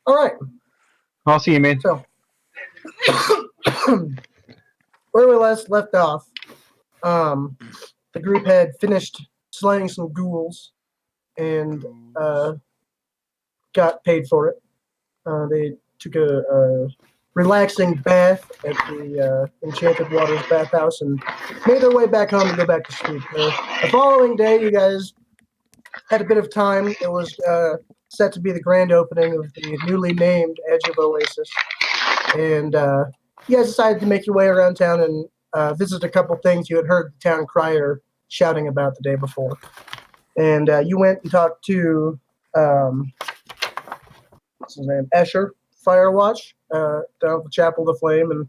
All right. I'll see you, man. So, where we left off, the group had finished slaying some ghouls and got paid for it. They took a relaxing bath at the Enchanted Waters bathhouse and made their way back home to go back to sleep. The following day, you guys had a bit of time. It was set to be the grand opening of the newly named Edge of Oasis. And you guys decided to make your way around town and visit a couple things you had heard the town crier shouting about the day before. And you went and talked to, what's his name, Escher, Firewatch, down at the Chapel of the Flame, and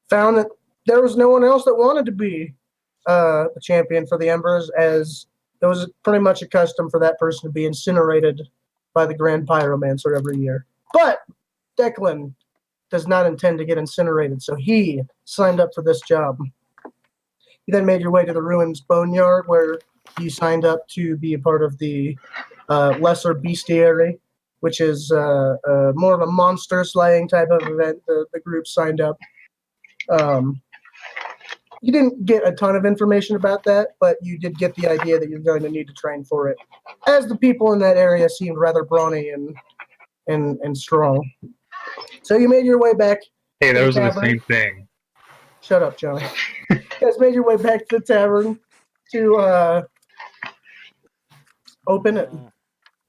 found that there was no one else that wanted to be the champion for the Embers, as it was pretty much a custom for that person to be incinerated by the Grand Pyromancer every year. But Declan does not intend to get incinerated, so he signed up for this job. You then made your way to the Ruins Boneyard, where you signed up to be a part of the Lesser Bestiary, which is more of a monster slaying type of event. The group signed up. You didn't get a ton of information about that, but you did get the idea that you're going to need to train for it, as the people in that area seemed rather brawny and strong. So you made your way back. Hey, those are the same thing. Shut up, Johnny. You guys made your way back to the tavern to open it.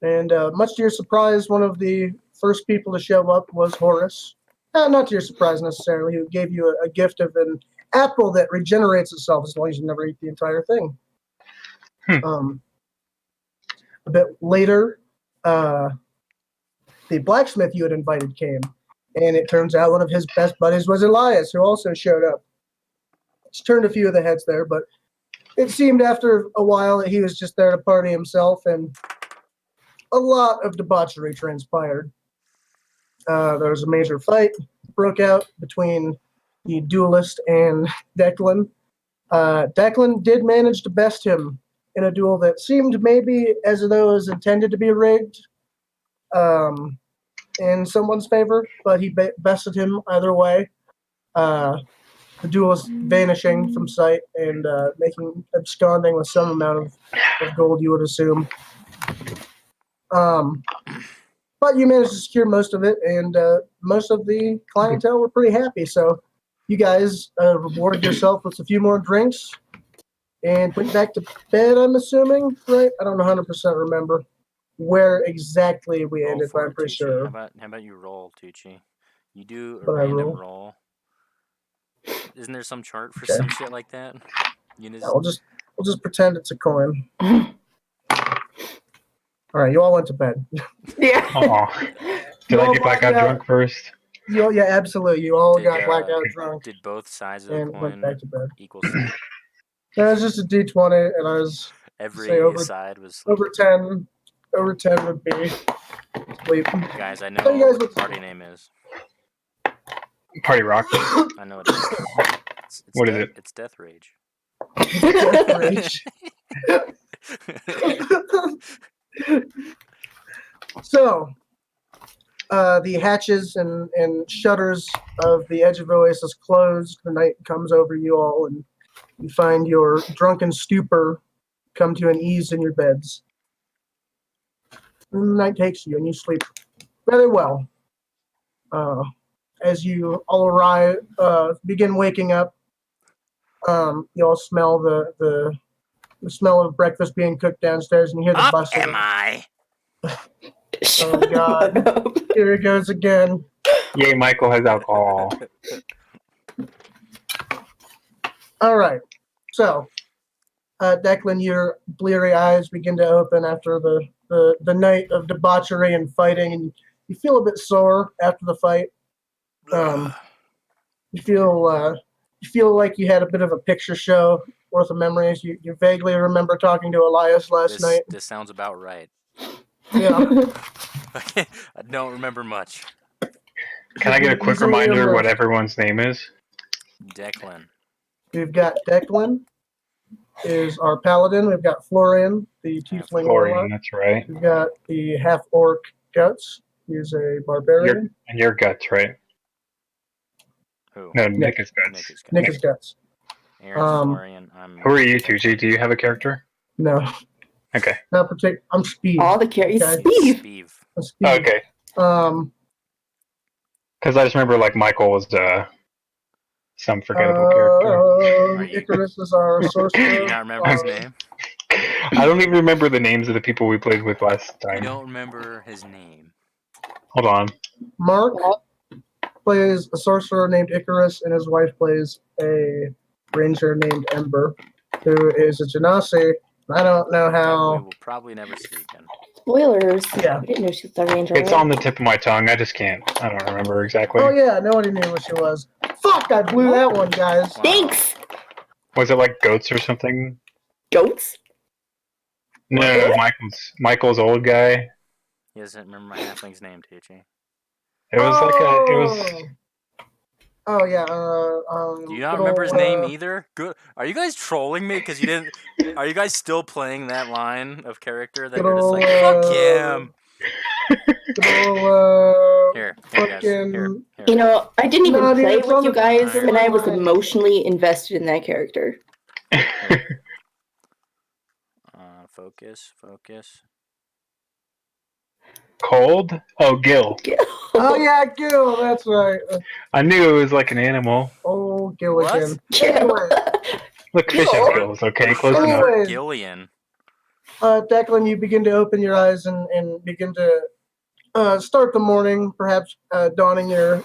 And much to your surprise, one of the first people to show up was Horace. Not to your surprise necessarily, who gave you a gift of an apple that regenerates itself as long as you never eat the entire thing. A bit later, the blacksmith you had invited came, and it turns out one of his best buddies was Elias, who also showed up. Just turned a few of the heads there, but it seemed after a while that he was just there to party himself, and a lot of debauchery transpired. There was a major fight broke out between the duelist and Declan. Declan did manage to best him in a duel that seemed maybe as though it was intended to be rigged in someone's favor, but he bested him either way. The duelist vanishing from sight and absconding with some amount of gold, you would assume. But you managed to secure most of it, and most of the clientele were pretty happy. So you guys rewarded yourself with a few more drinks and went back to bed, I'm assuming, right? I don't 100% remember where exactly we ended, but I'm pretty sure. How about you roll, Tucci? You do a random roll. Isn't there some chart for some shit like that? We'll just pretend it's a coin. All right, you all went to bed. Yeah. Did I get blackout drunk first? Yeah, absolutely. You all got blackout drunk. Did both sides of the coin went back to bed. Equal sign? It was just a D20, and I was side was over 10. Over 10 would be sleep. Guys, I know what the party name is. Party Rock. I know it is. What is it? It's Death Rage. Death Rage. So, the hatches and shutters of the Edge of Oasis close. The night comes over you all, and you find your drunken stupor come to an ease in your beds. And the night takes you, and you sleep very well. As you all arrive, begin waking up, you all smell the smell of breakfast being cooked downstairs, and you hear the bustle. Am I? Oh, God. Here it goes again. Yay, Michael has alcohol. All right. So, Declan, your bleary eyes begin to open after the night of debauchery and fighting, and you feel a bit sore after the fight. You feel like you had a bit of a picture show worth of memories. You vaguely remember talking to Elias last night. This sounds about right. Yeah. I don't remember much. Can I get a quick reminder what everyone's name is? Declan. We've got Declan, is our paladin. We've got Florian, the tiefling warlock. That's right. We've got the half-orc Guts, He's a barbarian. And your guts, right? Who? No, Nick. Nick is guts. Nick is Nick is guts. Aaron's historian. I'm. Who are you, Tucci? Do you have a character? No. Okay. Not particular. I'm Speed. All the characters. Okay. Steve. I'm Speed. Oh, okay. Because I just remember like Michael was some forgettable character. Icarus is our sorcerer. Do you not remember his name? I don't even remember the names of the people we played with last time. You don't remember his name. Hold on. Mark plays a sorcerer named Icarus, and his wife plays a ranger named Ember, who is a genasi. I don't know That we how. will probably never see again. Spoilers. Yeah. I didn't know she was a ranger. It's on the tip of my tongue. I just can't. I don't remember exactly. Oh yeah, nobody knew what she was. Fuck! I blew that one, guys. Wow. Thanks. Was it like goats or something? Goats. No, Michael's old guy. He doesn't remember my halfling's name, Tucci. It was like a. It was. Oh yeah. Do you not remember his name either? Good. Are you guys trolling me because you didn't? Are you guys still playing that line of character that you're just like, fuck him? Here, guys. Here. You know, I didn't even No, dude, play it's with on you the- guys, Alright. and I was emotionally invested in that character. Focus. Cold? Oh, Gil. Oh yeah, Gil. That's right. I knew it was like an animal. Oh, Gil What? again. Look, fish have gills, okay? Close Gil. enough. Anyways. Gillian. Declan, you begin to open your eyes and begin to start the morning, perhaps donning your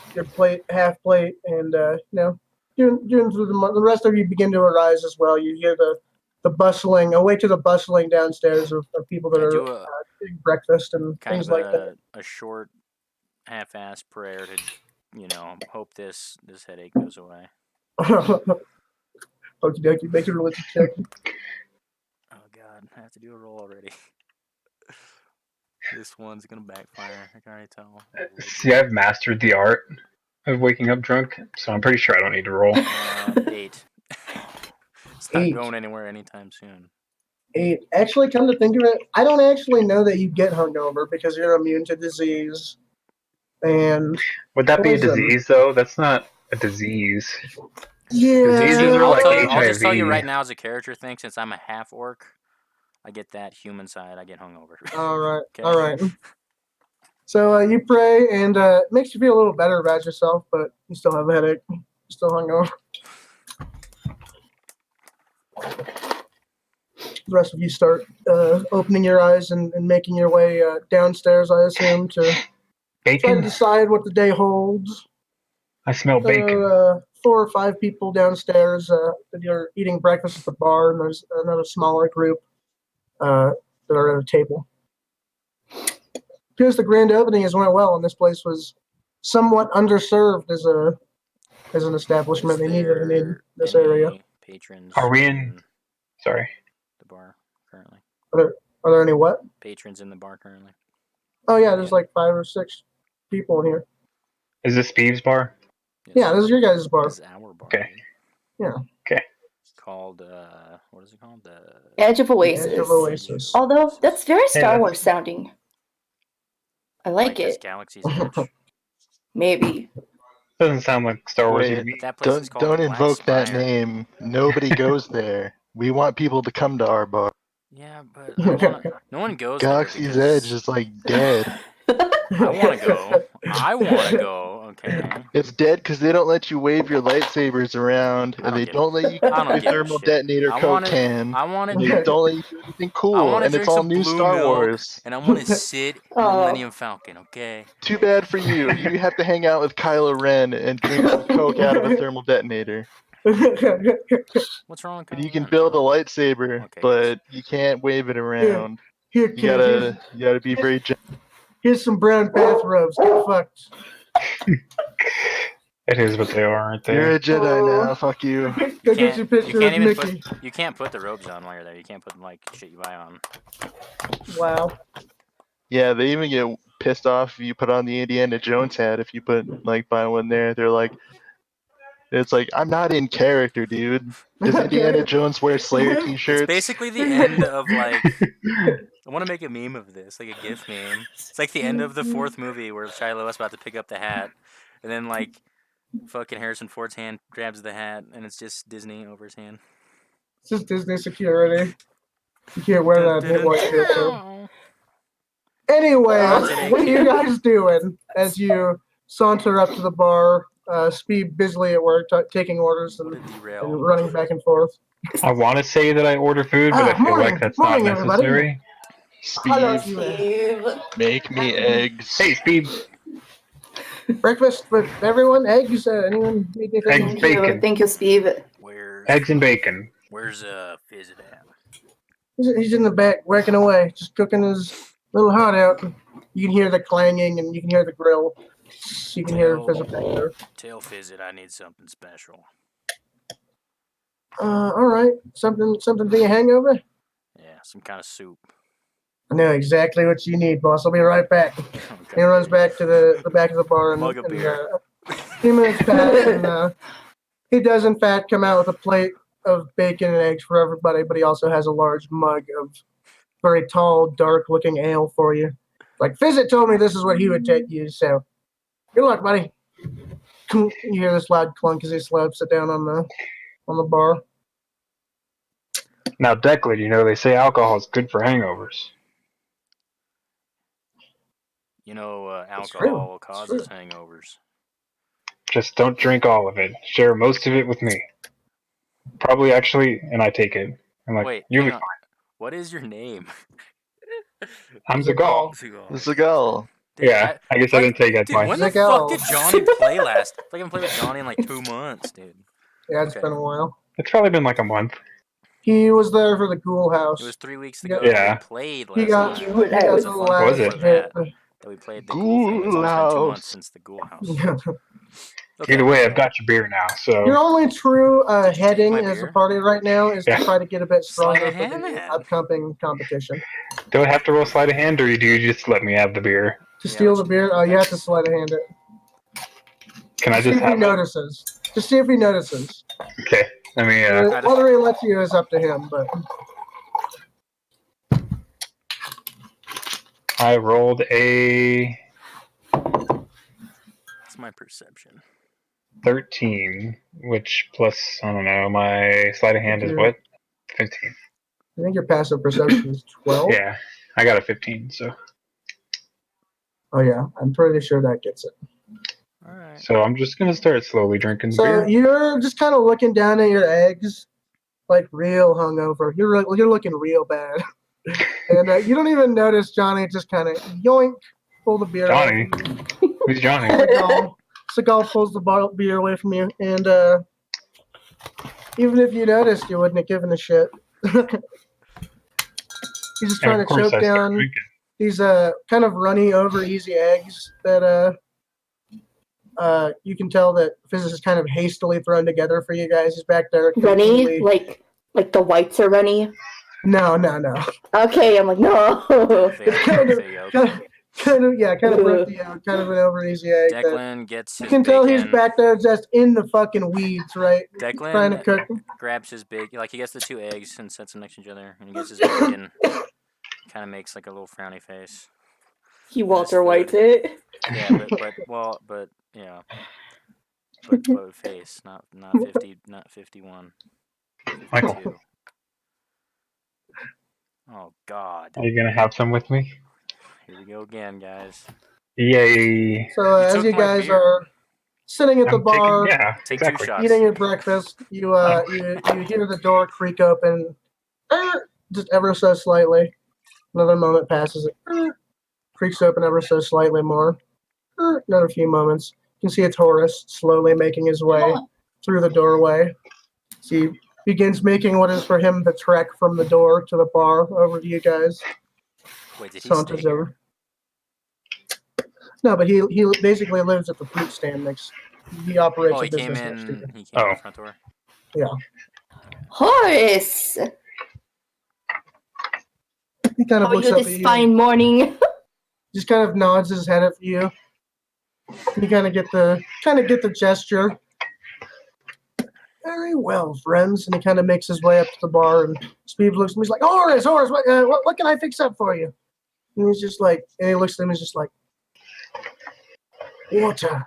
half plate, and doing through the rest of you begin to arise as well. You hear the bustling, awake to the bustling downstairs of people that I are do a eating breakfast and kind things of like that. a short, half-assed prayer to, hope this headache goes away. Okie dokie, make a religion check. Oh God, I have to do a roll already. This one's gonna backfire. I can already tell. See, I've mastered the art of waking up drunk, so I'm pretty sure I don't need to roll. 8. It's not 8. going anywhere anytime soon. 8. Actually, come to think of it, I don't actually know that you get hungover because you're immune to disease. And Would that be a poison. disease, though? That's not a disease. Yeah, Diseases are like I'll just tell you HIV. right now as a character thing, since I'm a half orc, I get that human side. I get hungover. All right, Okay. all right. So you pray, and it makes you feel a little better about yourself, but you still have a headache. You're still hungover. The rest of you start opening your eyes and making your way downstairs, I assume, to try to Bacon? decide what the day holds. I smell bacon. 4 or 5 people downstairs that are eating breakfast at the bar, and there's another smaller group that are at a table. Appears the grand opening has went well, and this place was somewhat underserved as an establishment. They needed it in this area. Patrons? Are we in? Sorry. The bar currently. Are there any what? Patrons in the bar currently. Oh yeah, there's like 5 or 6 people in here. Is this Steve's bar? Yes. Yeah, this is your guys' bar. This is our bar. Okay. dude. Yeah. Okay. It's called what is it called? The Edge of Oasis. Edge of Oasis. Although that's very Star that's- Wars sounding. I like this it. Galaxy's Edge. Maybe. Doesn't sound like Star Wars Wait, to me. But that place is called Don't the Black invoke that Spire. name. Nobody goes there. We want people to come to our bar. Yeah, but no one goes Galaxy's there Edge is like dead. I want to go. I want to go. Okay. It's dead because they don't let you wave your lightsabers around, I and don't they give don't let you I don't keep give your a thermal shit. detonator I Coke wanna- can. I want And to they don't let you do anything cool, wanna and it's drink all some new blue Star milk. Wars. and I want to sit in the Oh. Millennium Falcon. Okay. Too bad for you. You have to hang out with Kylo Ren and drink some Coke out of a thermal detonator. What's wrong with And you Kylo can Ren? build a lightsaber, Okay, but you can't wave it around. Here, You kid, gotta be very gentle. here's some brown bathrobes. Get fucked. It is what they are, aren't You're they? a Jedi now. Fuck you. Go get your picture of even Mickey. you can't put the robes on while you're there. You can't put like shit you buy on. Wow. Yeah, they even get pissed off if you put on the Indiana Jones hat. If you put like buy one there, they're like, it's like I'm not in character, dude. Does Indiana Jones wear Slayer It's T-shirts? basically the end of like I want to make a meme of this, like a GIF meme. It's like the end of the 4th movie where Shia LaBeouf's about to pick up the hat, and then like fucking Harrison Ford's hand grabs the hat, and it's just Disney over his hand. It's just Disney security. You can't wear that hit white shirt. Anyway, what are you guys doing as you saunter up to the bar? Speed busily at work, taking orders and running back and forth. I want to say that I order food, but I feel like that's not necessary. Hello, Steve, make me eggs. Hey, Steve. Breakfast for everyone. Eggs. Anyone need anything? Eggs, bacon. Thank you, Steve. Eggs and bacon. Where's Fizz at? He's in the back working away, just cooking his little heart out. You can hear the clanging and you can hear the grill. You can hear Fizz back there. Tell Fizz I need something special. All right. Something for your hangover? Yeah, some kind of soup. I know exactly what you need, boss. I'll be right back. Okay. He runs back to the back of the bar and, Mug of beer. a few minutes pass and he does in fact come out with a plate of bacon and eggs for everybody, but he also has a large mug of very tall, dark-looking ale for you. Like, Fizz told me this is what he would use, so good luck, buddy. You hear this loud clunk as he slaps it down on the bar. Now, Declan, you know they say alcohol is good for hangovers. You know, alcohol causes hangovers. Just don't drink all of it. Share most of it with me. Probably, actually, and I take it. I'm like, wait, you'll be hang on. What is your name? I'm Zagal. Zagal. Dude, Yeah, I guess I didn't take that Dude, much. when the fuck did Johnny play last? I haven't played with Johnny in like 2 months, dude. Yeah, it's been a while. It's probably been like a month. He was there for the Ghoul House. It was 3 weeks ago Yeah. that we played last He got time. the last Was it? hit. That we played the Ghoul thing. It's almost been 2 months since the Ghoul House. Okay. Either way, I've got your beer now, so... Your only true Did you take heading my as a beer? party right now is to try to get a bit Sleight stronger of for hand, the man. upcoming competition. Do I have to roll sleight of hand, or do you just let me have the beer? To steal the beer, you have to sleight of hand it. Can I See just if he have it? notices. Just see if he notices. Okay, let me... Whether he lets you is up to him, but... I rolled a... That's my perception. 13, which plus, I don't know, my sleight of hand is what? 15. I think your passive perception is 12. Yeah, I got a 15, so... Oh, yeah. I'm pretty sure that gets it. All right. So I'm just going to start slowly drinking the So beer. you're just kind of looking down at your eggs, like real hungover. You're looking real bad. And you don't even notice Johnny just kind of yoink, pull the beer out. Johnny? Who's Johnny? Seagal pulls the bottle of beer away from you, and even if you noticed, you wouldn't have given a shit. He's just And trying of to course choke I start down drinking. these kind of runny, over easy eggs that you can tell that Fizz is kind of hastily thrown together for you guys. He's back there. Runny? Like the whites are runny? No. Okay, I'm like, no. Kind of empty out, kind of an over easy egg. Declan gets his You can tell he's bacon. back there just in the fucking weeds, right? Trying to Declan cook. grabs his bacon. Like, he gets the 2 eggs and sets them next to each other. And he gets his bacon. Kind of makes like a little frowny face. He Walter White's it. Yeah, but yeah. But face, not 50, not 51. 52. Michael. Oh, God. Are you going to have some with me? Here we go again, guys. Yay. So You as took you my guys beer. are sitting at the I'm bar, taking, yeah, Take exactly. 2 shots. eating your breakfast, you hear the door creak open, just ever so slightly. Another moment passes, it creaks open ever so slightly more. Another few moments. You can see a tourist slowly making his way through the doorway. So he begins making what is for him the trek from the door to the bar over to you guys. Wait, did he Saunters stay here? over. No, but he basically lives at the fruit stand next. He operates Oh, a he came business next to in. you. He came in the front door. Yeah. Horace! He kind of How are looks you up at this you. fine morning? Just kind of nods his head at you. You kind of get the gesture. Very well, friends. And he kind of makes his way up to the bar, and Speed looks at him. He's like, Horace, what can I fix up for you? And he's just like, and he looks at him. He's just like, water.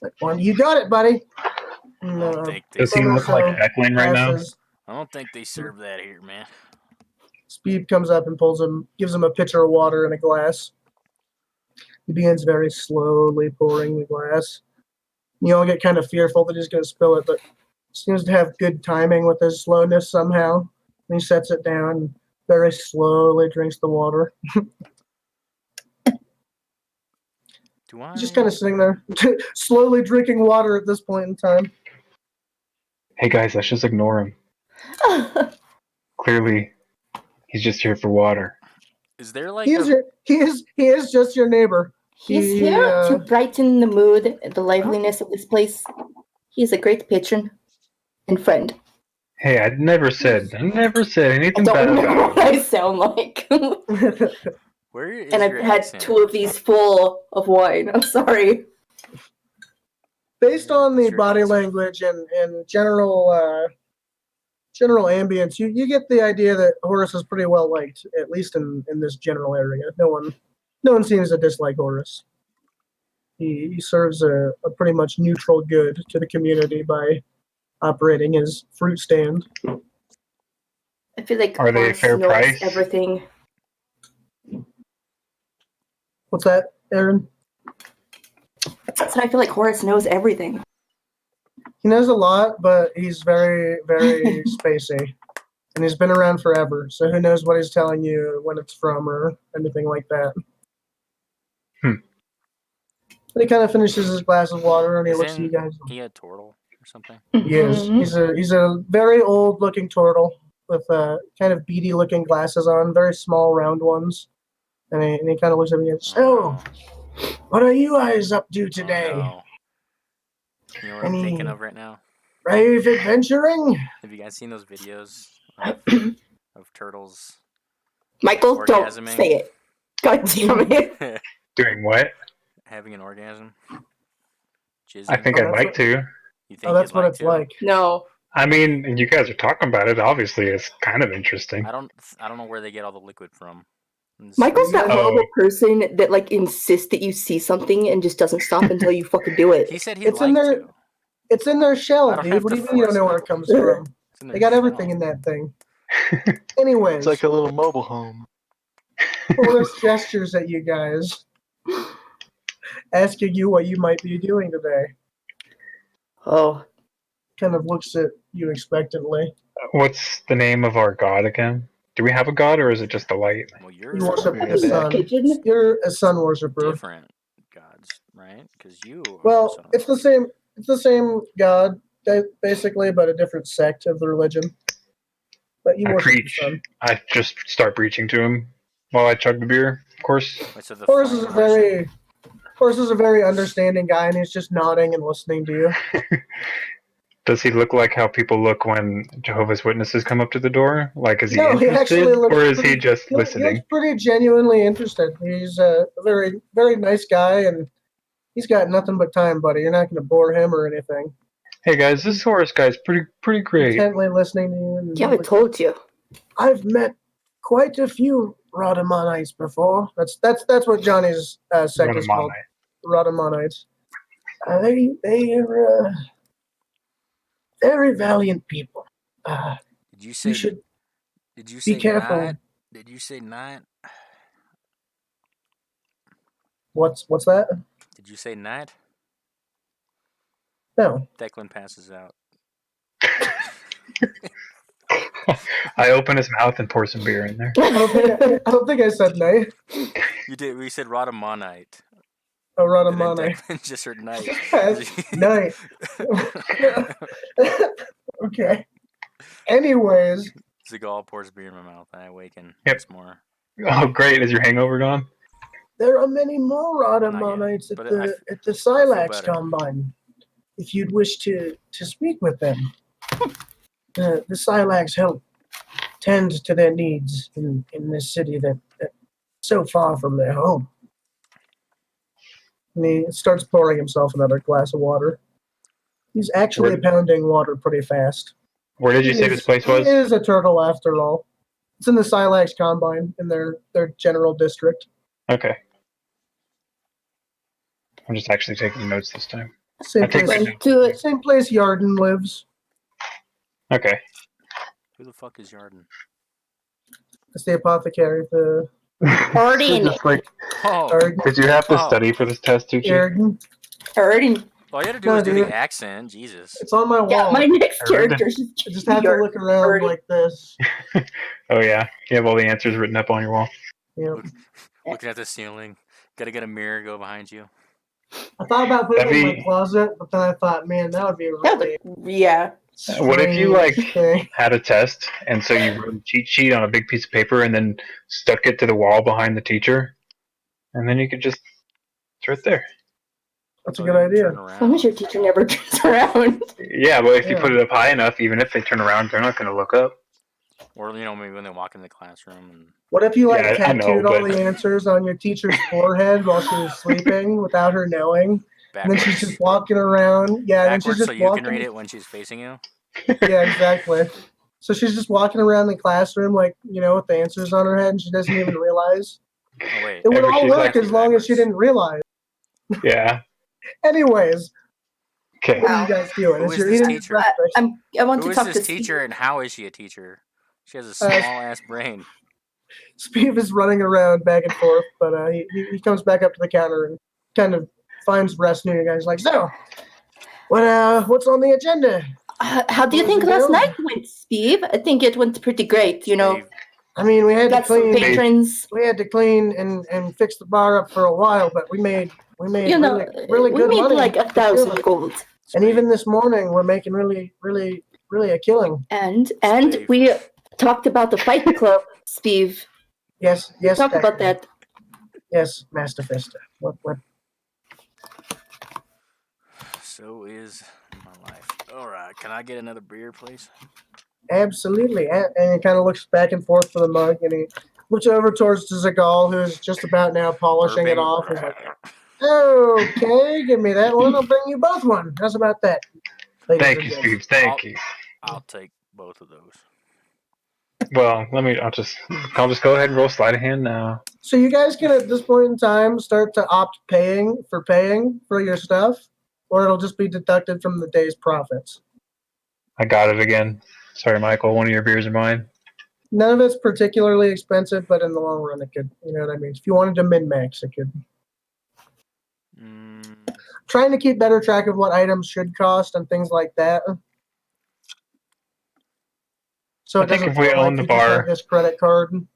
Like, well, you got it, buddy. And, I don't think they Does he serve look like that. heckling right now? I don't think they serve that here, man. Speed comes up and gives him a pitcher of water and a glass. He begins very slowly pouring the glass. You all get kind of fearful that he's going to spill it, but seems to have good timing with his slowness somehow. And he sets it down and very slowly drinks the water. He's just kind of sitting there, slowly drinking water at this point in time. Hey guys, let's just ignore him. Clearly, he's just here for water. Is there like He is just your neighbor. He's here to brighten the mood, the liveliness of this place. He's a great patron and friend. Hey, I never said anything I bad don't know about what him. I sound like. where is And I've your had accent? 2 of these full of wine. I'm sorry. Based on the Sure. body language and general ambience, you get the idea that Horace is pretty well liked, at least in this general area. No one seems to dislike Horace. He serves a pretty much neutral good to the community by operating his fruit stand. I feel like Are they a Horace fair knows price? everything. What's that, Aaron? So I feel like Horace knows everything. He knows a lot, but he's very, very spacey. And he's been around forever, so who knows what he's telling you, when it's from, or anything like that. But he kind of finishes his glass of water, and he looks at you guys. He a turtle or something? He is. He's a very old-looking turtle with kind of beady-looking glasses on, very small, round ones. And he kind of looks at me and says, "So, what are you guys up to today? Oh, no. You know what I'm thinking of right now? Brave adventuring?" Have you guys seen those videos of turtles Michael, don't orgasming? say it. God damn it. Doing what? Having an orgasm? Jizzing? I think Oh, I'd that's like what- to. You think Oh, that's you'd what like it's to? like. No. I mean, and you guys are talking about it. Obviously, it's kind of interesting. I don't know where they get all the liquid from. Michael's that Oh. horrible person that like insists that you see something and just doesn't stop until you fucking do it. He said he'd It's in like there- to. It's in their I shell, don't dude. have What to do you mean you don't force know where it. it comes from? It's in They their got everything shell. in that thing. Anyways, It's like a little mobile home. Horace gestures at you guys, asking you what you might be doing today. Oh. Kind of looks at you expectantly. What's the name of our god again? Do we have a god, or is it just a light? Well, you're You worship Yeah, the sun. pigeon? You're a sun worshiper. different gods, right? Because you. Are Well, son of it's the same. It's the same god, basically, but a different sect of the religion. But you I worship preach. the sun. I just start preaching to him while I chug the beer, of course. Wait, so the Horace is flame a very understanding guy, and he's just nodding and listening to you. Does he look like how people look when Jehovah's Witnesses come up to the door? Like, is he No, he interested, actually looks or is he pretty- just He looks listening? pretty genuinely interested. He's a very, very nice guy, and he's got nothing but time, buddy. You're not going to bore him or anything. Hey guys, this Horus guy's pretty great. Intently listening to you. And Yeah, I told you. I've met quite a few Rodamanites before. That's what Johnny's sect is called. Rodamanites. They're very valiant people. Did you say? You should Did you be say careful. night? Did you say night? What's that? Did you say night? No. Declan passes out. I open his mouth and pour some beer in there. I don't think I said nay. You did. We said Radamonite. A And then Radamanite. Declan just heard night. Night. Okay. Anyways, Seagal pours beer in my mouth, and I awaken Yep. once more. Oh, great! Is your hangover gone? there are many more Rodamanites Not at yet, but the Silax better. Combine. If you'd wish to speak with them, the Silax help tend to their needs in this city that's so far from their home. And he starts pouring himself another glass of water. He's actually Where- pounding water pretty fast. Where did you say this place was? It is a turtle after all. It's in the Silax Combine in their general district. Okay. I'm just actually taking notes this time. Same I take place, my Went to it. same place Yarden lives. Okay. Who the fuck is Yarden? It's the apothecary. The Arden. Just like, Oh, Yarden. did you have to Oh. study for this test, Tucci? Yarden. Arden. all you had to do No, was do dude. the accent. Jesus. It's on my wall. Yeah, my next Arden. character is I just have to look around Yarden. like this. Oh yeah, you have all the answers written up on your wall. Yeah. Looking at the ceiling. Gotta get a mirror go behind you. I thought about putting it in my That'd be- closet, but then I thought, man, that would be a That really would, yeah. What if you, strange like, thing. had a test, and so you wrote a cheat sheet on a big piece of paper, and then stuck it to the wall behind the teacher, and then you could just throw it there. That's a Oh, good you idea. turn As long as your around. teacher never turns around. Yeah, but if you Yeah. put it up high enough, even if they turn around, they're not going to look up. Or, maybe when they walk in the classroom and What if you like Yeah, I know, tattooed all but- the answers on your teacher's forehead while she was sleeping without her knowing? And then she's backwards. just walking around. Yeah, and then she's Backwards just so you walking. can read it when she's facing you. Yeah, exactly. So she's just walking around the classroom, like, with the answers on her head, and she doesn't even realize. Oh, wait. It would but all she's work like- as long as she didn't realize. Yeah. Anyways, Okay. what are you guys doing? Who Is is you're this eating teacher? breakfast. I want Who to is talk to this Steve. teacher and how is she a teacher? She has a small ass brain. Steve is running around back and forth, but he comes back up to the counter and kind of finds Rest near you guys. Like, so, what's on the agenda? How do you What think was it last doing? night went, Steve? I think it went pretty great. Dave, I mean, we had to Got some clean. patrons. We had to clean and fix the bar up for a while, but we made You know, really we good made money. like 1,000 gold, And even this morning, we're making really a killing. and Steve. we talked about the fight club, Steve. Yes, yes. Talk about Declan. that. Yes, Master Fista. What? So is my life. All right, can I get another beer, please? Absolutely. And he kind of looks back and forth for the mug, and he looks over towards Zagal, who's just about now polishing it Bourbon. off. He's like, okay, give me that one. I'll bring you both one. How's about that? ladies Thank and you, gents? Steve. Thank you. I'll take both of those. Well, I'll just go ahead and roll sleight of hand now. So you guys can, at this point in time, start to opt paying for your stuff, or it'll just be deducted from the day's profits. I got it again. Sorry, Michael. One of your beers are mine. None of it's particularly expensive, but in the long run, it could. You know what I mean? If you wanted to min-max, it could. Trying to keep better track of what items should cost and things like that. So I it think doesn't if we feel own like the you just have bar- this credit card.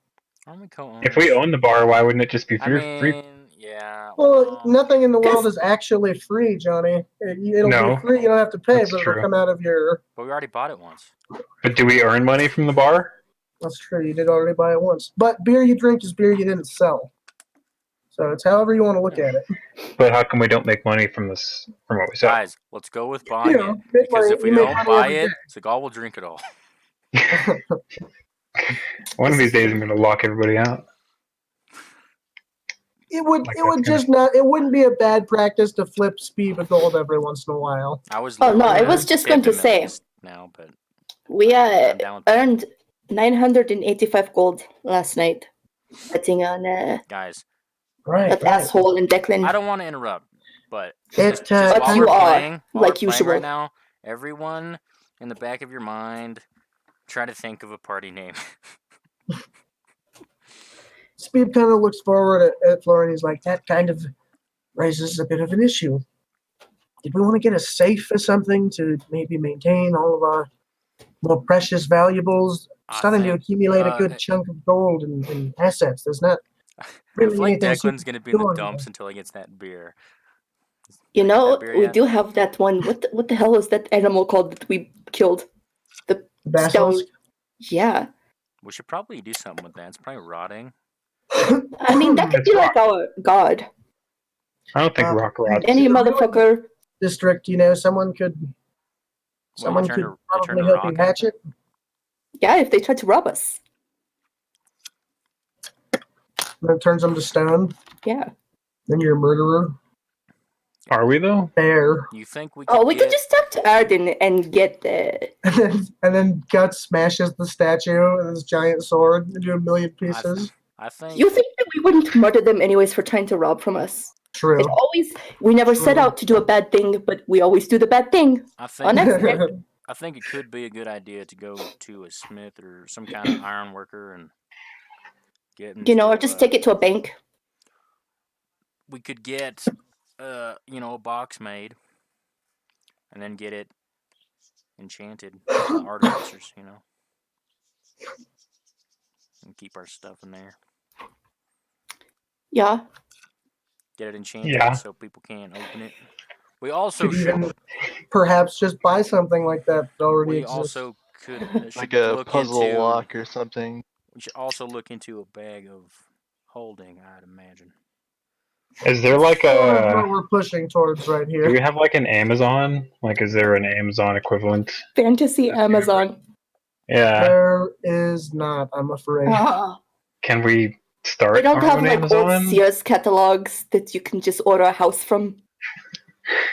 Aren't we co-owners? If we own the bar, why wouldn't it just be I free? mean, yeah. Well, nothing in the world Guess- is actually free, Johnny. It'll No, be free. You don't have to pay, that's but true. it'll come out of your. But we already bought it once. But do we earn money from the bar? That's true. You did already buy it once. But beer you drink is beer you didn't sell. So it's however you want to look at it. But how come we don't make money from this? From what we sell? Guys, let's go with buying know, it. make Because money- if we you make don't money buy every it, day. Seagal will drink it all. One of these days, I'm going to lock everybody out. It would Like it would that's just not. It wouldn't be a bad practice to flip speed of gold every once in a while. I was. Oh, no, I literally was just going to tipping them say. just now, but We I'm down with earned 985 gold last night, betting on guys, Right. that asshole in Declan. I don't want to interrupt, but It, just but while you we're are, playing, while like we're playing usual. right now, everyone in the back of your mind, try to think of a party name. Speed kind of looks forward at Florian. He's like, that kind of raises a bit of an issue. Did we want to get a safe or something to maybe maintain all of our more precious valuables? I Starting to think, accumulate a good chunk of gold and assets. There's not I really feel like anything Declan's gonna be in the super dumps until he gets that beer. You know, That beer we yet? do have that one. What the hell is that animal called that we killed? The basilisk. Yeah. We should probably do something with that. It's probably rotting. I mean, that could It's be like our god. I don't think Um, rock rots. Any Yeah, motherfucker. District, someone could Well, you turned help a you rock hatch into it. Yeah, if they try to rob us. And it turns them to stone. Yeah. Then you're a murderer. Are we though? Fair. You think we could Oh, we get... could just talk to Arden and get the. And then Guts smashes the statue with his giant sword into a million pieces. I think... You think that we wouldn't murder them anyways for trying to rob from us? True. We never set True. out to do a bad thing, but we always do the bad thing. I think... On accident. I think it could be a good idea to go to a smith or some kind of iron worker and get him Or just take it to a bank. We could get, a box made and then get it enchanted by artificers, and keep our stuff in there. Yeah. Get it enchanted Yeah. so people can't open it. We also Could should... even perhaps just buy something like that already We exists. also should Like a look puzzle into... lock or something. We should also look into a bag of holding, I'd imagine. Is there like Sort of a? what we're pushing towards right Do here. we have like an Amazon? Like, is there an Amazon equivalent? Fantasy That's Amazon. Yeah. There is not, I'm afraid. Can we start They don't our have own like Amazon? old Sears catalogs that you can just order a house from.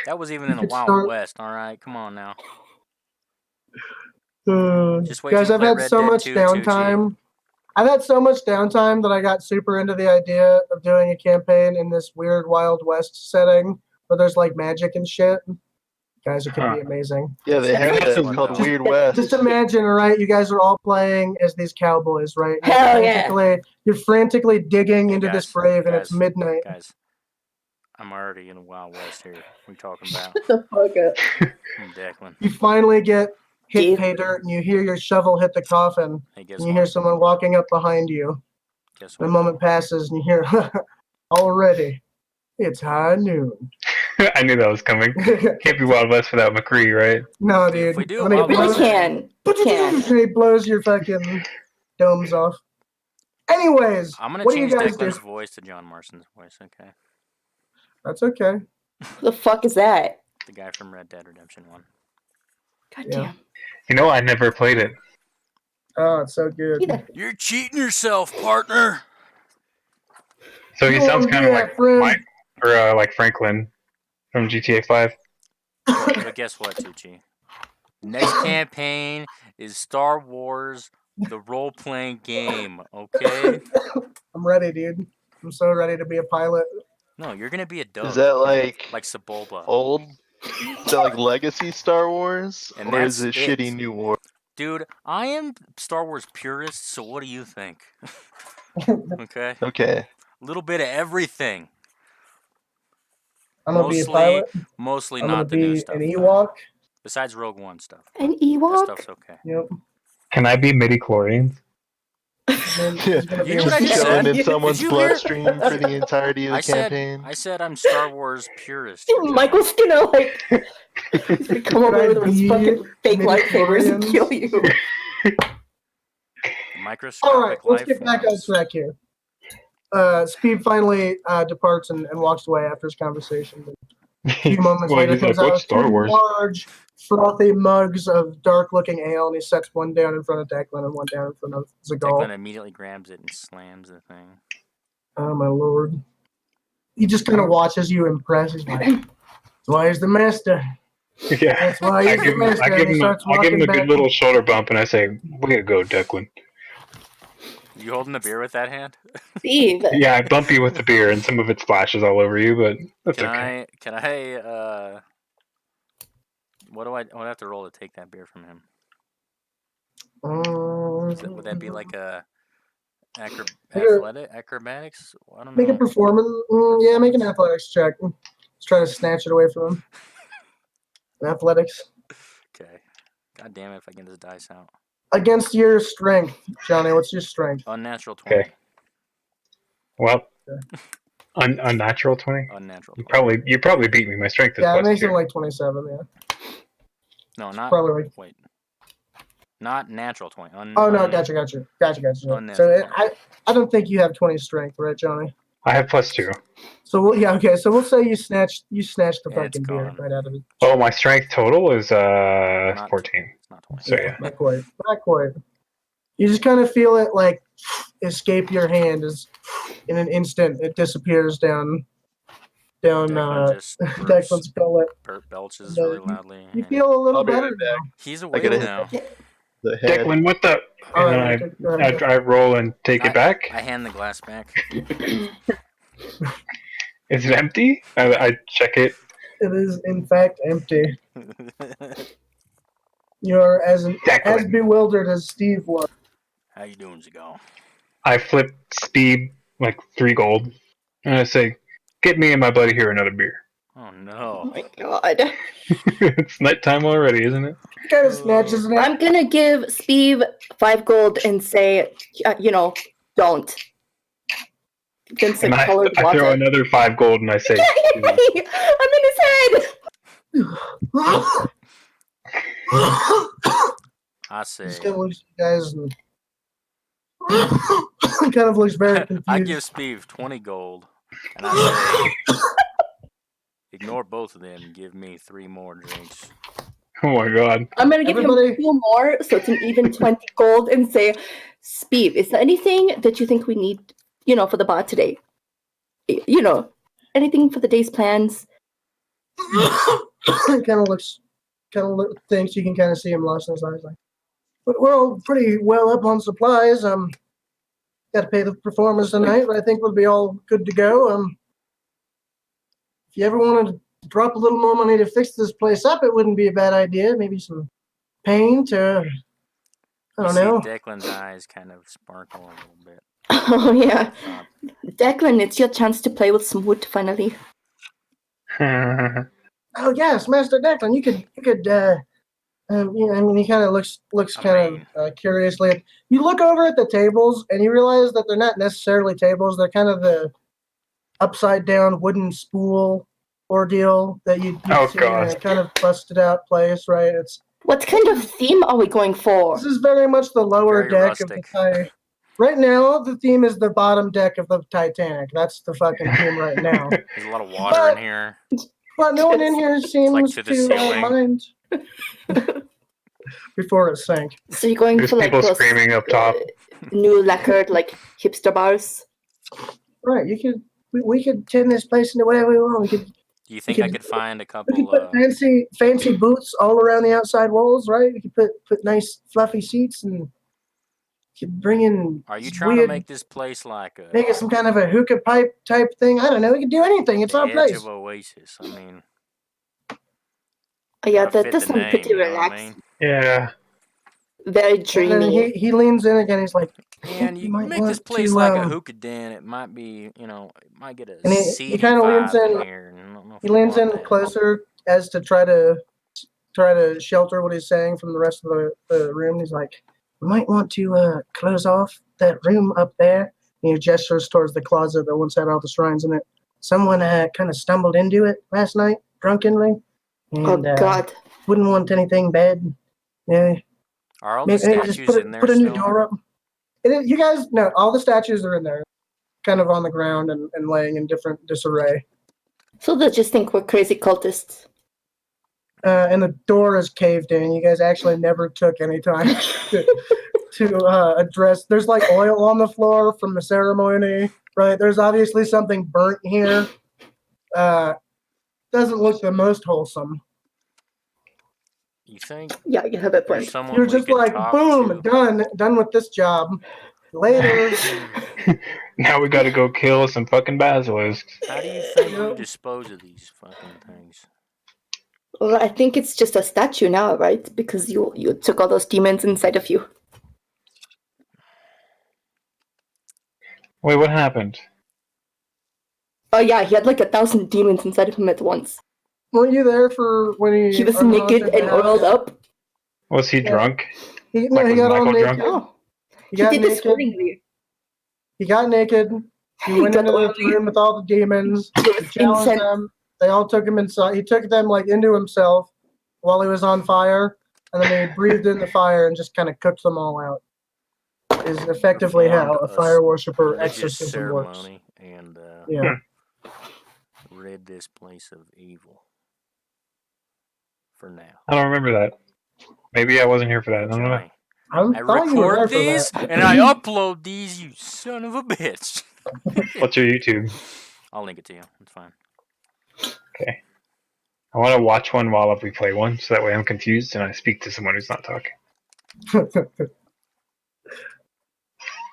That was even in the could Wild start- West, alright? Come on now. Just wait Guys, till I've you play had Red so Dead much 2, downtime. I've had so much downtime that I got super into the idea of doing a campaign in this weird Wild West setting where there's like magic and shit. Guys, it could be amazing. Yeah, they have That's that. what It's called though. Weird West. Just imagine, all right? You guys are all playing as these cowboys, right? Hell yeah. You're frantically digging into this guys, grave, and it's guys. midnight. Guys, I'm already in the Wild West here. What are you talking about? What the fuck? I'm Declan. You finally get hit Steve. pay dirt, and you hear your shovel hit the coffin, Hey, guess and you hear what? someone walking up behind you. Guess And a what? moment passes, and you hear, already, it's high noon. I knew that was coming. Can't be Wild West without McCree, right? No, If dude. we do And then Wild he We West- blows- can. Can. and he blows your fucking domes off. Anyways, I'm gonna what do you change guys Declan's do? voice to John Marston's voice, okay? That's okay. Who the fuck is that? The guy from Red Dead Redemption 1. God Yeah. damn. You know, I never played it. Oh, it's so good. Either. You're cheating yourself, partner! So he Oh, sounds kind of yeah, like friend. Mike or like Franklin from GTA 5. But guess what, Tucci? Next campaign is Star Wars, the role-playing game, okay? I'm ready, dude. I'm so ready to be a pilot. No, you're gonna be a dove. Is that like Sebulba. old? Is that like Legacy Star Wars? And Or is that's it it. shitty New War? Dude, I am Star Wars purist, so what do you think? Okay? Okay. A little bit of everything. I'm gonna be a pilot. Mostly I'm gonna not the new be stuff. an though. Ewok. Besides Rogue One stuff. An That Ewok? stuff's okay. Yep. Can I be midi-chlorians? And then he's gonna You be know a what I just Just said? chilling in someone's Did you hear- bloodstream for the entirety of the campaign. I said I'm Star Wars purist. here, gentlemen. Michael's gonna like he's gonna come over with his fucking fake lightsabers and kill you. Microscopic All right, let's life get back on forms. track here. Speed finally departs and walks away after his conversation. A few moments Well, later, he's like, comes out "What's with Star two Wars?" large, frothy mugs of dark-looking ale, and he sets one down in front of Declan and one down in front of Zagal. Declan immediately grabs it and slams the thing. Oh my lord! He just kind of watches you impress. He's like, "That's why he's the master. Yeah. That's why I he's give the him, master." I And give he him, starts I give him walking a good back. little shoulder bump, and I say, "Way to go, Declan." You holding the beer with that hand? Steve. Yeah, I bump you with the beer, and some of it splashes all over you, but that's okay. Can I what do I have to roll to take that beer from him? Would that be like a acrobatics? I don't know. Make a performance. Yeah, make an athletics check. Let's try to snatch it away from him. Athletics Okay. God damn it if I get this dice out. against your strength, Johnny. What's your strength? Unnatural 20. Okay. Well, unnatural 20. Unnatural You 20. probably beat me. My strength is Yeah, it plus makes him 2. like 27. Yeah, No, not probably like. wait. Not natural 20. Oh no, gotcha. Unnatural So 20. I don't think you have 20 strength, right, Johnny? I have plus 2. So okay. So we'll say you snatched the Yeah, it's fucking beer gone. right out of it. Oh, my strength total is 14. It's not 20. So yeah. Not quite. You just kind of feel it like escape your hand as in an instant it disappears down down Declan just Declan's gullet. belches And, really loudly. You and feel a little I'll be right better now. back. he's I awake gotta now. hit the head. Declan, what the? All And right, then go ahead. I roll and take it back. I hand the glass back. Is it empty? I check it. It is in fact empty. You're as Declan. bewildered as Steve was. How you doing, Zagal? I flip Speed like 3 gold, and I say, "Get me and my buddy here another beer." Oh Oh no. my god. It's nighttime already, isn't it? He kind of snatches it. I'm gonna give Steve 5 gold and say, don't. Then some And I colored throw water. another 5 gold, and I say, I'm in his head. I say. Just kind of looks at you guys and kind of looks very confused. I give Steve 20 gold, and I say, ignore both of them and give me 3 more drinks. "Oh my god!" I'm gonna give him 2 more, so it's an even 20 gold, and say, Steve, is there anything that you think we need, for the bar today? Anything for the day's plans? Thinks you can kind of see him lost in his eyes. Like, but we're all pretty well up on supplies. Got to pay the performers tonight, but I think we'll be all good to go. If you ever wanted to drop a little more money to fix this place up, it wouldn't be a bad idea. Maybe some paint or I don't know. See Declan's eyes kind of sparkle a little bit. Oh, yeah. Declan, it's your chance to play with some wood finally. Oh yes, Master Declan, you could. He kind of looks kind of curiously. You look over at the tables and you realize that they're not necessarily tables. They're kind of the upside down wooden spool ordeal that you see in a kind of busted out place, right? What kind of theme are we going for? This is very much the lower Very deck rustic. of the Titanic. Right now, the theme is the bottom deck of the Titanic. That's the fucking theme right now. There's a lot of water in here. But no one in here seems to the ceiling. mind before it sank. So you're going There's for like people those screaming up top. new lacquered like hipster bars? Right, we could turn this place into whatever we want. Do you think I could find a We couple could put fancy boots all around the outside walls, right? We could put nice fluffy seats and could bring in. Are you trying to make this place like a make it some kind of a hookah pipe type thing? I don't know. We could do anything. It's our edge place. of Oasis? I mean, Oh, yeah, gotta that fit does the sound name, pretty you know what I relaxed. mean? Yeah. Very And then dreamy. he leans in again. He's like, And you might make this want place to, like a hookah den. It might be, it might get a And he seedy kinda leans vibe in- in here. And I don't know if he I leans want in that. closer as to try to shelter what he's saying from the rest of the room. He's like, we might want to close off that room up there. And he gestures towards the closet that once had all the shrines in it. Someone kind of stumbled into it last night, drunkenly. Oh, And God. wouldn't want anything bad. Yeah. Are all the Maybe just statues in there put a new still? door up. You guys, no, all the statues are in there, kind of on the ground and laying in different disarray. So they just think we're crazy cultists. And the door is caved in. You guys actually never took any time to address. There's like oil on the floor from the ceremony, right? There's obviously something burnt here. Doesn't look the most wholesome. You think Yeah, you have a there's point. someone You're we just could like, talk boom, to? done with this job. Later. Now we gotta go kill some fucking basilisks. How do you think you dispose of these fucking things? Well, I think it's just a statue now, right? Because you took all those demons inside of you. Wait, what happened? Oh, yeah, he had like 1,000 demons inside of him at once. Weren't you there for when He was naked and oiled up. Was he drunk? He Like, got was all Michael naked. drunk? Oh, He he got did this naked. willingly. He got naked. He went got into the oily. room with all the demons. It He was challenged incense. them. They all took him inside. He took them like into himself while he was on fire, and then he breathed in the fire and just kind of cooked them all out. Is effectively how Performed a fire worshiper religious exorcism works. ceremony and Yeah. rid this place of evil. For now. I don't remember that. Maybe I wasn't here for that. I don't know. Johnny. I I thought you were there record for these that. and I upload these, you son of a bitch. What's your YouTube? I'll link it to you. It's fine. Okay. I want to watch one while we play one, so that way I'm confused and I speak to someone who's not talking.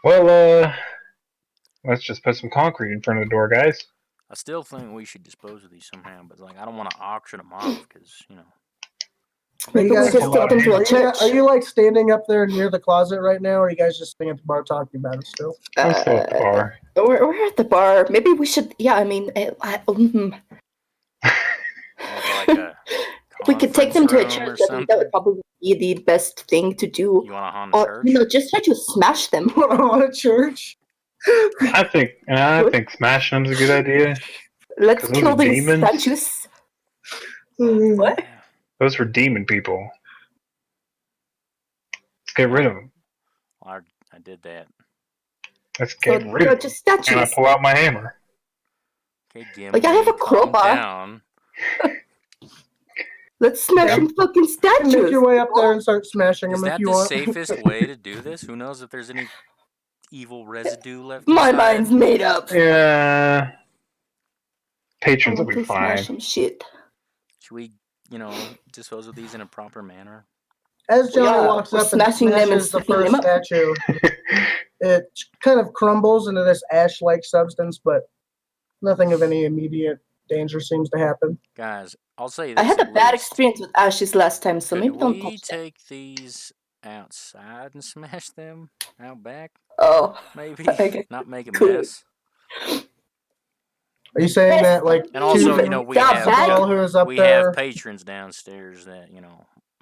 Well, let's just put some concrete in front of the door, guys. I still think we should dispose of these somehow, but like I don't want to auction them off because Maybe you we guys just pull take them to are a you, church. are you like standing up there near the closet right now, or are you guys just sitting at the bar talking about it still? I'm still at the bar. We're at the bar. Maybe we should. Yeah, I mean, like a we could take them to a conference room or church. I think that would something. probably be the best thing to do. You want to haunt a Or church? just try to smash them. On a church? I think smashing them's a good idea. Let's 'Cause those kill are these demons. statues. What? Yeah. Those were demon people. Let's get rid of them. Well, I did that. Let's So get rid they're of them. just And I statues. pull out my hammer. Okay, Gimli, Like, I have a calm crowbar. down. Let's smash Yeah. some fucking You can make statues. your way up there and start smashing Is them if that you the want. safest way to do this? Who knows if there's any evil residue left My inside? mind's made up. Yeah. I Patrons will want be to smash fine. some shit. Should we, dispose of these in a proper manner? As Johnny Yeah, walks we're up and smashing them and smashes the sticking first them up. statue, it kind of crumbles into this ash-like substance, but nothing of any immediate danger seems to happen. Guys, I'll say this. I had a at bad least. experience with ashes last time, so Could maybe don't we touch them. take these outside and smash them out back? Oh, Maybe okay. not make a Cool. mess. Are you saying Yes, that, like, And also, to we That have bad? who is up we there? have patrons downstairs that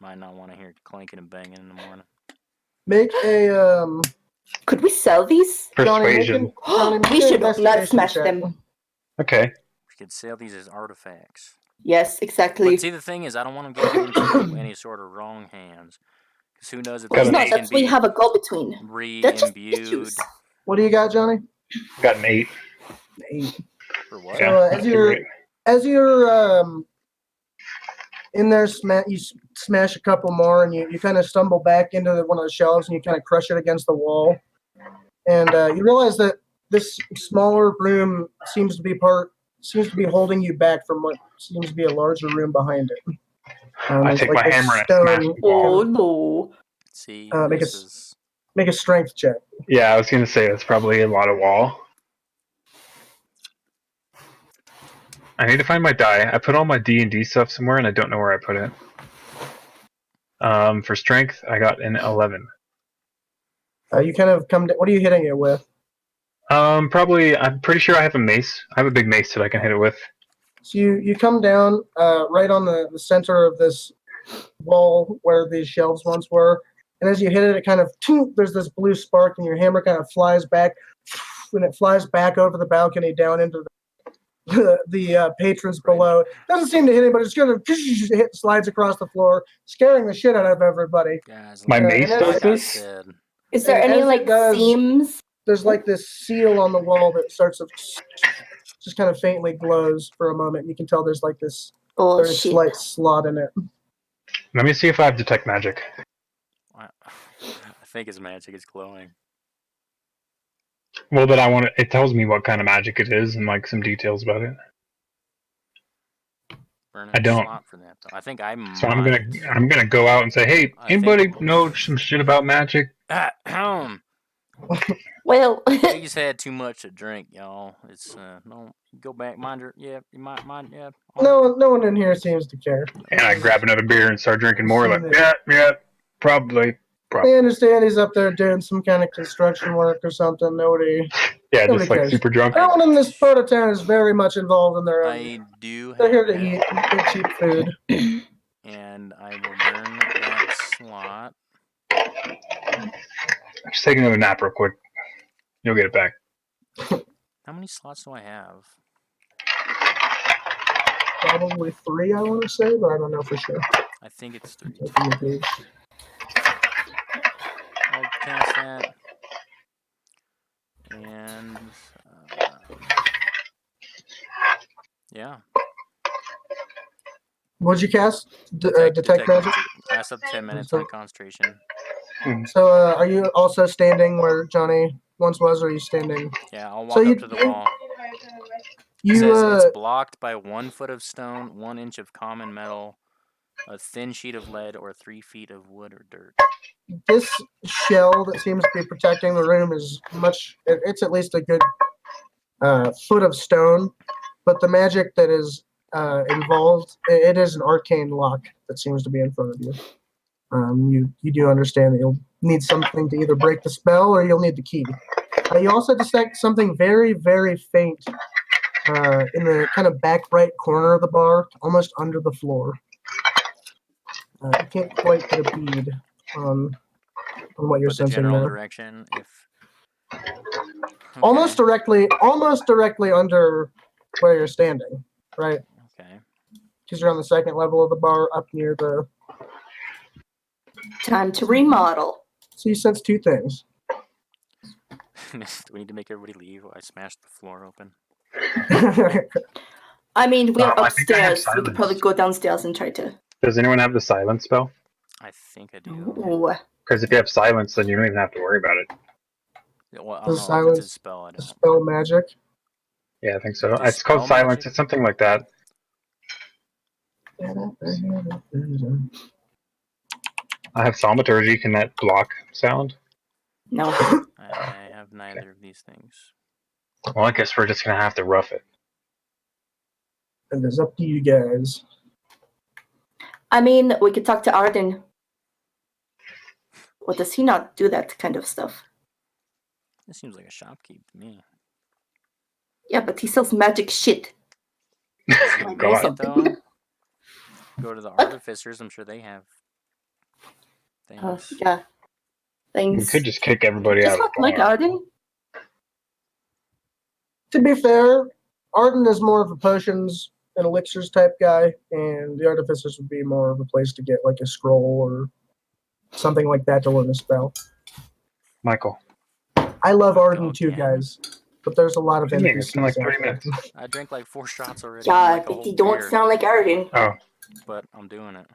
might not want to hear clanking and banging in the morning. Make a Could we sell these? Persuasion. Johnny, make We an should not investigation smash check. them. Okay. We could sell these as artifacts. Yes, exactly. But see, the thing is, I don't want them getting into any sort of wrong hands. Because who knows if Well, these no, things can that's why you be have a go-between. They're just re-imbued. statues. What do you got, Johnny? Got an 8. 8. For what? So, Yeah, as not too you're great. in there, you smash a couple more, and you kind of stumble back into one of the shelves, and you kind of crush it against the wall, and you realize that this smaller room seems to be holding you back from what seems to be a larger room behind it. I There's take like my this hammer and stone- smash the wall. Oh no. See, make this a- is... Make a strength check. Yeah, I was going to say that's probably a lot of wall. I need to find my die. I put all my D&D stuff somewhere, and I don't know where I put it. For strength, I got an 11. You kind of come. What are you hitting it with? Probably. I'm pretty sure I have a mace. I have a big mace that I can hit it with. So you come down right on the center of this wall where these shelves once were, and as you hit it, it kind of there's this blue spark, and your hammer kind of flies back, and it flies back over the balcony down into the patrons below. Doesn't seem to hit anybody. It's going to slides across the floor, scaring the shit out of everybody. Guys, My like mace and does I this? said, Is there And any as it like does- seams? There's like this seal on the wall that starts to just kind of faintly glows for a moment. You can tell there's like this Oh very shit. slight slot in it. Let me see if I have detect magic. I think his magic is glowing. Well, but it tells me what kind of magic it is and like some details about it. Burning I a don't. slot for that, though. I think I might. So I'm gonna go out and say, hey, I think- anybody know some shit about magic? Well, He's had too much to drink, y'all. It's no. Go back, mind your. Yeah, you might mind. Yeah. No one in here seems to care. And I grab another beer and start drinking more. Like, yeah, probably. I understand he's up there doing some kind of construction work or something. Nobody Yeah, Nobody just like cares. super drunk. Everyone in this part of town is very much involved in their own. I do. They're here have to eat, that, get cheap food. and I will burn that slot. Just take another nap real quick. You'll get it back. How many slots do I have? Probably 3, I want to say, but I don't know for sure. I think it's 3. If you please. I'll cast that. And yeah. What'd you cast? Detect magic. Last up 10 minutes on concentration. So, are you also standing where Johnny once was, or are you standing? Yeah, I'll So walk you- up to the wall. It You says it's blocked by 1 foot of stone, 1 inch of common metal, a thin sheet of lead, or 3 feet of wood or dirt. this shell that seems to be protecting the room is it's at least a good foot of stone, but the magic that is involved, it is an arcane lock that seems to be in front of you. You do understand that you'll need something to either break the spell or you'll need the key. You also detect something very, very faint in the kind of back right corner of the bar, almost under the floor. You can't quite get a bead on what you're But the sensing general now. direction, if okay. Almost directly under where you're standing, right? Okay. Because you're on the second level of the bar, up near the. Time to remodel. So you sense 2 things. Do we need to make everybody leave? I smashed the floor open. I mean, we're I think I have upstairs. We could probably silence. go downstairs and try to. Does anyone have the silence spell? I think I do. Ooh. Because if you have silence, then you don't even have to worry about it. Yeah, well, I The don't know if it's a silence- spell. I don't. Spell magic. Yeah, I think so. The It's called spell silence. magic? It's something like that. I have thaumaturgy. Can that block sound? No. I have neither of these things. Well, I guess we're just gonna have to rough it. And it's up to you guys. I mean, we could talk to Arden. Or does he not do that kind of stuff? This seems like a shopkeep to me. Yeah, but he sells magic shit. Does he Oh, make God. it though? Go to the artificers. I'm sure they have things. Yeah. We Thanks. could just kick everybody Just out of not the like bar. Arden. To be fair, Arden is more of a potions and elixirs type guy, and the artificers would be more of a place to get like a scroll or something like that to learn a spell. Michael. I love Oh, Arden God too, damn it. guys, but there's a lot of What do you mean? It's been like NPCs out 30 there. minutes. I drank like 4 shots already. Yeah, like a but whole you don't beer, sound like Arden. Oh, but I'm doing it.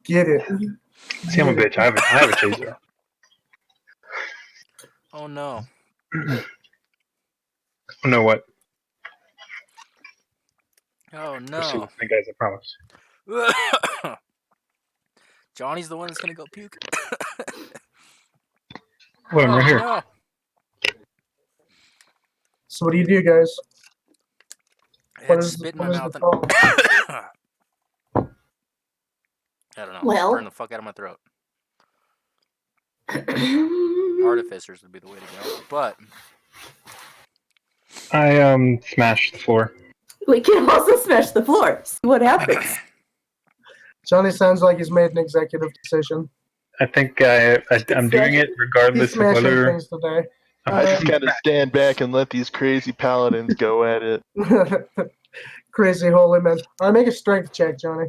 Get it. see, I'm a bitch. I have a chaser. Oh no. You know what? Oh Just see no. what I guys, I promise. Johnny's the one that's gonna go puke. Wait, I'm Oh, right here. no. So what do you do, guys? I What had is spit in what my is the mouth and call? I don't know. Well- Burn the fuck out of my throat. Artificers would be the way to go. But I smashed the floor. We can also smash the floor. See what happens. Johnny sounds like he's made an executive decision. I think I'm doing it He's regardless of smashing whether. things today. I just gotta stand back and let these crazy paladins go at it. Crazy holy man. All right, make a strength check, Johnny.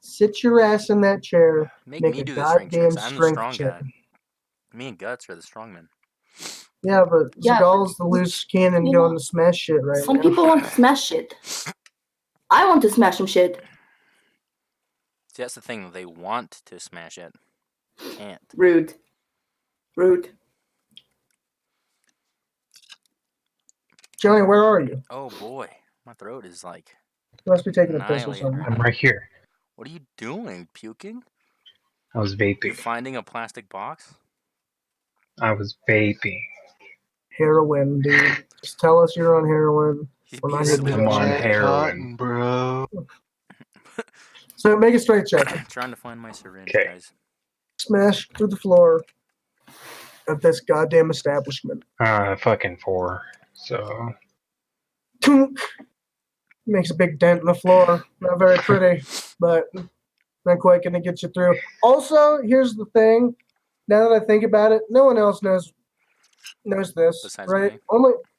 Sit your ass in that chair. make Make me a do the strength goddamn checks. I'm the strength strong check. guy. Me and Guts are the strong men. Yeah, but Yeah, Zagal's the loose cannon you going know, to smash shit right Some now. people want to smash shit. I want to smash some shit. See, that's the thing. They want to smash it. Can't. Rude. Rude. Johnny, where are you? Oh boy. My throat is like You must be taking a piss or annihilated something. right I'm now. right here. What are you doing? Puking? I was You're vaping. finding a plastic box? I was vaping. Heroin, dude. Just tell us you're on heroin. He's Well, being I so didn't I'm know. on Jet heroin. cotton, bro. So make a strength check. trying to find my syringe, Okay. guys. Smash through the floor of this goddamn establishment. Fucking 4. So Toonk. Makes a big dent in the floor. Not very pretty, but not quite going to get you through. Also, here's the thing. Now that I think about it, no one else knows this, Besides right? me.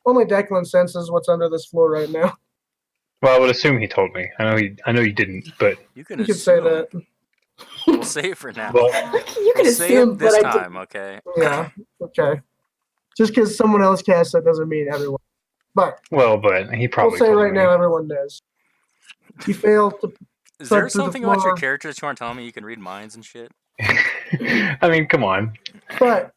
Only Declan senses what's under this floor right now. well, I would assume he told me. I know he didn't, but You can You could assume. say that. We'll say it for now. well, You can We'll say assume, it this but I time, okay? Yeah. Okay. Just because someone else cast it doesn't mean everyone. But but he we'll probably say told right me. now everyone knows. You failed to Is Slide there through the something about your floor. character that you want to tell me? You can read minds and shit. I mean, come on. But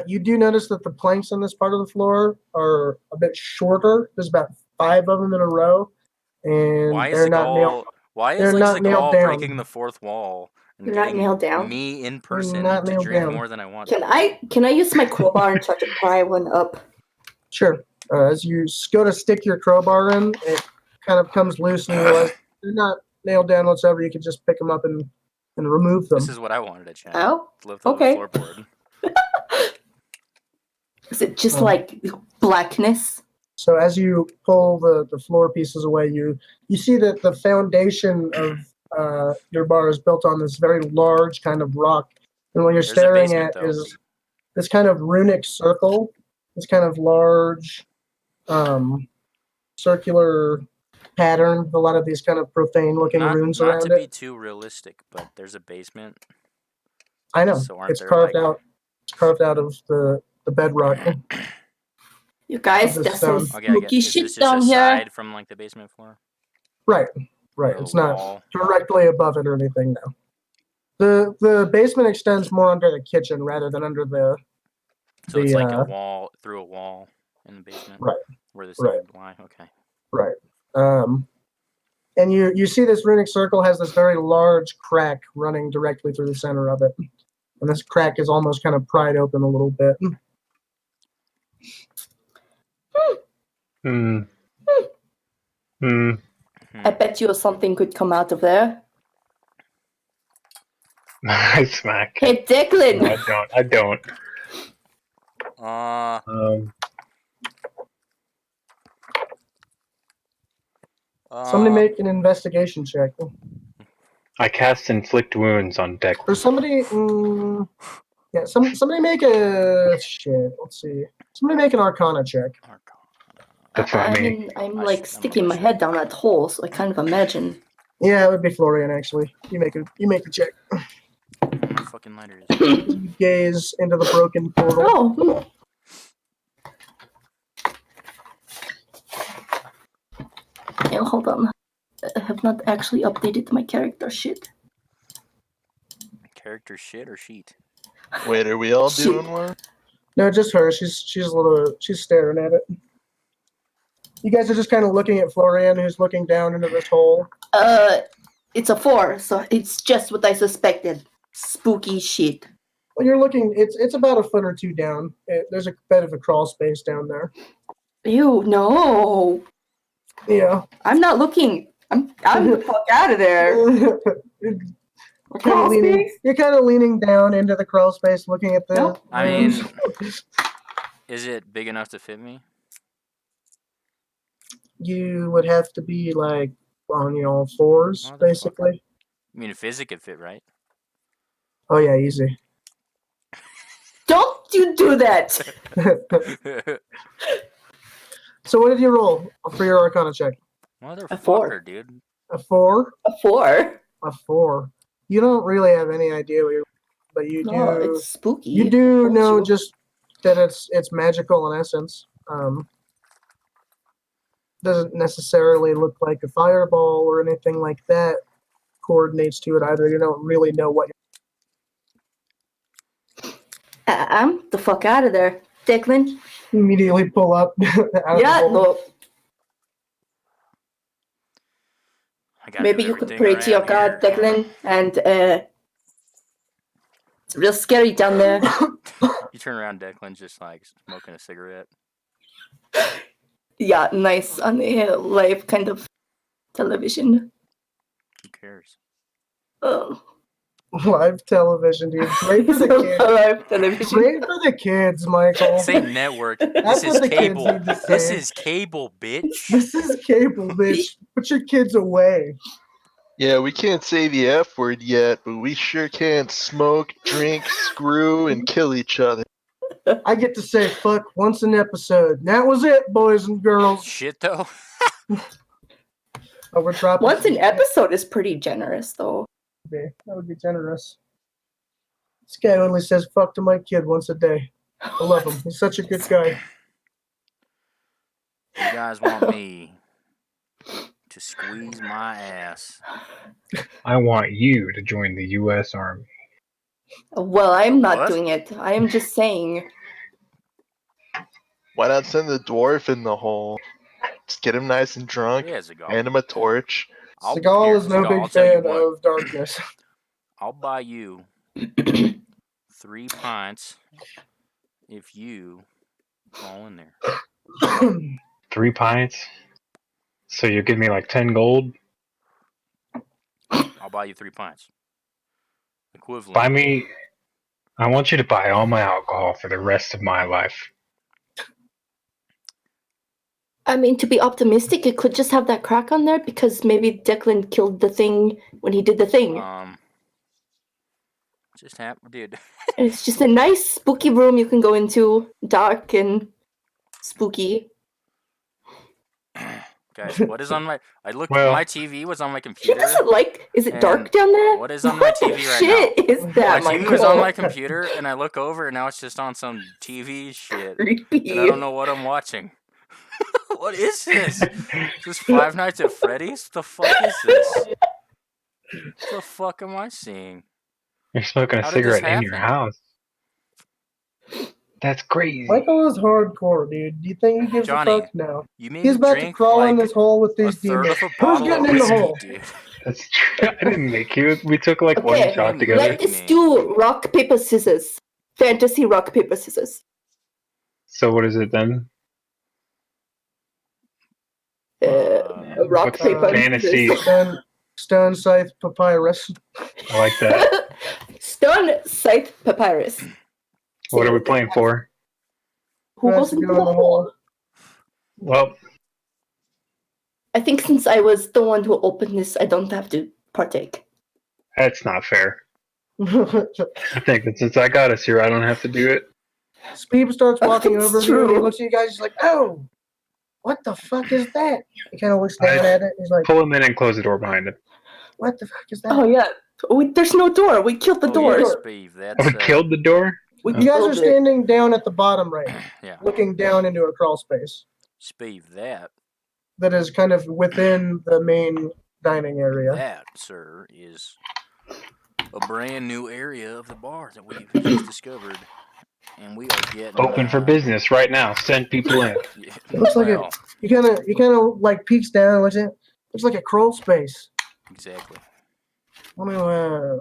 you do notice that the planks on this part of the floor are a bit shorter. There's about 5 of them in a row, and Why is they're not nailed. Why they're is like not nailed Seagal down. breaking the fourth wall and They're not getting nailed down. me in person not to nailed drink down. more than I want? Can I use my crowbar and try to pry one up? Sure. As you go to stick your crowbar in, it kind of comes loose, and you realize they're not nailed down whatsoever. You can just pick them up and remove them. This is what I wanted to check. Oh, Lift up okay. the floorboard. Is it just like blackness? So as you pull the floor pieces away, you see that the foundation of your bar is built on this very large kind of rock, and what you're There's a staring basement, at though. is this kind of runic circle, this kind of large circular pattern with a lot of these kind of profane-looking runes Not around to be it. too realistic, but there's a basement. I know So aren't it's there, carved like- out. It's carved out of the bedrock. You guys, Of the there's some stone. Okay, I get. spooky Is shit this just down here. aside from like the basement floor? Right. Or It's the not wall? directly above it or anything. No. The basement extends more under the kitchen rather than under the. So it's like a the, wall through a wall in the basement. Right. Where this Right. thing would lie. Okay. Right. And you see this runic circle has this very large crack running directly through the center of it. And this crack is almost kind of pried open a little bit. I bet you something could come out of there. I smack. Hey, Declan! No, I don't. Somebody make an investigation check. I cast inflict wounds on Deck. Or somebody, yeah, somebody make a shit. Let's see. Somebody make an Arcana check. That's not me. I'm like sticking my head down that hole, so I kind of imagine. Yeah, it would be Florian actually. You make a check. My fucking lighter is. You gaze into the broken portal. Oh. Yeah, hold on. I have not actually updated my character shit. Character shit or sheet? Wait, are we all Shit. doing one? No, just her. She's staring at it. You guys are just kind of looking at Florian, who's looking down into this hole. It's a 4, so it's just what I suspected. Spooky shit. Well, you're looking. It's about a foot or two down. There's a bit of a crawl space down there. Ew, no. Yeah. I'm not looking. I'm the fuck out of there. Crawl space? You're kind of leaning down into the crawl space, looking at the. Nope. I mean, is it big enough to fit me? You would have to be like on all fours, Motherfucker. basically. I mean, a physic could fit, right? Oh yeah, easy. Don't you do that. So what did you roll for your Arcana check? Motherfucker, 4. dude. A 4. A 4? A 4. You don't really have any idea what you're, but you No, do. it's spooky. You do Told know you. just that it's magical in essence. Doesn't necessarily look like a fireball or anything like that coordinates to it either. You don't really know what. I'm the fuck out of there. Declan? You immediately pull up. Out Yeah, of the hole. no. I gotta Maybe do you could everything pray to your around god, here. Declan, and it's real scary down there. You turn around, Declan's just like smoking a cigarette. Yeah, nice on the live kind of television. Who cares? Oh. Live television, dude. Great for the kids. Live television. Great for the kids, Michael. Say network. That's This is what the kids cable. need to This say. is cable, bitch. This is cable, bitch. Put your kids away. Yeah, we can't say the F word yet, but we sure can smoke, drink, screw, and kill each other. I get to say fuck once an episode. And that was it, boys and girls. Shit, though. Oh, we're dropping. Once an episode is pretty generous, though. That would be generous. This guy only says fuck to my kid once a day. I love him. He's such a good guy. You guys want me to squeeze my ass. I want you to join the U.S. Army. Well, I'm not What? doing it. I am just saying. Why not send the dwarf in the hole? Just get him nice and drunk, Yeah, Zagal. hand him a torch. Seagal is no Zagal, big I'll tell you fan what. of darkness. I'll buy you 3 pints if you fall in there. 3 pints. So you give me like 10 gold. I'll buy you 3 pints. Equivalent. Buy me. I want you to buy all my alcohol for the rest of my life. I mean, to be optimistic, it could just have that crack on there because maybe Declan killed the thing when he did the thing. Just happened, dude. And it's just a nice, spooky room you can go into, dark and spooky. Guys, what is on my? I looked. Well- My TV was on my He computer. doesn't like. Is it And dark down there? what is on my TV right shit now? is that, My TV Michael? was on my computer, and I look over, and now it's just on some TV shit, Creepy. and I don't know what I'm watching. What is this? Is this Five Nights at Freddy's? What the fuck is this? What the fuck am I seeing? You're smoking a How did this cigarette in your happen? house. That's crazy. Michael is hardcore, dude. Do you think he gives Johnny, a fuck? No. You made He's me about to drink crawl in like this hole with a these third demons. of a Who's bottle getting of in the whiskey, hole? dude. That's true. I didn't make you. We took like one Okay, shot let together. Let us do rock, paper, scissors. Fantasy rock, paper, scissors. So what is it then? Rock, What's paper, fantasy? scissors. Stone scythe papyrus. I like that. Stone, scythe, papyrus. What are we playing for? Who Who has goes to into go the in the hole? Well, I think since I was the one who opened this, I don't have to partake. that's not fair. I think that since I got us here, I don't have to do it. Speed starts walking That's over to you and he true. looks at you guys. He's like, "Oh, what the fuck is that?" He kind of looks down at it. He's like, Pull him in and close the door behind him. "What the fuck is that?" Oh yeah, there's no door. We killed the Oh, doors. yeah, Steve, that's We killed the door? We You guys are killed it. standing down at the bottom right, yeah, looking down into a crawl space Steve, that that is kind of within the main dining area. that, sir, is a brand new area of the bar that we've just discovered, and we are getting Open for business right now. Send people in. Yeah, It looks like well, You kind of like peeks down and looks at it. Looks like a crawl space. exactly. I'm gonna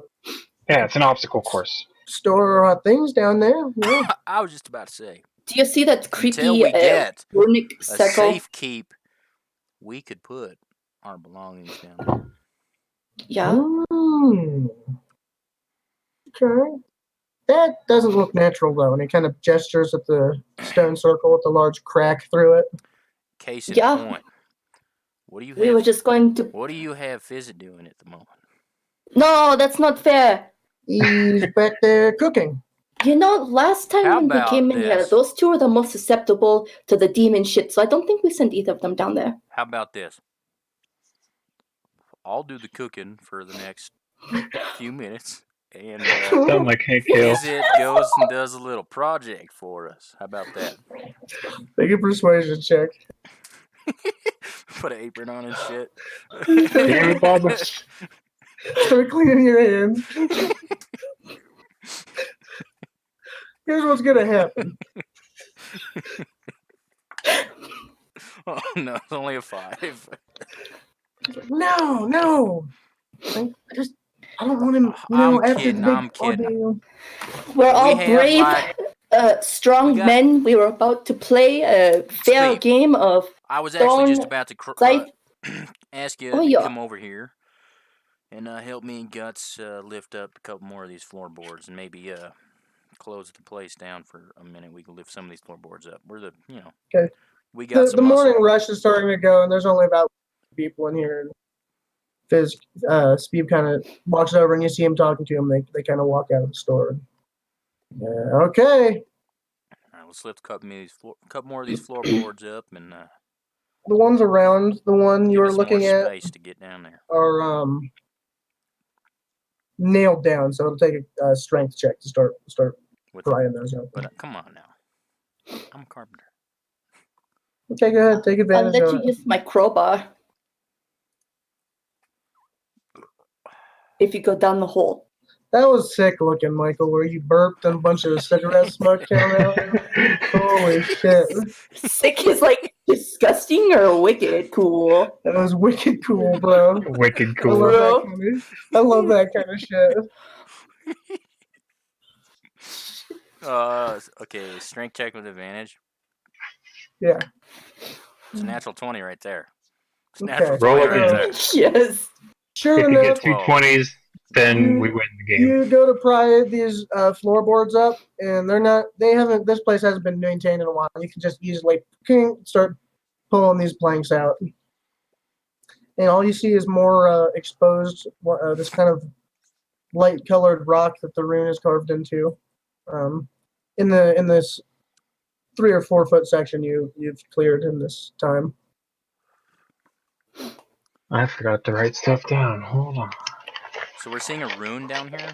Yeah, it's an obstacle course. store our things down there. Yeah. I was just about to say, Do you see that until creepy we get runic a circle? safe keep, we could put our belongings down there. Yeah. Mm. Okay. That doesn't look natural though, and he kind of gestures at the stone circle with the large crack through it. Case in Yeah. point, what do you We were have? just going to. What do you have Fizzit doing at the moment? No, that's not fair. He's back there cooking. You know, last time How when we about came in here, this? those two are the most susceptible to the demon shit, so I don't think we sent either of them down there. How about this? I'll do the cooking for the next few minutes, and Sound like Hank Hill. Fizzit goes and does a little project for us. How about that? Make a persuasion check. Put an apron on and shit. Damn it, Barbara. Start cleaning your hands. Here's what's gonna happen. Oh no, it's only a 5. No. I don't want him. I'm after kidding, the big I'm kidding. ordeal. We're all have, brave, like, strong we got- men. We were about to play a fair Steve, game of I was actually just Stone about to Scythe. ask you Oh, to yeah. come over here and help me and Guts lift up a couple more of these floorboards and maybe close the place down for a minute. We can lift some of these floorboards up. We're Okay. we got some The morning muscle. rush is starting to go, and there's only about people in here. And Fizz, Speed kind of walks over, and you see him talking to him. They kind of walk out of the store. Okay. All right, let's lift a couple more of these floorboards up and The ones around the one you give were us more looking at space to get down there. are nailed down, so it'll take a strength check to start With prying those up. But come on now, I'm a carpenter. Okay, go ahead, take I'll advantage let of you it. use my crowbar. if you go down the hole. That was sick looking, Michael, where you burped and a bunch of cigarette smoke came out. Holy shit. Sick is like disgusting or wicked cool. That was wicked cool, bro. Wicked I cool. love that kind of shit. Okay, strength check with advantage. Yeah. It's a natural 20 right there. It's a Okay. natural Roll 20 right again. there. Yes. Sure If you enough, get two 20s, then we win the game. you go to pry these floorboards up, and this place hasn't been maintained in a while. You can just easily start pulling these planks out. And all you see is more exposed, this kind of light-colored rock that the rune is carved into. In this 3 or 4 foot section you've cleared in this time. I forgot to write stuff down. Hold on. So we're seeing a rune down here.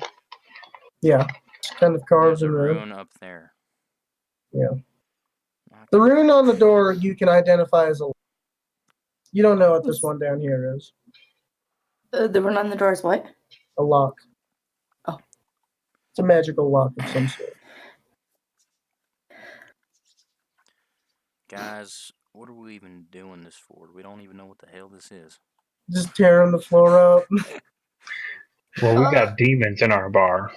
Yeah, it's kind of carved There's a in the rune up there. yeah. Okay. The rune on the door you can identify as a lock. You don't know what this one down here is. The rune on the door is what? A lock. Oh. It's a magical lock of some sort. Guys, what are we even doing this for? We don't even know what the hell this is. Just tearing the floor up. Well, we got demons in our bar.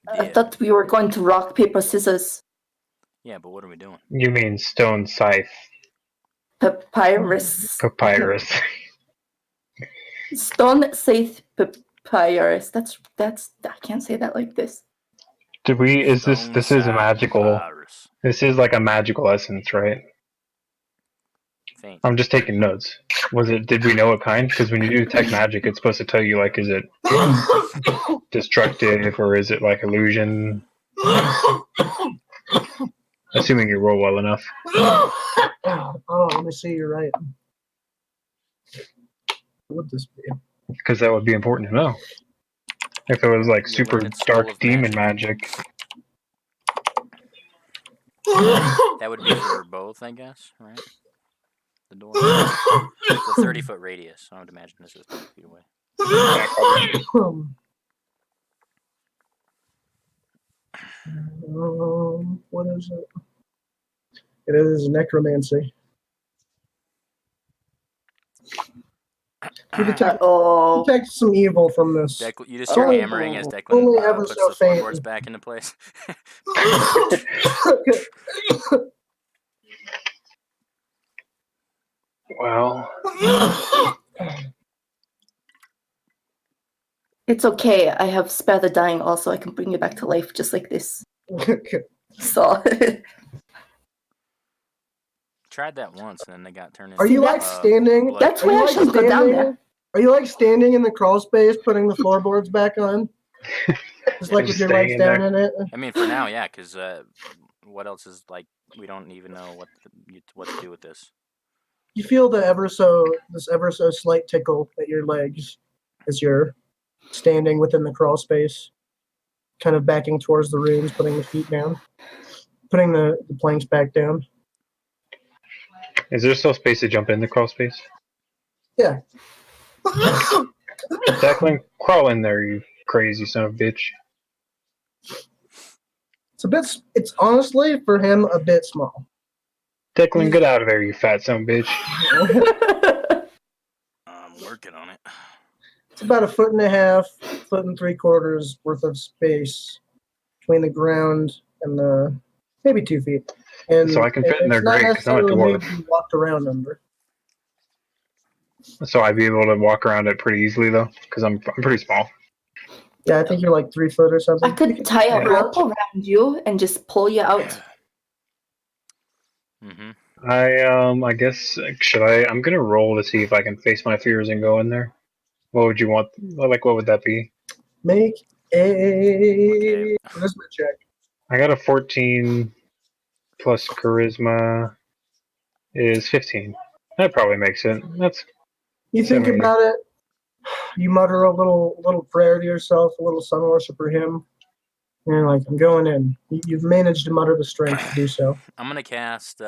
I thought we were going to rock, paper, scissors. Yeah, but what are we doing? You mean stone scythe Papyrus. papyrus? Stone scythe papyrus. That's I can't say that like this. Do we? Is this? Stone This is a side magical. papyrus. This is like a magical essence, right? Faint. I'm just taking notes. Was it? Did we know what kind? Because when you do tech magic, it's supposed to tell you like, is it destructive or is it like illusion? Assuming you roll well enough. Oh, let me see. You're right. What would this be? Because that would be important to know. If it was like You super learn at School dark of demon Magic. That would be for both, I guess, right? The door. It's a 30-foot radius. I would imagine this is 30 feet away. What is it? It is necromancy. You detect some evil from this. You just hear Only- hammering as only Declan ever puts so the faint. floorboards back into place. Well, It's okay. I have spare the dying also. I can bring you back to life just like this. So Tried that once, and then they got turned into. Are you like that's- standing? blood. that's Are why you I like shouldn't go down there. Are you like standing in the crawl space, putting the floorboards back on? Just like with Just your staying legs in down there. in it? I mean, for now, yeah, because what else is like? We don't even know what to do with this. You feel this ever so slight tickle at your legs as you're standing within the crawl space, kind of backing towards the runes, putting the feet down, putting the planks back down. is there still space to jump in the crawl space? Yeah. Declan, crawl in there, you crazy son of a bitch. It's honestly for him a bit small. Declan, get out of there, you fat son of a bitch. I'm working on it. It's about 1.5 foot and 3/4 worth of space between the ground and the maybe 2 feet. And So I can fit in there it's not great, 'cause I'm a necessarily dwarf. made to be walked around under. So I'd be able to walk around it pretty easily though, because I'm pretty small. Yeah, I think you're like 3 foot or something. I could tie a rope around you and just pull you out. Mm-hmm. I guess I'm gonna roll to see if I can face my fears and go in there. What would you want? Like, what would that be? Make a Okay. charisma check. I got a 14 plus charisma is 15. That probably makes it. That's You think 70. about it. You mutter a little prayer to yourself, a little sun worshiper hymn. And you're like, I'm going in. You've managed to mutter the strength to do so. I'm gonna cast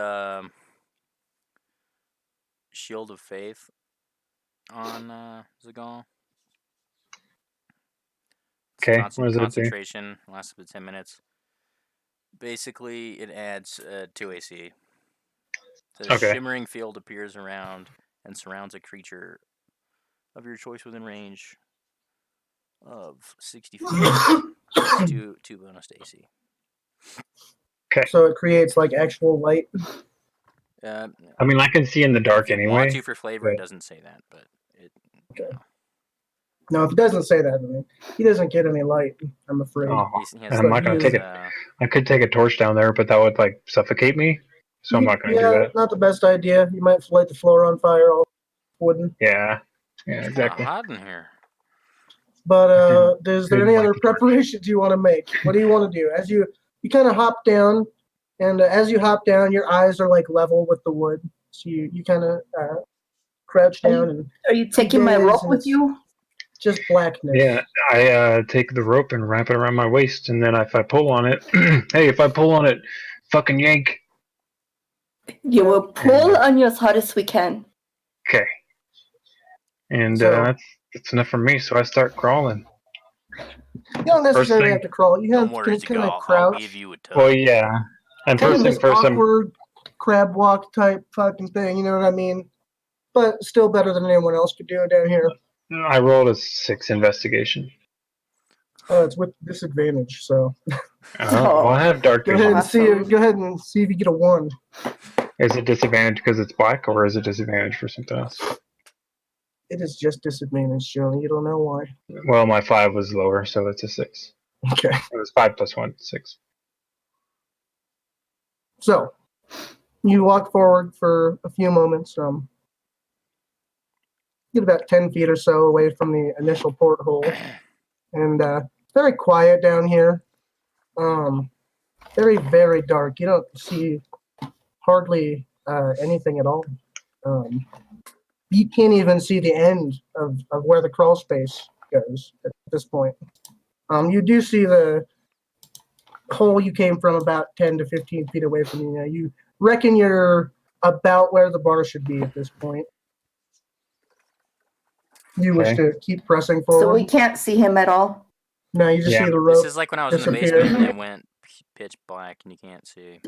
Shield of Faith on Zagal. Okay, what does it do? concentration. Lasts about 10 minutes. Basically, it adds 2 AC. It says Okay. shimmering field appears around and surrounds a creature of your choice within range of 60 feet. It's 2 bonus to AC. So it creates like actual light. Uh, I mean, I can see in the dark if you anyway. want to for flavor, it but- doesn't say that, but it. Okay. No, if it doesn't say that, I mean, he doesn't get any light. I'm afraid. Oh, He has I'm not gonna he take is, it. I could take a torch down there, but that would like suffocate me. So I'm not gonna do that. Not the best idea. You might light the floor on fire. All wooden. Yeah. Yeah, It's exactly. kind of hot in here. But is there didn't any like other the torch. preparations you want to make? What do you want to do? As you kind of hop down, and as you hop down, your eyes are like level with the wood. So you kind of crouch down, and Are you taking my days, rope and with it's you? just blackness. Yeah, I take the rope and wrap it around my waist, and then if I pull on it, hey, if I pull on it, fucking yank. You will pull on you as hard as we can. Okay. And So- that's enough for me. So I start crawling. You don't necessarily thing- have to crawl. You No have more to as you kind go. of I'll crouch. give you a tug. Well, yeah. And Kind of first this thing first, awkward crab walk type fucking thing. You know what I mean? But still better than anyone else could do down here. I rolled a 6 investigation. It's with disadvantage. So Well, I have dark go ahead vision. and see. Awesome. Go ahead and see if you get a 1. Is it disadvantage because it's black, or is it disadvantage for something else? It is just disadvantage, Johnny. You don't know why. Well, my 5 was lower, so it's a 6. Okay. It was 5 plus 1, 6. So you walk forward for a few moments. Get about 10 feet or so away from the initial porthole, and very quiet down here. Very, very dark. You don't see hardly anything at all. You can't even see the end of where the crawl space goes at this point. You do see the hole you came from about 10 to 15 feet away from you. Now, you reckon you're about where the bar should be at this point. You wish Okay. to keep pressing So forward. we can't see him at all. No, you just Yeah. see the This rope. is like when I was in the disappear. basement and it went pitch black and you can't see.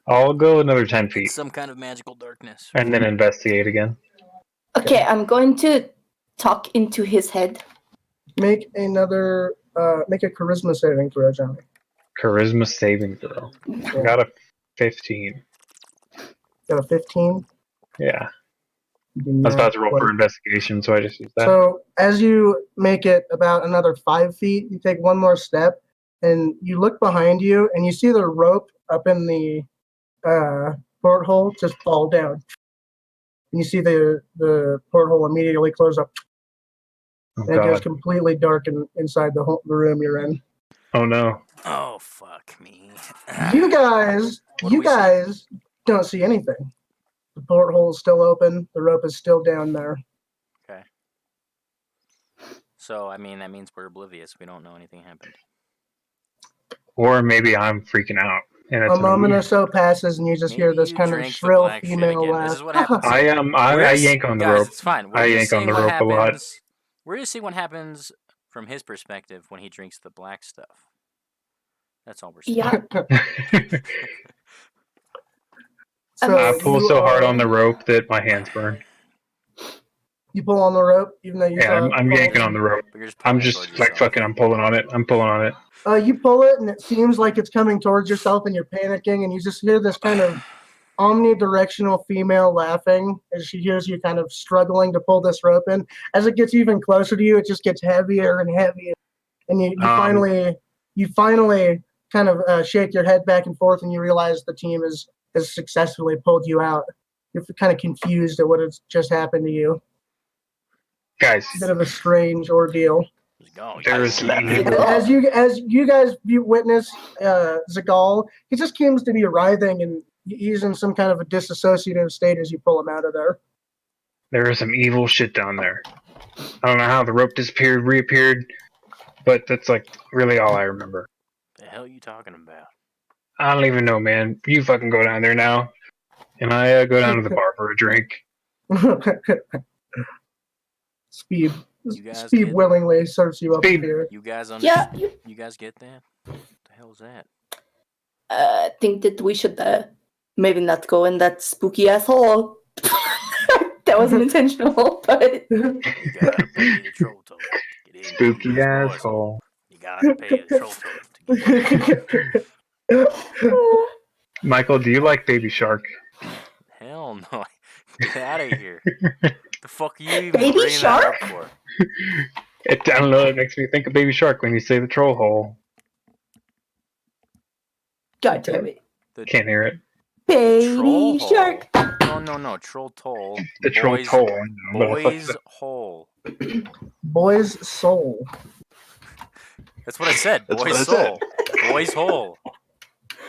I'll go another 10 It's feet some kind of magical darkness. and then investigate again. Okay, I'm going to talk into his head. Make a charisma saving throw, Johnny. Charisma saving throw. I got a 15. Got a 15. Yeah. You do I was not about to roll quite- for investigation, so I just used that. So as you make it about another 5 feet, you take one more step, and you look behind you, and you see the rope up in the porthole just fall down. And you see the porthole immediately close up, Oh, and it goes God. completely dark inside the room you're in. Oh, no. Oh, fuck me. You guys, What do you we see? guys don't see anything. The porthole is still open. The rope is still down there. Okay. So, I mean, that means we're oblivious. We don't know anything happened. Or maybe I'm freaking out. And it's A moment or illusion. so passes, and you just hear Maybe this you kind of drank the shrill black shit female again. laugh. This is what happens. I yank on the guys, rope. it's fine. I yank on the rope a lot. We're just seeing what happens from his perspective when he drinks the black stuff. That's all we're seeing. Yeah. So I pull you so hard are- on the rope that my hands burn. You pull on the rope, even though you Yeah, saw it I'm fall yanking down. on the rope. But you're just I'm pulling it just towards like yourself. fucking. I'm pulling on it. I'm pulling on it. You pull it, and it seems like it's coming towards yourself, and you're panicking, and you just hear this kind of omnidirectional female laughing as she hears you kind of struggling to pull this rope in. As it gets even closer to you, it just gets heavier and heavier, and you finally kind of shake your head back and forth, and you realize the team has successfully pulled you out. You're kind of confused at what has just happened to you. Guys, A bit of a strange ordeal. Just go. there's As you guys witness Zagal, he just seems to be writhing, and he's in some kind of a disassociative state as you pull him out of there. there is some evil shit down there. I don't know how the rope disappeared, reappeared, but that's like really all I remember. The hell are you talking about? I don't even know, man. You fucking go down there now, and I go down to the bar for a drink. Speed. You guys Steve get- willingly serves you up Steve. here. You guys Yeah, You guys get that? What the hell is that? I think that we should maybe not go in that spooky asshole. That wasn't intentional, but You gotta pay the troll toll to get in. Spooky this boy's asshole. You gotta pay the troll toll to get in. Michael, do you like Baby Shark? Hell no! Get out of here! The fuck are you even Baby bringing Shark? that up for? I don't know. It makes me think of Baby Shark when you say the troll hole. God damn it. Can't hear it. Baby Troll shark. hole. No. Troll toll. The troll Boys- toll. I know, but I Boys thought- hole. Boy's soul. That's what I said. That's Boys what I soul. Boys hole.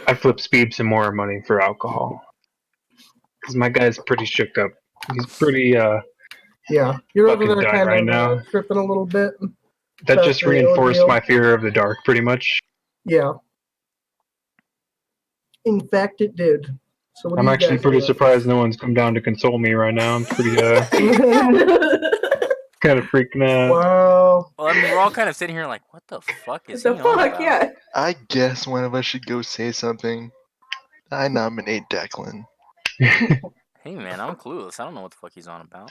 I flip Speed some more money for alcohol. Because my guy's pretty shook up. He's pretty, Yeah, you're over Fucking there done kind right of now. tripping a little bit. that About just the reinforced ordeal. my fear of the dark, pretty much. Yeah. In fact, it did. So what do I'm you actually guys pretty do? surprised no one's come down to console me right now. I'm pretty, kind of freaking out. Wow. Well, I mean, we're all kind of sitting here like, what the fuck is the he on fuck, about? yeah. I guess one of us should go say something. I nominate Declan. Hey man, I'm clueless. I don't know what the fuck he's on about.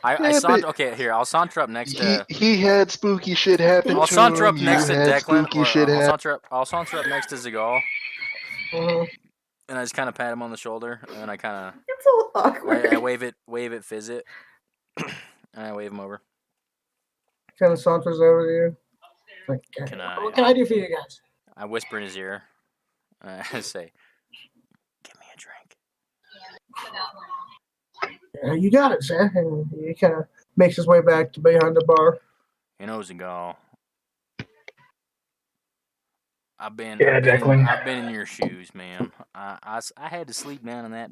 I Yeah, saunter. but Okay, here I'll saunter up next to. He had spooky shit happen I'll to saunter him. up You next to had Declan, spooky or shit happen. I'll saunter up next to Zagal, Mhm. and I just kind of pat him on the shoulder, and then I kind It's so of awkward. I wave it, fizz it, and I wave him over. Kind of saunters over to you. Like, Can I- what can I do for you guys? I whisper in his ear, and I say, "Give me a drink." Yeah, you got it, sir. And he kind of makes his way back to behind the bar. You know, Zagal. I've been Yeah, in your shoes, man. I had to sleep down in that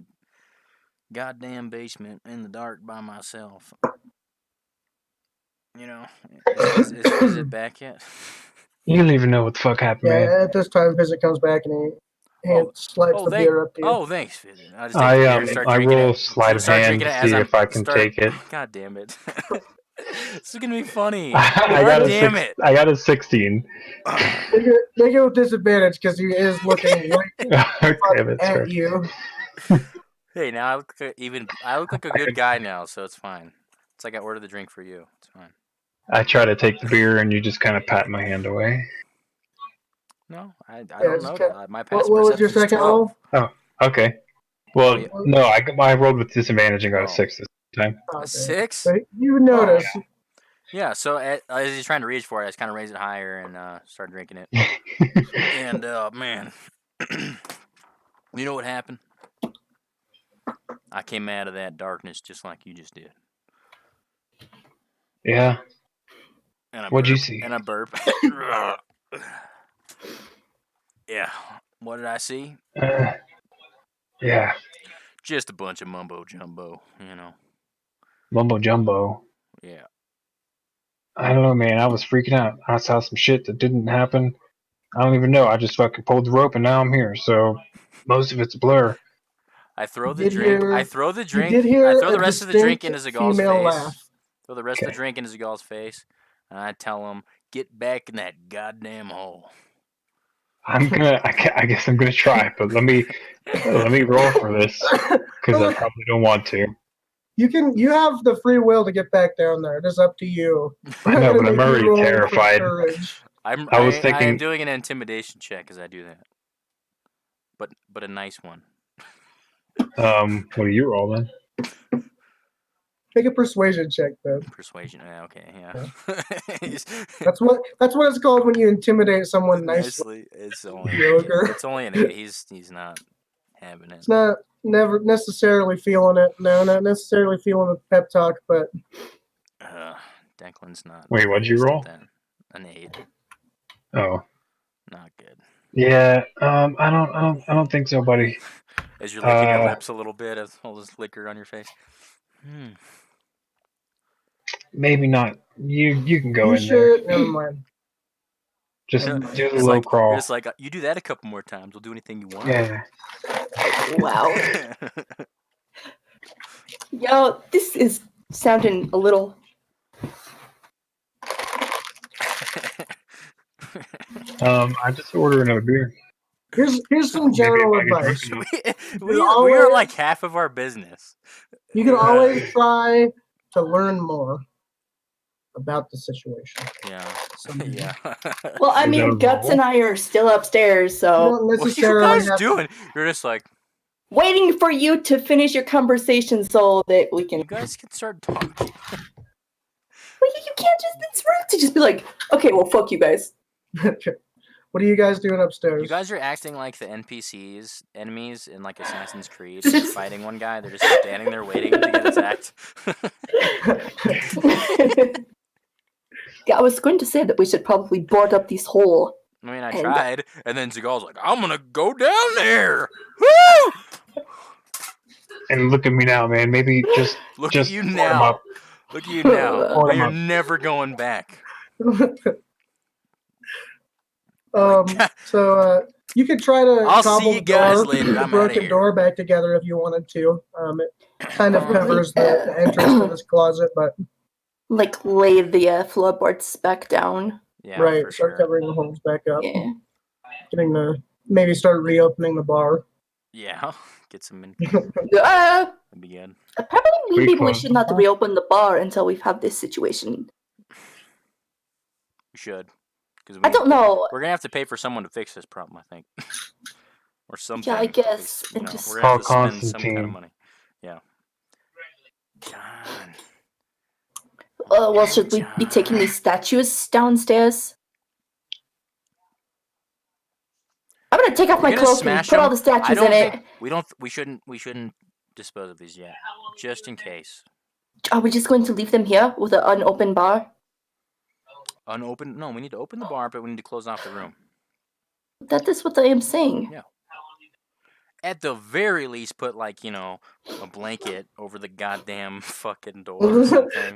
goddamn basement in the dark by myself. You know, is it back yet? You don't even know what the fuck happened, man. Yeah, at this time, Visit comes back and he swipes the beer up to you. Oh, thanks, Fizz. I just take the beer and start I drinking roll it. sleight of Start hand drinking to it as see I'm if I can start- take it. God damn it! This is gonna be funny. I God damn it! got a 16. Make it with disadvantage because he is looking right Okay, that's fair. at you. Hey, now I look like a good guy now, so it's fine. It's like I ordered the drink for you. It's fine. I try to take the beer and you just kind of pat my hand away. No, I Yeah, don't it's know okay. that. My past What was your perception is second 12. roll? Okay. Well, Oh, yeah. no, I rolled with disadvantage and got Oh. a 6 this time. A Okay. 6? So you notice. Yeah, so as he's trying to reach for it, I just kind of raise it higher and start drinking it. And, man, you know what happened? I came out of that darkness just like you just did. Yeah. And I What'd you burp, see? And I burp. Yeah. What did I see? Yeah. Just a bunch of mumbo jumbo, you know. Mumbo jumbo. Yeah. I don't know, man. I was freaking out. I saw some shit that didn't happen. I don't even know. I just fucking pulled the rope and now I'm here. So most of it's a blur. I throw You the did drink. hear- I throw the You drink. did hear I throw a the rest of the drink into distinct Zagal's female face. laugh. Throw the rest of the Okay. drink into Zagal's face, and I tell him, "Get back in that goddamn hole." I guess I'm gonna try, but let me roll for this because I probably don't want to. You have the free will to get back down there. It is up to you. I know, but I'm Make you already roll for terrified. courage. I was I am thinking- doing an intimidation check as I do that, but a nice one. What are you rolling? Make a persuasion check, then. Persuasion. Okay, yeah. That's what it's called when you intimidate someone nicely. Nicely. It's only Yoga. it's only an 8. He's not having it. It's not never necessarily feeling it. No, not necessarily feeling the pep talk, but Declan's not. Wait, what'd you greatest at roll? that. An 8. Oh, Not good. yeah. I don't think so, buddy. As you're licking your lips a little bit, as all this liquor on your face. Maybe not. You can go you in should. there. Never mind. Just Yeah. do the It's low like, crawl. It's like, you do that a couple more times, we'll do anything you want. Yeah. Wow. Yo, this is sounding a little I just order another beer. Here's some Maybe general if I get drunk advice. enough. we are always- like half of our business. You can always try to learn more about the situation. Yeah. So Yeah. Well, I Is that mean, a Guts rule? and I are still upstairs, you so don't What are you necessarily guys have doing? You're just like, waiting for you to finish your conversation so that we can. you guys can start talking. Well, you can't just. It's rude to just be like, okay, well, fuck you guys. What are you guys doing upstairs? You guys are acting like the NPCs, enemies in like Assassin's Creed. They're fighting one guy. They're just standing there waiting to get attacked. Yeah, I was going to say that we should probably board up this hole. I mean, I And- tried, and then Seagal's like, I'm gonna go down there! Woo! And look at me now, man. Maybe just Look just at you board 'em now. up. Look at you now. Board 'em Now you're up. never going back. So you could try to I'll see cobble you the guys door, later. the I'm outta broken here. door back together if you wanted to. It kind of Alright. covers the entrance to this closet, but Like, lay the floorboards back down. Yeah, right, for start sure. covering the holes back up. Yeah. Maybe start reopening the bar. Yeah, get some income. Uh, That'd be good. probably maybe we close should the not bar. reopen the bar until we have this situation. We should. Cause I don't know. We're gonna have to pay for someone to fix this problem, I think. Or something. Yeah, I to fix- guess, you and know, just- we're gonna have to Call spend some kind of Constantine. money. Yeah. John. Well, should we be taking these statues downstairs? I'm gonna take off We're my gonna clothes and smash put all them. the statues I don't in think it. we shouldn't dispose of these yet. Just in case. Are we just going to leave them here with an unopened bar? Unopened? No, we need to open the bar, but we need to close off the room. That is what I am saying. Yeah. At the very least, put like, a blanket over the goddamn fucking door or something.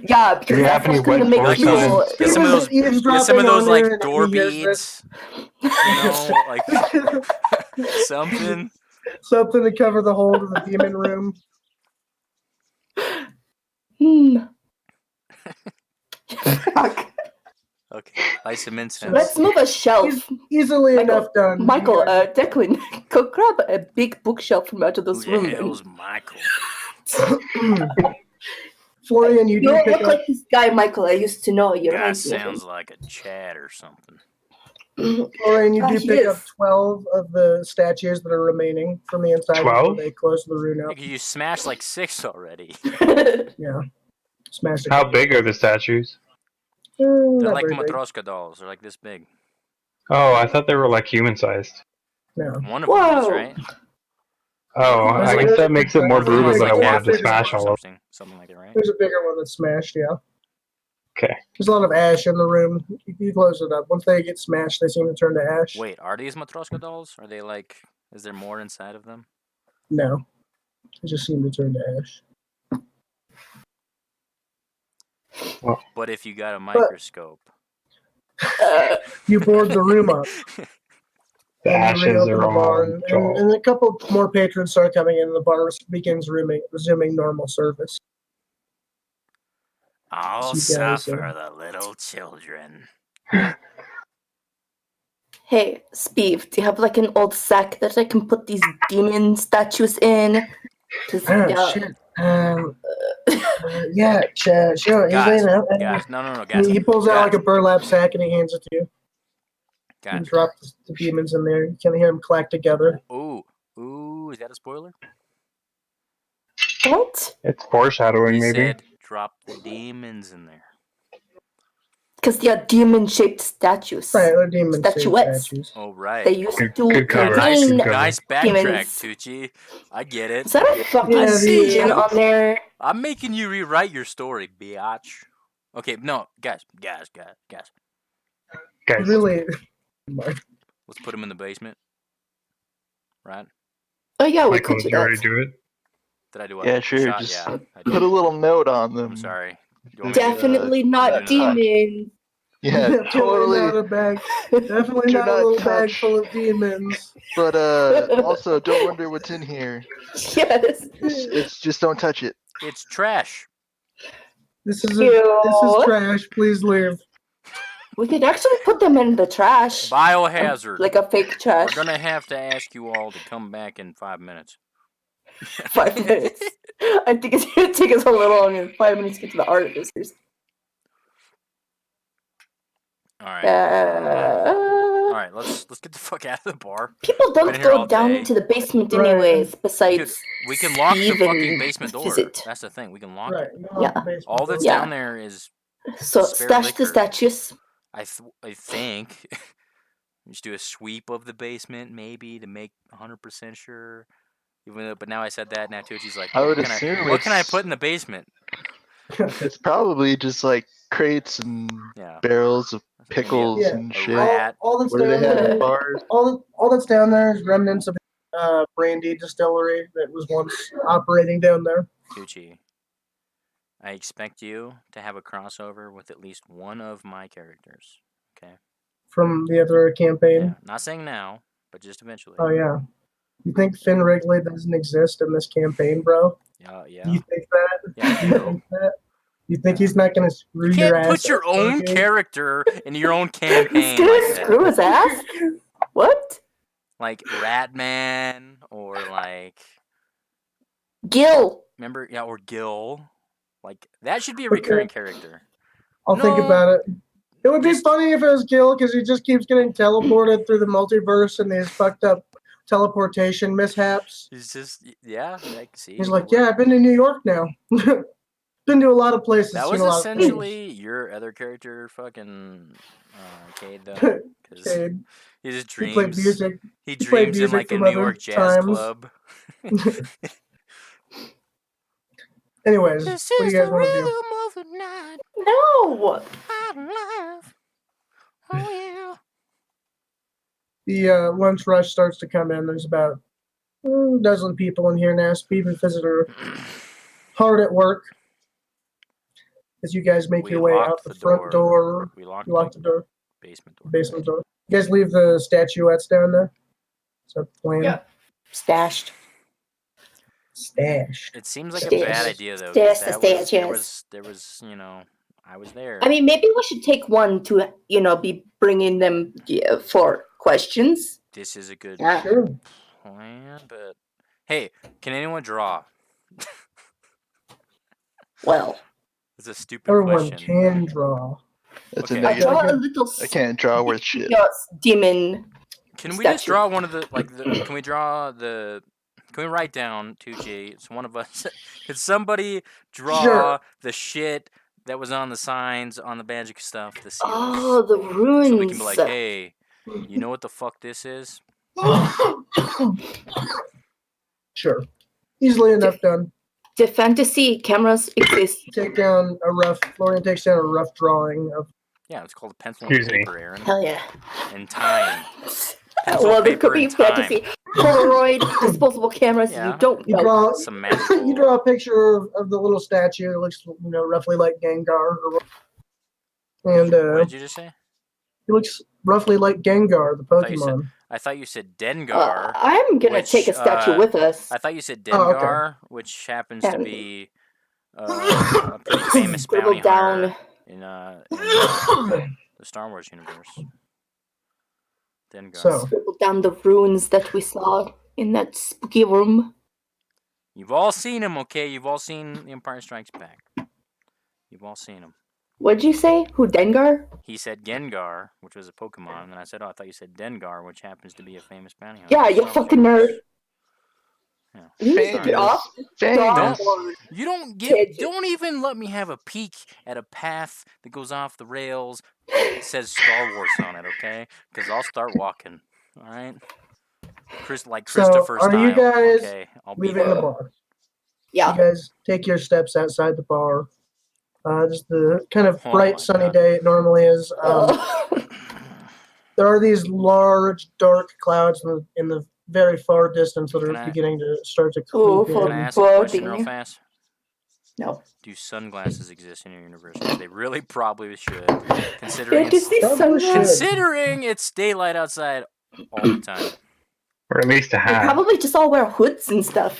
Yeah, because Do you have that's what's any going to wet make floor people. signs? Get some of those- Get some of those like door beads. Like something. Something to cover the hole to the demon room. Fuck. Okay. Light some incense. Let's move a shelf. Easily Michael- enough done. Michael, Declan, go grab a big bookshelf from out of Who this the room. hell's Michael? Florian, you You do don't pick look up. like this guy, Michael. I used to know. You Guy reminds me of him. sounds like a Chad or something. Florian, you do He pick up is. 12 of the statues that are remaining from the inside. 12? They close the room Yeah, up. 'cause you smashed like 6 already. Yeah. Smash it. How big are the statues? They're Not like very big. Matroska dolls. They're like this big. Oh, I thought they were like human sized. No. One of them is, Whoa. right? Oh, I guess that makes it more One of them brutal, is but I like wanted half to the smash all of them. Something like that, right? There's a bigger one that's smashed, yeah. Okay. There's a lot of ash in the room. You close it up. Once they get smashed, they seem to turn to ash. Wait, are these Matroska dolls? Are they like? Is there more inside of them? No. They just seem to turn to ash. But if you got a microscope, You board the room up. The and you ashes reopen are the bar, on. and a couple more patrons start coming in, and the bar begins resuming normal service. I'll You guys, suffer the little children. Hey, Speeve, do you have like an old sack that I can put these demon statues in? 'Cause, Oh, yeah, shit. Yeah, sure. Guys, Easily enough. guys, no, guys. He pulls out guys, like a burlap sack and he hands it to you. You guys. drop the demons in there. You can hear them clack together. Ooh, is that a spoiler? what? It's foreshadowing, He maybe. said, drop the demons in there. Because they are demon-shaped statues. Right, they're demon Statuettes. statues. Oh, right. They used Good- to good cover. Nice, contain. Good cover. nice backtrack, demons. Tucci. I get it. Is that a fucking Yeah, pigeon the- on there? I'm making you rewrite your story, biatch. Okay, no, guys. Guys, Really? Let's put him in the basement. Right? Oh yeah, we Michael, could did do you already that. do it? Did I do what? Yeah, sure. Shot? Just Yeah, I put a did. little note on them. I'm sorry. You want me to- Definitely not no. demons. Yeah, Not totally. a bag. Definitely Do not a not little touch. bag full of demons. But also don't wonder what's in here. Yes. It's just don't touch it. It's trash. This is Ew. trash. Please leave. We could actually put them in the trash. Biohazard. Like a fake trash. We're gonna have to ask you all to come back in 5 minutes. 5 minutes. I think it's gonna take us a little longer than 5 minutes to get to the artificers. All right. All right. Let's get the fuck out of the bar. People Been don't here all go down day. into the basement Right. anyways. Dude, Besides, we can lock the Steven fucking basement door. visit. That's the thing. We can lock Right. it. you don't have Yeah. the basement All that's door. Yeah. down there is So spare stash the liquor. statues. I think just do a sweep of the basement maybe to make 100% sure. Even though, but now I said that, now Tucci's like, I would what can I assume put in the basement? it's probably just like crates and Yeah. barrels of Maybe pickles Yeah. and a shit. rat. All that's What do they down have there. at bars? All that's down there is remnants of brandy distillery that was once operating down there. Tucci, I expect you to have a crossover with at least one of my characters. Okay. From the other campaign. Yeah. Not saying now, but just eventually. Oh yeah. You think Finn Wrigley doesn't exist in this campaign, bro? Yeah. Do Yeah. you think that? Yeah, I You do. think that? You think he's not gonna screw You your can't ass put your up, own okay? character in your own He's campaign gonna like screw that. his ass? What? Like Ratman or like Gil. remember or Gil. Like that should be a Okay. recurring character. I'll think No, about it. It would be just- funny if it was Gil because he just keeps getting teleported through the multiverse and these fucked up teleportation mishaps. He's just I can see. He's it like, could work. yeah, I've been to New York now. Been to a lot of places. That seen was a lot of things. essentially your other character, fucking Cade, though. Because Cade. he just He played dreams. music. He played dreams in music like a from New other York jazz times. club. Anyways, This what do is you guys the want to do? rhythm of the night. No. I love. Oh yeah. The lunch rush starts to come in. There's about a dozen people in here now. Speed visitor hard at work as you guys make We your way locked out the the front door. We locked You locked the door, basement door. basement door. You guys leave the statuettes down there. Is that the plan? Yeah. Stashed. Stashed. It seems like a Stash. bad idea though. Stash 'Cause the that was, statues. there was I was there. I mean, maybe we should take one to, be bringing them for questions. This is a good Yeah. Sure. plan, but hey, can anyone draw? Well, It's a stupid Everyone question. can draw. That's Okay. a I negative. draw a little I can't draw worth shit. demon. Can we just statue. draw one of the can we draw the can we write down 2G? It's one of us. Could somebody draw Sure. the shit that was on the signs on the magic stuff, the seals? Oh, the ruins. So we can be like, hey, you know what the fuck this is? Sure. Easily enough done. The fantasy cameras exist. Take down a rough. Florian takes down a rough drawing of. Yeah, it's called a pencil and Excuse me. paper, Aaron. Hell yeah. And time. Pencil, Well, there paper, could be and time. fantasy. Polaroid, disposable cameras. Yeah. You don't You know. draw. Some magical. You draw a picture of the little statue. It looks, roughly like Gengar. And What did you just say? he looks roughly like Gengar, the thought you said- Pokemon. I thought you said Dengar. I'm gonna which, take a statue with us. I thought you said Oh, okay. Dengar, which happens to And- be a pretty famous Scribble bounty down. hunter in the Star Wars universe. Dengar. So, Scribble down the runes that we saw in that spooky room. You've all seen him, okay? You've all seen The Empire Strikes Back. You've all seen him. What'd you say? Who, Dengar? He said Gengar, which was a Pokemon, and I said, oh, I thought you said Dengar, which happens to be a famous bounty hunter. Yeah, in you Star Wars fucking universe. nerd. Yeah. You need to Famous. get off. Famous. You don't Tangent. don't even let me have a peek at a path that goes off the rails. It says Star Wars on it, okay? Because I'll start walking. All right, like So, Christopher are style. you guys okay, I'll be leaving there. the bar. Yeah. You guys take your steps outside the bar. Just the kind of Oh bright, my sunny God. day it normally is. Oh. There are these large, dark clouds in the very far distance that Can are I- beginning to start to Oh, creep for Can I in. ask a question real Boating. fast? No. Do sunglasses exist in your universe? 'Cause they really probably should, considering Fantasy it's, Probably should. sunglasses. considering it's daylight outside all the time. Or at least a They hat. probably just all wear hoods and stuff.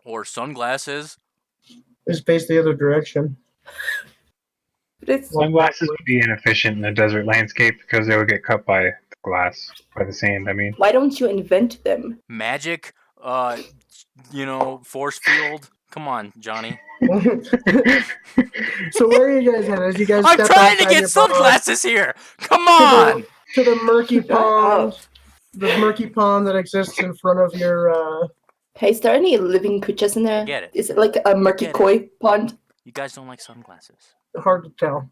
Or sunglasses. Just face the other direction. It's Sunglasses would be inefficient in a desert landscape because they would get cut by the glass, by the sand. I mean, why don't you invent them? Magic, force field. Come on, Johnny. So where are you guys at? As you guys I'm step trying to outside get your bar sunglasses here. Come on. to the murky Shut pond, up. the murky pond that exists in front of your. Hey, is there any living creatures in there? Get it. Is it like a murky Get it. koi pond? You guys don't like sunglasses. Hard to tell.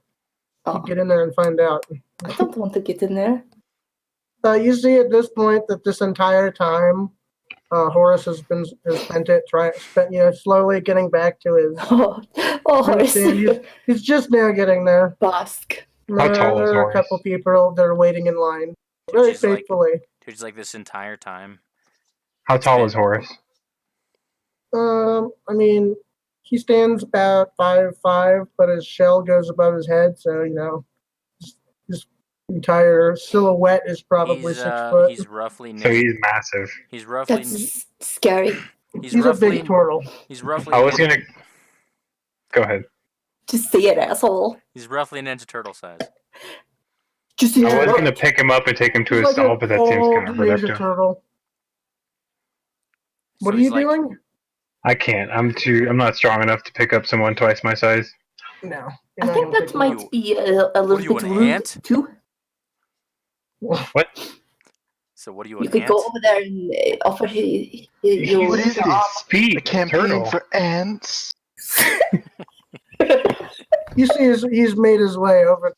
Oh, You get in there and find out. I don't want to get in there. You see at this point that this entire time, Horace has spent it slowly getting back to his. Oh, Horace. Understand? He's just now getting there. Bask. How tall is There are a Horace? couple people that are waiting in line very She's like- faithfully. Dude's like this entire time. how tall is Horace? I mean, he stands about 5'5", but his shell goes above his head, so his entire silhouette is probably He's 6 foot. he's roughly So he's massive. he's roughly That's scary. he's He's a roughly big turtle. he's roughly I was gonna. Go ahead. Just say it, asshole. he's roughly Ninja Turtle size. Just say I was it. gonna pick him up and take him to He's his like stall, an but that seems old kind of Ninja reductive. turtle. What So are he's you like- doing? I can't. I'm not strong enough to pick up someone twice my size. No. I think that might be a What are little you, bit an rude, ant? too. What? So what do you You an could ant? go over there and offer He your What is was this? Speed A campaign turtle. for ants. You see, he's made his way over.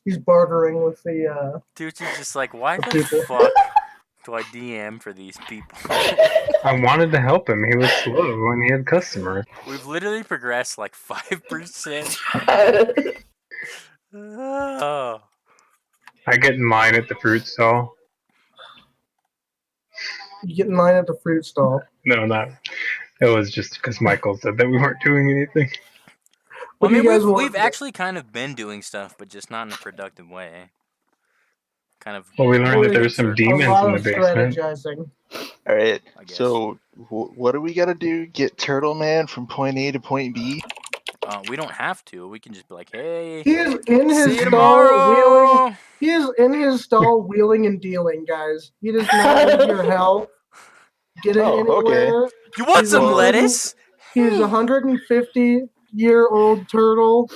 He's bartering with the. Dude, she's just like, why the people. fuck do I DM for these people? I wanted to help him. He was slow when he had customers. We've literally progressed like 5%. Oh. I get mine at the fruit stall. You get in line at the fruit stall. No, not. It was just because Michael said that we weren't doing anything. What I mean, do you guys want we've to do? actually kind of been doing stuff, but just not in a productive way. Kind of. Well, we learned that Really, there was some a demons a lot in the of basement. strategizing. All right. I guess. So what do we gotta do? Get Turtle Man from point A to point B? We don't have to. We can just be like, hey, He is in his see you stall wheeling. tomorrow. He is in his stall wheeling and dealing, guys. He does not need your help getting Oh, okay. anywhere. You want He's some a- lettuce? He is a 150-year-old turtle.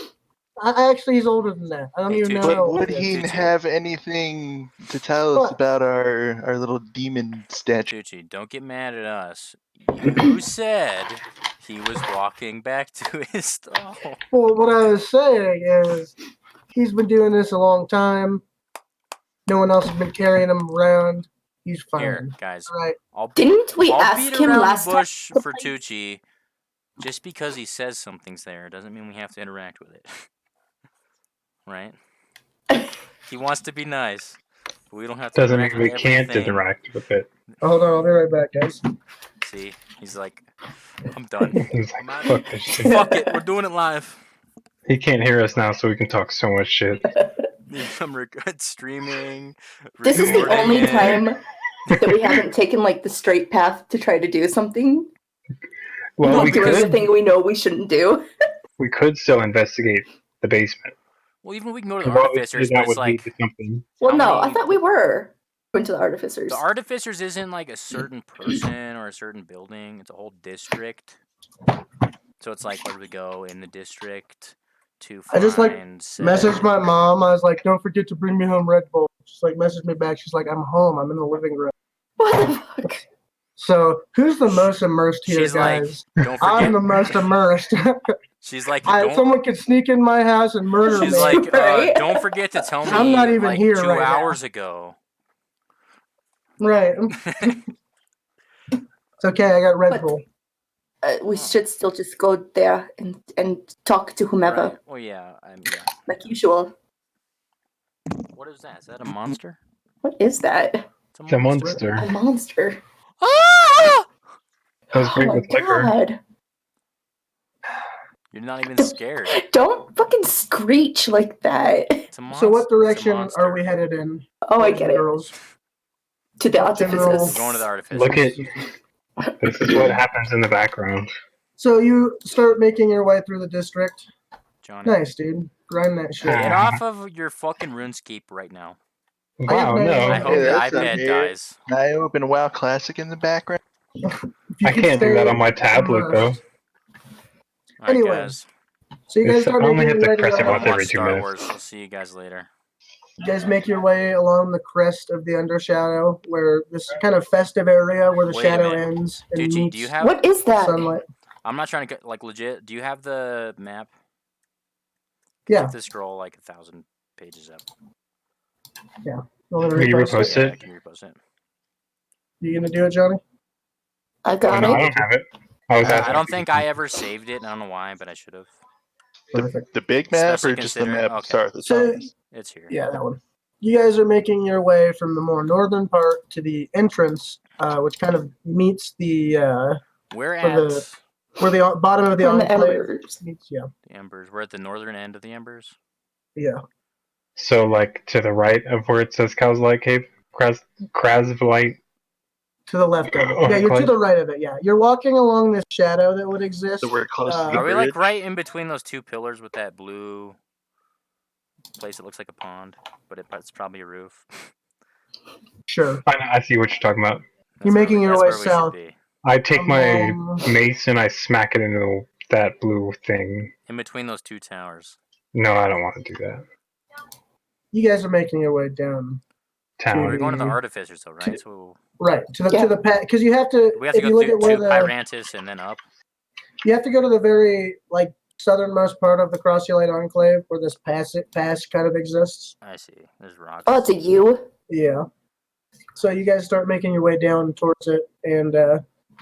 Actually, he's older than that. I don't Hey, even know. Tucci. how But old would he he is. Tucci. have anything to tell us What? about our little demon statue? Tucci, don't get mad at us. You said he was walking back to his stall. Well, what I was saying is, he's been doing this a long time. No one else has been carrying him around. He's fine. Here, guys. Right. Didn't we I'll ask beat him around last the time? bush for Tucci. Just because he says something's there doesn't mean we have to interact with it. Right? He wants to be nice. But we don't have to Doesn't interact mean we with can't everything. interact with it. Hold on, I'll be right back, guys. See? He's like, I'm done. He's I'm like, out of fuck this shit. Fuck it, we're doing it live. He can't hear us now, so we can talk so much shit. I'm streaming. This is the recording only it. time that we haven't taken like the straight path to try to do something. Well, Not we doing the could. thing we know we shouldn't do. We could still investigate the basement. Well, even we can go to the Well, obviously artificers, but that it's would lead like to something. Well, How no, I many- thought we were going to the artificers. the artificers isn't like a certain person or a certain building. It's a whole district. So it's like where do we go in the district to I find just, like, said- Messaged my mom. I was like, don't forget to bring me home Red Bull. She's like, messaged me back. She's like, I'm home. I'm in the living room. What the fuck? So, who's the most immersed here, She's like, guys? don't I'm forget. the most immersed. She's like, don't. Someone could sneak in my house and murder She's me. like, Right? don't forget to tell me. I'm not even like, here 2 right now. hours ago. Right. It's okay. I got Red But- Bull. We should still just go there and talk to whomever, Right. Well, yeah. Yeah. like usual. What is that? Is that a monster? What is that? It's a The monster. monster. A monster. Ah! That was Oh great my with liquor. god. You're not even scared. Don't fucking screech like that. It's a monster. So, what It's a direction monster. are we headed in? Oh, I boys get and it. Girls? To the What general- artificers. We're going to the artificers. Look at. This is what happens in the background. So, you start making your way through the district. Johnny. Nice, dude. Grind that shit. Get off of your fucking RuneScape right now. Wow, I have no. I no- hope your that's not iPad fair. dies. I open WoW Classic in the background. If you I could can't do stay that on my tablet, though. immersed. Alright, Anyways, guys. So you guys It's- start I only making have your to way press it I'm once gonna every watch 2 Star minutes. Wars. I'll see you guys later. You guys make your way along the crest of the Undershadow, where this kind of festive area where the Wait a shadow minute. ends and Dude, meets do you have? What is the that? sunlight. I'm not trying to get like legit. Do you have the map? 'Cause Yeah. You have to scroll like 1,000 pages up. You want me to Will you repost repost Yeah, it? I can repost it. You gonna do it, Johnny? I Oh, got no, I it. don't have it. I was asking. I don't if you think could- I ever saved it. I don't know why, but I should have. Perfect. The big map Especially or just the considering- map okay. to start at the So- top? It's here. Yeah, that one. You guys are making your way from the more northern part to the entrance, which kind of meets the We're For at the- where the bottom of the From the enclave embers. meets. Yeah, the Embers. We're at the northern end of the Embers. yeah. So, like, to the right of where it says Cow's Light Cave? Krasvlight? To the left of it. Oh, Yeah, you're to okay. the right of it. Yeah, you're walking along this shadow that would exist. So we're close to the Are we like bridge? right in between those two pillars with that blue place that looks like a pond, but it's probably a roof? Sure. I see what you're talking about. That's making your that's way where we south. should be. I take my Um, mace and I smack it into that blue thing. In between those two towers. No, I don't want to do that. You guys are making your way down. Town. We're going to the Mm. Artificers, though, right? So Right to the Yeah. to the path because you have to. we have to if you go look through at where to the Pyrantis and then up. you have to go to the very like southernmost part of the Crossylite Enclave where this pass kind of exists. I see. There's rocks. Oh, it's a U. Yeah. So you guys start making your way down towards it and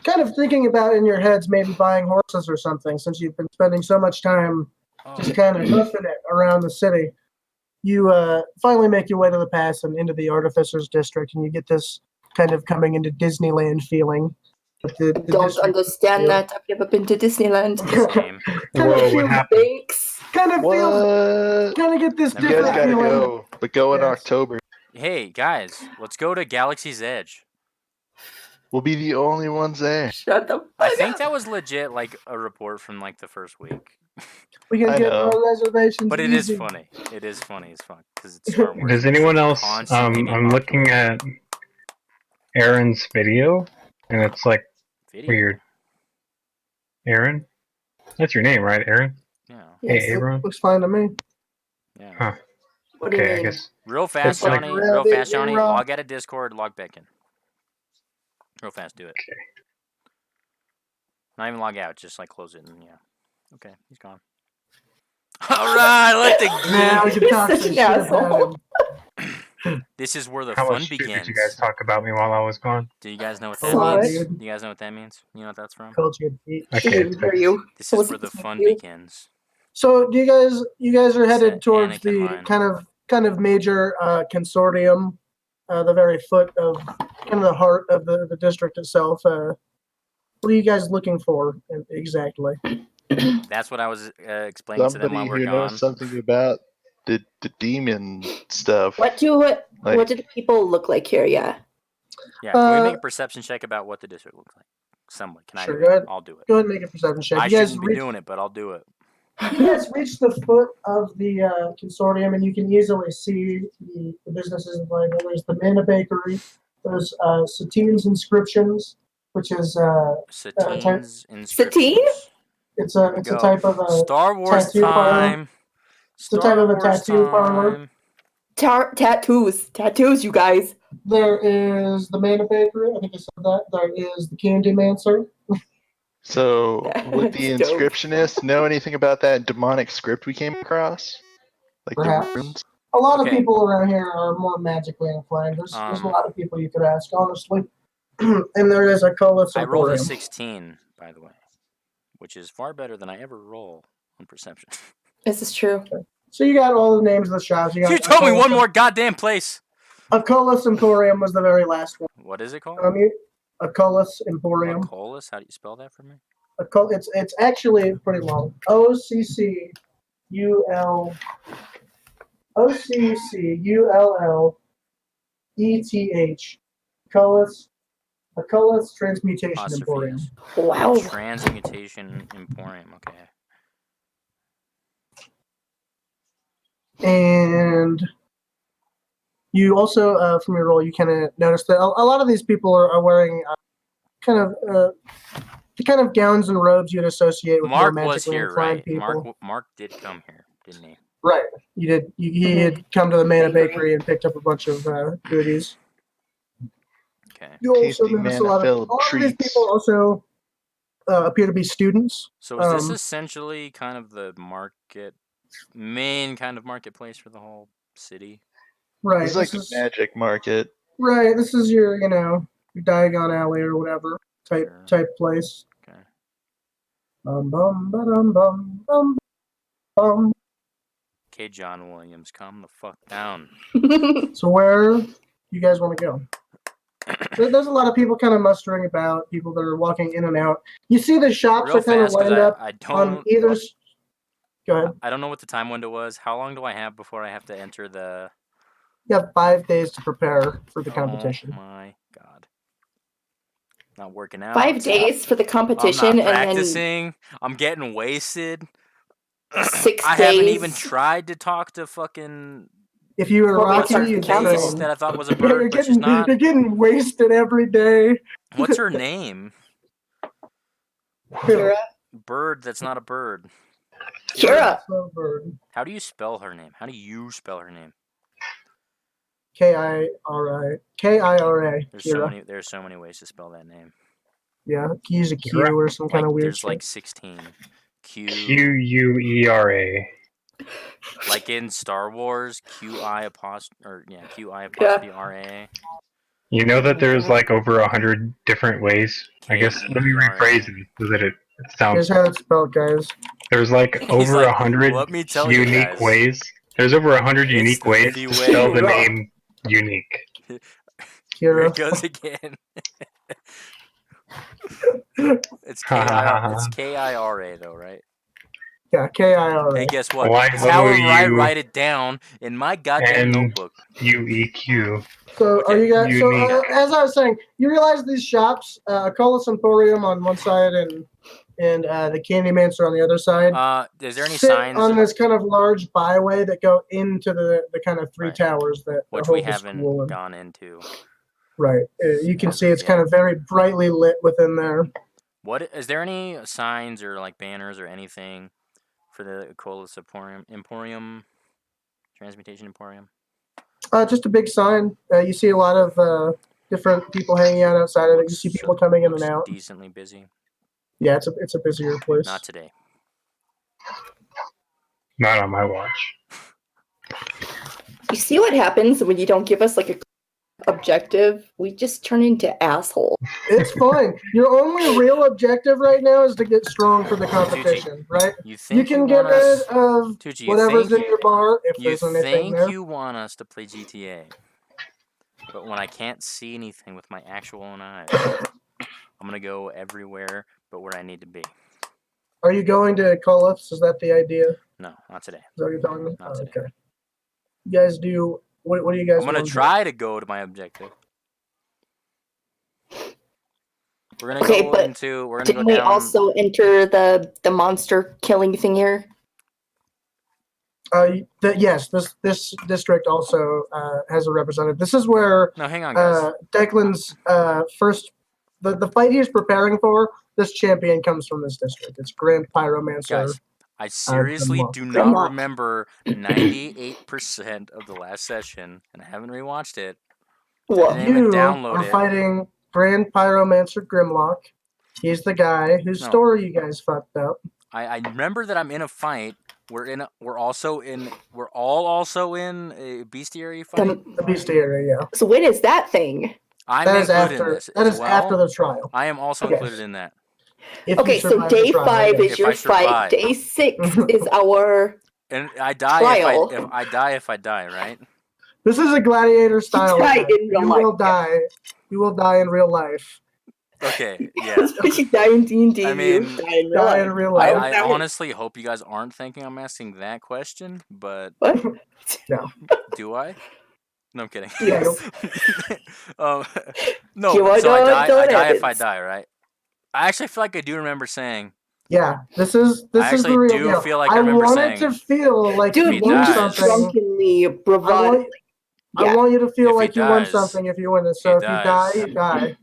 kind of thinking about in your heads maybe buying horses or something since you've been spending so much time just kind of hoofing it around the city. You finally make your way to the pass and into the Artificers District, and you get this kind of coming into Disneyland feeling. But the Don't district understand feel- that. I've never been to Disneyland. Same. kind Whoa, of what feels, happened? Thanks. kind of feels, What? kind of get this Never You guys different gotta feeling. go, but go in Yes. October. Hey, guys, let's go to Galaxy's Edge. We'll be the only ones there. Shut the fuck I think up. that was legit, like a report from like the first week. We can I get know. our reservations. But it is easy. funny. It is funny as fuck because it's Star Wars. Does and it's, anyone like, else? constantly being I'm looking populated. at Aaron's video, and it's like Video. weird. Aaron, that's your name, right, Aaron? Yeah. Yes. Hey, Aaron. Looks fine to me. Yeah. Huh. What do you Okay, I mean? guess. Real fast, It's like- Johnny. Real fast, Johnny. Log out of Discord. Log back in. Real fast. Do it. Okay. Not even log out. Just like close it and yeah. Okay, he's gone. All right, let Now we the can talk You're some such shit an about asshole. him. This is where the How fun much shit begins. did you guys talk about me while I was gone? Do you guys know what A that lot, means? dude. Do you guys know what that means? You know what that's from? Called you a bitch. I I can't didn't hear you. This What is was where it the from fun you? begins. So do you guys are headed Set towards Anakin the line. kind of major consortium, the very foot of kind of the heart of the district itself. What are you guys looking for exactly? That's what I was explaining to them while Somebody we're who gone. knows something about the demon stuff. What do Like- the people look like here? Yeah. Yeah, can we Uh, make a perception check about what the district looks like? Someone, can Sure, I go do it? ahead. I'll do it. Go ahead and make a perception check. I You guys shouldn't be reach, doing it, but I'll do it. you guys reach the foot of the consortium, and you can easily see the businesses involved. There's the Mana Bakery. There's Satine's Inscriptions, which is Satine's Satine? inscriptions. it's Here a we it's go. a type of a Star Wars tattoo parlor. time. It's a type of a tattoo parlor. time. Tattoos, you guys. There is the Mana Bakery. I think I said that. There is the Candy Mancer. So, would the It's dope. inscriptionist know anything about that demonic script we came across? Like Perhaps. the runes? A lot Okay. of people around here are more magically inclined. There's a lot of people you could ask, honestly. And there is a Cullis I rolled a Emporium. 16, by the way, which is far better than I ever roll on perception. This is true. So you got all the names of the shops. You, got You told me Acullis- one more goddamn place. Acullis Emporium was the very last one. What is it called? Acullis Emporium. Macolis? How do you spell that for me? It's actually pretty long. OCCUL OCCULLETH. Acullis Transmutation Emporium. Apostrophes. Wow. Transmutation Emporium. Okay. And you also, from your role, you kind of notice that a lot of these people are wearing the kind of gowns and robes you'd associate with more Mark was magically here, inclined right? people. Mark did come here, didn't he? Right. You did. He had come to the Mana Bakery and picked up a bunch of goodies. Okay. You also Tasty notice a lot of these treats. people also appear to be students. So is this essentially kind of the main kind of marketplace for the whole city? Right. It's like a magic market. Right. This is your, your Diagon Alley or whatever type place. Okay. Bum bum ba-dum bum bum bum. Okay, John Williams, calm the fuck down. So where you guys want to go? There's a lot of people kind of mustering about, people that are walking in and out. You see the shops Real are kind of fast, 'cause lined up I on either. Go ahead. I don't know what the time window was. How long do I have before I have to enter the? You have 5 days to prepare for the competition. Oh my god! Not working out. 5 days for the I'm competition, not and practicing. I'm getting wasted. then 6 I days. haven't even tried to talk to fucking If you were What's Rocky, her you'd council? face train. that I thought was a Yeah, bird, but she's not. you're getting wasted every day. What's her name? Kira. Bird that's not a bird. Kira. So bird. How do you spell her name? How do you spell her name? Kira. Kira. There's so many ways to spell that name. Yeah, use a Q or some kind of weird There's shit. like 16. Quuera. Like in Star Wars, QI_RA. You know that there's like over 100 different ways. I guess let me K-E-R-A. rephrase it so that it Here's sounds. how it's spelled, guys. There's like He's over like, 100 let me tell you unique guys. ways. There's over 100 It's unique ways the to spell the way. name unique. Here Kira. it goes again. It's K-I-R-A though, right? Yeah, Kira. Hey, guess what? Y It's how I W write it down in my goddamn notebook. NUEQ. So Okay. are you guys? So Unique. as I was saying, you realize these shops, Colas Emporium on one side and the Candymancer on the other side. Is there any sit signs on this kind of large byway that go into the kind of 3 Right. towers that which hold we the haven't school? gone into? Right. You can As see of it's yet. kind of very brightly lit within there. What is there any signs or like banners or anything for the Colas Emporium, Transmutation Emporium? Just a big sign. You see a lot of different people hanging out outside of it. You see people coming in and looks out. Decently busy. Yeah, it's a busier place. Not today. Not on my watch. You see what happens when you don't give us like a objective? We just turn into assholes. It's fine. Your only real objective right now is to get strong for the competition, right? You think You can get want rid us, of Tucci, you whatever's think, in your bar if you there's anything think there. you want us to play GTA, but when I can't see anything with my actual own eyes, I'm gonna go everywhere but where I need to be. Are you going to Colas? Is that the idea? Is No, not today. that what you're talking about? Not today. Okay. You guys do what do you guys I'm gonna want to try to go to my objective. We're gonna Okay, go but into. We're gonna Didn't go we down. also enter the monster killing thing here? Yes, this district also has a representative. This is where No, hang on, guys. Declan's first the fight he's preparing for. This champion comes from this district. It's Grand Pyromancer. Guys, I seriously Grimlock. do not Grimlock. remember 98% of the last session, and I haven't rewatched it. Well, didn't even You download are it. fighting Grand Pyromancer Grimlock. He's the guy whose No. story you guys fucked up. I remember that I'm in a fight. We're all also in a bestiary fight. The bestiary, yeah. so when is that thing? I'm That is included in after. this That as is well. after the trial. I am also Yes. included in that. If Okay, you so survive the day trial, 5 yes. is If your I survive. fight. Day 6 is our. And I die Trial. if I die, right? This is a gladiator style. die event. in real You life, will die. You will die in real life. Okay, yeah. You die in D&D. I mean, you die in real Die life. in real life. I honestly hope you guys aren't thinking I'm asking that question, but What? No. do I? No, I'm kidding. Yes. No, You wanna so I know die what if I happens. die, right? I actually feel like I do remember saying Yeah, this is the actually real do deal. feel like I I remember want saying it to it. feel like If Dude, he you won you dies- just something. drunkenly I bravado. want, I Yeah, want you to feel If he like you won dies- something if you win this. if So he if you die, dies- you die.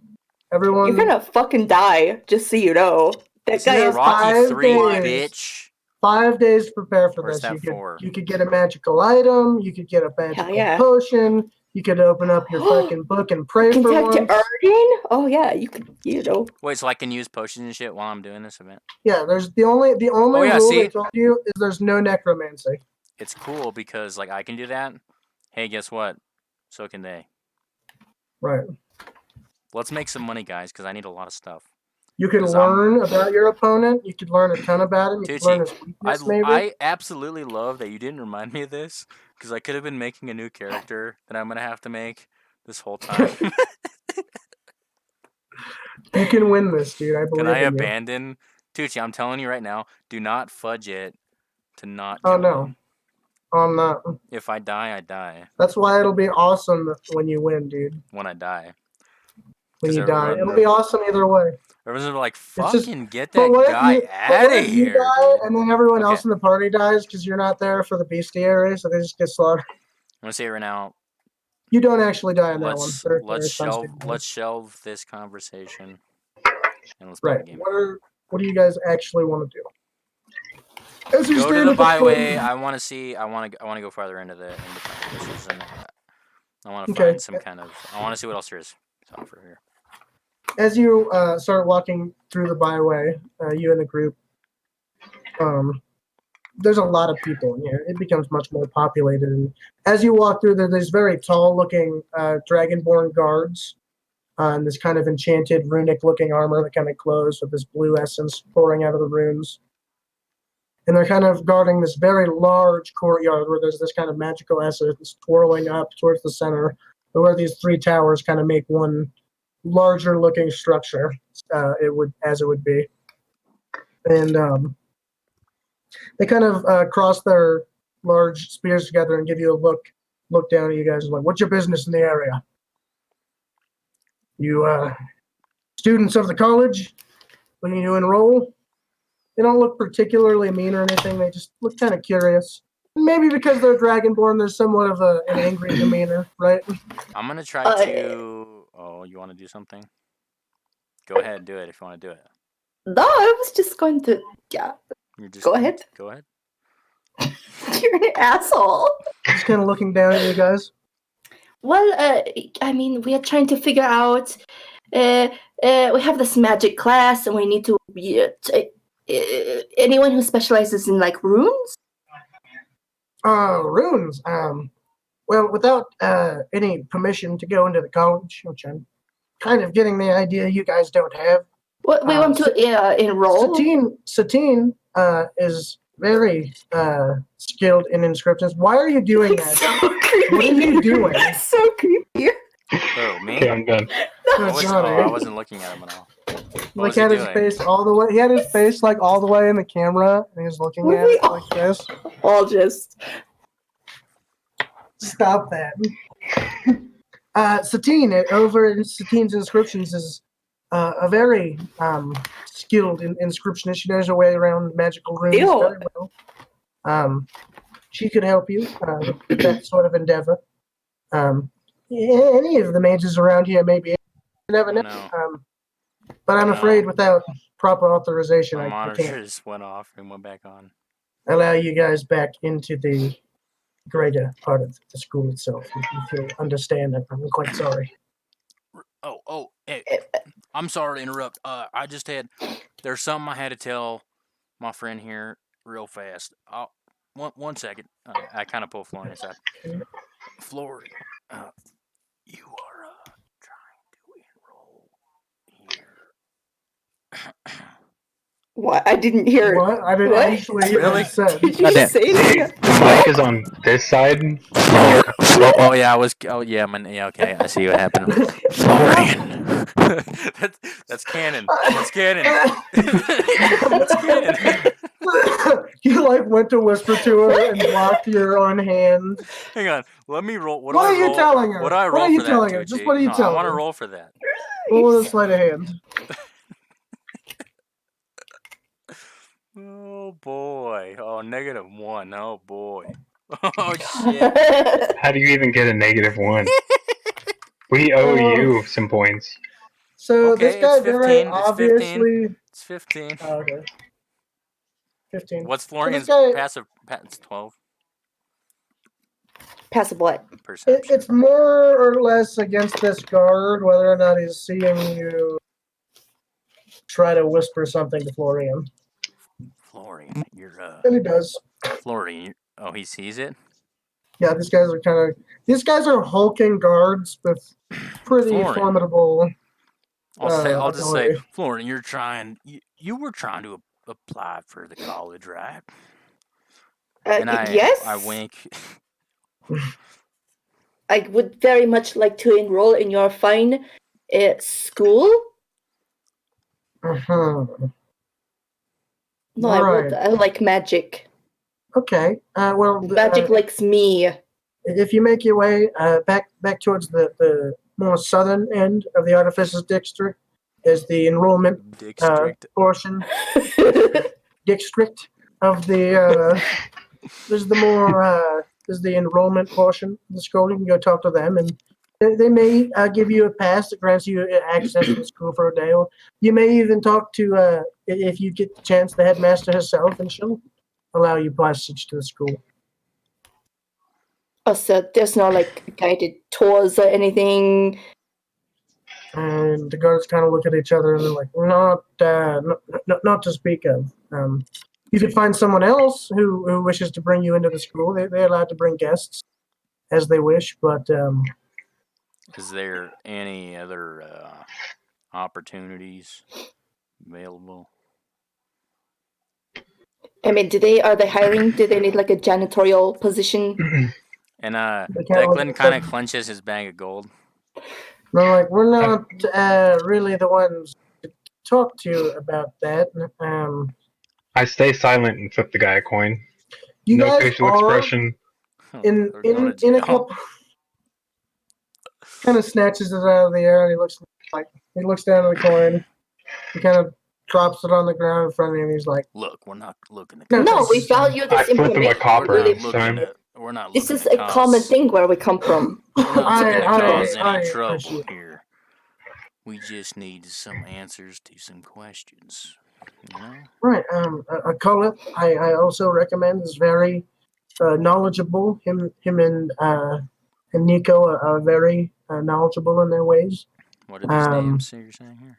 Everyone, you're gonna fucking die. Just so you know, that This guy is is Rocky five 3, days. bitch. 5 days to prepare for Or is this. that 4? You could get a magical item. You could get a magical yeah. potion. You could open up your fucking book and pray Can for talk to once. Arden? Oh yeah, you could. You know. Wait, so I can use potions and shit while I'm doing this event? Yeah, there's the only Oh, yeah, rule see? they told you is there's no necromancy. It's cool because like I can do that. Hey, guess what? So can they. Right. Let's make some money, guys, because I need a lot of stuff. You could 'Cause I'm- learn about your opponent. You could learn a ton about him. You could Tucci, learn his weakness, maybe. I absolutely love that you didn't remind me of this because I could have been making a new character that I'm gonna have to make this whole time. You can win this, dude. I Can believe I in you. abandon Tucci? I'm telling you right now, do not fudge it to not Oh kill no, me. I'm not. If I die, I die. That's why it'll be awesome when you win, dude. When I die. When 'Cause you die, everyone- it'll be awesome either way. Everyone's like, It's just- fucking get But that what guy if out of you here, die dude. and then everyone Okay. else in the party dies because you're not there for the bestiary, so they just get slaughtered? I'm gonna say it right now. You don't actually die in that one. Let's shelve this conversation and let's play Right. the game. What do you guys actually want to do? As you Go stand to the at the byway. front- I want to go farther into the bushes and I want to Okay. find some kind of. I want to see what else there is to offer here. As you start walking through the byway, you and the group, there's a lot of people in here. It becomes much more populated. And as you walk through, there's very tall-looking dragonborn guards in this kind of enchanted, runic-looking armor that kind of glows with this blue essence pouring out of the runes. And they're kind of guarding this very large courtyard where there's this kind of magical essence twirling up towards the center, where these 3 towers kind of make one larger-looking structure. It would be, and they kind of cross their large spears together and give you a look down at you guys. Like, what's your business in the area? You students of the college? Looking to enroll? They don't look particularly mean or anything. They just look kind of curious. Maybe because they're dragonborn, there's somewhat of an angry demeanor, right? I'm gonna try to. Oh, you want to do something? Go ahead, do it if you want to do it. No, I was just going to. Yeah, You're just go ahead. Go ahead. You're an asshole. Just kind of looking down at you guys. Well, I mean, we are trying to figure out. We have this magic class, and we need to. Anyone who specializes in like runes. Runes. Well, without any permission to go into the college, which I'm kind of getting the idea you guys don't have. What we want to enroll. Satine is very skilled in inscriptions. Why are you doing that? So creepy. What are you doing? That's so creepy. Oh, me? Okay, I'm done. I wasn't looking at him at all. What was he Had his doing? face all the way. He had his face like all the way in the camera, and he was looking at it like this. All just. Stop that. Satine over in Satine's inscriptions is a very skilled inscriptionist. She knows her way around magical runes Ew. very well. She could help you with that sort of endeavor. Any of the mages around here may be. You never know. No. But I'm No. afraid without proper authorization, My I monitor can't just went off and went back on. allow you guys back into the greater part of the school itself. If you understand, I'm quite sorry. Hey, I'm sorry to interrupt. There's something I had to tell my friend here real fast. One second. I kind of pull Florin aside. Florin, you are trying to enroll here. What? I didn't hear. What? I didn't What? actually hear what Really? you said. Did you Goddamn. say that? The mic is on this side. Oh yeah, I was. Oh yeah, yeah. Okay, I see what happened. Florin. That's canon. That's canon. That's canon. You like went to whisper to her and blocked your own hand. Hang on. Let me roll. What are you telling her? What do I What roll are you for that, telling her? Just Tucci? what are you No, I telling want to her? roll for that. Roll with a sleight of hand. Oh boy. Oh, -1. Oh boy. Oh shit. How do you even get a -1? We owe you some points. So Okay, this guy it's very 15. It's 15. obviously. It's 15. Oh, okay. 15. What's So this Florian's guy, passive? It's 12. Passive what? Perception. it's more or less against this guard whether or not he's seeing you try to whisper something to Florian. Florian, you're And he does. Florian. Oh, he sees it. Yeah, these guys are hulking guards with pretty Florian. formidable. I'll just say, ability. Florian, you're trying. You were trying to apply for the college, right? And yes. I wink. I would very much like to enroll in your fine school. Uh-huh. No, Right. I like magic. Okay. Well, Magic likes me. if you make your way back towards the more southern end of the Artificers District, is the enrollment District. portion. District of the. There's the more. There's the enrollment portion of the school. You can go talk to them, and they may give you a pass that grants you access to the school for a day, or you may even talk to, if you get the chance, the headmaster herself, and she'll allow you passage to the school. Oh, so there's no like guided tours or anything. And the guards kind of look at each other and they're like, not to speak of. You could find someone else who wishes to bring you into the school. They're allowed to bring guests as they wish, but Is there any other opportunities available? I mean, are they hiring? Do they need like a janitorial position? And They kinda look Declan at kind of each other. clenches his bag of gold. they're like, we're not really the ones to talk to about that. I stay silent and flip the guy a coin. You No guys facial are expression. in They're going to in a jail. couple. Kind of snatches it out of the air and he looks down at the coin. He kind of drops it on the ground in front of him. He's like, Look, we're not looking at No, No, we this- value I this flip him a information. copper we're not this looking time. at. We're not This looking is at a common cause- thing where we come from. We're not looking to cause I any trouble appreciate it. here. We just need some answers to some questions. You know? Right. A Cullet, I also recommend, is very knowledgeable. Him and Nico are very knowledgeable in their ways. What are these names you're saying here?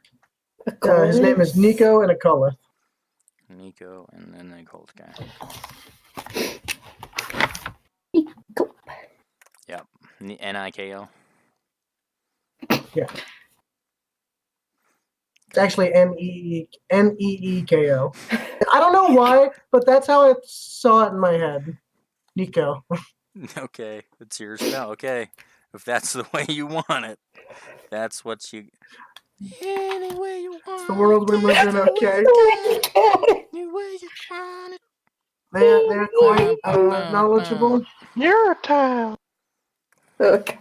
His name is Nico and a Cullet. Nico and then the gold guy. Nico. Yep. Niko. Yeah. It's actually Neeko. I don't know why, but that's how I saw it in my head. Nico. Okay, it's yours now. Okay, if that's the way you want it, that's what you. Any way you want It's the world we live in, okay? Any way you want it. They're quite knowledgeable. You're a child. Okay.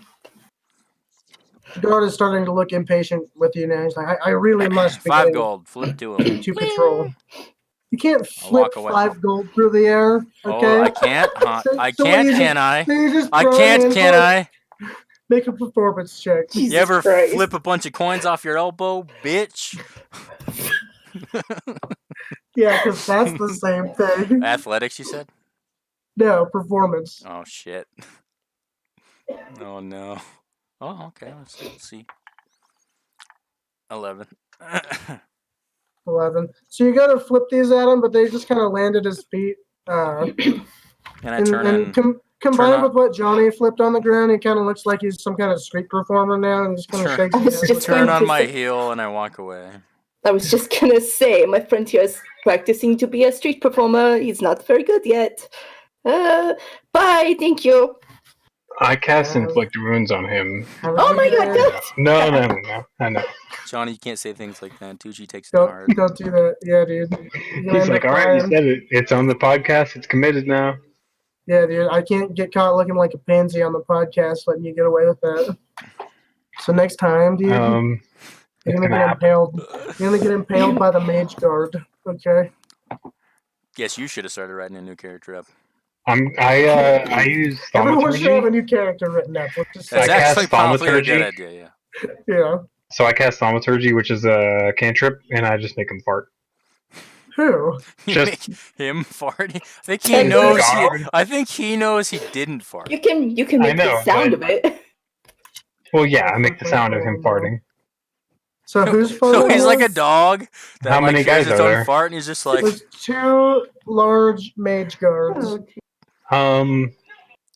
The guard is starting to look impatient with you now. He's like, I really must be 5 getting gold. Flip to him. to patrol. You can't I'll flip walk away. 5 gold through the air, okay? Oh, I can't. Huh? So- I so what can't. you Can I? So you just I throw a can't. handful Can of- I? Make a performance check. Jesus You ever Christ. flip a bunch of coins off your elbow, bitch? Yeah, because that's the same thing. Athletics, you said? No, performance. Oh shit. Oh no. Oh, okay. Let's see. 11. 11. So you got to flip these at him, but they just kind of land at his feet. And I turn in. Combined on- with what Johnny flipped on the ground, he kind of looks like he's some kind of street performer now, and just kind of Sure. shakes I was his head. just Turn going on to my say- heel and I walk away. I was just gonna say, my friend here is practicing to be a street performer. He's not very good yet. Bye, thank you. I cast Inflict Wounds on him. Oh my god, don't! No, I know. Johnny, you can't say things like that. Tucci takes it to heart. Don't do that. Yeah, dude. You're gonna He's end like, up all right, you crying. said it. It's on the podcast. It's committed now. Yeah, dude. I can't get caught looking like a pansy on the podcast, letting you get away with that. So next time, dude, you're It's gonna gonna get happen. impaled. You're gonna get impaled by the mage guard. Okay. Guess you should have started writing a new character up. I use Everyone should have a thaumaturgy. new character written up. Let's just That's I say, cast actually probably a good thaumaturgy. idea. Yeah. yeah. So I cast thaumaturgy, which is a cantrip, and I just make him fart. Who? You Just- make him fart. I think he Technically- knows. God. I think he knows he didn't fart. You can I make know, the sound but- of it. Well, yeah, I make the sound of him farting. So who's So farting? he's like a this? dog that How like many hears guys its are own there? fart, and he's just like, There's 2 large mage guards.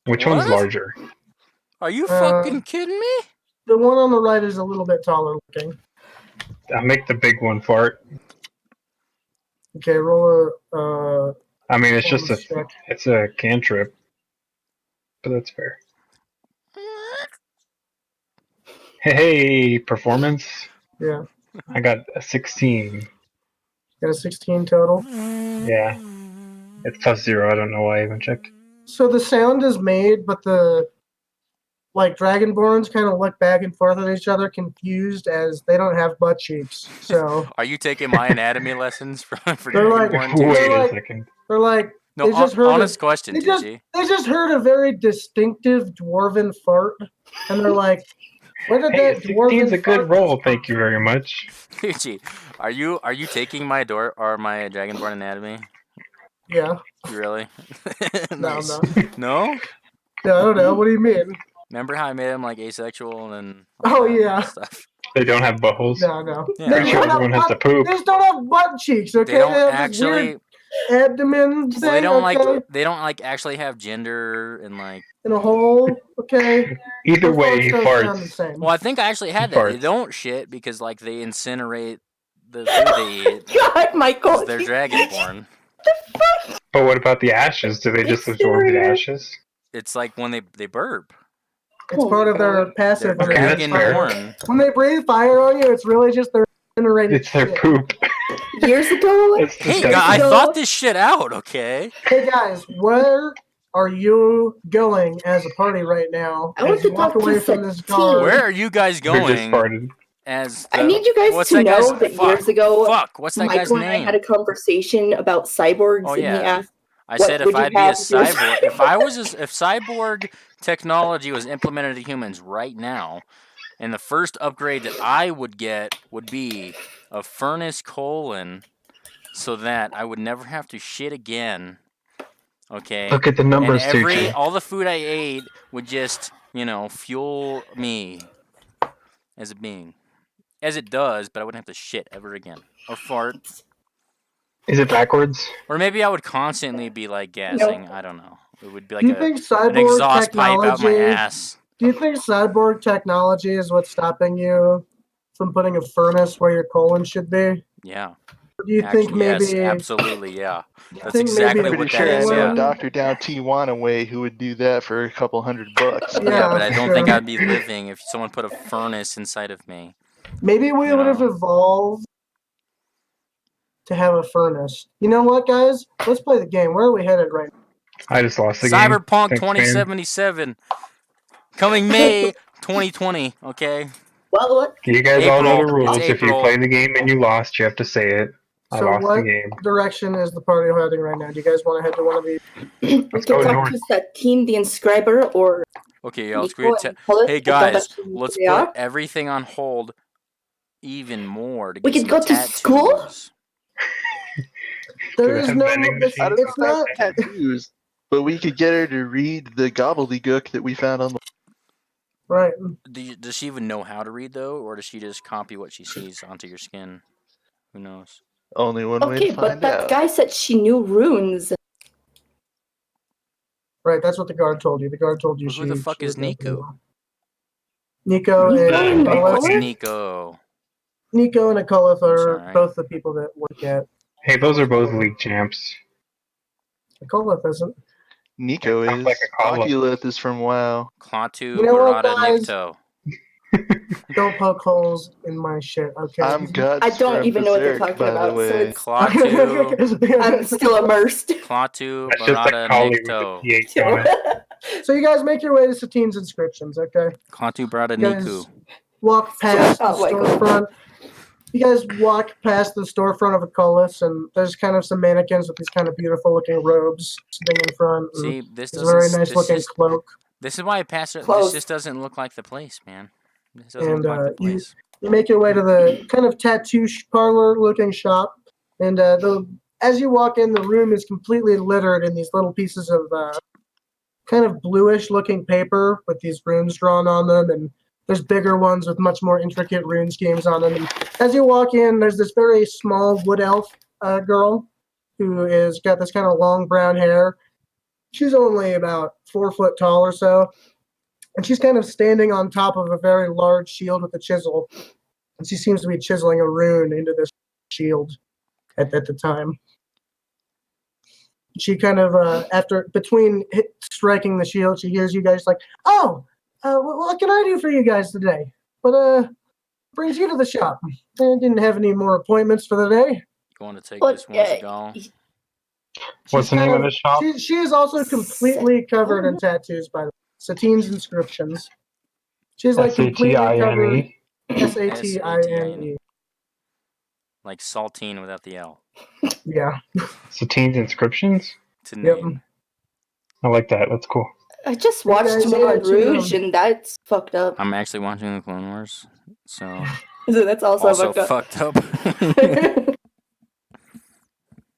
Which one's What? larger? "Are you Uh, fucking kidding me?" The one on the right is a little bit taller looking. I make the big one fart. Okay, roll a I mean, it's just check. it's a cantrip, but that's fair. Hey, performance! Yeah, I got a 16. got a 16 total. Yeah, it's +0. I don't know why I even checked. So the sound is made, but the Dragonborns kind of look back and forth at each other, confused as they don't have butt cheeks. So Are you taking my anatomy lessons for They're like- Dragonborn Wait too? They're a like- second. they're like, No, they just heard honest it. question, They just, TG. they just heard a very distinctive dwarven fart, and they're like, "Where did Hey, that 16 dwarven is a good fart roll. come Thank you very much. TG, are you taking my my Dragonborn anatomy? Yeah, You really? no, Nice. I'm not. No? Yeah, I don't know. What do you mean? Remember how I made him like asexual and then Oh, that yeah. stuff? They don't have buttholes. No. Yeah. They Pretty sure don't have everyone has to butt- poop. They just don't have butt cheeks. Okay, They don't have this actually. weird abdomen thing. Well, they don't okay? They don't like actually have gender and like. In a hole. Okay. Either Their way, farts he don't sound the farts. same. Well, I think I actually had that. They Farts. don't shit because like they incinerate the food they eat. God, Michael. 'Cause they're dragonborn. But what about the ashes? Do they just absorb the ashes? It's like when they burp. It's part of their passive. They're when they that's breathe fair. fire. dragonborn. When they breathe fire on you, it's really just their incinerated It's their shit. poop. Years ago, It's Hey, disgusting. I So- thought this shit out. Okay. Hey guys, where are you going as a party right now? I want As you to walk talk to away from this Satine. guard. Where are you guys We just going? farted. As I the- need you guys what's to that know guy's- that fuck, years ago, Fuck. What's that guy's Michael and I name? had a conversation about cyborgs, Oh, and he yeah. asked, I What said if would you I'd be a have if you were cyborg, if cyborg technology was implemented to humans right now, and the first upgrade that I would get would be a furnace colon, so that I would never have to shit again. Okay. Look at the And numbers, TJ. all the food I ate would just, fuel me as a being, as it does, but I wouldn't have to shit ever again or fart. Is it backwards? Or maybe I would constantly be like gassing. I don't know. It would be like Do you think an cyborg exhaust pipe out my technology? ass. Do you think cyborg technology is what's stopping you from putting a furnace where your colon should be? Yeah. Or do you think maybe? Yes, absolutely. Yeah. That's think exactly maybe what Pretty that sure I is. know Yeah. a doctor down Tijuana way who would do that for a couple $100. Yeah, Yeah, but I for don't think sure. I'd be living if someone put a furnace inside of me. Maybe we You would have know. evolved to have a furnace. You know what, guys? Let's play the game. Where are we headed right now? I just lost the game. Cyberpunk Thanks, man. 2077. Coming May 2020, okay? well, what? You guys all know the April. It's rules. If you April. play the game and you lost, you have to say it. I So lost what the game. direction is the party heading right now? Do you guys want to head to one of these? We Let's can go talk north. to Satine the inscriber or Okay, y'all, Nico screw it. and Paulus. Hey, I don't guys, actually know who let's they put are. everything on hold even more to We get could some go to school? tattoos. There Do they is have no. vending It's, machines? I don't know it's about not. tattoos, but we could get her to read the gobbledygook that we found on the. Right. Does she even know how to read, though? Or does she just copy what she sees onto your skin? Who knows? Only one way Okay, to but find that out. guy said she knew runes. Right. That's what the guard told you. The guard told you Well, she. who the fuck she is would know Nico? who. Nico Nico and and Akolith. What's Nicholas? Nico? Nico and Akolith are Sorry. both the people that work at. Hey, those are both league champs. Akolith isn't. Nico Sounds is. like a collar. Oculith is from WoW. Klaatu You know what, Barada guys? Nikto. Don't poke holes in my shit, okay? I'm Guts. I don't from even know what they're Berserk, talking by about, the so way. it's Klaatu, I'm still immersed. Klaatu That's just Barada a collie with a Nikto. PH on it. So you guys make your way to Satine's inscriptions, okay? Klaatu Barada You guys Niku. walk past the Oh, wait. storefront. You guys walk past the storefront of a Cullis, and there's kind of some mannequins with these kind of beautiful-looking robes sitting in front. And See, this there's a very doesn't. nice-looking cloak. This is why I passed it. This Close. just doesn't look like the place, man. This doesn't And look like the place. you make your way to the kind of tattoo parlor-looking shop, and as you walk in, the room is completely littered in these little pieces of kind of bluish-looking paper with these runes drawn on them, and there's bigger ones with much more intricate rune schemes on them. And as you walk in, there's this very small wood elf girl who is got this kind of long brown hair. She's only about 4 foot tall or so, and she's kind of standing on top of a very large shield with a chisel, and she seems to be chiseling a rune into this shield at the time. She kind of, between striking the shield, she hears you guys like, "Oh, what can I do for you guys today? What brings you to the shop? I didn't have any more appointments for the day." You want to take But, this once a go? What's the name of the shop? She is also completely covered in tattoos, by the way. Satine's inscriptions. She's like completely covered. Satine. Satine. Like saltine without the L. Yeah. Satine's inscriptions? It's a Yep. name. I like that. That's cool. I just Hey, watched guys, Moulin yeah, Rouge, and that's fucked up. I'm actually watching the Clone Wars, so So that's also, fucked up.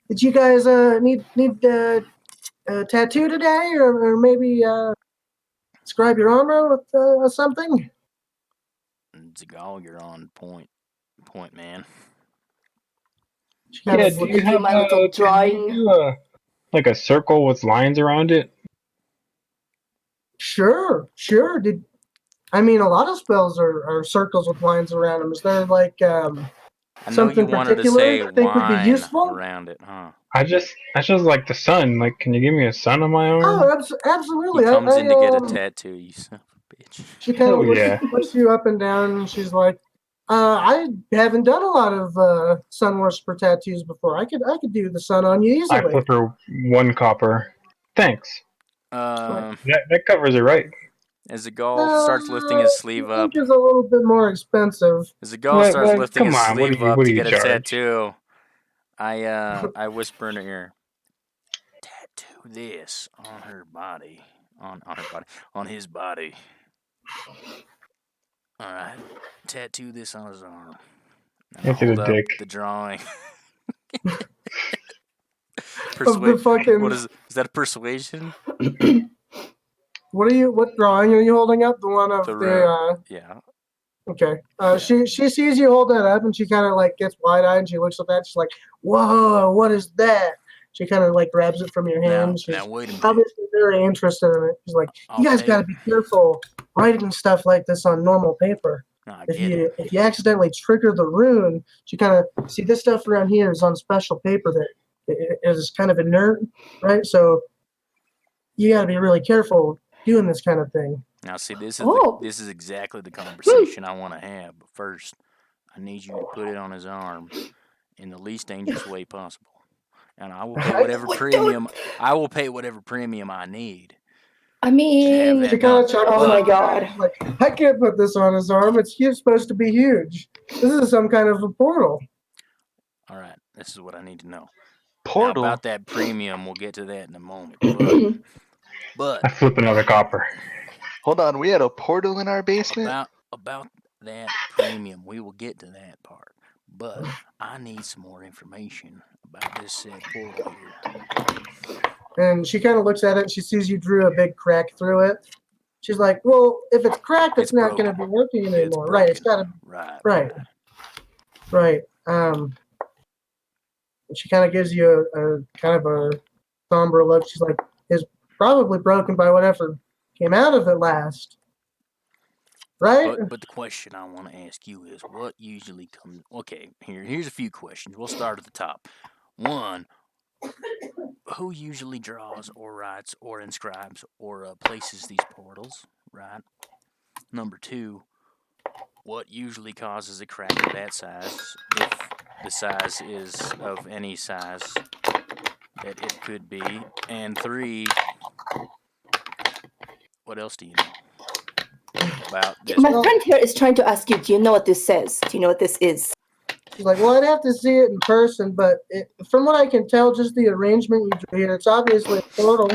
Did you guys need a tattoo today, or maybe describe your armor with something? Zagal, you're on point, man. Yeah, Kind do of you have my little drawing? can you do like a circle with lines around it? Sure. A lot of spells are circles with lines around them. Is there like I know something you wanted to particular say you think would be wine useful? around it, huh? I just like the sun. Like, can you give me a sun on my arm? Oh, He absolutely. comes in to get a tattoo, you son of a bitch. She kind of Hell yeah. looks you up and down, and she's like, "I haven't done a lot of sun worshiper tattoos before. I could do the sun on you I easily." flip her 1 copper. Thanks. That covers it, right? As Zagal starts lifting his sleeve I up, think is a little bit more expensive. as Zagal starts lifting his come on, what sleeve do you- up what to do you get a charge? tattoo, I whisper in her ear, "Tattoo this on her body, on his body. All right, tattoo this on his arm." And I Into hold the up dick. the drawing. Of the fucking. Is that a persuasion? What drawing are you holding up? The one of Yeah. Okay. She sees you hold that up, and she kind of like gets wide-eyed, and she looks at that. She's like, "Whoa, what is that?" She kind of like grabs it from your hand. She's Now wait a minute. obviously very interested in it. She's like, "You guys got to be careful writing stuff like this on normal paper. No, I If get it. you accidentally trigger the rune, she kind of see this stuff around here is on special paper that it is kind of inert, right? So you got to be really careful doing this kind of thing." Now, see, this is exactly the conversation I want to have. But first, I need you to put it on his arm in the least dangerous way possible, and I will pay whatever premium. I will pay whatever premium I need. I mean, She kind of chuckles. oh my god! Like, I can't put this on his arm. It's supposed to be huge. This is some kind of a portal. All right, this is what I need to know. Portal. Now, about that premium, we'll get to that in a moment. But I flip another copper. Hold on, we had a portal in our basement? about that premium, we will get to that part. But I need some more information about this said portal here. And she kind of looks at it, and she sees you drew a big crack through it. She's like, "Well, if it's cracked, it's not going to be working anymore." Right, it's got to... Right. And she kind of gives you a kind of a somber look. She's like, "It's probably broken by whatever came out of it last." Right? But the question I want to ask you is, what usually comes... Okay, here's a few questions. We'll start at the top. 1, who usually draws or writes or inscribes or places these portals, right? Number 2, what usually causes a crack of that size, if the size is of any size that it could be? And 3, what else do you know about this? My friend here is trying to ask you, do you know what this says? Do you know what this is? She's like, well, I'd have to see it in person, but from what I can tell, just the arrangement you do here, it's obviously a portal.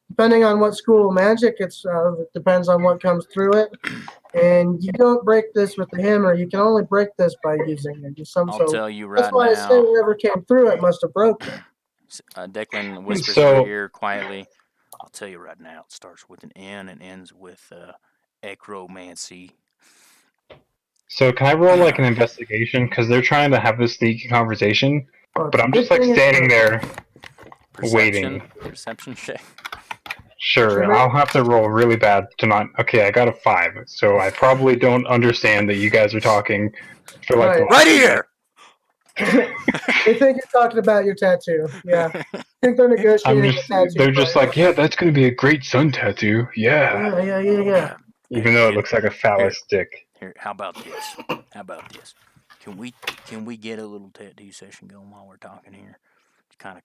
Depending on what school of magic, it depends on what comes through it. And you don't break this with the hammer. You can only break this by using maybe some. I'll So tell you that's right why I say now. whoever came through it must have broke it. Declan whispers So- in your ear quietly. I'll tell you right now. It starts with an N and ends with acromancy. So can I roll like an investigation? Because they're trying to have this sneaky conversation, Well, but it's a I'm good just like thing it's standing a- there Perception. waiting. Perception check. Sure, Sure. I'll have to roll really bad to not. Okay, I got a 5, so I probably don't understand that you guys are talking for like the Right. last Right here. They think you're talking about your tattoo. Yeah. I think they're I'm negotiating just. the tattoo. They're just price. like, yeah, that's gonna be a great sun tattoo. Yeah. Yeah. Even though it looks like a phallus dick. Here, how about this? How about this? Can we get a little tattoo session going while we're talking here? To kind of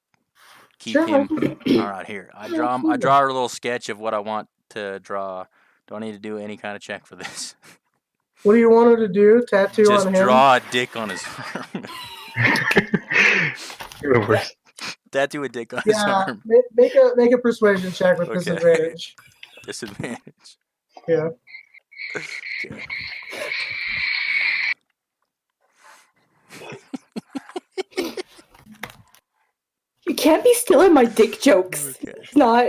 keep Sure. him. All right, here. I draw a little sketch of what I want to draw. Do I need to do any kind of check for this? What do you want her to do? Tattoo Just on him? draw a dick on his arm. You're the worst. Tattoo a dick on his Yeah. arm. Make a persuasion check with Okay. disadvantage. Disadvantage. Yeah. Okay. You can't be stealing my dick jokes. Okay. It's not.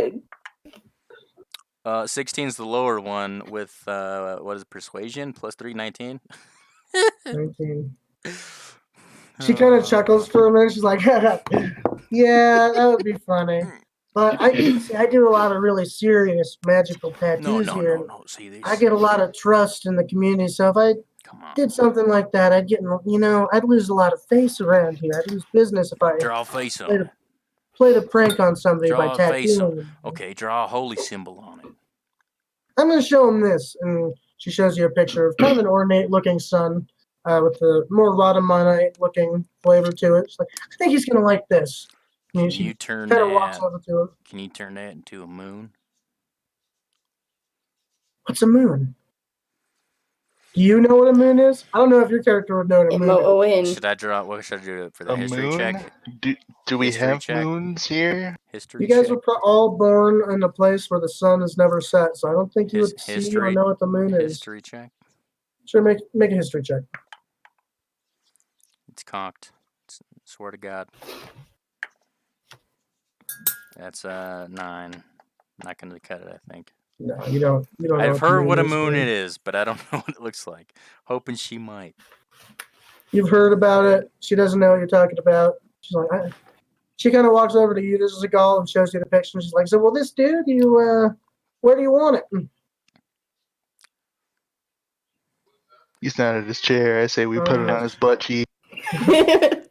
16's the lower one with what is it, persuasion plus 3, 19. 19. She kind of chuckles for a minute. She's like, yeah, that would be funny. But I do a lot of really serious magical tattoos here. No. See these? I get a lot of trust in the community. So if I Come on. did something like that, I'd I'd lose a lot of face around here. I'd lose business if I Draw a face on played it. played a prank on somebody Draw by a face on tattooing them. Okay, draw a holy symbol on it. I'm going to show him this. And she shows you a picture of kind of an ornate-looking sun with a more rhodommonite-looking flavor to it. She's like, I think he's going to like this. Can And she you turn kind of walks that? over to him. Can you turn that into a moon? What's a moon? Do you know what a moon is? I don't know if your character would know what a moon is. M-O-O-N. Should I draw? What should I do for the A history moon? check? Do we History have check? moons here? History You guys check. were all born in a place where the sun is never set, so I don't think you would see or History- know what the moon is. History check. Sure, make a history check. It's cocked. Swear to God. That's 9. Not gonna cut it, I think. No, you don't. You don't. know I've what the heard what a is, moon do you? it is, but I don't know what it looks like. Hoping she might. You've heard about it. She doesn't know what you're talking about. She's like, she kind of walks over to you. This is a Gaul and shows you the picture. She's like, so, well, this dude, where do you want it? He's not at his chair. I say we put it on his butt cheek. I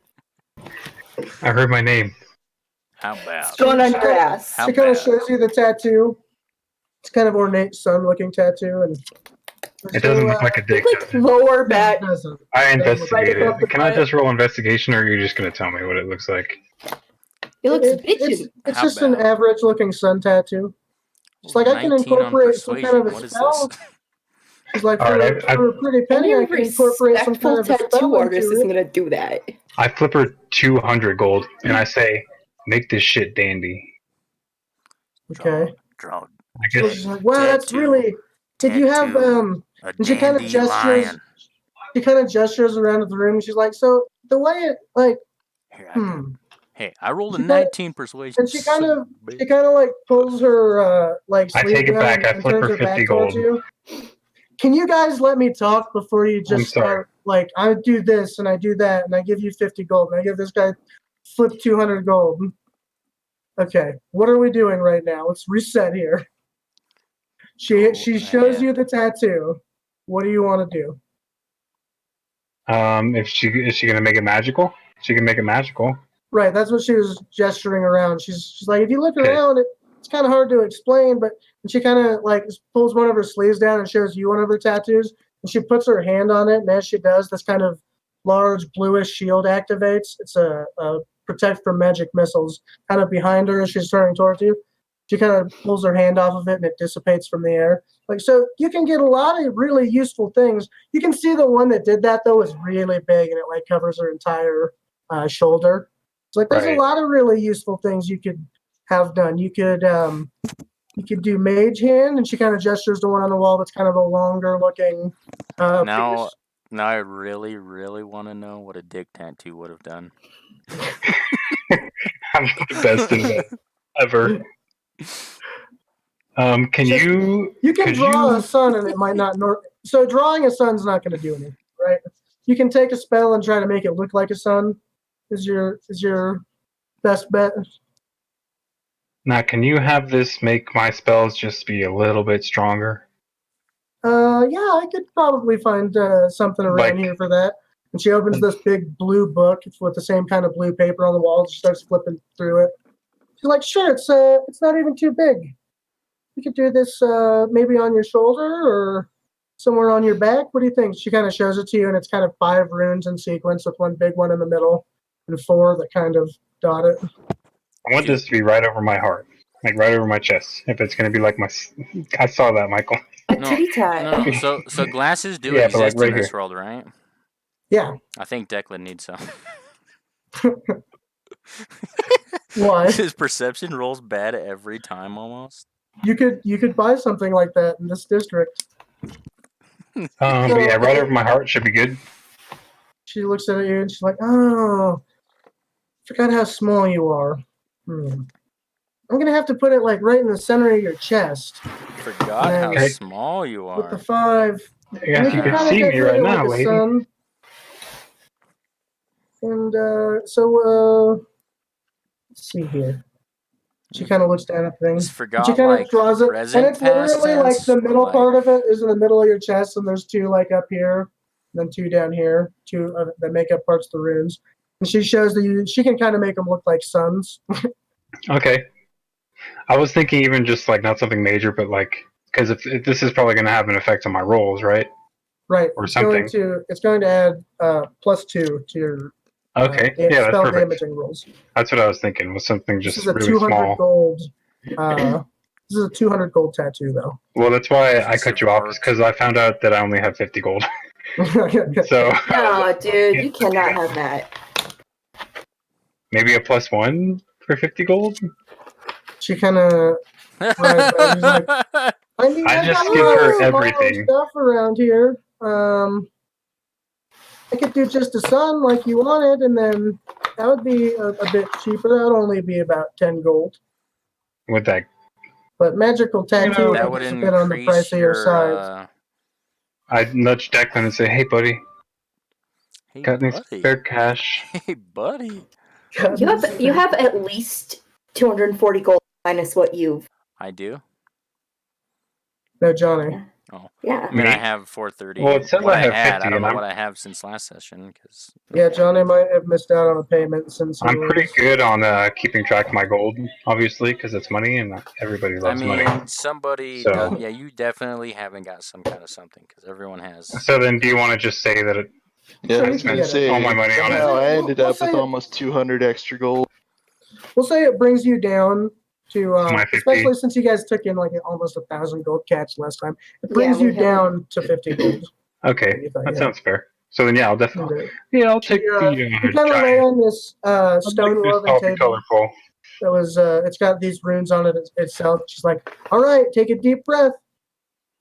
heard my name. How about? It's going on your ass. How She kind of bad? shows you the tattoo. It's kind of ornate sun-looking tattoo, and It doesn't look like a dick. Like does it? lower It back. doesn't. I Right investigated. above the Can I butt. just roll investigation, or are you just gonna tell me what it looks like? It looks It's bitchin'. How just an about- average-looking sun tattoo. She's like, I can 19 on incorporate some kind of persuasion. a What is spell. this? She's like, All for, right, for a pretty penny, Any I can incorporate some kind respectful of a tattoo spell artist into is it. gonna do that. I flip her 200 gold, and I say, "Make this shit dandy." Okay. Draw I So guess she's like, wow, that's Tattoo. really. Did you have Tattoo. A And she kind of gestures. dandelion. She kind of gestures around the room. She's like, so the way it like, Here, Hey, I rolled a She kinda- 19 persuasion. and she kind of bitch. she kind of like pulls her like I sleeve take it down back. I and flip turns her her back 50 towards gold. you. Can you guys let me talk before you just sorry. start like I do this and I do that and I give you 50 gold and I give this guy flip 200 gold? Okay, what are we doing right now? Let's reset here. She shows yeah. you the tattoo. What do you want to do? If she gonna make it magical, she can make it magical. Right, that's what she was gesturing around. She's like, if you look Okay. around, it's kind of hard to explain, but and she kind of like pulls one of her sleeves down and shows you one of her tattoos, and she puts her hand on it, and as she does, this kind of large bluish shield activates. It's a protect from magic missiles. Kind of behind her as she's turning towards you, she kind of pulls her hand off of it, and it dissipates from the air. Like, so you can get a lot of really useful things. You can see the one that did that though is really big and it like covers her entire shoulder. It's like there's a Right. lot of really useful things you could have done. You could do Mage Hand, and she kind of gestures to one on the wall that's kind of a longer looking. Now piece. I really, really want to know what a dick tattoo would have done. I'm the best in it ever. Can Just- you? You can could draw you? a sun, and it might not. So drawing a sun's not going to do anything, right? You can take a spell and try to make it look like a sun. Is your best bet? Now, can you have this make my spells just be a little bit stronger? Yeah, I could probably find something around Like- here for that. And she opens this big blue book with the same kind of blue paper on the wall. She starts flipping through it. She's like, "Sure, it's not even too big. You could do this maybe on your shoulder or somewhere on your back. What do you think?" She kind of shows it to you, and it's kind of 5 runes in sequence with one big one in the middle and 4 that kind of dot it. I want this to be right over my heart, like right over my chest. If it's going to be like I saw that, Michael. A No, titty tat. No. So glasses do Yeah, but, like, exist right in this here. world, right? Yeah. I think Declan needs some. Why? His perception rolls bad every time almost. You could buy something like that in this district. But yeah, right over my heart should be good. She looks at you and she's like, "Oh, forgot how small you are. I'm gonna have to put it like right in the center of your chest Forgot how Okay. small you with the are. 5. I guess And you can can kinda see me decorate right it now, like a lady. sun. And so let's see here. She kind of looks down at things. Just And forgot she kind of like draws it, present, and it's literally past like the tense, middle or, part like- of it is in the middle of your chest, and there's 2 like up here, and then 2 down here, 2 that make up parts of the runes. And she shows that she can kind of make them look like suns. Okay. I was thinking even just like not something major, but like because if this is probably going to have an effect on my rolls, right? Right. Or it's something. Going to add +2 to your Okay. Yeah, that's spell perfect. damaging rolls. That's what I was thinking. Was something This just is a really 200 small. gold. This is a 200 gold tattoo, though. Well, that's why I Piece cut of you off, art. because I found out that I only have 50 gold. So No, dude, you cannot have that. maybe a +1 for 50 gold. She kind of. He's like, I mean, I I've just got give a lot her of smaller everything. stuff around here. I could do just a sun like you wanted, and then that would be a bit cheaper. That would only be about 10 gold. With that, But magical tattoo that I would guess, a bit on the increase pricier side. I'd nudge Declan and say, "Hey, buddy, Hey, got any buddy. spare cash?" Hey, buddy. You have at least 240 gold minus what you've. I do. No, Johnny. Yeah. I mean, I Me? have 430. Well, it says what I have had. 50, I don't and know I'm- what I have since last session. Cause Yeah, Johnny might have missed out on a payment since he I'm pretty was. good on keeping track of my gold, obviously, because it's money, and everybody I loves mean, money. somebody. So- Does, yeah, you definitely haven't got some kind of something because everyone has. So then, do you want to just say that Yeah, Sure, I you was can gonna get it. say all my money on it? somehow I ended We'll up with say it- almost 200 extra gold. We'll say it brings you down to, My 50. especially since you guys took in like almost 1,000 gold catch last time. It brings we you have- down to 50 gold. Okay, You thought, that yeah. sounds fair. So then, yeah, I'll definitely. And, Yeah, I'll take you the you kind of lay giant. on this stone woven I'll be table. colorful. That was it's got these runes on it itself. She's like, "All right, take a deep breath.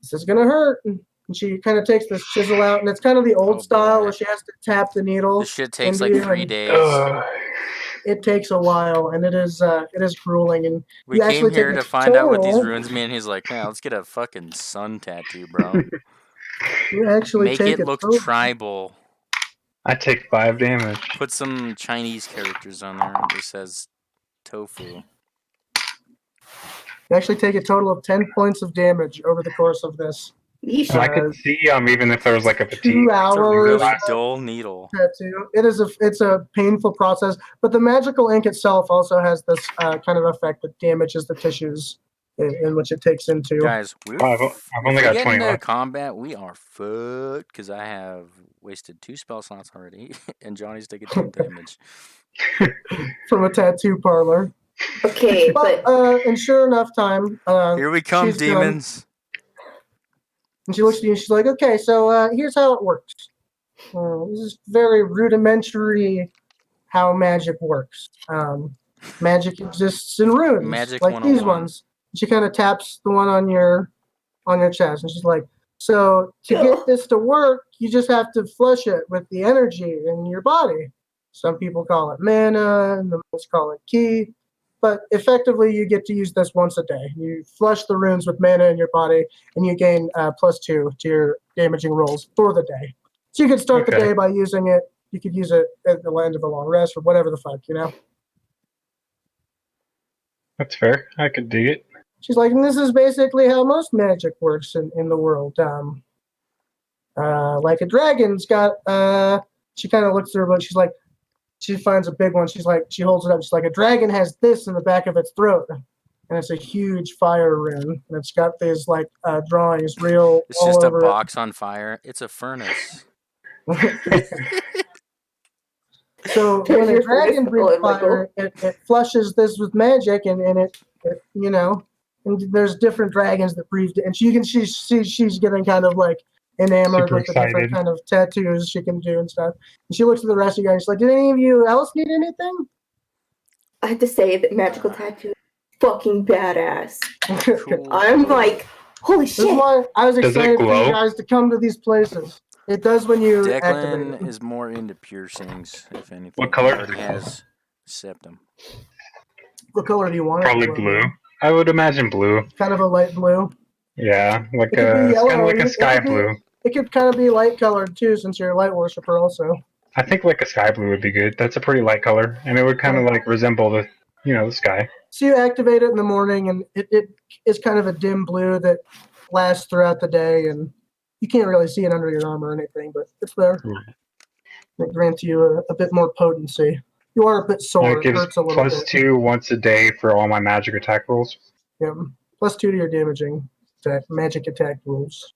This is gonna hurt." And she kind of takes this chisel out, and it's kind of the old Oh, style boy. where she has to tap the needle. This shit takes into like you, 3 and days. It takes a while, and it is grueling. And We you came actually here take to a find out what these total- runes mean. He's like, "Yeah, let's get a fucking sun tattoo, bro. You actually Make take it a look total- tribal. I take 5 damage. Put some Chinese characters on there that says tofu." You actually take a total of 10 points of damage over the course of this Yeesh. And I could see even if there was like a fatigue. 2 It's a hours. really dull needle. Tattoo. It's a painful process, but the magical ink itself also has this kind of effect that damages the tissues in which it takes into. Guys, we're I've only if got we get 20 into left. combat, we are fucked because I have wasted 2 spell slots already, and Johnny's taking 10 damage. From a tattoo parlor. Okay, But but in sure enough time, Here we come, she's done. demons. And she looks at you and she's like, okay, so here's how it works. This is very rudimentary how magic works. Magic exists in runes, Magic like these 101. ones. She kind of taps the one on your chest, and she's like, so to get this to work, you just have to flush it with the energy in your body. Some people call it mana, and the others call it ki. But effectively, you get to use this once a day. You flush the runes with mana in your body, and you gain +2 to your damaging rolls for the day. So you could start the Okay. day by using it. You could use it at the end of a long rest or whatever the fuck, you know? That's fair. I could dig it. She's like, and this is basically how most magic works in the world. Like a dragon's got, she kind of looks through her book. She's like, she finds a big one. She's like, she holds it up. She's like, a dragon has this in the back of its throat. And it's a huge fire rune. And it's got these like drawings real It's all just a over box on fire. It's a furnace. it. So There's when a your dragon furnace breathes symbol, fire, it flushes this with magic, and it you know, and there's different dragons that breathe. And she's getting kind of like enamored Super with the different excited. kind of tattoos she can do and stuff. And she looks at the rest of you guys. She's like, did any of you else need anything? I have to say that magical tattoo is fucking badass. Cool. I'm like, holy This is shit. why I was Does it excited for glow? you guys to come to these places. It does when you activate Declan it. is more into piercings, if anything. What color? He already has septum. What color do you want it? Probably to blue. glow? I would imagine blue. Kind of a light blue. Yeah, like It could be it's yellow. kind of like a It sky could be- blue. It could kind of be light colored too, since you're a light worshiper also. I think like a sky blue would be good. That's a pretty light color, and it would kind of like resemble the, the sky. So you activate it in the morning, and it is kind of a dim blue that lasts throughout the day, and you can't really see it under your arm or anything, but it's there. It grants you a bit more potency. You are a bit And sore. it It gives hurts a little bit. +2 once a day for all my magic attack rolls. Yeah. +2 to your damaging attack, magic attack rules.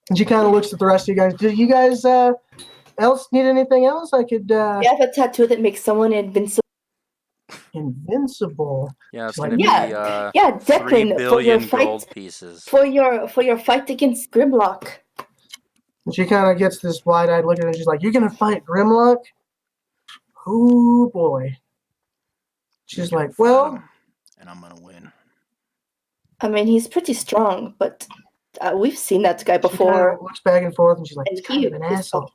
And she kind of looks at the rest of you guys. Do you guys else need anything else? I could You have a tattoo that makes someone invincible. invincible. Yeah, it's Like- gonna Yeah, be yeah, 3 Declan, for your billion fight, gold pieces. for your fight against Grimlock. And she kind of gets this wide-eyed look at her, and she's like, "You're gonna fight Grimlock? Oh boy." She's You're like, gonna fight "Well." him, and I'm gonna win. I mean, he's pretty strong, but we've seen that guy She kind before. of looks back and forth, and she's like, And "He's kind of an is asshole."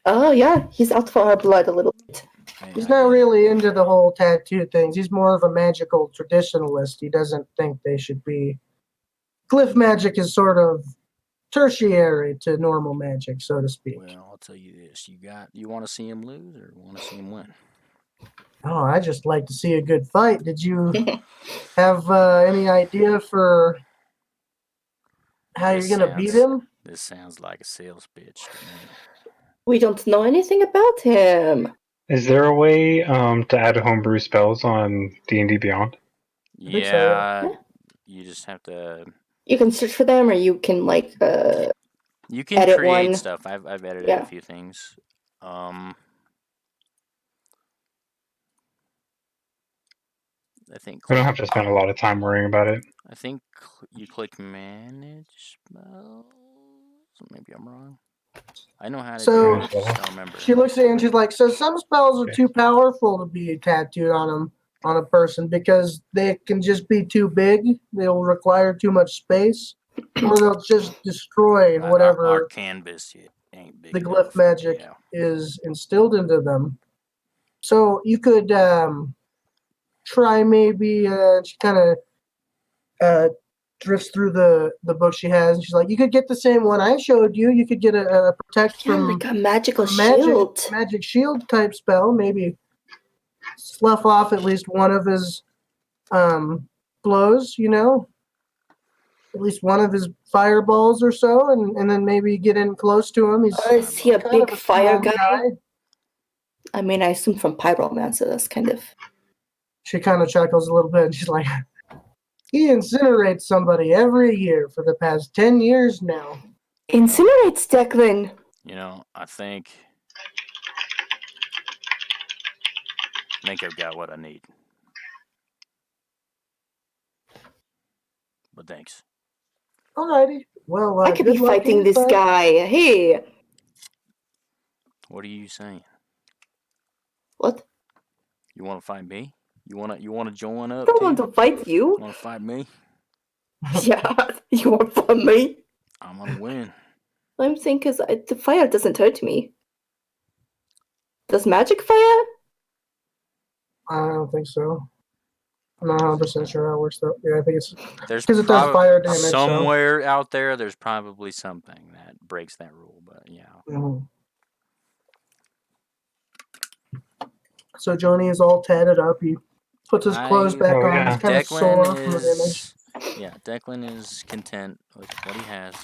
Oh yeah, he's out for our blood a little bit. Hey, He's I not get it. really into the whole tattoo things. He's more of a magical traditionalist. He doesn't think they should be. Glyph magic is sort of tertiary to normal magic, so to speak. Well, I'll tell you this: you want to see him lose or want to see him win? Oh, I just like to see a good fight. Did you have any idea for how This you're gonna beat sounds- him? This sounds like a sales pitch to me. We don't know anything about him. Is there a way to add homebrew spells on D&D Beyond? I think so, Yeah, yeah. you just have to. You can search for them, or you can like You can edit create one. stuff. I've edited Yeah. a few things. I think We don't have to spend a lot of time worrying about it. you click manage spells. Maybe I'm wrong. I know how to So- do it. I just don't remember. She looks at you and she's like, "So some spells are too powerful to be tattooed on a person because they can just be too big. They'll require too much space, or they'll just destroy Our whatever canvas ain't big the enough. glyph magic Yeah. is instilled into them. So you could try maybe." She kind of drifts through the book she has, and she's like, "You could get the same one I showed you. You could get a protect yeah, from like a magical magic shield. shield type spell. Maybe slough off at least one of his blows. At least one of his fireballs or so, and then maybe get in close to him. He's Is he a kind of big fire small guy? I mean, I assume from pyromancer. That's kind of. She kind of chuckles a little bit, and she's like, "He incinerates somebody every year for the past 10 years now." Incinerates Declan. I think I've got what I need. But thanks. Alrighty. Well, I could be good luck fighting this inside. guy. Hey, What are you saying? what? You want to fight me? You wanna join I up don't want too? to fight you. Want to fight me? Yeah, you want to fight me? I'm gonna win. I'm saying because the fire doesn't hurt me. Does magic fire? I don't think so. I'm not 100% sure how it works though. Yeah, I think it's There's because it does probably fire damage. somewhere out there. There's probably something that breaks that rule, but yeah. So. So Johnny is all tatted up. He puts his clothes back Oh, on. yeah. He's kind of sore from the damage. Declan is content with what he has,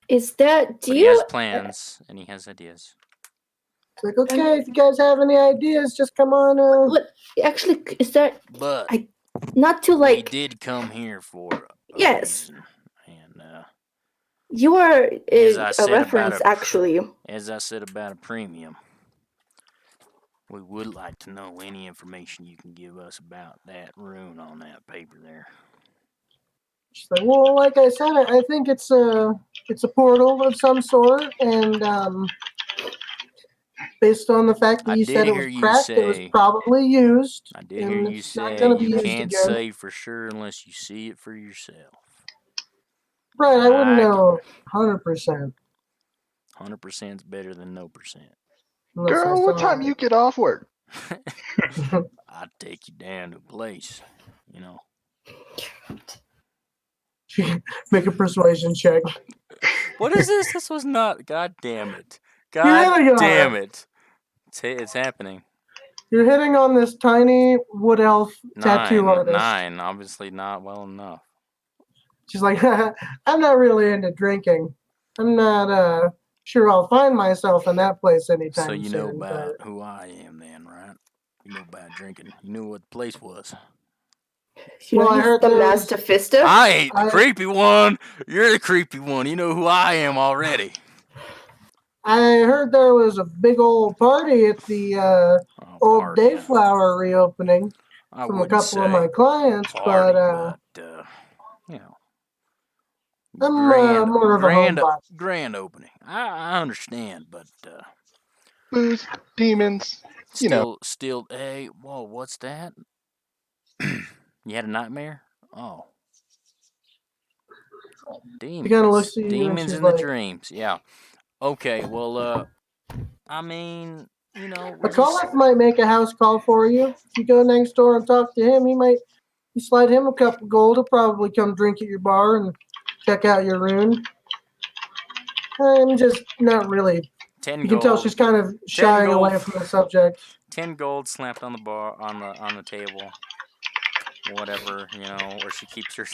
Is that? Do but he you? has plans and he has ideas. It's like, okay, if you guys have any ideas, just come on. What? Actually, is that? But Not to we like. did come here for a Yes. reason, and You are as I a said reference, about actually. as I said about a premium, we would like to know any information you can give us about that rune on that paper there. She's like, well, like I said, I think it's a portal of some sort, and based on the fact that I you did said it hear was you cracked, it was say- probably used. I did hear and you it's not say gonna be you used can't again. say for sure unless you see it for yourself. Right, I wouldn't I know 100%. 100% is better than no percent. Unless I Girl, what saw time it. you get off work? I'd take you down to a place, you know. Make a persuasion check. What is this? This was not. God damn it. You're God hitting on damn it. it. It's happening. You're hitting on this tiny wood elf tattoo artist. 9. Obviously not well enough. She's like, I'm not really into drinking. I'm not sure I'll find myself in that place anytime So you know soon. about who I am then, right? You know about drinking. You knew what the place was. You Well, know, I he's heard the there was- master fister. I ain't the creepy one. You're the creepy one. You know who I am already. I heard there was a big old party at the old Party. Dayflower reopening I from a wouldn't couple of say my clients, party, but you know, I'm grand, more of a grand, homebot. grand opening. I understand, but Booze, demons, you know. still. Hey, whoa, what's that? You had a nightmare? Oh, demons. kinda looks at you and Demons she's in the like- dreams. Yeah. Okay. Well, I mean, you know, A caller might make a house call for you. If you go next door and talk to him, you slide him a couple gold. He'll probably come drink at your bar and check out your rune. I'm just not really. 10 You gold. can tell she's kind of shying gold. away from the subject. 10 gold slapped on the bar on the table. Whatever, you know, or she keeps her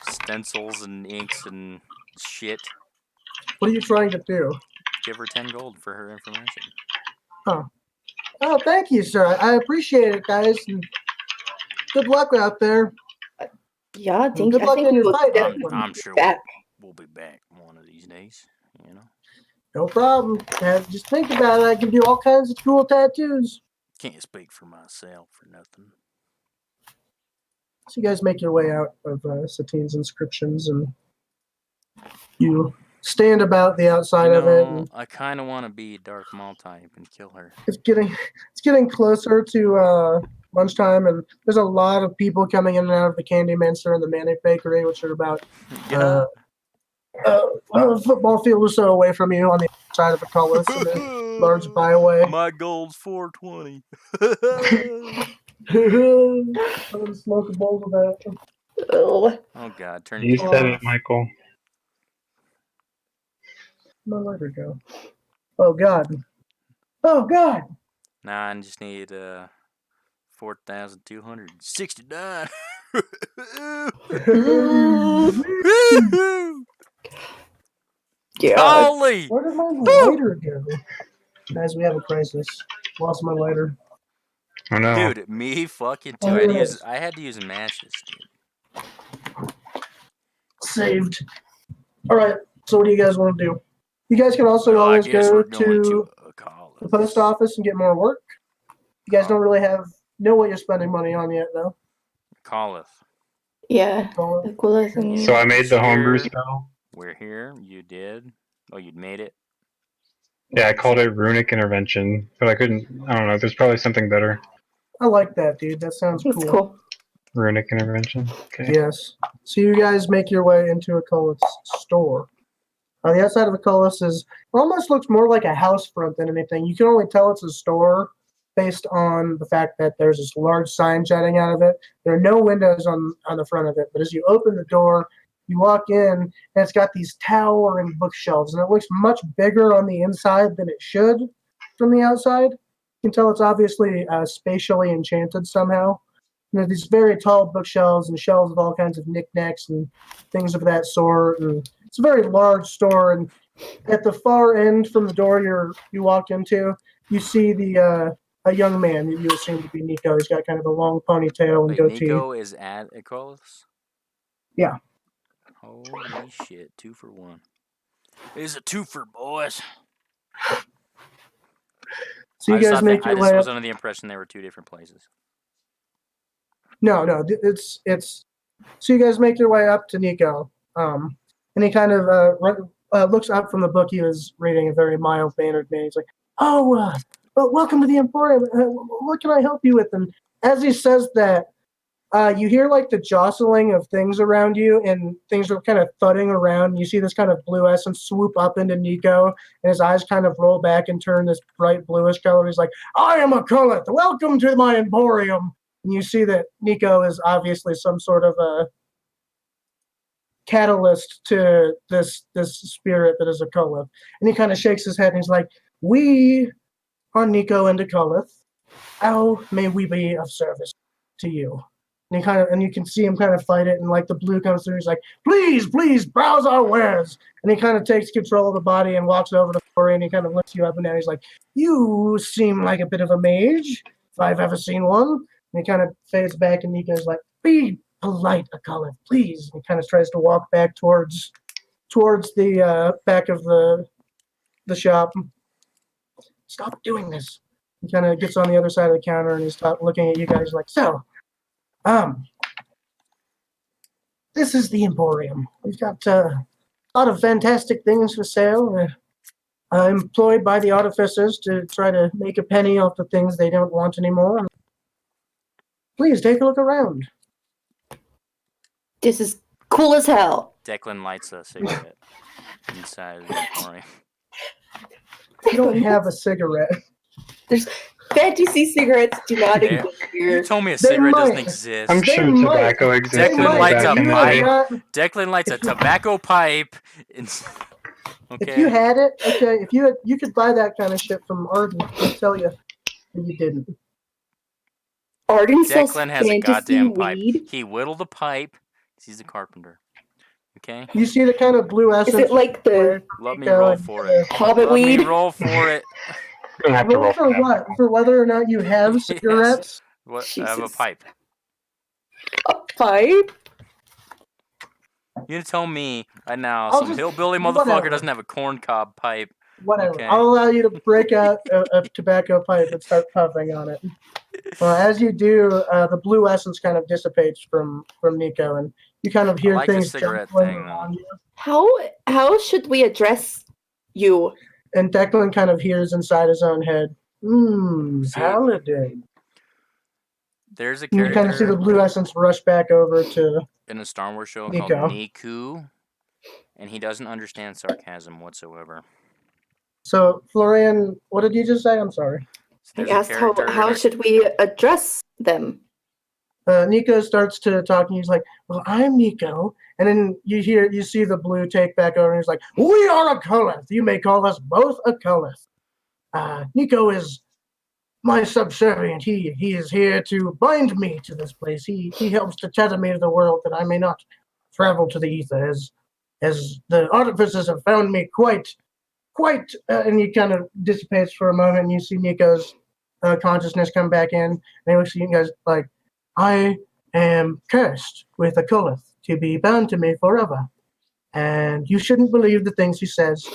stencils and inks and shit. What are you trying to do? Give her 10 gold for her information. Oh, thank you, sir. I appreciate it, guys. And good luck out there. Yeah, And good luck in your fight. I'm sure back. we'll be back one of these days, you know. No problem. Just think about it. I can do all kinds of cool tattoos. Can't speak for myself or nothing. So you guys make your way out of Satine's inscriptions, and you stand about the outside of it. And I kind of want to be Dark Maul type and kill her. it's getting closer to lunchtime, and there's a lot of people coming in and out of the Candy Mincer and the Manic Bakery, which are about a football field or so away from you on the side of the Cullis and a large byway. My gold's 420. I'm gonna smoke a bowl of that. Oh, Oh God, turn You said it, Michael. My lighter go. Oh God. Oh God. Nah, I just need 4,269. yeah. Holy! Where did my lighter go? Guys, we have a crisis. Lost my lighter. I know. Dude, me fucking too. Oh, here it is. I had to use matches, dude. Saved. All right. So what do you guys want to do? You guys can also Well, I always guess go we're going to a college. the post office and get more work. You guys don't really know what you're spending money on yet, though. Calleth. Yeah. Call it. The coolest thing. So I made the homebrew Here. spell. We're here. You did. Oh, you'd made it. Yeah, I called it Runic Intervention, but I couldn't. I don't know. There's probably something better. I like that, dude. That sounds It's cool. cool. Runic Intervention. Okay. Yes. So you guys make your way into a Cullis store. On the outside of a Cullis almost looks more like a house front than anything. You can only tell it's a store based on the fact that there's this large sign jutting out of it. There are no windows on the front of it, but as you open the door, you walk in, and it's got these towering bookshelves, and it looks much bigger on the inside than it should from the outside. You can tell it's obviously spatially enchanted somehow. You know, these very tall bookshelves and shelves with all kinds of knickknacks and things of that sort. And it's a very large store. And at the far end from the door you walk into, you see a young man that you assume to be Nico. He's got kind of a long ponytail and Wait, goatee. Nico is at Ecolis? Yeah. Holy shit, 2 for 1. It's a 2-for, boys. So you guys make I your just way was up. under the impression they were 2 different places. No, it's. So you guys make your way up to Nico, and he kind of looks up from the book he was reading. A very mild-mannered man. He's like, "Oh, well, welcome to the Emporium. What can I help you with?" And as he says that, you hear like the jostling of things around you, and things are kind of thudding around. You see this kind of blue essence swoop up into Nico, and his eyes kind of roll back and turn this bright bluish color. He's like, "I am a Kulith. Welcome to my Emporium." And you see that Nico is obviously some sort of a catalyst to this spirit that is a Kulith. And he kind of shakes his head and he's like, "We are Nico and a Kulith. How may we be of service to you?" And you can see him kind of fight it, and like the blue comes through. He's like, "Please, browse our wares." And he kind of takes control of the body and walks over to Florian, and he kind of lifts you up and down. He's like, "You seem like a bit of a mage, if I've ever seen one." And he kind of fades back, and Nico's like, "Be polite, Akulith, please." And he kind of tries to walk back towards the back of the shop. "Stop doing this." He kind of gets on the other side of the counter, and he's looking at you guys like, "So, this is the Emporium. We've got a lot of fantastic things for sale. We're employed by the artificers to try to make a penny off the things they don't want anymore. Please take a look around." This is cool as hell. Declan lights a cigarette inside of the Emporium. You don't have a cigarette. There's fantasy cigarettes do not There. exist You here. told me a They cigarette doesn't might. exist. I'm They sure might. tobacco existed Declan lights back a in the pipe. day. Declan lights a tobacco pipe. Okay. If you had it, okay, you could buy that kind of shit from Arden. I'll tell you, but you didn't. Arden sells Declan has a fantasy goddamn pipe. weed. He whittled the pipe 'cause he's a carpenter. Okay? You see the kind of blue essence. Is it like the Let me roll for it. Hobbit Let weed? me roll for it. You're gonna have to roll roll for that. what? For whether or not you have cigarettes? What? I have a Jesus. pipe. A pipe? You gonna tell me right now I'll some just- hillbilly motherfucker whatever. doesn't have a corncob pipe? Whatever. Okay. I'll allow you to break out a tobacco pipe and start puffing on it. Well, as you do, the blue essence kind of dissipates from Nico, and you kind of hear like the things cigarette jostling thing, though. around you. How should we address you? And Declan kind of hears inside his own head, See- Paladin. There's a And you kind of see the character blue essence rush back over to in a Star Wars show Nico. called Niku, and he doesn't understand sarcasm whatsoever. So, Florian, what did you just say? I'm sorry. So I there's a asked character how in a- should we address them? Nico starts to talk, and he's like, "Well, I'm Nico." And then you see the blue take back over, and he's like, "We are a Kulith. You may call us both a Kulith. Nico is my subservient. He is here to bind me to this place. He helps to tether me to the world that I may not travel to the ether, as the artificers have found me quite. And he kind of dissipates for a moment, and you see Nico's consciousness come back in, and he looks at you guys like, "I am cursed with a Kulith to be bound to me forever. And you shouldn't believe the things he says,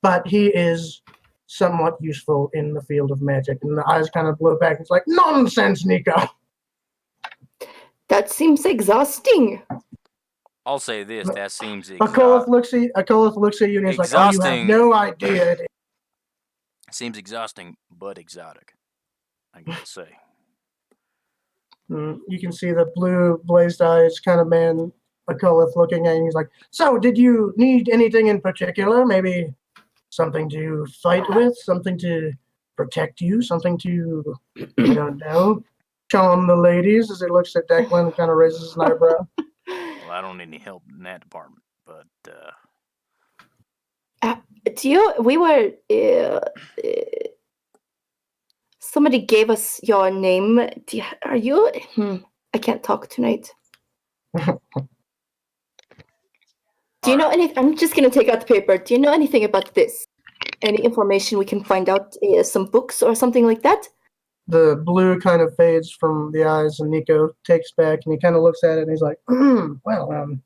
but he is somewhat useful in the field of magic." And the eyes kind of blow back. It's like, "Nonsense, Nico." That seems exhausting. I'll say this: that seems Akolith looks at you and he's like, "Oh, you have exhausting. no idea." Seems exhausting, but exotic. I gotta say. You can see the blue blazed eyes kind of man Akolith looking at you. He's like, "So, did you need anything in particular? Maybe something to fight with, something to protect you, something to, I don't know, charm the ladies?" As he looks at Declan and kind of raises an eyebrow. Well, I don't need any help in that department, but We were. Somebody gave us your name. Are you? I can't talk tonight. Do you know anything? I'm just gonna take out the paper. Do you know anything about this? Any information we can find out? Some books or something like that? The blue kind of fades from the eyes, and Nico takes back, and he kind of looks at it, and he's like, "Well,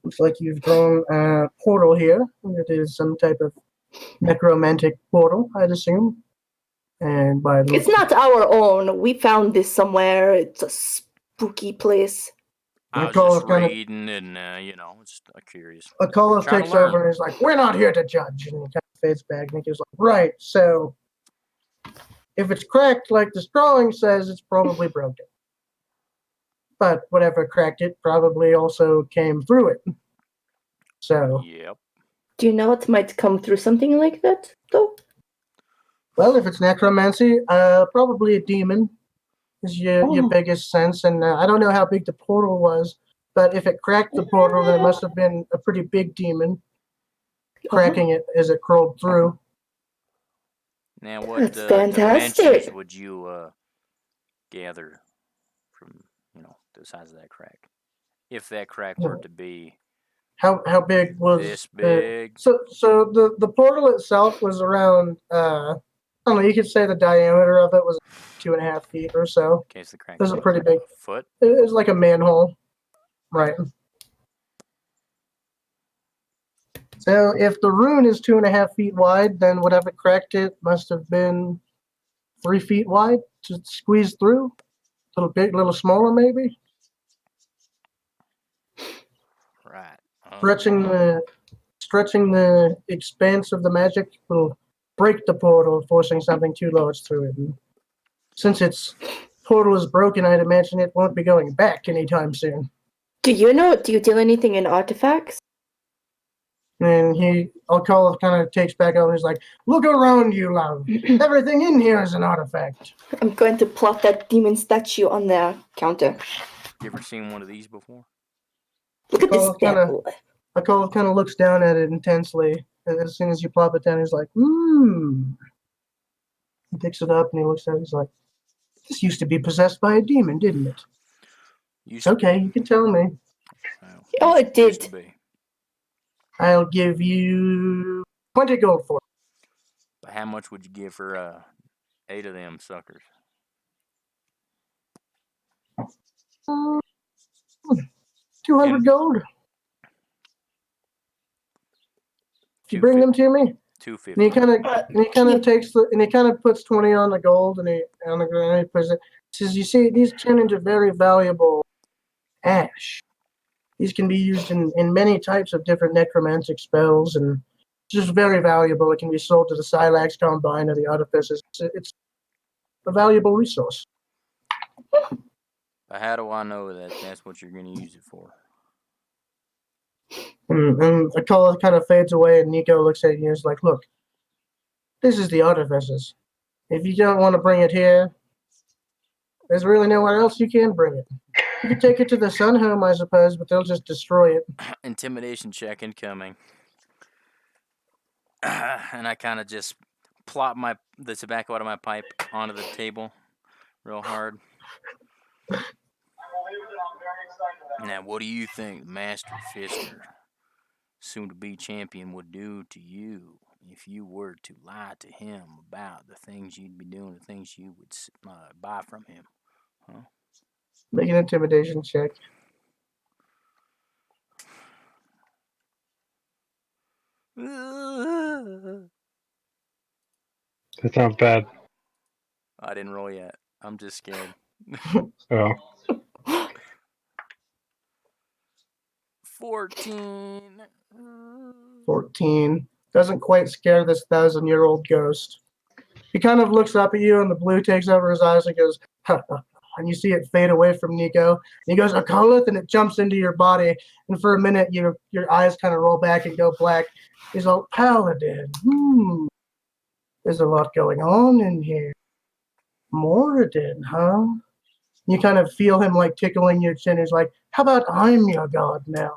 looks like you've drawn a portal here. It is some type of necromantic portal, I'd assume." And by the It's not our own. We found this somewhere. It's a spooky place. I was Akolith just kinda- reading and just curious. Akolith Trying to takes learn. over and he's like, "We're not here to judge." And he kind of fades back, and he goes like, "Right, so if it's cracked like this drawing says, it's probably broken. But whatever cracked it probably also came through it. So, Yep. Do you know what might come through something like that, though? well, if it's necromancy, probably a demon is your biggest sense. And I don't know how big the portal was, but if it cracked the portal, then it must have been a pretty big demon cracking it as it crawled through. Now, what That's dimensions fantastic. would you gather from the size of that crack? If that crack were to be How big was this big, So the portal itself was around I don't know, you could say the diameter of it was 2.5 feet or so. in case the crack It was a pretty big. foot? It was like a manhole. Right. So if the rune is 2.5 feet wide, then whatever cracked it must have been 3 feet wide to squeeze through. A little big, a little smaller maybe. Right. Stretching the expanse of the magic will break the portal, forcing something too large through it. And since its portal is broken, I'd imagine it won't be going back anytime soon. Do you deal anything in artifacts? And Alcala kind of takes back over and he's like, "Look around you, love. Everything in here is an artifact." I'm going to plot that demon statue on the counter. You ever seen one of these before? Look at this devil. Alcala kind of looks down at it intensely. And as soon as you plop it down, he's like, He picks it up and he looks at it. He's like, "This used to be possessed by a demon, didn't it?" Okay, you can tell me. Oh, it did. Used to be. I'll give you 20 gold for it. But how much would you give for 8 of them suckers? 200 gold. You bring them to me. 250. And he kind of puts 20 on the gold and he puts it. Says, "You see, these turn into very valuable ash. These can be used in many types of different necromantic spells, and it's just very valuable. It can be sold to the Silax Combine or the Artificers. It's a valuable resource." But how do I know that that's what you're going to use it for? And Akola kind of fades away, and Nico looks at you and is like, "Look, this is the Artificers. If you don't want to bring it here, there's really nowhere else you can bring it. You could take it to the Sun Home, I suppose, but they'll just destroy it." Intimidation check incoming. And I kind of just plop the tobacco out of my pipe onto the table real hard. Now, what do you think Master Fister, soon-to-be champion, would do to you if you were to lie to him about the things you'd be doing, the things you would buy from him? Huh? Make an intimidation check. That sounds bad. I didn't roll yet. I'm just scared. Oh. 14. 14. Doesn't quite scare this 1,000-year-old ghost. He kind of looks up at you, and the blue takes over his eyes and goes, ha, ha, ha. And you see it fade away from Nico. And he goes, Akolith, and it jumps into your body. And for a minute, your eyes kind of roll back and go black. He's all, Paladin. There's a lot going on in here. Moradin, huh? You kind of feel him like tickling your chin. He's like, how about I'm your god now?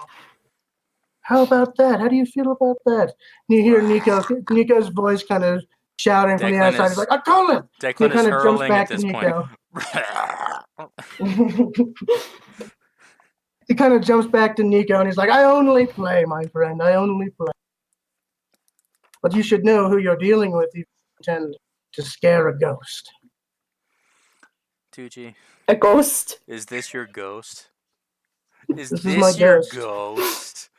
How about that? How do you feel about that? And you hear Nico's voice kind of shouting from the Declan outside. He's like, Akolith! Declan He is kind of jumps hurling back at to this point. Nico. He kind of jumps back to Nico and he's like, I only play, my friend. I only play. But you should know who you're dealing with if you intend to scare a ghost. Tucci, A ghost. is this your ghost? Is This this is my your ghost. ghost?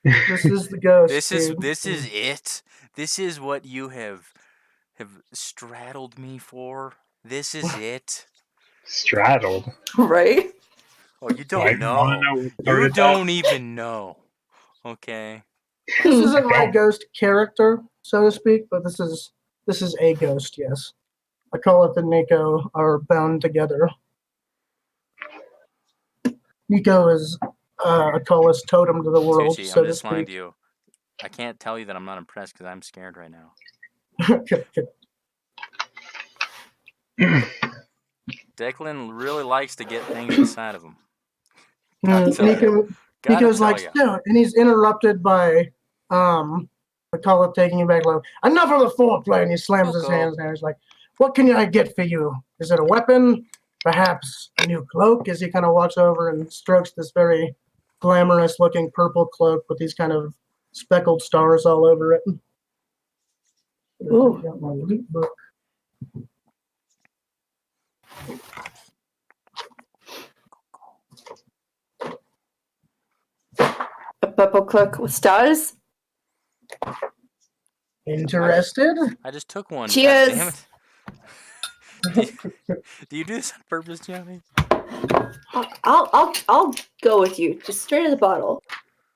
This is the ghost. This is dude. it. This is what you have straddled me for. This is it. Straddled. Right? Oh, you I don't want to know. know what You started don't even know. Okay. This isn't my Don't. ghost character, so to speak, but this is a ghost, yes. Akolith and Nico are bound together. Nico is Akolith's totem to the world, Tucci, so I'm to just lying to speak. you. I can't tell you that I'm not impressed because I'm scared right now. Declan really likes to get things inside of him. Gotta tell ya. Nico's like, no, and he's interrupted by Akolith taking him back. Like, enough of the foreplay, and he slams his Coco. hands down. He's like, what can I get for you? Is it a weapon? Perhaps a new cloak? As he kind of walks over and strokes this very glamorous-looking purple cloak with these kind of speckled stars all over it. Ooh. Got my loot book. A purple cloak with stars. Interested? I just took one. Cheers. God damn it. Do you do this on purpose, Johnny? I'll go with you. Just straight to the bottle.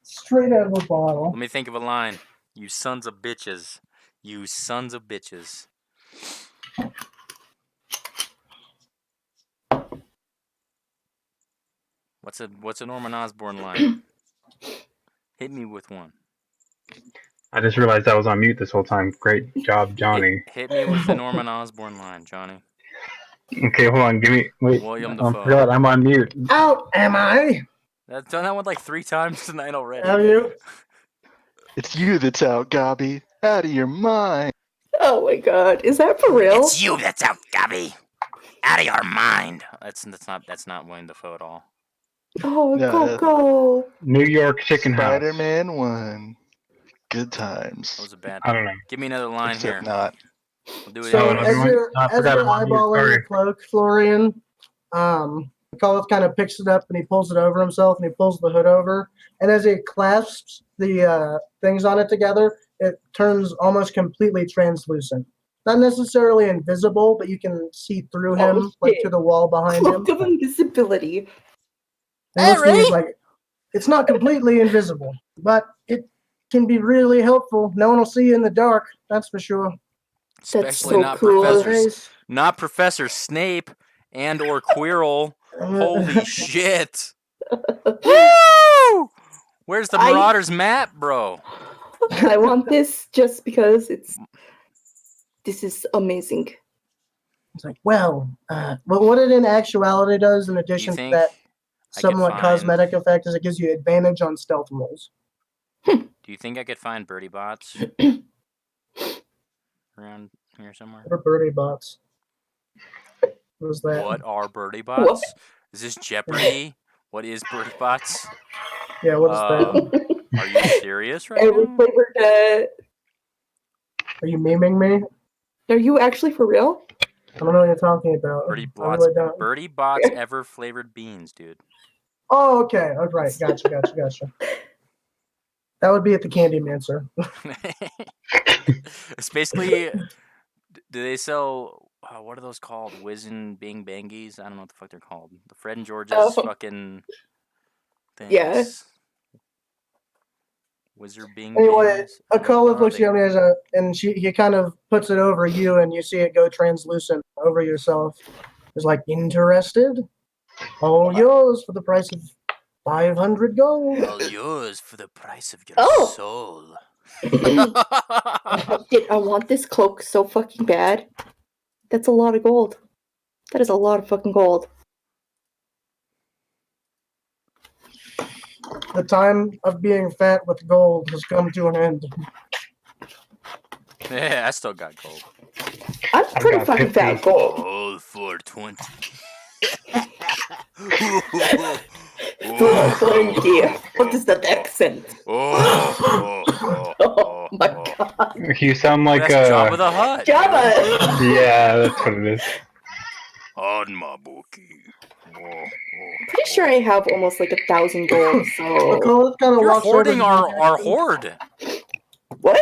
Straight out of a bottle. Let me think of a line. You sons of bitches. You sons of bitches. What's a Norman Osborn line? Hit me with one. I just realized I was on mute this whole time. Great job, Johnny. Hit me with the Norman Osborn line, Johnny. Okay, hold on. Wait. William I Dafoe. forgot I'm on mute. Out am I? I've done that one like 3 times tonight already. Have you? It's you that's out, Gobby. Out of your mind. Oh my god. Is that for real? It's you that's out, Gabby. Out of your mind. That's not William Dafoe at all. Oh, No, go. New York Chicken House. Spider-Man 1. Good times. That was a bad. I don't know. Give me another line Except here. not. We'll do it. So another as one? you're, I as forgot you're I'm on mute, eyeballing sorry. the cloak, Florian, Akolith kind of picks it up and he pulls it over himself and he pulls the hood over. And as he clasps the things on it together, it turns almost completely translucent. Not necessarily invisible, but you can see through him, Oh, like shit. to the wall behind him. Cloak of invisibility. And looks to you, he's like, it's not completely invisible, but it can be really helpful. No one will see you in the dark, that's for sure. Especially so not cool. Professor Snape and or Quirrell. Holy shit! Woo! Where's the Marauders map, bro? I want this just because this is amazing. It's like, well, what it in actuality does, in Do you addition to think that I could somewhat find? cosmetic effect, is it gives you advantage on stealth rolls. Do you think I could find birdie bots around here somewhere? What are birdie bots? What is that? What are birdie bots? Is this Jeopardy? What is birdie bots? Yeah, what is that? Are you serious right Every now? flavored. Are you memeing me? Are you actually for real? I don't know what you're talking about. Birdie I bots. really don't. Birdie bots ever flavored beans, dude. Oh, okay. Oh, right. Gotcha. That would be at the Candymancer. It's basically. Do they sell? What are those called? Whizzin' Bing Bangies? I don't know what the fuck they're called. The Fred and George's fucking things. Yeah. Wizard being Anyway, games? a What Akola are looks they? at me and he kind of puts it over you, and you see it go translucent over yourself. It's like, interested? All yours for the price of 500 gold. All yours for the price of your Oh. soul. Shit, I want this cloak so fucking bad. That's a lot of gold. That is a lot of fucking gold. The time of being fat with gold has come to an end. Yeah, I still got gold. I'm pretty got fucking 50. fat with gold. All for 20. For 20. What is that accent? Oh my god. You sound like That's Jabba the Hutt. Jabba! Yeah, that's what it is. On my bookie. Pretty sure I have almost like 1,000 gold, so... Akola kind of You're walks over hoarding to our horde. What?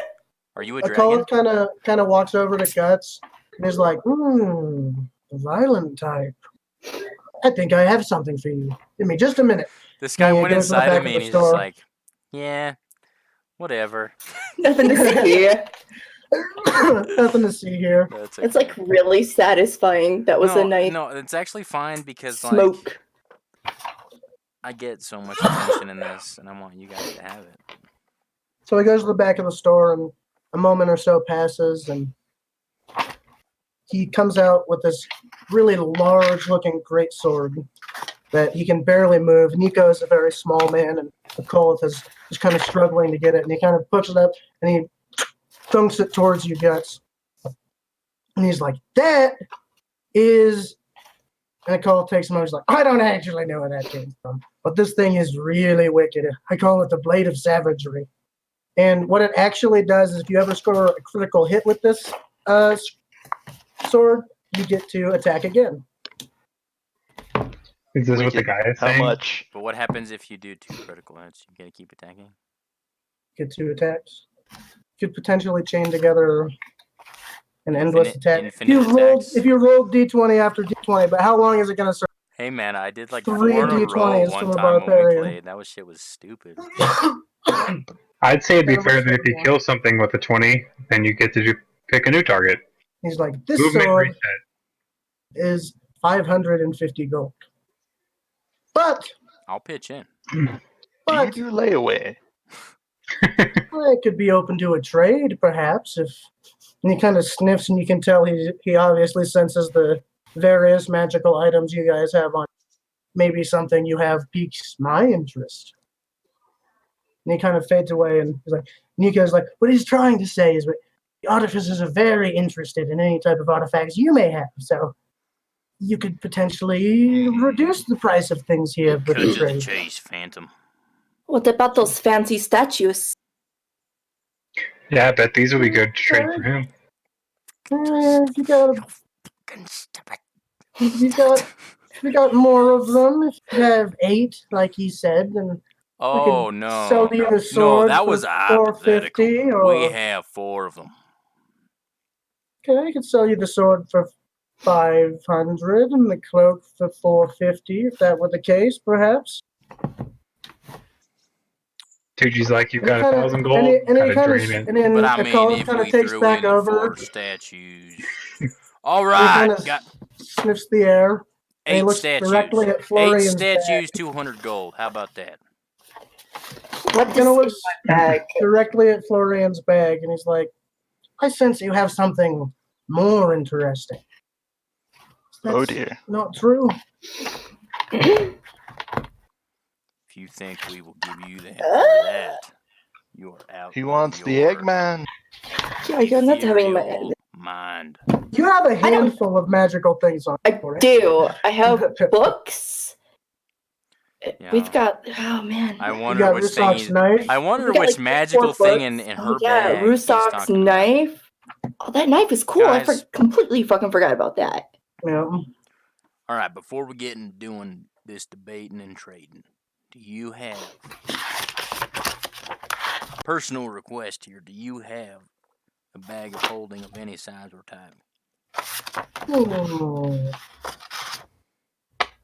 Are you a dragon? Akola kind of walks over to Guts and is like, the violent type. I think I have something for you. Give me just a minute. This guy Yeah, went goes to the inside back of me of and the he's just store. like, yeah, whatever. Nothing to see here. Nothing to see here. That's It's okay. like really satisfying. That was a nice No, it's actually fine because smoke. like I get so much attention in this, and I want you guys to have it. So he goes to the back of the store, and a moment or so passes, and he comes out with this really large-looking greatsword that he can barely move. Nico is a very small man, and Akola is kind of struggling to get it, and he kind of pushes it up, and he thunks it towards you, Guts. And he's like, that is... And Akola takes him out. He's like, I don't actually know where that came from, but this thing is really wicked. I call it the Blade of Savagery. And what it actually does is if you ever score a critical hit with this sword, you get to attack again. Is this what the Wicked. guy is How saying? much? But what happens if you do 2 critical hits? You gotta keep attacking? Get 2 attacks. Could potentially chain together an endless attack. Infinite attacks? If you rolled D20 after D20, but how long is it going to serve? Hey man, I did like 3 4 in a row D20s one from a time when we barbarian. played. That shit was stupid. I'd say it'd be Never fair that if you mind. kill something with a 20, then you get to pick a new target. He's like, this Movement sword reset. is 550 gold. But I'll pitch in. Do you But do layaway? it could be open to a trade, perhaps. And he kind of sniffs, and you can tell he obviously senses the various magical items you guys have on. Maybe something you have piques my interest. And he kind of fades away, and he's like, Nico's like, what he's trying to say is, the artificers are very interested in any type of artifacts you may have, so you could potentially reduce the price of things here with Cut the to the trade. chase, Phantom. What about those fancy statues? Yeah, I bet these would be good to trade for him. If you got more of them, if you have 8, like he said, then Oh sell no. you the No, sword that for was hypothetical. 450, We or have 4 of them. okay, I could sell you the sword for 500 and the cloak for 450, if that were the case, perhaps. Tuji's like, you've And he got kinda- 1,000 gold? and he Kind of kinda- dreaming. And then But I mean, Akola if kind of we takes threw back in over, 4 statues. All he right, kind of got sniffs the air, and he 8 looks statues. directly at 8 Florian's bag. statues, 200 gold. How about that? What He does kind of in looks my bag? directly at Florian's bag, and he's like, I sense you have something more interesting. Oh That's dear. not true. If you think we will give you that, you are out. He of wants the your Eggman. Yeah, you're not having my. ethereal mind. You have a handful of magical things on I you, right? do. I have books. Yeah. We've got. Oh man. I You wonder got which thing Rusak's knife. I wonder We got, which like, magical 4 thing in books. her Yeah, bag he's Rusak's talking about. knife. Oh, that knife is cool. I Guys. completely fucking forgot about that. Yeah. All right, before we get into doing this debating and trading, do you have personal request here? Do you have a bag of holding of any size or type?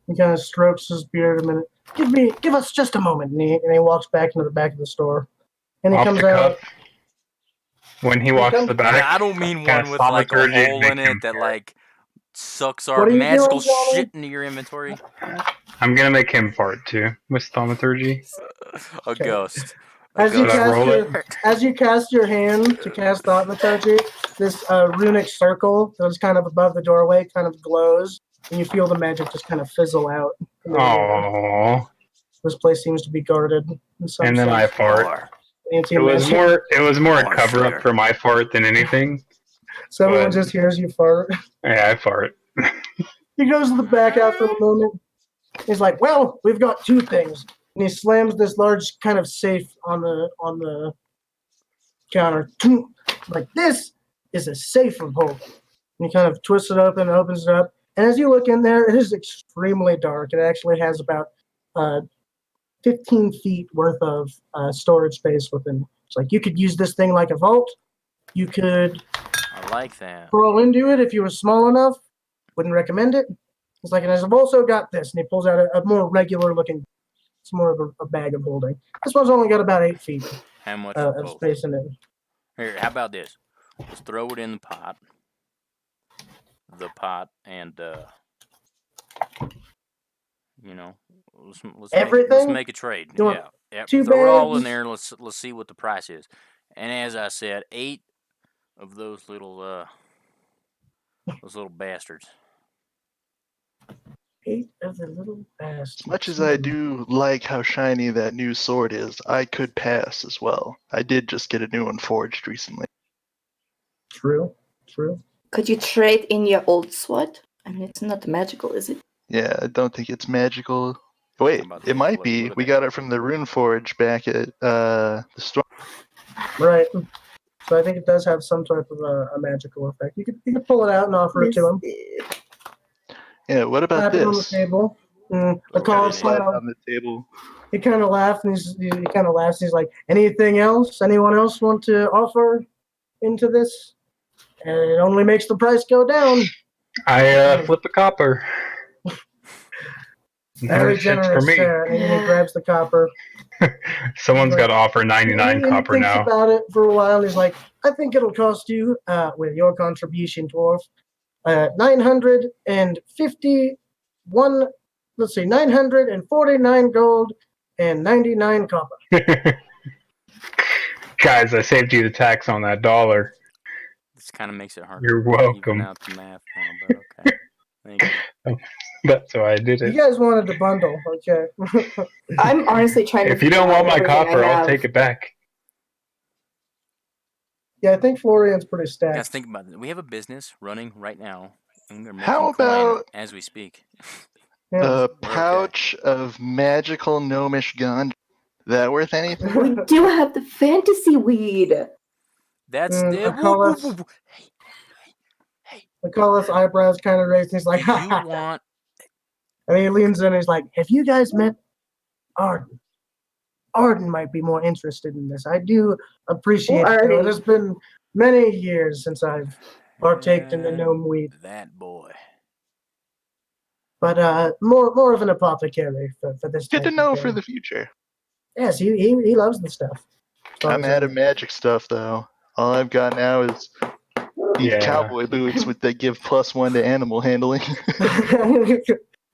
He kind of strokes his beard a minute. Give us just a moment. And he walks back into the back of the store. And he Off comes the out. cuff. When he walks comes- the back. I don't mean kinda one with like a thaumaturgy and hole make in him it that fart. like sucks What our are you magical doing, Johnny? shit into your inventory. I'm gonna make him fart too with thaumaturgy. A Okay. ghost. As you Should I cast roll your it? as you cast your hand to cast thaumaturgy, this runic circle that's kind of above the doorway kind of glows, and you feel the magic just kind of fizzle out. In the air. Oh, This place seems to be guarded in some and then I sense. fart. It Anti-magic. was more a More cover sugar. up for my fart than anything. So everyone but- just hears you fart. Yeah, I fart. He goes to the back after a moment. He's like, "Well, we've got two things," and he slams this large kind of safe on the counter. Like, this is a safe of hope. And he kind of twists it open and opens it up. And as you look in there, it is extremely dark. It actually has about 15 feet worth of storage space within. It's like you could use this thing like a vault. You could I like that. crawl into it if you were small enough. Wouldn't recommend it. It's like, and I've also got this, and he pulls out a more regular looking. It's more of a bag of holding. This one's only got about 8 feet How much of both? space in it. Here, how about this? Let's throw it in the pot. And let's Everything? make a trade. You want Yeah. two Throw it all in bags? there. Let's see what the price is. And as I said, 8 of those little bastards. 8 of the little bastards. As much as I do like how shiny that new sword is, I could pass as well. I did just get a new one forged recently. True. Could you trade in your old sword? I mean, it's not magical, is it? Yeah, I don't think it's magical. Wait, How about it this? might Look be. at We that. got it from the Rune Forge back at the storm. Right. So I think it does have some type of a magical effect. You could pull it out and offer it to him. Yeah, what about Slap it on the this? table. The Throw it call in. Slide it on the table. he kind of laughs and he kind of laughs. He's like, "Anything else? Anyone else want to offer into this?" And it only makes the price go down. I flip a copper. Very That's it for generous, me. and he grabs the copper. Someone's got to offer 99 he copper thinks now. about it for a while. And he's like, "I think it'll cost you, with your contribution, dwarf, 951. Let's see, 949 gold and 99 copper." Guys, I saved you the tax on that $1. This kind of makes it hard. You're to welcome. Even out the math now, but okay. Thank you. That's why I did You it. guys wanted to bundle, okay? I'm honestly trying to. If you don't want my figure out everything copper, I I'll have. take it back. Yeah, I think Florian's pretty Guys, stacked. think about it. We have a business running right now, and we're making How coin about as we speak. Yeah. a pouch of magical gnomish ganja? That worth anything? We do have the fantasy weed. That's I call us- We call his eyebrows kind of raised. And he's like, Do "Ha you ha." want? And he leans in and he's like, "Have you guys met Arden? Arden might be more interested in this. I do appreciate it. Though. Arden? It has been many years since I've partaked in the gnome weed. That boy. But more of an apothecary for this Good type to know of for thing. the future. Yes, he loves the stuff. As far I'm as I out of know. magic stuff though. All I've got now is these Yeah. cowboy boots that give +1 to animal handling.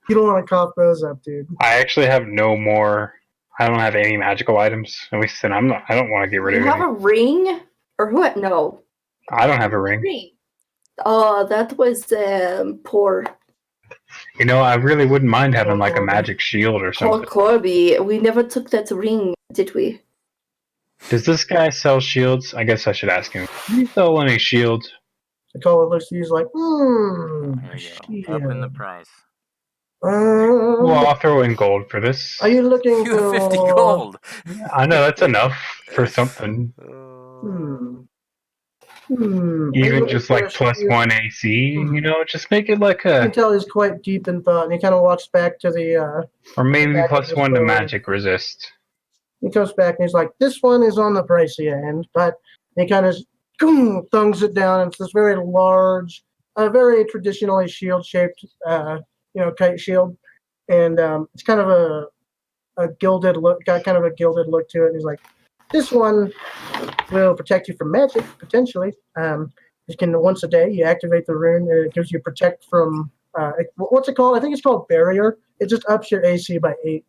You don't want to cough those up, dude. I actually have no more. I don't have any magical items. At least, and I don't want to get rid You of have any. a ring? Or what? No. I don't have a ring. Oh, that was poor You know, I really wouldn't mind having like a magic shield or Paul something. Corby. We never took that ring, did we? Does this guy sell shields? I guess I should ask him. Do you sell any shields? The caller looks at you, he's like, There you go. Up in the price. Well, I'll throw in gold for this. Are you looking You have 50 for gold. I know that's enough for something. Are you Even looking just for like a shield? +1 AC, you know, just make it like You can a, tell he's quite deep in thought, and he kind of walks back to the. or maybe back of the +1 to store. magic resist. He comes back and he's like, "This one is on the pricey end," but he kind of thungs it down. It's this very large, very traditionally shield-shaped, kite shield, and it's kind of a gilded look. Got kind of a gilded look to it. And he's like, This one will protect you from magic, potentially. You can, once a day, you activate the rune, and it gives you protect from, what's it called? I think it's called barrier. It just ups your AC by 8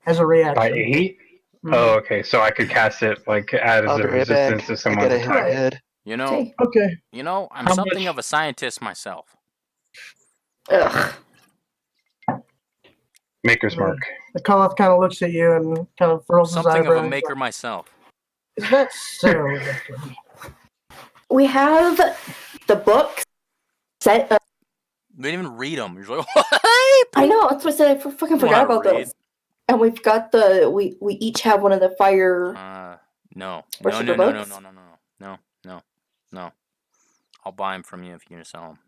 as a reaction. By 8? Mhm. Oh, okay. So I could cast it like as I'll a be right resistance back. to I someone's gotta hit my attack. head. You know, Okay. Okay. I'm How something much- of a scientist myself. Ugh. Maker's Mark. The Coloth kind of looks at you and kind of furls his Something eyebrow. of a maker myself. Is that so? Declan? We have the books set. We didn't even read them. You're like, I know. That's what I said. I fucking forgot about those. And we've got we each have one of the fire. No. Worshipper No. books? No. I'll buy them from you if you're gonna sell them.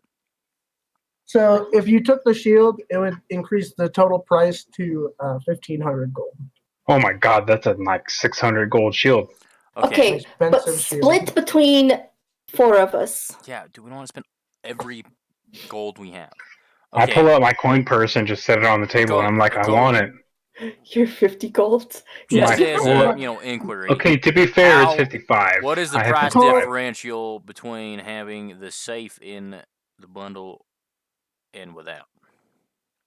So if you took the shield, it would increase the total price to 1,500 gold. Oh my god, that's a like 600 gold shield. Okay, but Expensive shield. split between 4 of us. Yeah, do we don't want to spend every gold we have? I Okay. pull out my coin purse and just set it on the table, and I'm like, I want it. You're 50 gold. Just My as four- a inquiry. Okay, to be fair, How- it's 55. What is the I have price 55. differential between having the safe in the bundle and without?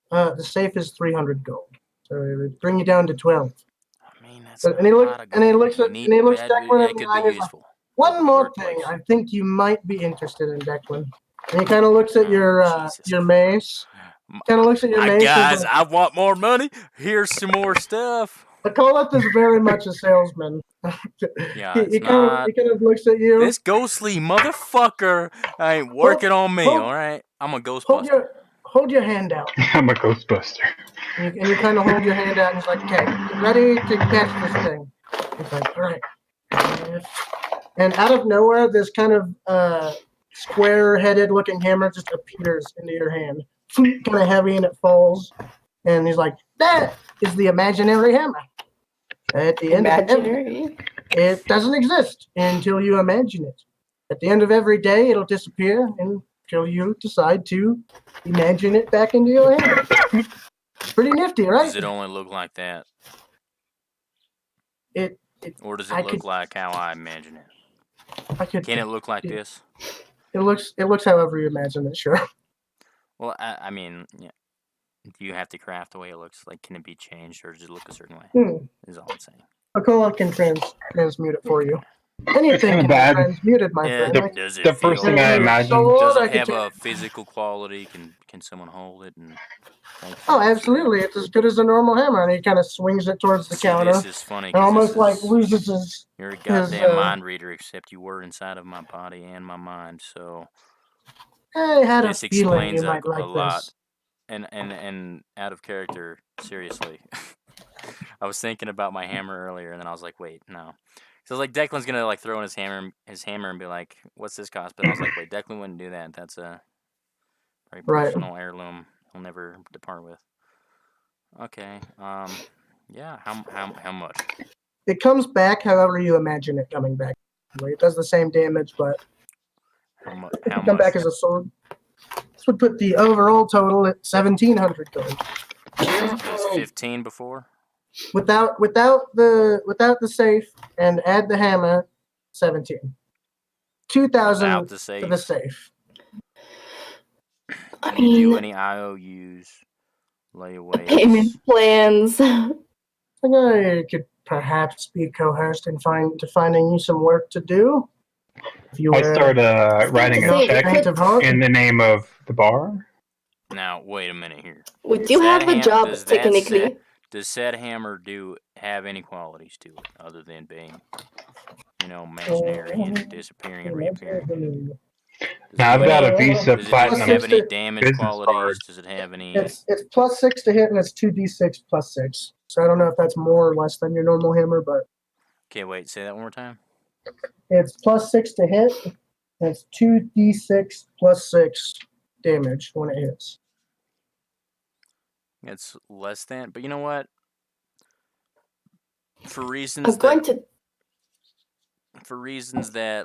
The safe is 300 gold, so it would bring you down to 12. I mean, that's But- not and he a look- lot of and he gold. looks at- Neat- and he looks that- Declan in that the could eye be and is like, useful. One more Workplace. thing, I think you might be interested in, Declan. And he kind of looks at Oh, your Jesus mace. Kind of looks at your mace. Guys, and I want more money. Here's some more stuff. the Coleth is very much a salesman. Yeah, he it's kind not. of looks at you. This ghostly motherfucker ain't working on me, hold- alright? I'm a Hold ghostbuster. your hand out. I'm a Ghostbuster. And you kind of hold your hand out, and he's like, okay, get ready to catch this thing. He's like, all right. And out of nowhere, this kind of square-headed looking hammer just appears into your hand. Kind of heavy, and it falls. And he's like, that is the imaginary hammer. At the end Imaginary. it doesn't exist until you imagine it. At the end of every day, it'll disappear until you decide to imagine it back into your hand. Pretty nifty, right? Does it only look like that? Or does it I look could- like how I imagine it? Can it look like this? It looks however you imagine it, sure. Well, I mean, yeah. Do you have to craft the way it looks? Like, can it be changed, or does it look a certain way? Is all I'm saying. Akola can transmute it for you. Anything kinda can bad. be transmuted, my Yeah, friend. does it the feel? first thing I imagine- Does I it could have turn- a physical quality? Can someone hold it and? Oh, absolutely. It's as good as a normal hammer, and he kind of swings it towards the See, counter. this is funny. And 'cause almost this like is- loses his. You're a goddamn his, mind reader, except you were inside of my body and my mind. So I had this a feeling explains you might like lot. this. And out of character, seriously. I was thinking about my hammer earlier, and then I was like, wait, no. So like Declan's gonna like throw in his hammer and be like, "What's this cost?" But I was like, wait, Declan wouldn't do that. That's a very Right. personal heirloom he'll never depart with. Okay. Yeah. How much? It comes back however you imagine it coming back. It does the same damage, but How it much? can come back as a sword. This would put the overall total at 1,700 gold. Was 15 before? Without the safe and add the hammer, 17. 2,000 Without the for the safe. safe. I Do you do mean, any IOUs, layaways? payment plans. I think I could perhaps be coerced in finding you some work to do. If you I were start writing say, a check faint of heart. in the name of the bar. Now wait a minute here. We Does do that have a ham- job, does that technically. Does said hammer have any qualities to it other than being, imaginary and disappearing and reappearing? Does Now it I've do got any- a Visa Does it Platinum have any Business damage qualities? card. Does it have any? It's +6 to hit, and it's 2d6 +6. So I don't know if that's more or less than your normal hammer, but Okay, wait. Say that one more time. it's +6 to hit, and it's 2d6 +6 damage when it hits. It's less than, but you know what? For reasons I'm going that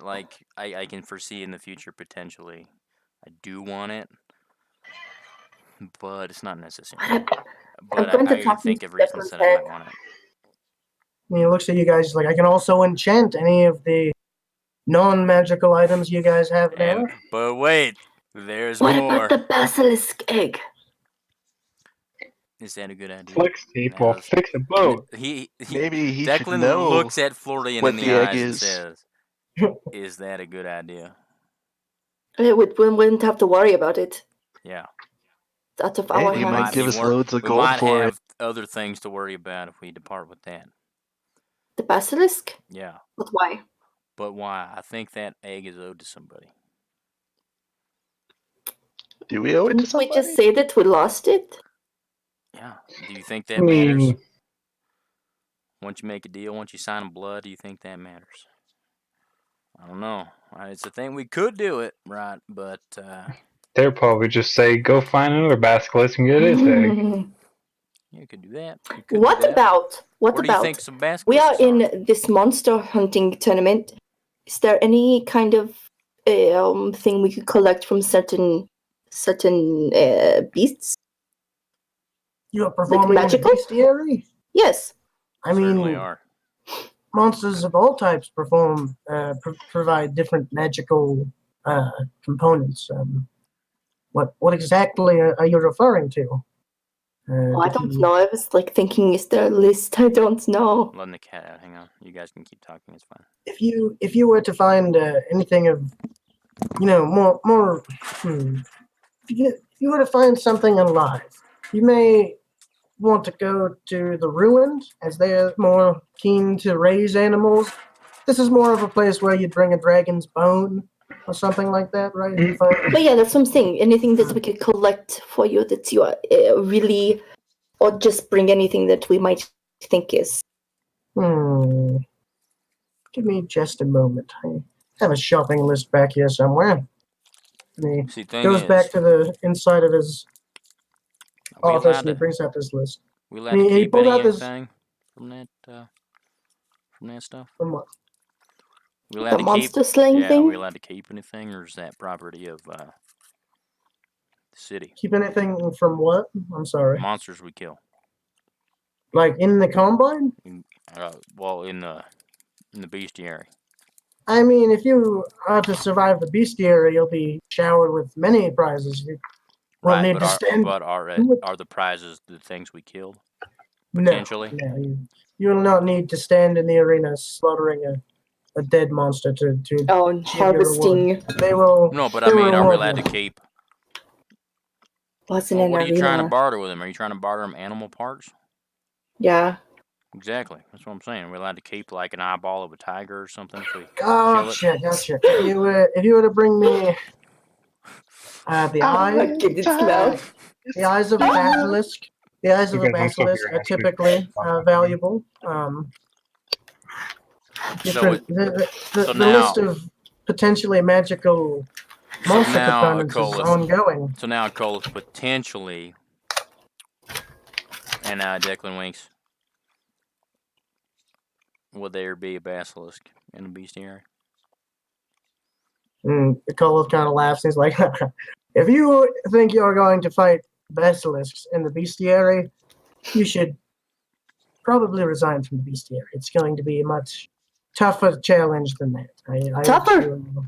to. like I can foresee in the future potentially, I do want it, but it's not necessary. I'm But going to I talk think into of reasons Declan's that I head. might want it. And he looks at you guys like, I can also enchant any of the non-magical items you guys have there. But wait, there's What more. about the basilisk egg? Is that a good idea? Flex people, Now, fix a boat. Maybe he should Declan know looks at Florian what in the the egg eyes and is. says, "Is that a good idea?" We wouldn't have to worry about it. Yeah. It's out of Hey, our he might hands. give us loads of we gold might for have other things to worry about if we depart with that. The basilisk? Yeah. But why? But why? I think that egg is owed to somebody. Do we owe it to Didn't we somebody? just say that we lost it? Yeah. Do you think that I mean, matters? Once you make a deal, once you sign a blood, do you think that matters? I don't know. It's a thing we could do it, right? But they'll probably just say, go find another basilisk and get its egg. you could do that. You could What do that. about? Where do you think some basilisks We are in this monster hunting tournament. Is there any kind of thing we could collect from certain beasts? You are performing in the magical? bestiary? Yes. I Certainly mean, are. monsters of all types provide different magical components. What exactly are you referring to? I don't know. I was like thinking, is there a list? I don't know. I'm letting the cat out. Hang on. You guys can keep talking. It's fine. If you were to find anything of, more, if you were to find something alive, you may want to go to the ruins, as they are more keen to raise animals. This is more of a place where you'd bring a dragon's bone or something like that, right? If you find But yeah, that's what I'm saying. Anything that we could collect for you that you are really, or just bring anything that we might think is. Give me just a moment. I have a shopping list back here somewhere. And See, he thing goes is, back to the inside of his we office allowed and he to brings out this list. we allowed to He keep pulled out this anything from that stuff. from what? We allowed The to monster keep. slaying Yeah, thing? are we allowed to keep anything, or is that property of the city? Keep anything from what? I'm sorry. Monsters we kill. Like in the combine? Well, in the bestiary. I mean, if you are to survive the bestiary, you'll be showered with many prizes. You won't Right, need but to stand. are the prizes the things we killed? Potentially? No, you will not need to stand in the arena slaughtering a dead monster to Oh, achieve your reward. harvesting. They will. No, but they I will mean, are we reward allowed you. to keep? Wasn't Oh, an what are you trying to arena. barter with them? Are you trying to barter them animal parts? Yeah. Exactly. That's what I'm saying. Are we allowed to keep like an eyeball of a tiger or something if we Gotcha. If you were to bring me the eye, Get it loud. the eyes of a basilisk. The eyes of You a guys, I'm still basilisk here, are actually. typically valuable. Different. The now- list of potentially magical monster now, components is Acolas. ongoing. So now, Cole, potentially, and Declan winks. Would there be a basilisk in the bestiary? The Cole kind of laughs. And he's like, "If you think you're going to fight basilisks in the bestiary, you should probably resign from the bestiary. It's going to be a much tougher challenge than that." I Tougher? assure you.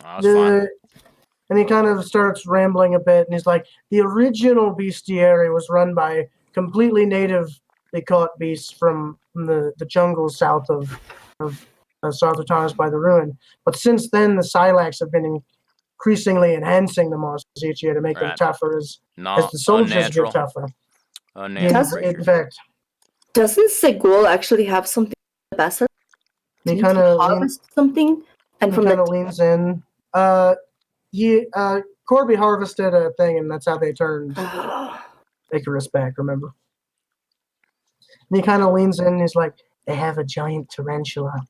Oh, that's fine. And he kind of starts rambling a bit, and he's like, "The original bestiary was run by completely natively caught beasts from the jungles south of Thomas by the Ruin. But since then, the Silax have been increasingly enhancing the monsters each year to make them Right. tougher as Not the soldiers unnatural. get tougher. Unnatural In creature. fact, Doesn't Segul actually have something in the basilisk? he Didn't kind he of harvest something? And from the leans in. Corby harvested a thing, and that's how they turned Icarus back, remember? And he kind of leans in and he's like, they have a giant tarantula.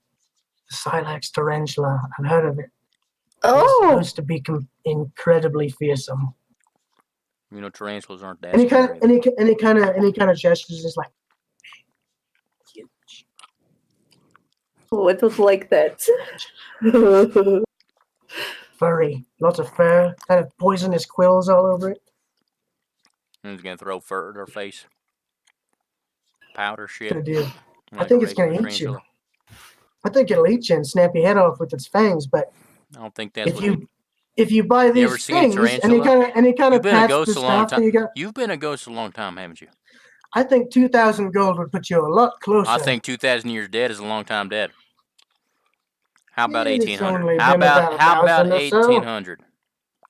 The Silax tarantula. I've heard of it. It's supposed to be incredibly fearsome. You know, tarantulas aren't that And he scary. kind of gestures, he's like, huge. Oh, it was like that. Furry. Lots of fur. Kind of poisonous quills all over it. And he's gonna throw fur at her face. Powder shit. Good idea. I think it's going to eat you. I think it'll eat you and snap your head off with its fangs. But I don't think that's if you buy You ever these seen a things and you tarantula? kind You've of been a patch ghost the a long stuff that you time. got, You've been a ghost a long time, haven't you? I think 2,000 gold would put you a lot closer. I think 2,000 years dead is a long time dead. How about It's 1,800? only How been about about 1,000 or so. 1,800?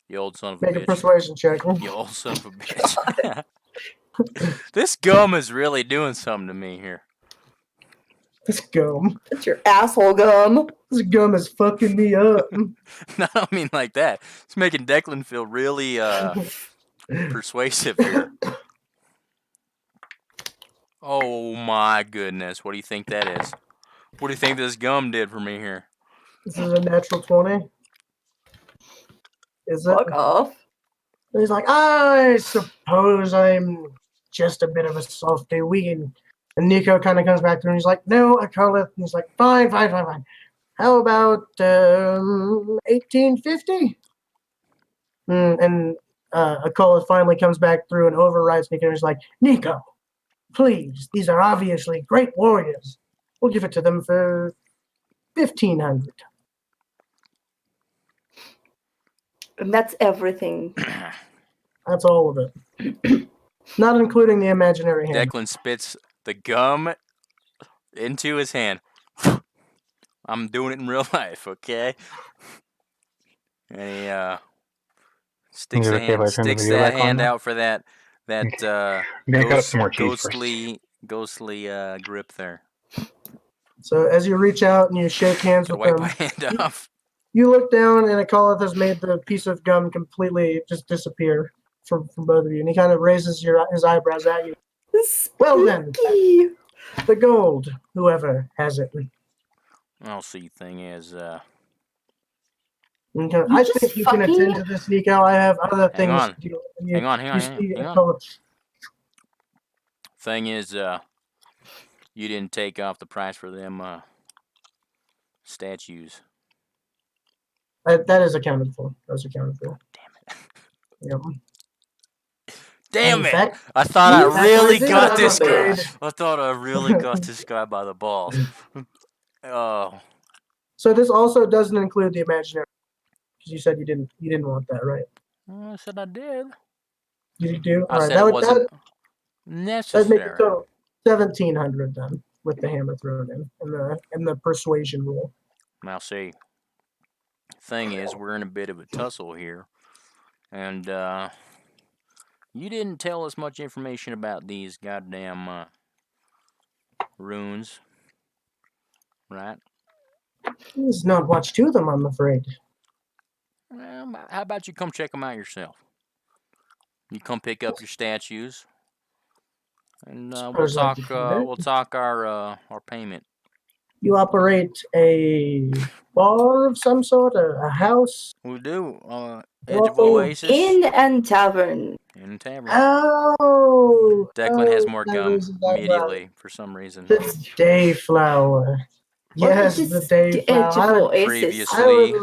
You old son of a Make a bitch. persuasion check. You old son of a bitch. This gum is really doing something to me here. This gum. It's your asshole gum. This gum is fucking me up. No, I don't mean like that. It's making Declan feel really persuasive here. Oh my goodness. What do you think that is? What do you think this gum did for me here? This is a natural 20. Is it? Fuck off. And he's like, I suppose I'm just a bit of a softy. And Nico kind of comes back to him and he's like, no, I call it. And he's like, fine. How about 1850? And Akola finally comes back through and overrides Nico and he's like, Nico, please, these are obviously great warriors. We'll give it to them for 1,500. And that's everything. That's all of it. Not including the imaginary hand. Declan spits the gum into his hand. I'm doing it in real life, okay? And he sticks that hand out for that ghostly grip there. So as you reach out and you shake hands with Wipe him, my hand off. you look down and Akolith has made the piece of gum completely just disappear from both of you. And he kind of raises his eyebrows at you. Well then, the gold, whoever has it. I'll see. Thing is, I think you can attend to this, Nico. I have other things to do. Hang on. Thing is, you didn't take off the price for them statues. That is accounted for. Damn it. Yep. Damn it! Fact, I thought I really got I'm this guy. afraid. I thought I really got this guy by the balls. Oh. So this also doesn't include the imaginary. Because you said you didn't want that, right? I said I did. You do? I said it wasn't necessary. That'd make it total 1,700 then, with the hammer thrown in and the persuasion rule. Now see, thing is, we're in a bit of a tussle here, and you didn't tell us much information about these goddamn runes, right? There's not much to them, I'm afraid. Well, how about you come check them out yourself? You come pick up your statues, and we'll talk our payment. You operate a bar of some sort, a house? We do. Edge of Oasis. Inn and tavern. In a tavern. Oh! Declan has more gum immediately for some reason. The Dayflower. Yes, the Dayflower. Previously.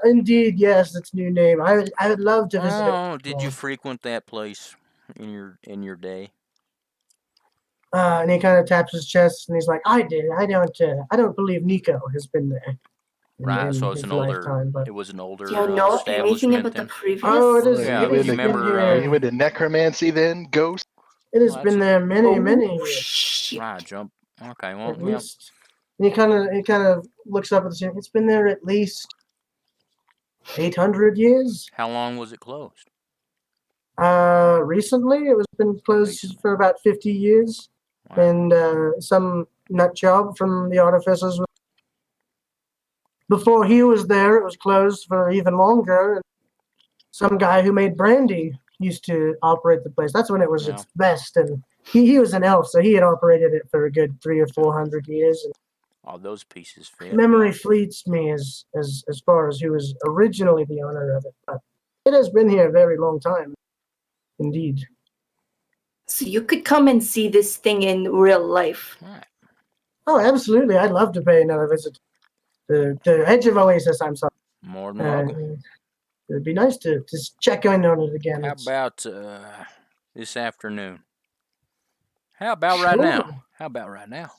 Indeed, yes, its new name. I would love to visit. Oh, did you frequent that place in your day? And he kind of taps his chest and he's like, "I did. I don't believe Nico has been there." Right, so it's an older. Lifetime, it was an older. Do you know anything about the then? previous? Oh, it is. Yeah, It is you remember? Are you into necromancy then, ghost? It has been there many years. Shit. Right, jump. Okay, well, At least. And he kind of looks up at the ceiling. It's been there at least 800 years. How long was it closed? Recently, it was been closed for about 50 years. Wow. And some nut job from the artificers. Before he was there, it was closed for even longer. And some guy who made brandy used to operate the place. That's when it was its best. And he was an elf, so he had operated it for a good 300 or 400 years. And all those pieces fit. memory fleets me as far as who was originally the owner of it. But it has been here a very long time. Indeed. So you could come and see this thing in real life. Right. Oh, absolutely. I'd love to pay another visit. The Edge of Oasis, I'm sorry. More than welcome. It'd be nice to just check in on it again. How about this afternoon? How about right now? How about right now?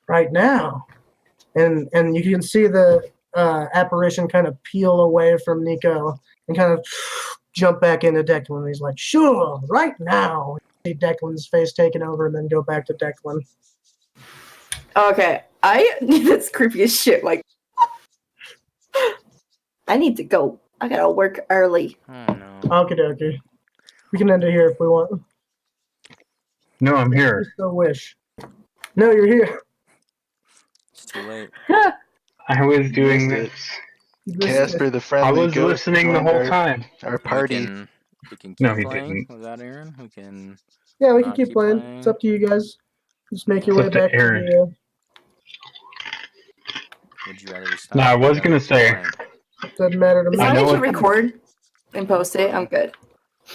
right now. And you can see the apparition kind of peel away from Nico and kind of jump back into Declan. He's like, sure, right now. You see Declan's face taken over and then go back to Declan. Okay, that's creepy as shit. Like, I need to go. I gotta work early. Oh no. Okie dokie. We can end it here if we want. No, I'm You here. still wish. No, you're here. It's too late. I was doing Missed it. this. You missed Casper, it. the I friendly was ghost, listening the joined whole time. our party. We can keep No, he playing didn't. without Aaron. We can. Yeah, we can Not keep keep playing. playing. It's up to you guys. Just make your It's way up to back to Aaron. the. Would you rather we stop? No, I was Then gonna we keep say. playing. Doesn't matter to As me. I long as know you it- record and post it, I'm good.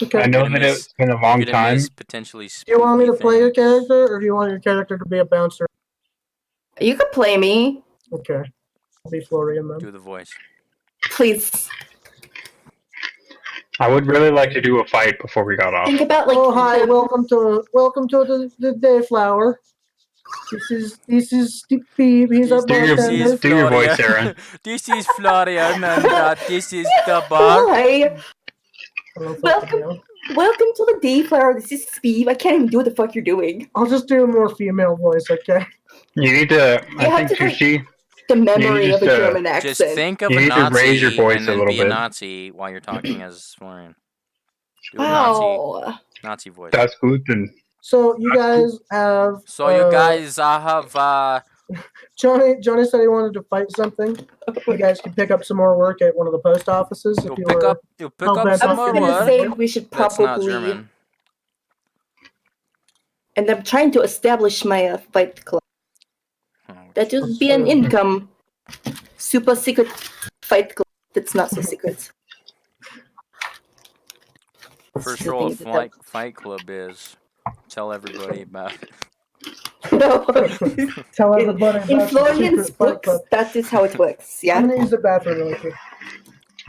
Okay. I know Gonna that miss- it's been a You're long gonna time. miss potentially. Do you want me to play your things. character, or do you want your character to be a bouncer? You could play me, Okay. I'll be Florian then. Do the voice. please. I would really like to do a fight before we got off. Think about like Oh hi, the- welcome to the Dayflower. This is Steve. He's our Do your- bartender. do your voice, Aaron. This is Florian, and this is the bar. Hi, Hello, Welcome. Florian. welcome to the Dayflower. This is Steve. I can't even do what the fuck you're doing. I'll just do a more female voice, okay? You need to. You I have think to, like, Tushi. The memory of a just, German accent. Just think of You a need to Nazi raise your voice and a then little be a bit. Nazi while you're talking as Florian. Do a Nazi voice. Das Guten. So you guys have. So you guys, I have Johnny said he wanted to fight something. You guys can pick up some more work at one of the post offices if you you pick were. up Oh, some that's I was more gonna work. say we should That's not probably, German. and I'm trying to establish my fight club. Oh, That would be an income. Super secret fight club. That's not so secret. First rule of Fight Club is tell everybody about it. No. Tell everybody In about the Florian's secret fight books, club. that is how it works. I'm Yeah. gonna use the bathroom really quick.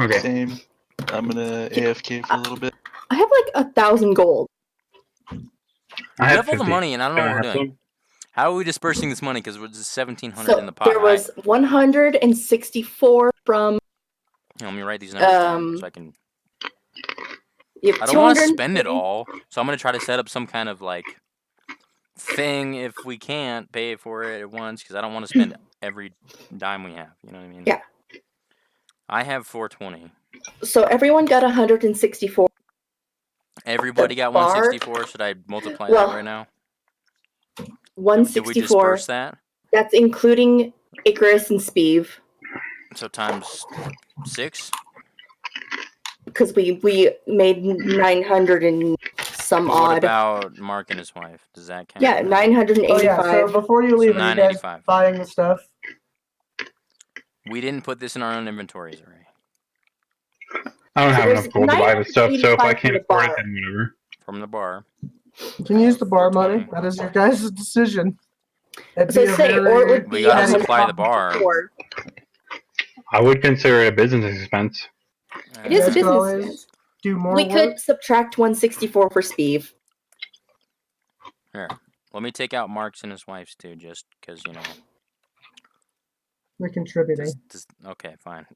Okay. Same. I'm gonna AFK for a little bit. I have like 1,000 gold. I We have have all the 50. money, and I don't know Can what I we're have doing. some? How are we dispersing this money? Because we're just 1,700 So in the pot, there was 164 from. Let me write these numbers down so I can. You have I don't want to 230 spend it all, so I'm gonna try to set up some kind of like thing if we can't pay for it at once, because I don't want to spend every dime we have. You know what I mean? Yeah. I have 420. So everyone got 164. Everybody got bar- 164. Should I multiply Well, that right now? Did we 164. disperse that? That's including Icarus and Speeve. So times 6. Because we made 900 and some What odd. about Mark and his wife? Does that count? Yeah, 985. Oh yeah. So before you leave, So are you guys 985. buying the stuff? We didn't put this in our own inventories, already. I don't So have there's enough gold to buy the stuff, so if I 985 can't from the afford it, bar. then whatever. From the bar. You can use the bar money. 420. That is your guys' decision. That'd So be a say, or it very- would We be gotta 100 supply the bar. more. I would consider it a business expense. It is a guys could business always expense. do more We work. could subtract 164 for Speeve. Here. Let me take out Mark's and his wife's too, just because, you know. We're contributing. Okay, fine.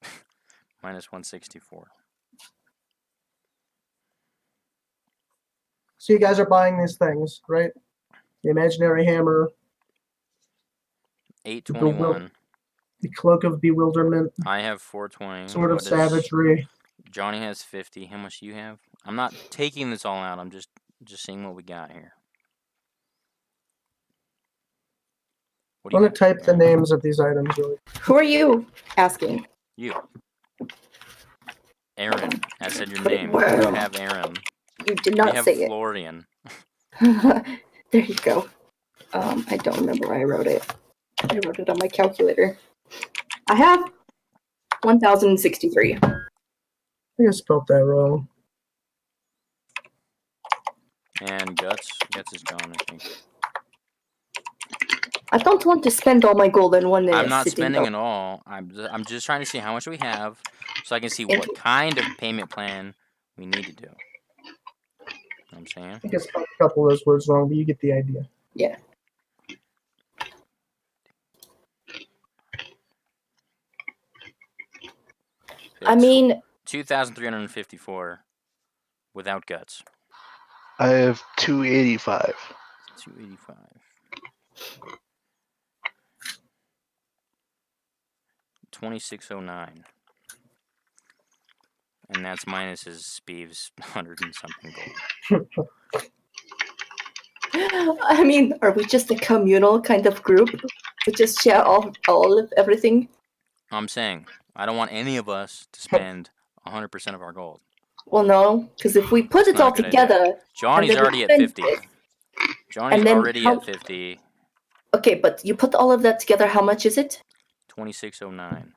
Minus 164. So you guys are buying these things, right? The imaginary hammer, 821. the cloak of bewilderment, I have 420. sword of What does- savagery. Johnny has 50. How much do you have? I'm not taking this all out. I'm just seeing what we got here. What I'm do you gonna type the have? names of these items. Really. Who are you asking? You. Aaron. I said your Put it name. where? You have Aaron. You did We not have say Florian. it. There you go. I don't remember where I wrote it. I wrote it on my calculator. I have 1,063. I think I spelled that wrong. And Guts. Guts is gone, I think. I don't want to spend all my gold in one day. I'm not spending it all. I'm just trying to see how much we have, so I can see what kind of payment plan we need to do. You know what I'm saying? I think I spelled a couple of those words wrong, but you get the idea. Yeah. I mean, 2,354 without guts. I have 285. 285. $26.09. And that's minus his Speeves 100 and something gold. I mean, are we just a communal kind of group? We just share all of everything? I'm saying, I don't want any of us to spend 100% of our gold. Well, no, because if we put It's it not a all good idea. together, Johnny's then we already at spend 50. it. Johnny's And then already how- at 50. Okay, but you put all of that together, how much is it? 26.09.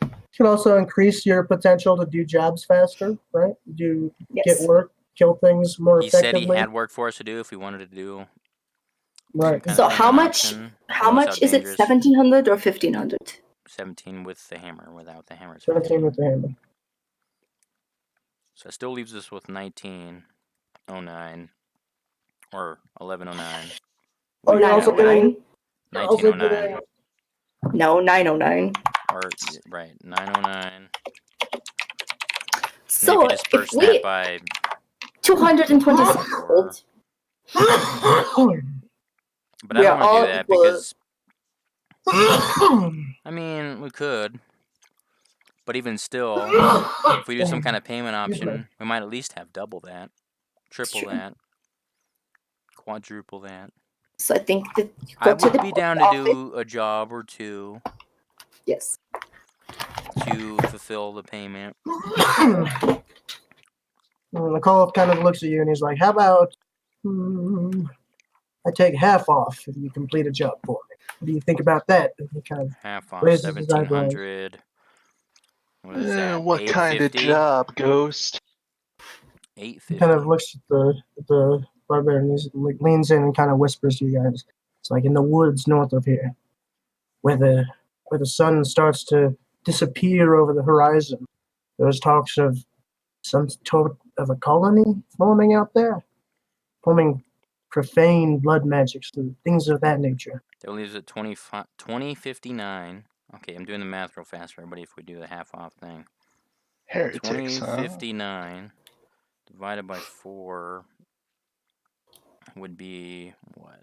You can also increase your potential to do jobs faster, right? Get Yes. work, kill things more He said effectively. he had work for us to do if we wanted to do. Right. kind So of how an much? option. How Knows much is it? dangerous. 1,700 or 1,500? 17 with the hammer. Without the hammer, it's 17 with the hammer. So that still leaves us with 19.09 or 11.09. Oh, you're also 909? getting. You're also 19.09 getting. No, 909. or right 9.09. So you could disperse if we that by 226 gold, but we I are don't want to all do that equal. because I mean we could, but even still, if we do some kind of payment option, we might at least have double that, triple that, quadruple that. So I think that you I go to would the be down to office. do a job or two Yes. to fulfill the payment. Nicole kind of looks at you and he's like, "How about I take half off if you complete a job for me? What do you think about that?" And he kind of Half off raises his eyebrows. 1,700. What is that? What kind of 850? job, Ghost? He 850. kind of looks at the barbarian and he leans in and kind of whispers to you guys. It's like in the woods north of here, where the sun starts to disappear over the horizon. There's talks of some sort of a colony forming out there, forming profane blood magics and things of that nature. That leaves it 2059. Okay, I'm doing the math real fast for everybody if we do the half off thing. Heretics, huh? 2059 divided by 4 would be what?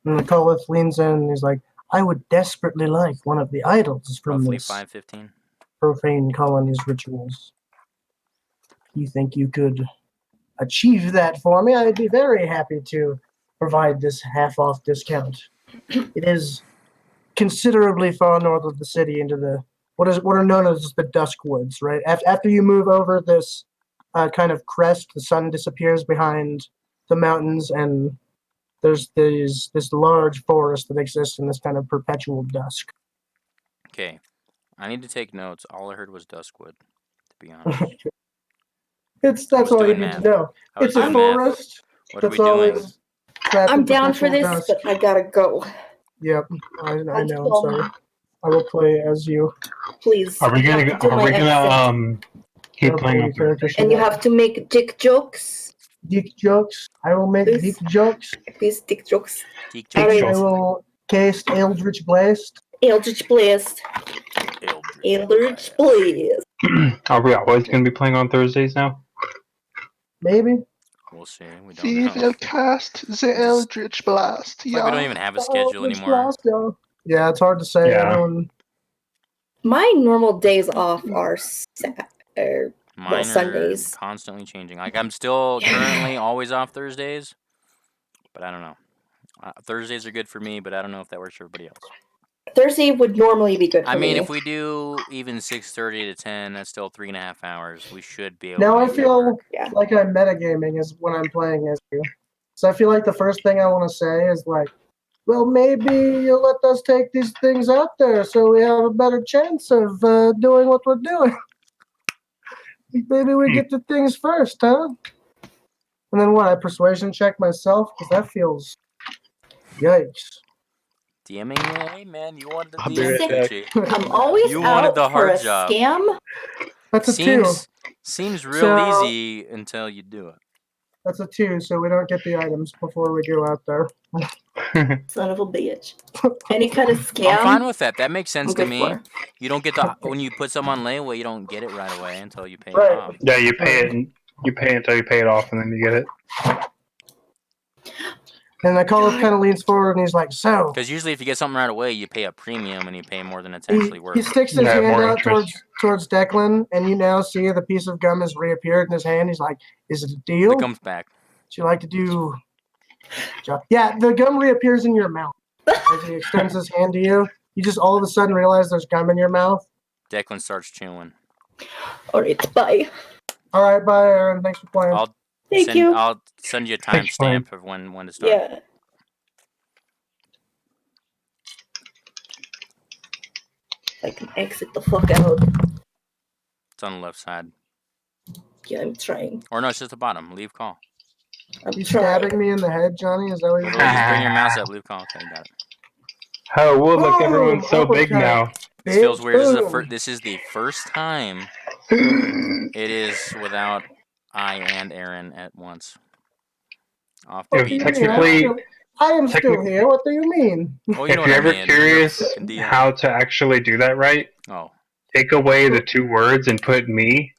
And Nicholas leans in and he's like, "I would desperately like one of the idols from Roughly this 515. profane colony's rituals. You think you could achieve that for me? I'd be very happy to provide this half-off discount. It is considerably far north of the city into the what are known as the Dusk Woods, right? After you move over this kind of crest, the sun disappears behind the mountains, and there's this large forest that exists in this kind of perpetual dusk. Okay, I need to take notes. All I heard was Duskwood, to be honest. That's was all you doing need math. to know. I was It's a doing math. forest. What are That's we doing? always trapped I'm in down for perpetual this, dusk. but I gotta go. Yep, I Let's know. go. I'm sorry. I will play as you. Please. Are we You have gonna to do my keep Gotta playing pull on your character Thursday? And you sheet up. have to make dick jokes. Dick jokes. I will make Please. dick jokes. Please, dick jokes. Geek All jokes. right. I will cast Eldritch Blast. Eldritch Blast. Eldritch Blast. Are we always gonna be playing on Thursdays now? Maybe. We'll see. We don't See know. if you'll cast the Eldritch Blast. It's like we don't even have a schedule Eldritch anymore. Blast, yeah. Yeah, it's hard to say. Yeah. Everyone. My normal days off are Mine Sundays. are constantly changing. Like I'm still currently always off Thursdays, but I don't know. Thursdays are good for me, but I don't know if that works for everybody else. Thursday would normally be good for I mean, me. if we do even 6:30 to 10, that's still 3.5 hours. We should be able Now to I make that feel work. Yeah. like I'm metagaming is when I'm playing as you. So I feel like the first thing I want to say is like, well, maybe you'll let us take these things out there so we have a better chance of doing what we're doing. Maybe we get the things first, huh? And then what? I persuasion check myself because that feels yikes. DMing me, hey man, you wanted the I'll be DM, right didn't back. you? I'm always You wanted out the for hard a job. scam. That's a two. Seems real So- easy until you do it. That's a 2, so we don't get the items before we go out there. Son of a bitch. Any kind of scam. I'm fine with that. That makes sense I'm to good me. for. You don't get the when you put some on layaway, you don't get it right away until you pay Right. it off. Yeah, you pay it, and you pay until you pay it off, and then you get it. And the caller kind of leans forward and he's like, "So." Because usually, if you get something right away, you pay a premium and you pay more than it's He, actually worth. he sticks his Yeah, hand more out interest. towards Declan, and you now see the piece of gum has reappeared in his hand. He's like, "Is it a deal? The comes back. Would you like to do?" Yeah, the gum reappears in your mouth as he extends his hand to you. You just all of a sudden realize there's gum in your mouth. Declan starts chewing. All right, bye. All right, bye, Aaron. Thanks for playing. Thank you. I'll send you a Thanks, Brian. timestamp of when to start. Yeah. I can exit the fuck out. It's on the left side. Yeah, I'm trying. Or no, it's just the bottom. Leave call. I'm You trying. stabbing me in the head, Johnny? Is that what you're Literally, doing? just bring your mouse up. Leave call. Okay, got it. Oh, well, look, Boom! everyone's so big Uppercut. now. This feels Bitch, weird. boom. This is the first time it is without I and Aaron at once. Off the What do you beaten mean? track. I am still technically- here. What do you mean? Oh, you know If what you're I ever mean. curious You're a fucking DM. how to actually do that right, Oh, take away the 2 words and put me,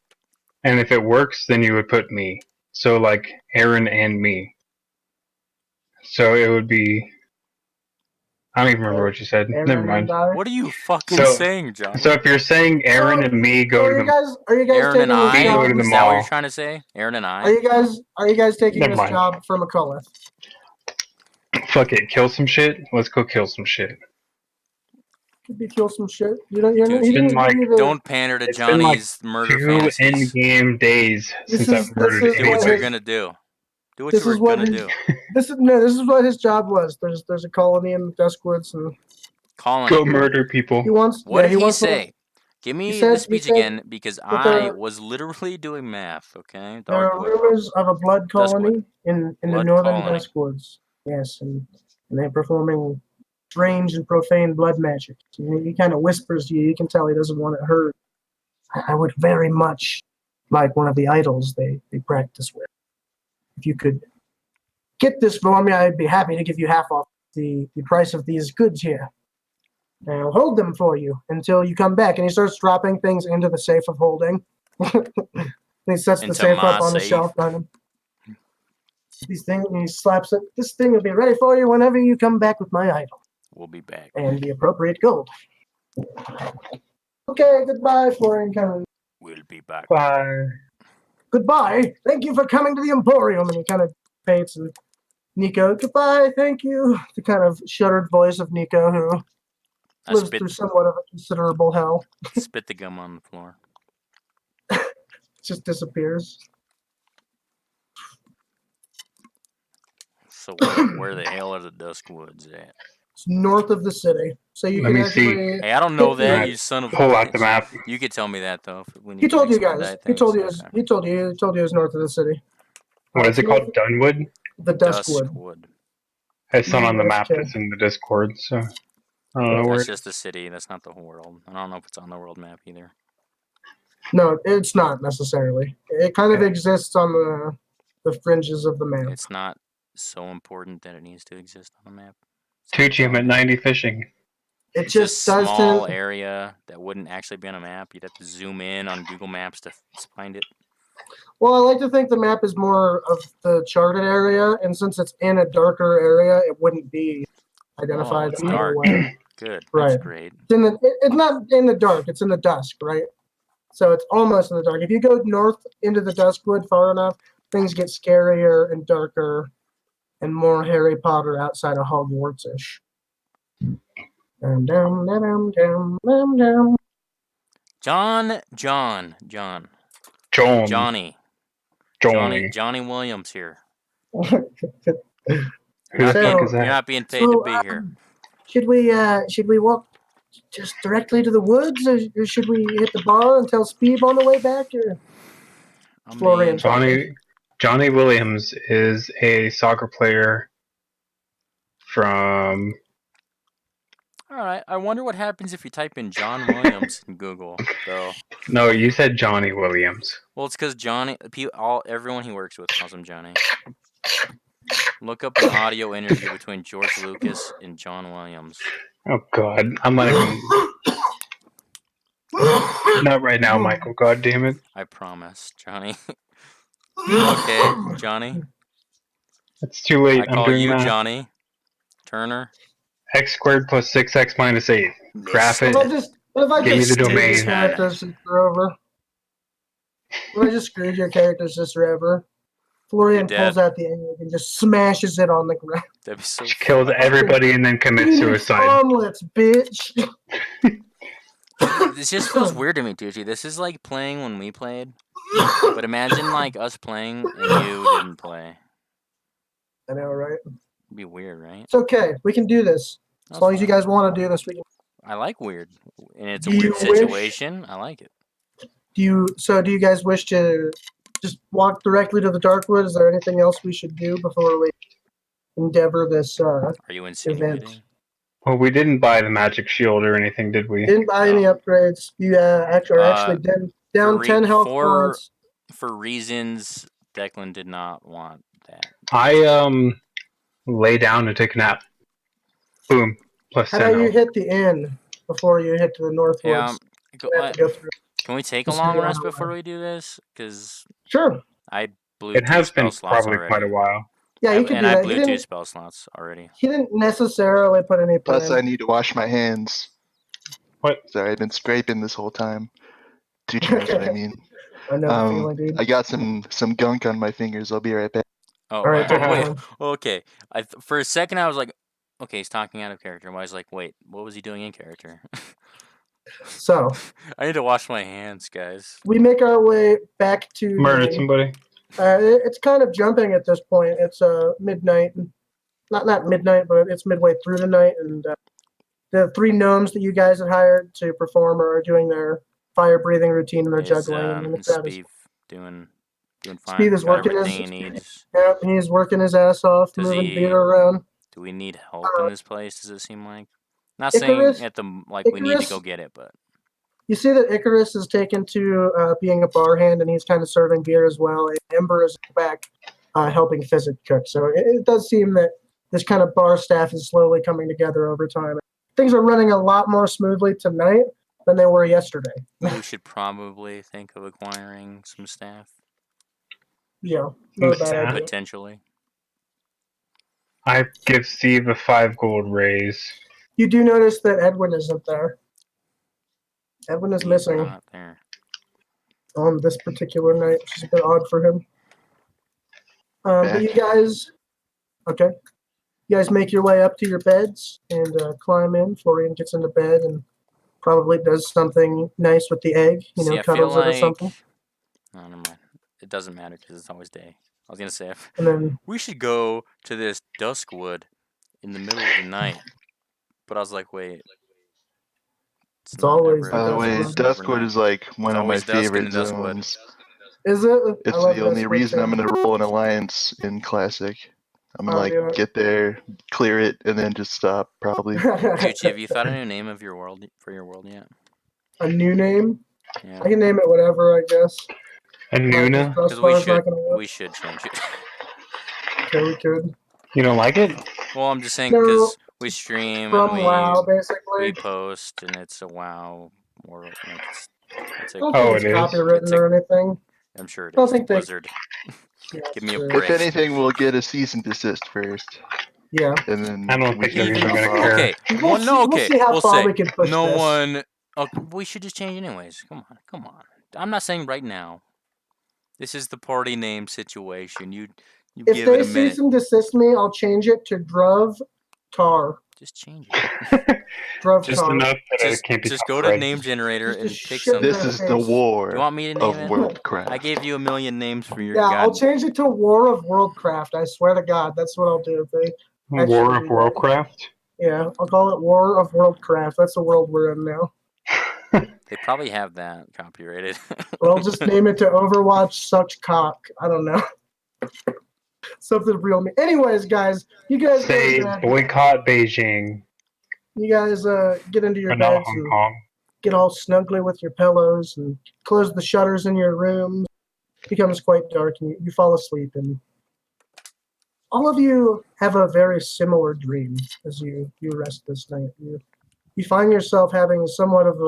and if it works, then you would put me. So, like, Aaron and me. So it would be... I don't even remember what you said. Aaron Never mind. and I. what are you fucking So- saying, John? So if you're saying Aaron and me go to the... Are you guys Aaron and taking this I? Go to job? the Is that what you're mall. trying to say? Aaron and Are I? you guys taking Never this mind. job from McCullough? Fuck it, kill some shit? Let's go kill some shit. Could be kill some shit. You don't. You're, Dude, he it's been didn't like- give you the. Don't pander to It's been like Johnny's murder 2 fantasies. in-game days This since is- I've murdered this is Do what what you're anyone. gonna do. Do what This you is were what gonna his- do. This is what his job was. There's a colony in Duskwoods, and Colin, Go murder people. he wants. what yeah, did he wants to- say? Give me said- the he speech said again, because that I there- was literally doing math. Okay, There are Darkwood. rumors of a blood colony in the Blood northern colony. Duskwoods. Yes, and they're performing strange and profane blood magic. He kind of whispers to you. You can tell he doesn't want it heard. I would very much like one of the idols they practice with. If you could get this for me, I'd be happy to give you half off the price of these goods here. And I'll hold them for you until you come back. And he starts dropping things into the safe of holding. And he sets the Into safe my up on the safe. shelf on him. These things, and he slaps it. This thing will be ready for you whenever you come back with my idol We'll be back. and the appropriate gold. Okay, goodbye, Florian Cameron. We'll be back. Bye. Goodbye. Thank you for coming to the Emporium. And he kind of paints and Nico, goodbye, thank you. The kind of shuttered voice of Nico, who I lives spit through somewhat of a considerable hell. spit the gum on the floor. Just disappears. So where the hell are the Duskwoods at? It's north of the city. So you Let can me see. actually. Hey, I don't know that, Alright, you son of a Pull out the bitch. map. You could tell me that though when He told you explain guys. that, He told you. thanks. He told you. He told you it was north of the city. What is it called? Dunwood? The Duskwood. Duskwood. It's not on the map. Okay. It's in the Discord, so I don't know where. That's just the city. That's not the whole world. I don't know if it's on the world map either. No, it's not necessarily. It kind of Okay. exists on the fringes of the map. It's not so important that it needs to exist on the map. Tucci, I'm at 90 fishing. It It's just a does small to. area that wouldn't actually be on a map. You'd have to zoom in on Google Maps to find it. Well, I like to think the map is more of the charted area, and since it's in a darker area, it wouldn't be identified it's either dark. way. Good. Right. That's great. It's not in the dark. It's in the dusk, right? So it's almost in the dark. If you go north into the Duskwood far enough, things get scarier and darker, and more Harry Potter outside of Hogwarts-ish. Dum, dum, dum, dum, dum, dum. John. Johnny Williams here. Who the So- fuck is You're that? not being paid to be here. Should we walk just directly to the woods, or should we hit the bar and tell Speeb on the way back? Or I Florian. mean, Johnny Williams is a soccer player from. all right. I wonder what happens if you type in John Williams in Google, though. No, you said Johnny Williams. Well, it's because Johnny, everyone he works with calls him Johnny. Look up an audio interview between George Lucas and John Williams. Oh God, I'm not even. Not right now, Michael. God damn it. I promise, Johnny. Okay, Johnny. It's too late. I I'm call doing you math. Johnny Turner. X squared plus 6x minus 8. Graph it. What if I Give me just the screwed your domain. character system over? What if I just screwed your character system over? Florian You're pulls dead. out the egg and just smashes it on the ground. That'd be so She kills funny. everybody and then commits Eat suicide. omelets, bitch. This just feels weird to me, Tucci. This is like playing when we played. But imagine like us playing and you didn't play. I know, right? It'd be weird, right? It's okay. We can do this. As That's long as you fine. guys want to do this, we can. I like weird. And it's a Do you weird wish- situation. I like it. Do you guys wish to just walk directly to the Darkwood? Is there anything else we should do before we endeavor this Are you insinuating? Well, we didn't buy the magic shield or anything, did we? Didn't buy any upgrades. You are actually down 10 health points. For reasons Declan did not want that. I lay down and take a nap. Boom. Plus How 10 about you health. hit the inn before you hit to the Northwoods? Yeah. We have to go through. Can we take a Just long hang on rest a while. before we do this? Because Sure. I blew It 2 has spell been slots probably already. quite a while. Yeah, you can do I that. blew 2 spell slots already. He didn't necessarily put any Plus, I plan. need to wash my hands. What? Sorry, I've been scraping this whole time. Tucci knows what I mean. I know the feeling, dude. I got some gunk on my fingers. I'll be right back. Oh, All right, take your wait. time. Okay. For a second, I was like, okay, he's talking out of character. I was like, wait, what was he doing in character? So I need to wash my hands, guys. we make our way back to Murdered somebody. it's kind of jumping at this point. It's midnight, not midnight, but it's midway through the night, and the 3 gnomes that you guys had hired to perform are doing their fire breathing routine and their juggling. And the crowd is Spieth doing fine. Spieth is Got working everything he needs. yeah, he's working his ass off, Does moving he- beer around. Do we need help in this place? Does it seem like? Not saying Icarus- we need to Icarus- go get it, but You see that Icarus is taken to being a bar hand, and he's kind of serving beer as well. And Ember is back helping Fizzik cook. So it does seem that this kind of bar staff is slowly coming together over time. Things are running a lot more smoothly tonight than they were yesterday. we should probably think of acquiring some staff Yeah, not a bad Yeah. idea. potentially. I give Steve a 5 gold raise. You do notice that Edwin isn't there. Edwin is He's missing not there. on this particular night, which is a bit odd for him. But you guys, okay. You guys make your way up to your beds and climb in. Florian gets into bed and probably does something nice with the egg. See, I feel cuddles it or like something. no, never mind. It doesn't matter because it's always day. I was gonna say And then we should go to this Duskwood in the middle of the night, but I was like, wait. It's always By the way, Duskwood. Duskwood is like one of my always dusk in favorite the Duskwood. zones. is it? It's I love the only Duskwood reason too. I'm gonna roll an alliance in Classic. I'm gonna Oh, yeah. get there, clear it, and then just stop. Probably. Gucci, have you thought a new name of your world for your world yet? A new name? Yeah, I can name it whatever, I guess. A Nuna? because we should change it. Okay, we could. You don't like it? Well, I'm just saying No, because we stream From and WoW, we basically. post, and it's a WoW world. Like it's I a, don't Oh, think it it's is? copywritten It's a- or anything. I'm sure it I don't is. think they- Blizzard. Yeah, Give me a sure. break. If anything, we'll get a cease and desist first, Yeah. and then I don't we think can they're move even gonna on. care. Okay. We'll see how We'll far say we can push no this. one. Oh, we should just change anyways. Come on. I'm not saying right now. This is the party name situation. You If give they it a minute. cease and desist me, I'll change it to Druv Tar. Just change it. Druv Just Tar. enough that it can't be Just go to copyrighted. name generator Just a and pick shit something. This ton is of the face. Do you war want me to of name it? Worldcraft. I gave you a million names for your Yeah, I'll god. change it to War of Worldcraft. I swear to God, that's what I'll do. If they War of actually do that. Worldcraft? Yeah, I'll call it War of Worldcraft. That's the world we're in now. They probably have that copyrighted. Or I'll just name it to Overwatch Sucked Cock. I don't know. Something real. Anyways, guys, you guys go Say to bed. boycott Beijing. You guys get into your Or not beds Hong and Kong. get all snugly with your pillows and close the shutters in your rooms. becomes quite dark, and you fall asleep. And all of you have a very similar dream as you rest this night. You find yourself having somewhat of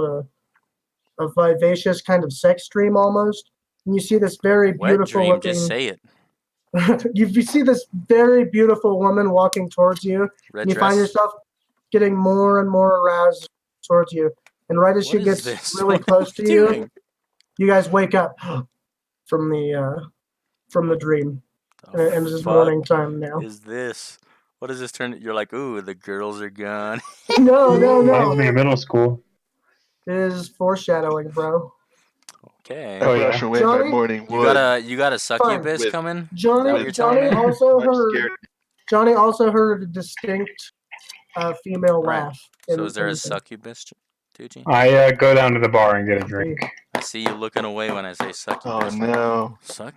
a vivacious kind of sex dream almost, and you see this very Wet beautiful dream, looking. just say it. You see this very beautiful woman walking towards you. Red And you dress. find yourself getting more and more aroused towards you. And right as What she is gets this? really What close are to we you, doing? you guys wake up from the dream. The And it's fuck morning time now. is this? What does this turn? You're like, ooh, the girls are gone. No. Reminds me of middle school. It is foreshadowing, bro. Okay. I Oh, brush yeah. away Johnny, my morning You wood. got a succubus With- coming? Is that Johnny, what you're telling Johnny me? also Much heard. scared. Johnny also heard a distinct female Right. laugh. So is there a in- succubus, Tucci? I go down to the bar and get a drink. I see you looking away when I say Oh succubus. no! A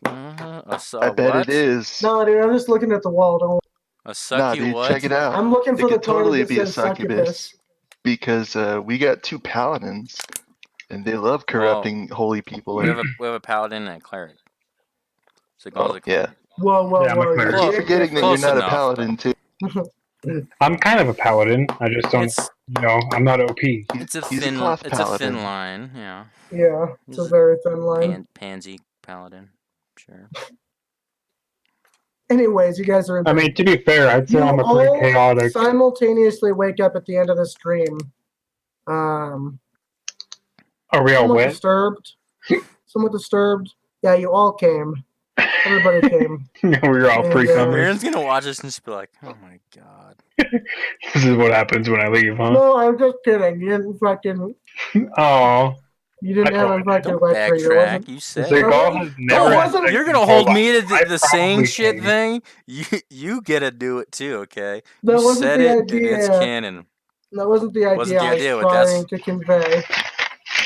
I bet what? it is. No, dude, I'm just looking at the wall. Don't. A Nah, succu dude, what? check it out. I'm looking It for the could card totally that be a says succubus because we got 2 paladins, and they love corrupting holy people. We have a paladin and a cleric. So Oh, a cleric. Whoa, Yeah, I'm a whoa! cleric. I keep forgetting that you're Close not a enough, paladin too. I'm kind of a paladin. I just don't, It's I'm not OP. it's a He's a thin cloth it's a thin paladin. line, yeah. Yeah, it's a He's very thin line. pansy paladin. Sure. Anyways, you guys are in I bed. mean, to be fair, I'd say You I'm a all pretty chaotic. simultaneously wake up at the end of the stream. Are we all Somewhat wet? disturbed. Somewhat disturbed. Yeah, you all came. Everybody came. We're all And, pre-cum. Aaron's gonna watch this and just be like, oh my god. This is what happens when I leave, huh? No, I'm just kidding. Oh, You didn't have a fucking Don't lecture. It backtrack. wasn't. You said Zig it. Ball has never. it had wasn't- sex You're gonna before, hold but me to I the saying probably shit came. thing? You get to do it too, okay? That You wasn't said the it idea. and it's canon. That wasn't the idea. Wasn't the I was idea, but trying to convey.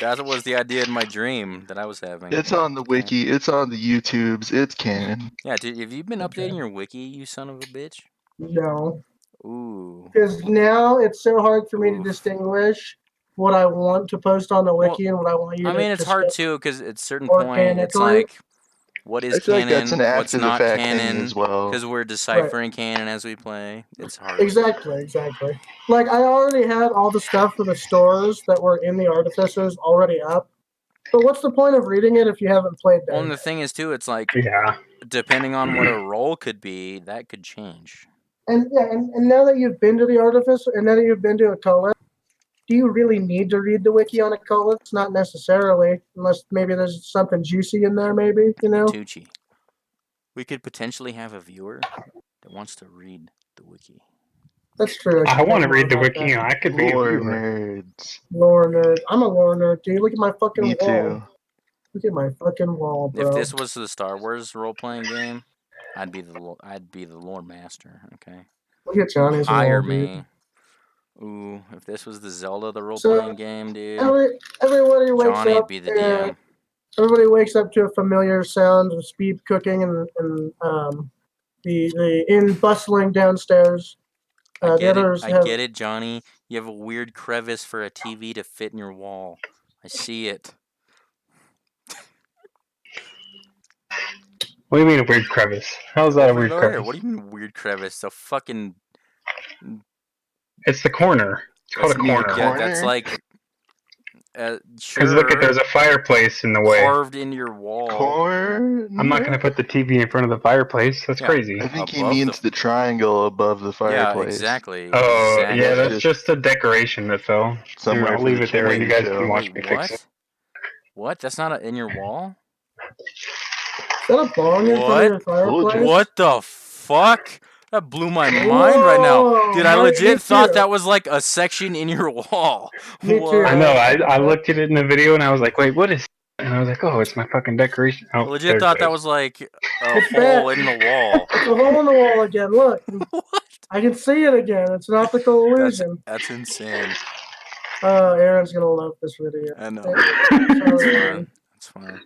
That was the idea in my dream that I was having. It's on the Okay. wiki. It's on the YouTubes. It's canon. Yeah, dude, have you been updating your wiki, you son of a bitch? No, Ooh. because now it's so hard for me to Oof. distinguish what I want to post on the wiki and what I want you I to. mean, it's hard discuss. too, because at a certain point, it's Organically. like, what is I feel like canon, that's an what's after the not fact thing canon, as well. because we're deciphering canon as we play. It's hard. Exactly. Like I already had all the stuff for the stores that were in the artificers already up. But what's the point of reading it if you haven't played Well, and there? the thing is too, it's like, Yeah. depending on what a role could be, that could change. And yeah, and now that you've been to the artificer, and now that you've been to a collab, do you really need to read the wiki on a collab? Not necessarily, unless maybe there's something juicy in there. Maybe you know. Tucci. We could potentially have a viewer that wants to read the wiki. That's true. I want to read the more about wiki. that. I could be a Lore viewer. nerds. Lore nerd. I'm a lore nerd, dude. Look at my fucking Me wall. too. Look at my fucking wall, bro. If this was the Star Wars role playing game, I'd be the lore master. Okay. Look at Johnny's Hire wall, dude. me. Ooh, if this was the Zelda the role So, playing game, dude, Everybody wakes Johnny'd up. be the DM. Everybody wakes up to a familiar sound of speed cooking and the in bustling downstairs. I The get it. others I have get it, Johnny. You have a weird crevice for a TV to fit in your wall. I see it. What do you mean a weird crevice? How's that a Over weird there. crevice? What do you mean weird crevice? The fucking. It's the corner. It's called a You mean a corner. Yeah, corner? that's like. Because look, there's a fireplace in the way. Carved into your wall. Corner? I'm not gonna put the TV in front of the fireplace. That's Yeah. crazy. I think he Above means the triangle above the Yeah, fireplace. exactly. Oh, exactly. yeah, that's Just just a decoration that fell. somewhere I'll for leave the it there, and you chimney guys show. can watch Wait, me fix it. what? That's not in your wall? Is that a bong in front of your fireplace? What the fuck? That blew my mind right now. Whoa, Dude, I me legit thought too. that was like a section in your wall. Me too. What? I know. I looked at it in the video, and I was like, "Wait, what is?" And I was like, "Oh, it's my fucking decoration." I Oh, legit there thought it that is. was like a It's hole back. in the wall. It's a hole in the wall again. Look, What? I can see it again. It's an optical illusion. That's insane. Aaron's gonna love this video. I know. Sorry, It's Aaron. fine. It's fine.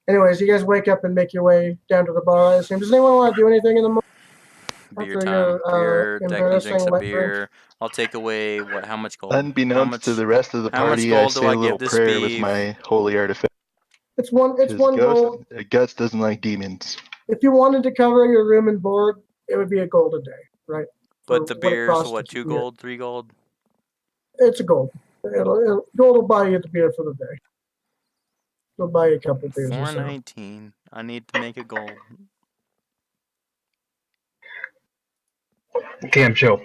Anyways, you guys wake up and make your way down to the bar. I assume. Does anyone want to do anything in the morning? Beer After time. your, Beer. Declan embarrassing drinks a wet beer. I'll take away what? How much gold? Unbeknownst to the rest of the how much party, I gold do say I a give little this prayer with beef? my holy artifact. It's one 'Cause gold. Guts doesn't like demons. If you wanted to cover your room and board, it would be a gold a day, right? But For the what it beer's costs what, to 2 keep beer. gold, 3 gold? It's a gold. Gold will buy you the beer for the day. It'll buy you a couple beers or so. $4.19. I need to make a gold. Damn chill.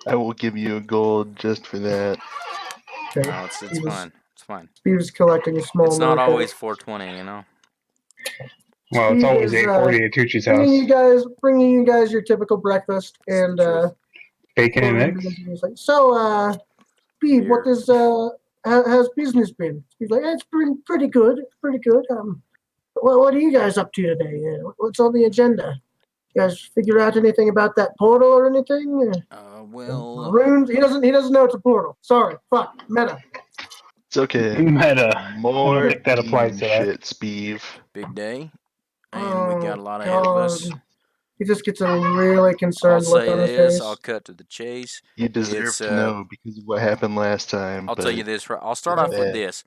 I will give you a gold just for that. Okay. No, it's fine. It's fine. Steve's collecting a small. It's not amount of always 420, you know. Well, it's Steve always is, 8:40 at Tucci's bringing you house. guys your typical breakfast and Bacon and eggs. he's like, so Steve, Beer. what is how's business been? He's like, it's pretty good. It's pretty good. What are you guys up to today? What's on the agenda? You guys figure out anything about that portal or anything? Well, Runes. He doesn't know it's a portal. Sorry. Fuck. Meta. It's okay. Meta. I More don't think that applies demon to that. shit, Steve. big day, and we got a lot ahead of God. us. He just gets a really I'll concerned look say on his this. face. I'll cut to the chase. You deserve It's, to know because of what happened last time. I'll but tell you this. I'll start it's off with bad. this.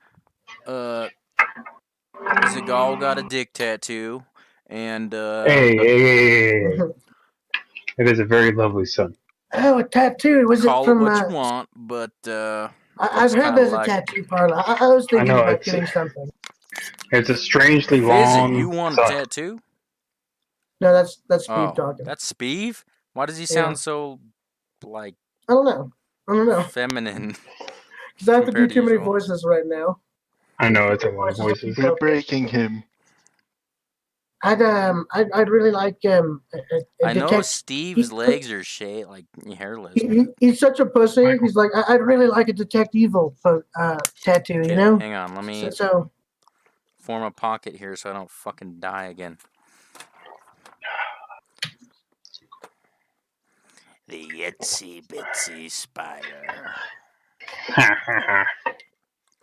Zagal got a dick tattoo, and Hey. It is a very lovely son. Oh, a tattoo. Was call it from? it what you want, but I've heard there's a tattoo parlor. I was thinking know, about it's- getting something. It's a strangely Fizzy, long. you want a son. tattoo? No, that's Steve Oh, talking. that's Speeve? Why does he Yeah. sound so, like, I don't know. feminine? Because I have to do compared to too many usual? voices right now. I know it's a lot of voices. We're breaking him. I'd really like a I know detect- Steve's legs are shaped like hairless. He's such a pussy. He's like, I'd really like a Detect Evil tattoo. Okay, You know. hang on. Let me So form a pocket here so I don't fucking die again. The itsy bitsy spider.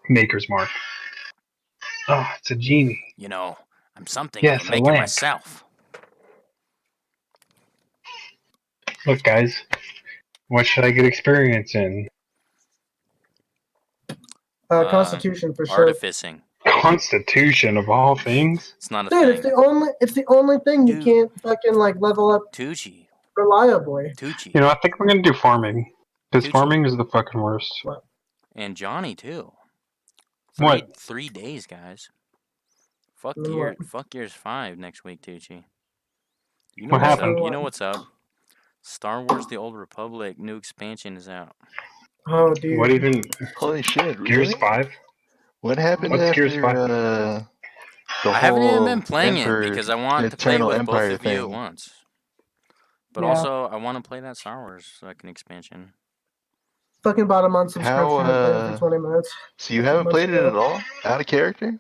Maker's Mark. Oh, it's a genie. You know, I'm something Yes, to a make it lamp. myself. Look, guys. What should I get experience in? Constitution for sure. Artificing. Constitution of all things. It's not a Dude, thing. it's the only thing you Dude. can't fucking like level up Tucci. reliably. Tucci. You know, I think we're gonna do farming. Because Tucci. farming is the fucking worst. And Johnny too. What? 3 days, guys. Fuck Then year. what? Fuck years 5 next week, Tucci. You know What what's happened? up? You know what's up? Star Wars: The Old Republic new expansion is out. Oh, dude. What even? Holy shit! Gears Really? 5? What happened What's after Gears 5? the I haven't even whole been playing Emperor, it because I want to play Eternal with Empire both of you at thing? once. But Yeah. also, I want to play that Star Wars expansion. Fucking bought him on subscription and played it How? for 20 minutes. So you haven't months played it ago. at all? Out of character?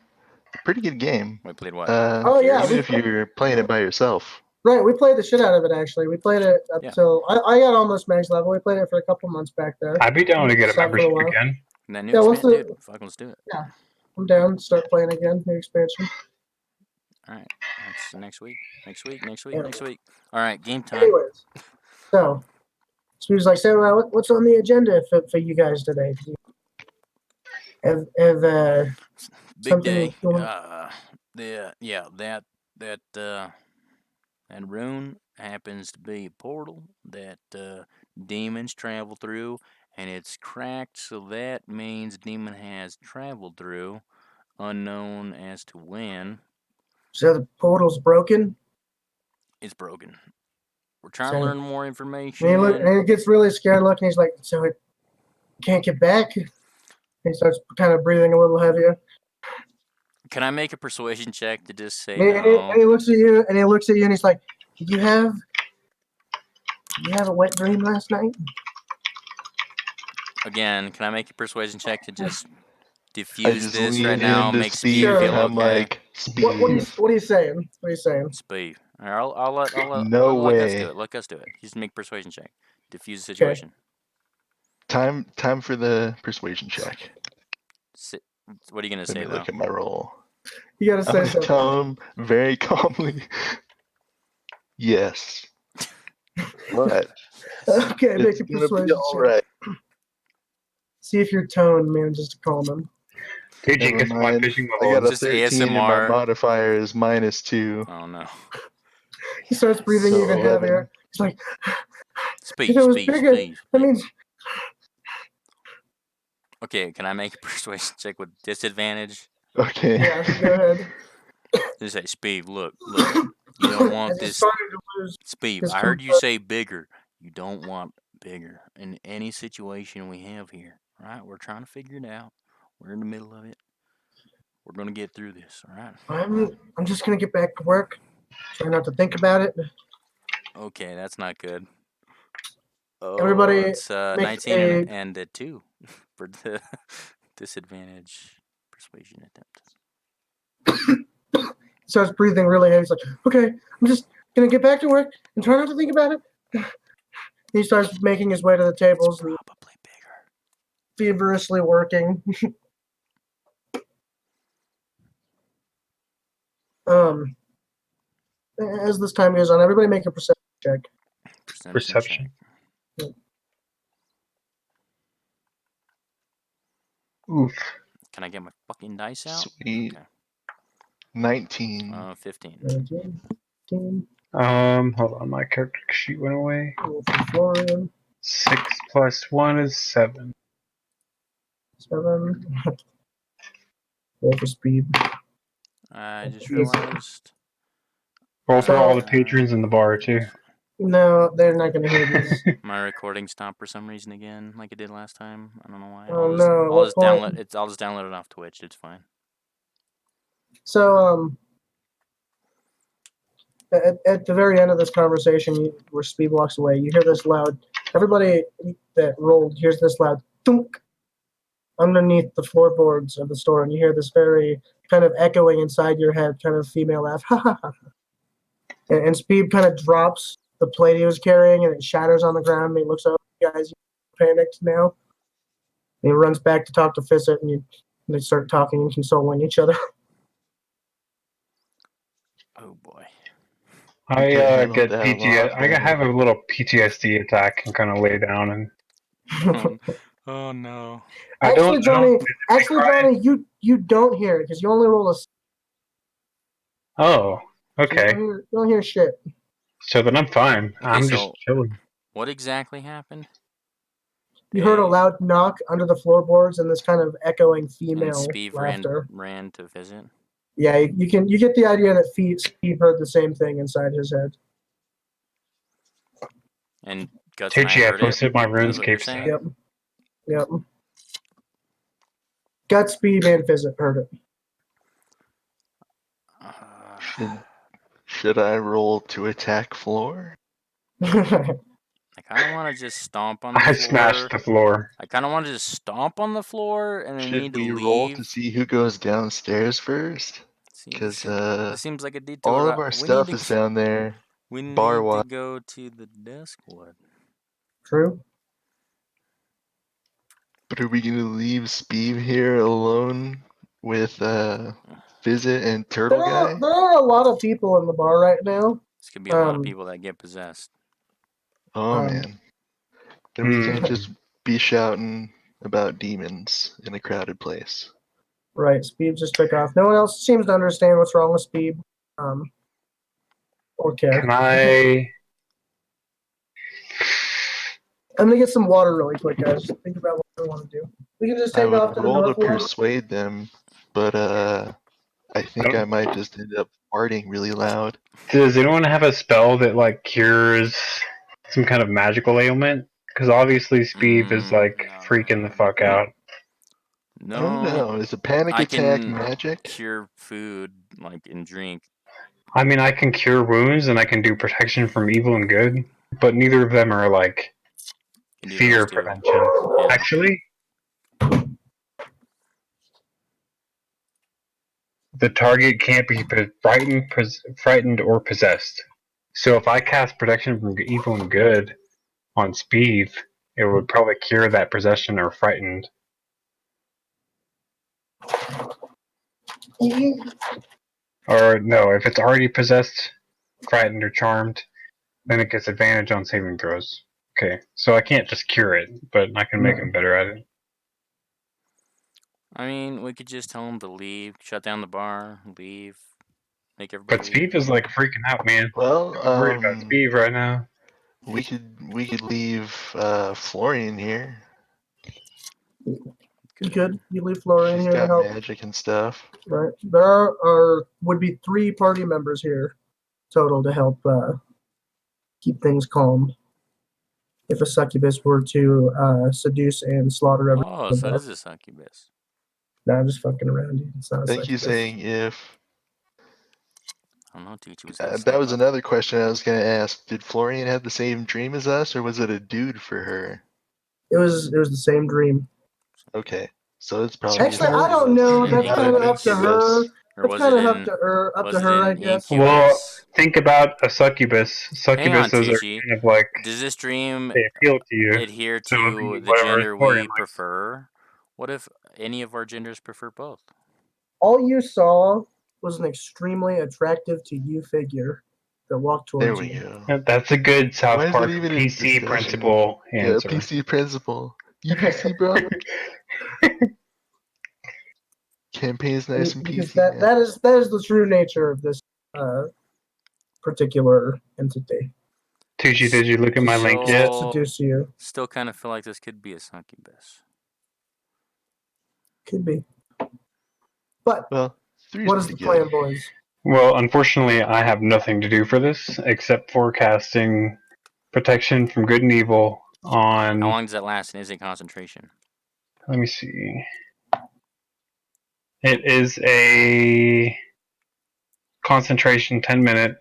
Pretty good game. We played what? Oh, yeah, Even we if you're playing it by yourself. Right, we played the shit out of it actually. We played it up Yeah. till I got almost max level. We played it for a couple months back there. I'd be down to get a Stopped for a membership while. again. And that new Yeah, what's expansion, the- dude. Fuck, let's do it. I'm down. Start playing again. New expansion. All right, that's next week. Next week. Yeah. Next week. All right, game time. Anyways, so he was like, "So, what's on the agenda for you guys today? Have Big something day. going- That rune happens to be a portal that demons travel through, and it's cracked, so that means demon has traveled through, unknown as to when. so the portal's broken?" It's broken. We're trying So- to learn more information. And he gets really scared looking. He's like, "So it can't get back?" And he starts kind of breathing a little heavier. Can I make a persuasion check to just say And no? he looks at you, and he's like, Did you have a wet dream last night?" Again, can I make a persuasion check to just I diffuse just this lean right now? into Make Steve Speed Sure. feel and I'm okay. like, Steve. What are you saying? What are you saying? Speed. All right, I'll let No let Gus way. do it. Let Gus do it. Just make persuasion check. Diffuse the situation. Time for the persuasion check. What are you gonna Let say me though? look at my roll. You gotta I'm say gonna something. tell him very calmly. Yes. But Okay, make it's a gonna be persuasion all check. right. See if your tone manages to calm him. Hey, Jake, Never guess what my mind. fishing I level got a is? Just 13 and my ASMR. modifier is -2. Oh no. He starts breathing So even 11. heavier. He's like, Speed, if it was speed, bigger, speed, that speed. means Okay, can I make a persuasion check with disadvantage? Okay. yeah. Go ahead. Just say, Speed, look. You don't want As he's this. starting to lose Speed, his I heard you composure. say bigger. You don't want bigger in any situation we have here. All right, we're trying to figure it out. We're in the middle of it. We're gonna get through this. All right. I'm just gonna get back to work. Try not to think about it. Okay, that's not good. Oh, Everybody it's make 19 a and a 2 for the disadvantage persuasion attempt. starts breathing really heavy. He's like, okay, I'm just gonna get back to work and try not to think about it. He starts making his way to the It's tables and probably bigger. feverishly working. As this time goes on, everybody make a perception check. Perception. check. Oof. Can I get my fucking dice out? Sweet. Okay. 19. 15. 19, 15, Hold on, my character sheet went away. roll for Florian, 6 plus 1 is 7. 7. Roll for speed. I just Yes. realized. Roll for all the uh, patrons in the bar, too. No, they're not gonna hear this. My recording stopped for some reason again, like it did last time. I don't know why. Oh no! I'll just What download point? it. I'll just download it off Twitch. It's fine. So at the very end of this conversation, where Speed walks away, you hear this loud. Everybody that rolled hears this loud thunk underneath the floorboards of the store, and you hear this very kind of echoing inside your head, kind of female laugh, ha ha ha. And Speed kind of drops the plate he was carrying, and it shatters on the ground. And he looks up, guys, panicked now. And he runs back to talk to Fissett, and they start talking and consoling each other. Oh boy. I You handled get that a lot PTSD. I better. have a little PTSD attack and kind of lay down and Oh no. I Actually, don't. Johnny, you don't hear it because you only roll a. So Oh, you okay. you don't hear shit. So then I'm fine. Okay, I'm so just chilling. what exactly happened? You heard a loud knock under the floorboards and this kind of echoing And female Speed laughter. ran to visit. Yeah, you get the idea that Steve heard the same thing inside his head. And Guts and I Tucci, I heard it. posted my That's what you're RuneScape saying? set. Yep. Godspeed and Fizit heard it. Should I roll to attack floor? I kind of want to just stomp on the I floor. smashed the floor. I kind of want to just stomp on the floor and then Should need to we leave. roll to see who goes downstairs first? See, Because this seems like a detour. all of our stuff is down there. We need bar to wise. go to the desk. What? True. But are we going to leave Speeve here alone with Fizit and Turtle Guy? There are a lot of people in the bar right now. This could be a lot of people that get possessed. Oh man. Then we can't just be shouting about demons in a crowded place. Right, Speed just took off. No one else seems to understand what's wrong with Speed. Or care. Can I? I'm gonna get some water really quick, guys. Think about what we want to do. We can just I take off would to the roll to north wall. persuade them, but I think I might just end up farting really loud. Does anyone have a spell that like cures some kind of magical ailment? Because obviously Speeve is like freaking the fuck out. I don't know. Is a panic I attack can magic? Cure food, like and drink. I mean, I can cure wounds and I can do protection from evil and good, but neither of them are like fear prevention. Yeah. Actually, the target can't be frightened, or possessed. So if I cast protection from evil and good on Speeve, it would probably cure that possession or frightened. Or no, if it's already possessed, frightened, or charmed, then it gets advantage on saving throws. Okay, so I can't just cure it, but I can make him better at it. I mean, we could just tell them to leave, shut down the bar, leave, make everybody But leave. Steve is like freaking out, man. Well, I'm worried about Steve right now. we could leave Florian here. You could. You leave Florian She's here to got help. magic and stuff. Right. There would be 3 party members here total to help keep things calm. If a succubus were to seduce and slaughter everyone. Oh, so it is a succubus. No, I'm just fucking around you. It's not a I think he's succubus. saying if. I don't know, Tucci was gonna say That was about another question I was going to ask. Did Florian have the same dream as us, or was it a dude for her? It was the same dream. Okay, so it's probably Actually, just I don't us, know. Was it That's an kind of up incubus? to her. Or That's was kind it of up in to her. Up was to it her, I an guess. Well, incubus? think about a succubus. Hang on, Succubuses are Tucci. kind of like Does this dream they appeal to you. adhere So it'd be to the whatever gender Florian we likes. prefer? What if any of our genders prefer both? All you saw was an extremely attractive to you figure that walked There towards we you. go. That's a good South Why is Park it even a PC discussion? principle Yeah, answer. PC principle. UPC, bro. Campaign's nice and Because PC. man. that is the true nature of this particular entity. Tucci, did you look at my link yet? So, Seduce you. still kind of feel like this could be a succubus. Could be. But Well, three's what is pretty the plan, good. boys? Well, unfortunately, I have nothing to do for this except forecasting protection from good and evil on. How long does that last, and is it concentration? Let me see. It is a concentration 10-minute,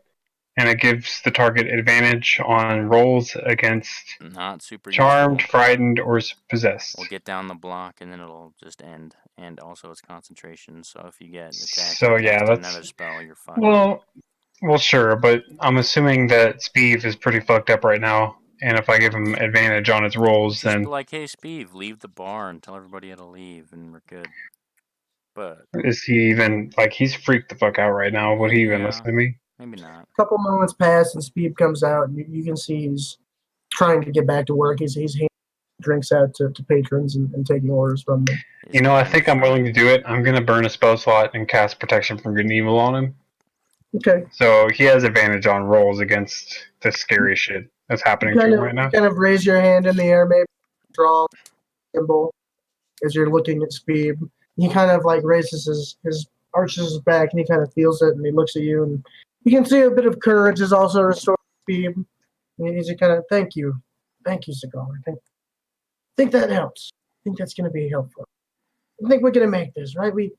and it gives the target advantage on rolls against Not super charmed, useful. frightened, or possessed. We'll get down the block, and then it'll just end. And also, it's concentration, so if you get attacked So and yeah, cast that's another spell, you're fucked. well, sure, but I'm assuming that Speeve is pretty fucked up right now, and if I give him advantage on his rolls, Just then be like, hey, Speeve, leave the bar and tell everybody how to leave, and we're good. But is he even like he's freaked the fuck out right now? Would he even Yeah. listen to me? maybe not. A couple moments pass and Speed comes out, and you can see he's trying to get back to work. He's handing drinks out to patrons and taking orders from them. He's You know, I kinda think I'm willing to frightened. do it. I'm gonna burn a spell slot and cast protection from good and evil on him. Okay. So he has advantage on rolls against the scary shit that's happening to him right now. You kind of raise your hand in the air, maybe draw a symbol as you're looking at Speed. He kind of like raises his arches his back, and he kind of feels it, and he looks at you, and you can see a bit of courage is also restored to Speed. And he's kind of, thank you, Cigar. I think that helps. I think that's going to be helpful. I think we're going to make this, right? We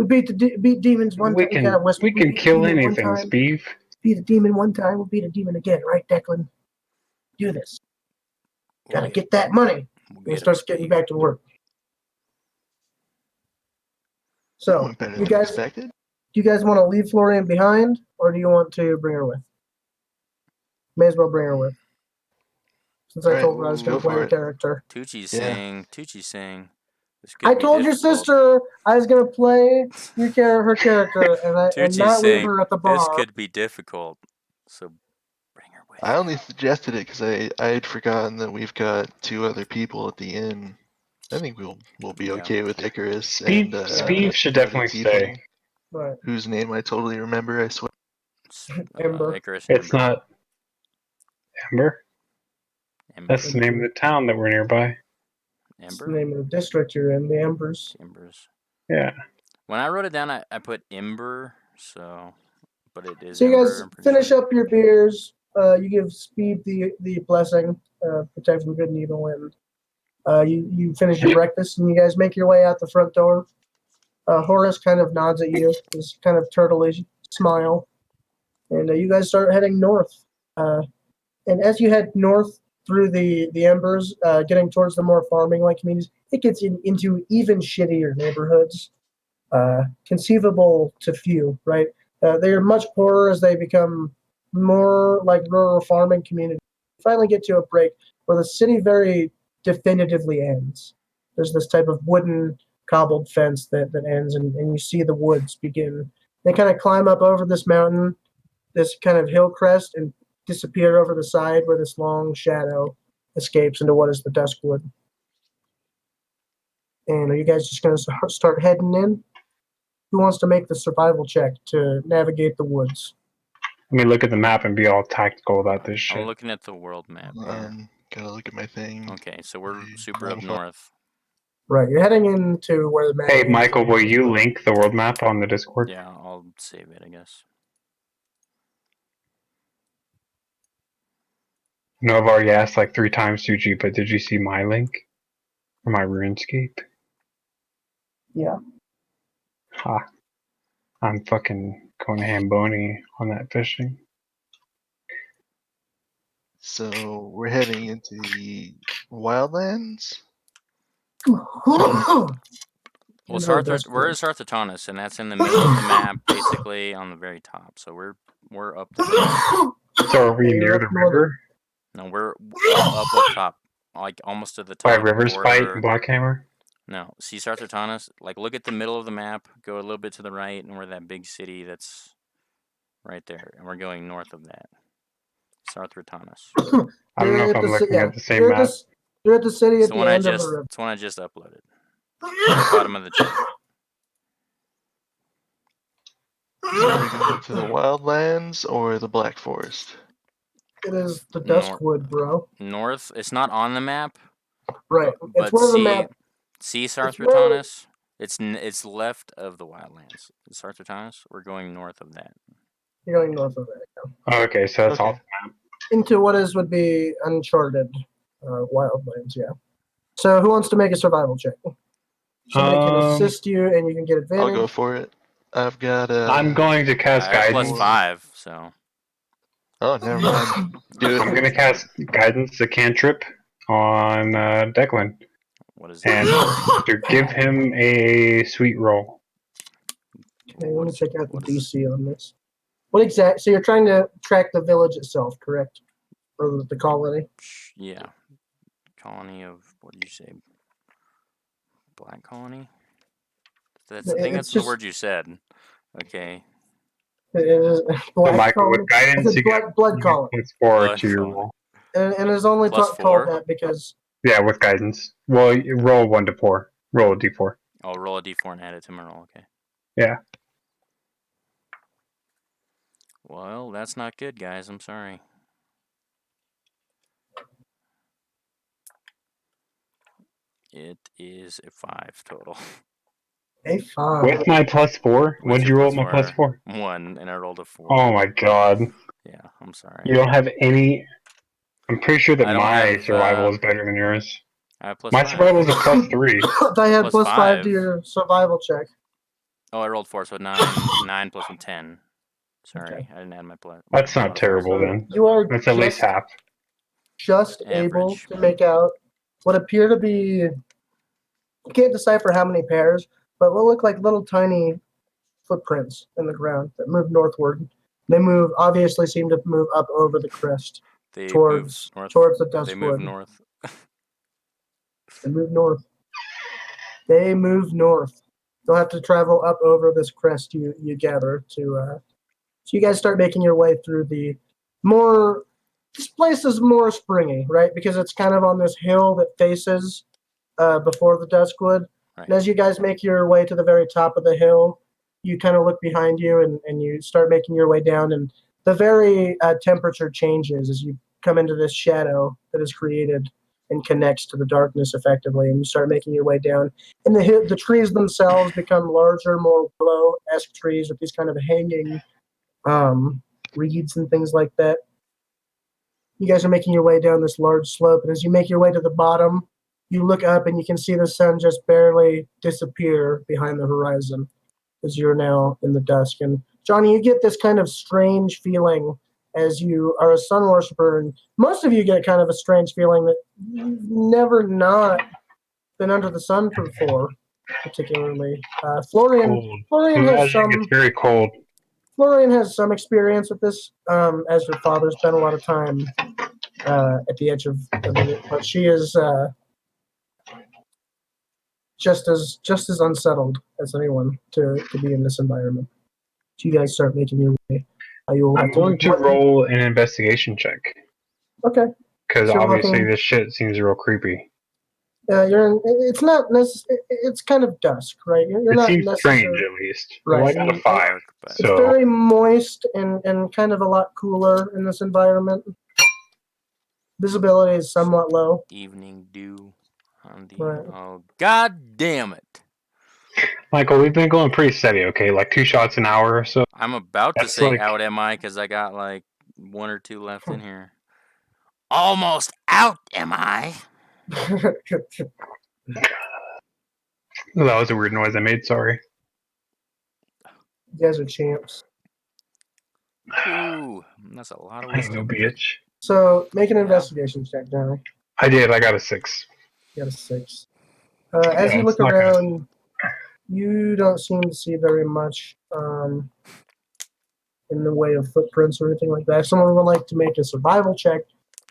beat beat demons one We time. Kind of we can beat a kill demon one anything, time. Speeve. Beat a demon one time, we'll beat a demon again, right, Declan? Do this. We'll Gotta get that money. we'll And get starts him, getting Speeve. back to work. So, Went better you than guys, expected. do you guys want to leave Florian behind, or do you want to bring her with? May as well bring her with. Since I Alright, told her I was going go to play for a it. character. Tucci's Yeah. saying, this could I be told your difficult. sister I was going to play her character and Tucci's not leave saying, her at the this bar. could be difficult, so bring her with I you. only suggested it because I had forgotten that we've got 2 other people at the inn. I think we'll be Yeah. okay with Icarus and Speeve should the other definitely tiefling, stay. Right. whose name I totally remember. I swear. Ember. Icarus and It's Ember. not Ember. Ember. That's the name of the town that we're nearby. It's the Ember? name of the district you're in, the Embers. Embers. Yeah. When I wrote it down, I put Ember, so, but it is So you Ember, guys I'm pretty finish sure. up your beers. You give Speed the blessing, protect from good and evil, and you finish your breakfast, and you guys make your way out the front door. Horace kind of nods at you, this kind of turtle-y smile, and you guys start heading north. And as you head north through the Embers, getting towards the more farming-like communities, it gets into even shittier neighborhoods, conceivable to few, right? They are much poorer as they become more like rural farming communities. Finally get to a break where the city very definitively ends. There's this type of wooden cobbled fence that ends, and you see the woods begin. They kind of climb up over this mountain, this kind of hill crest, and disappear over the side where this long shadow escapes into what is the Duskwood. And are you guys just going to start heading in? Who wants to make the survival check to navigate the woods? Let me look at the map and be all tactical about this I'm shit. looking at the world map here. Gotta look at my thing. Okay, so we're Okay, super up modify. north. Right, you're heading into where the map Hey, leads Michael, you. will you link the world map on the Discord? Yeah, I'll save it, I guess. I know I've already asked like 3 times, Suji, but did you see my link for my RuneScape? Yeah. Ha. I'm fucking going hamboni on that fishing. So we're heading into the wildlands. Well, Into the dust we're in woods. Sarthatanis, and that's in the middle of the map, basically on the very top. So we're up there. So are we Yeah, you're near up the northern. river? No, we're up top, like almost to the By top. River Spite border. and Blackhammer? No, see Sarthatanis? Like, look at the middle of the map, go a little bit to the right, and we're that big city that's right there. And we're going north of that. Sarthatanis. I don't know if I'm looking at the same map. You're at the city It's at the the one I end of just the river. it's the one I just uploaded. Bottom of the chat. So are we going to the wildlands or the Black Forest? It is the Nor- Duskwood, bro. North. It's not on the map, Right. It's but where the see map. Sarthatanis. It's left of the wildlands. Sarthatanis. We're going north of that. You're going north of it. Oh, okay, so that's Okay. off the map. Into what would be uncharted wildlands, yeah. So who wants to make a survival check? Somebody can assist you and you can get I'll advantage. go for it. I've got I'm going to cast I have guidance. +5, so Oh, never mind. Do I'm it. going to cast guidance, a cantrip, on Declan. what is And that? to give him a sweet roll. Okay, let me What's- check out the what is- DC on this. What exact? So you're trying to track the village itself, correct? Or the colony? Yeah. Colony of, what did you say? Black colony? I think that's the word you said. Okay. It is So, black Michael, colony. with guidance, It's a you get blood colony, +4 Blood to your colony. roll. and it's only +4? called that because Yeah, with guidance. Well, you roll 1 to 4. Roll a d4. I'll roll a d4 and add it to my roll. Okay. Yeah. Well, that's not good, guys. I'm sorry. It is a 5 total. A5. With my +4? What did you roll my +4? 1, and I rolled a 4. Oh my god. Yeah, I'm sorry. You don't have any. I'm pretty sure that I don't my have, survival is better than yours. I have My +5. survival is a +3. I had Plus +5 to five. your survival check. Oh, I rolled 4, so 9. 9 plus 1, 10. Sorry, Okay. I didn't add my plus. That's not terrible then. You are That's at least half. just able Average. to make out what appear to be, you can't decipher how many pairs, but what look like little tiny footprints in the ground that move northward. They obviously seem to move up over the crest They towards move north. the They move Duskwood. north. They move north. They move north. They'll have to travel up over this crest you gather to. So you guys start making your way through the more. This place is more springy, right? Because it's kind of on this hill that faces before the Duskwood. Right. And as you guys make your way to the very top of the hill, you kind of look behind you and you start making your way down. And the very temperature changes as you come into this shadow that is created and connects to the darkness effectively. And you start making your way down. And the trees themselves become larger, more willow-esque trees with these kind of hanging reeds and things like that. You guys are making your way down this large slope. And as you make your way to the bottom, you look up and you can see the sun just barely disappear behind the horizon as you're now in the dusk. And Johnny, you get this kind of strange feeling as you are a sun worshiper, and most of you get kind of a strange feeling that you've never not been under the sun before, particularly. Florian has some. It's very cold. Florian has some experience with this, as her father spent a lot of time at the edge of it, but she is just as unsettled as anyone to be in this environment. So you guys start making your way. You'll have I'm going to make- roll an investigation check. Okay. Because So you're obviously looking- this shit seems real creepy. You're in. It's not necessarily. It's kind of dusk, right? You're It not seems strange, necessarily at least. right. Well, I got a 5. Dark, but It's So very moist and kind of a lot cooler in this environment. Visibility is somewhat low. evening dew on the. Right. Oh, god damn it! Michael, we've been going pretty steady. Okay, like 2 shots an hour or so. I'm about to That's say like- out am I because I got like 1 or 2 left in here. Almost out am I? Oh, that was a weird noise I made. Sorry. You guys are champs. Ooh, that's a lot of I ain't no whiskey. bitch. So make an Yeah. investigation check, Johnny. I did. I got a 6. You got a 6. As Yeah, you look it's not gonna- around, you don't seem to see very much in the way of footprints or anything like that. If someone would like to make a survival check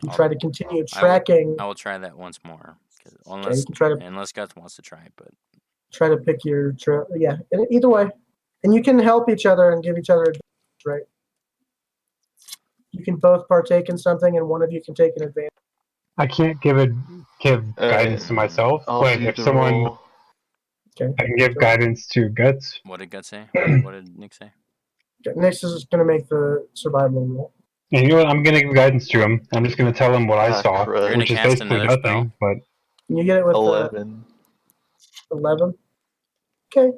and try to continue tracking, I will try that once more. okay, Unless you can try to unless Guts wants to try it, but pick your yeah. Either way, and you can help each other and give each other advantage, right? You can both partake in something, and one of you can take an advantage. I can't give guidance to myself, I'll but do if the someone, roll. Okay. I can give guidance to Guts. what did Guts say? What did Nick say? Next is going to make the survival roll. And you know what? I'm gonna give guidance to him. I'm just gonna tell him what I Ah, saw, crud. You're gonna which is cast basically another nothing. But Can you get it with 11. 11? Okay.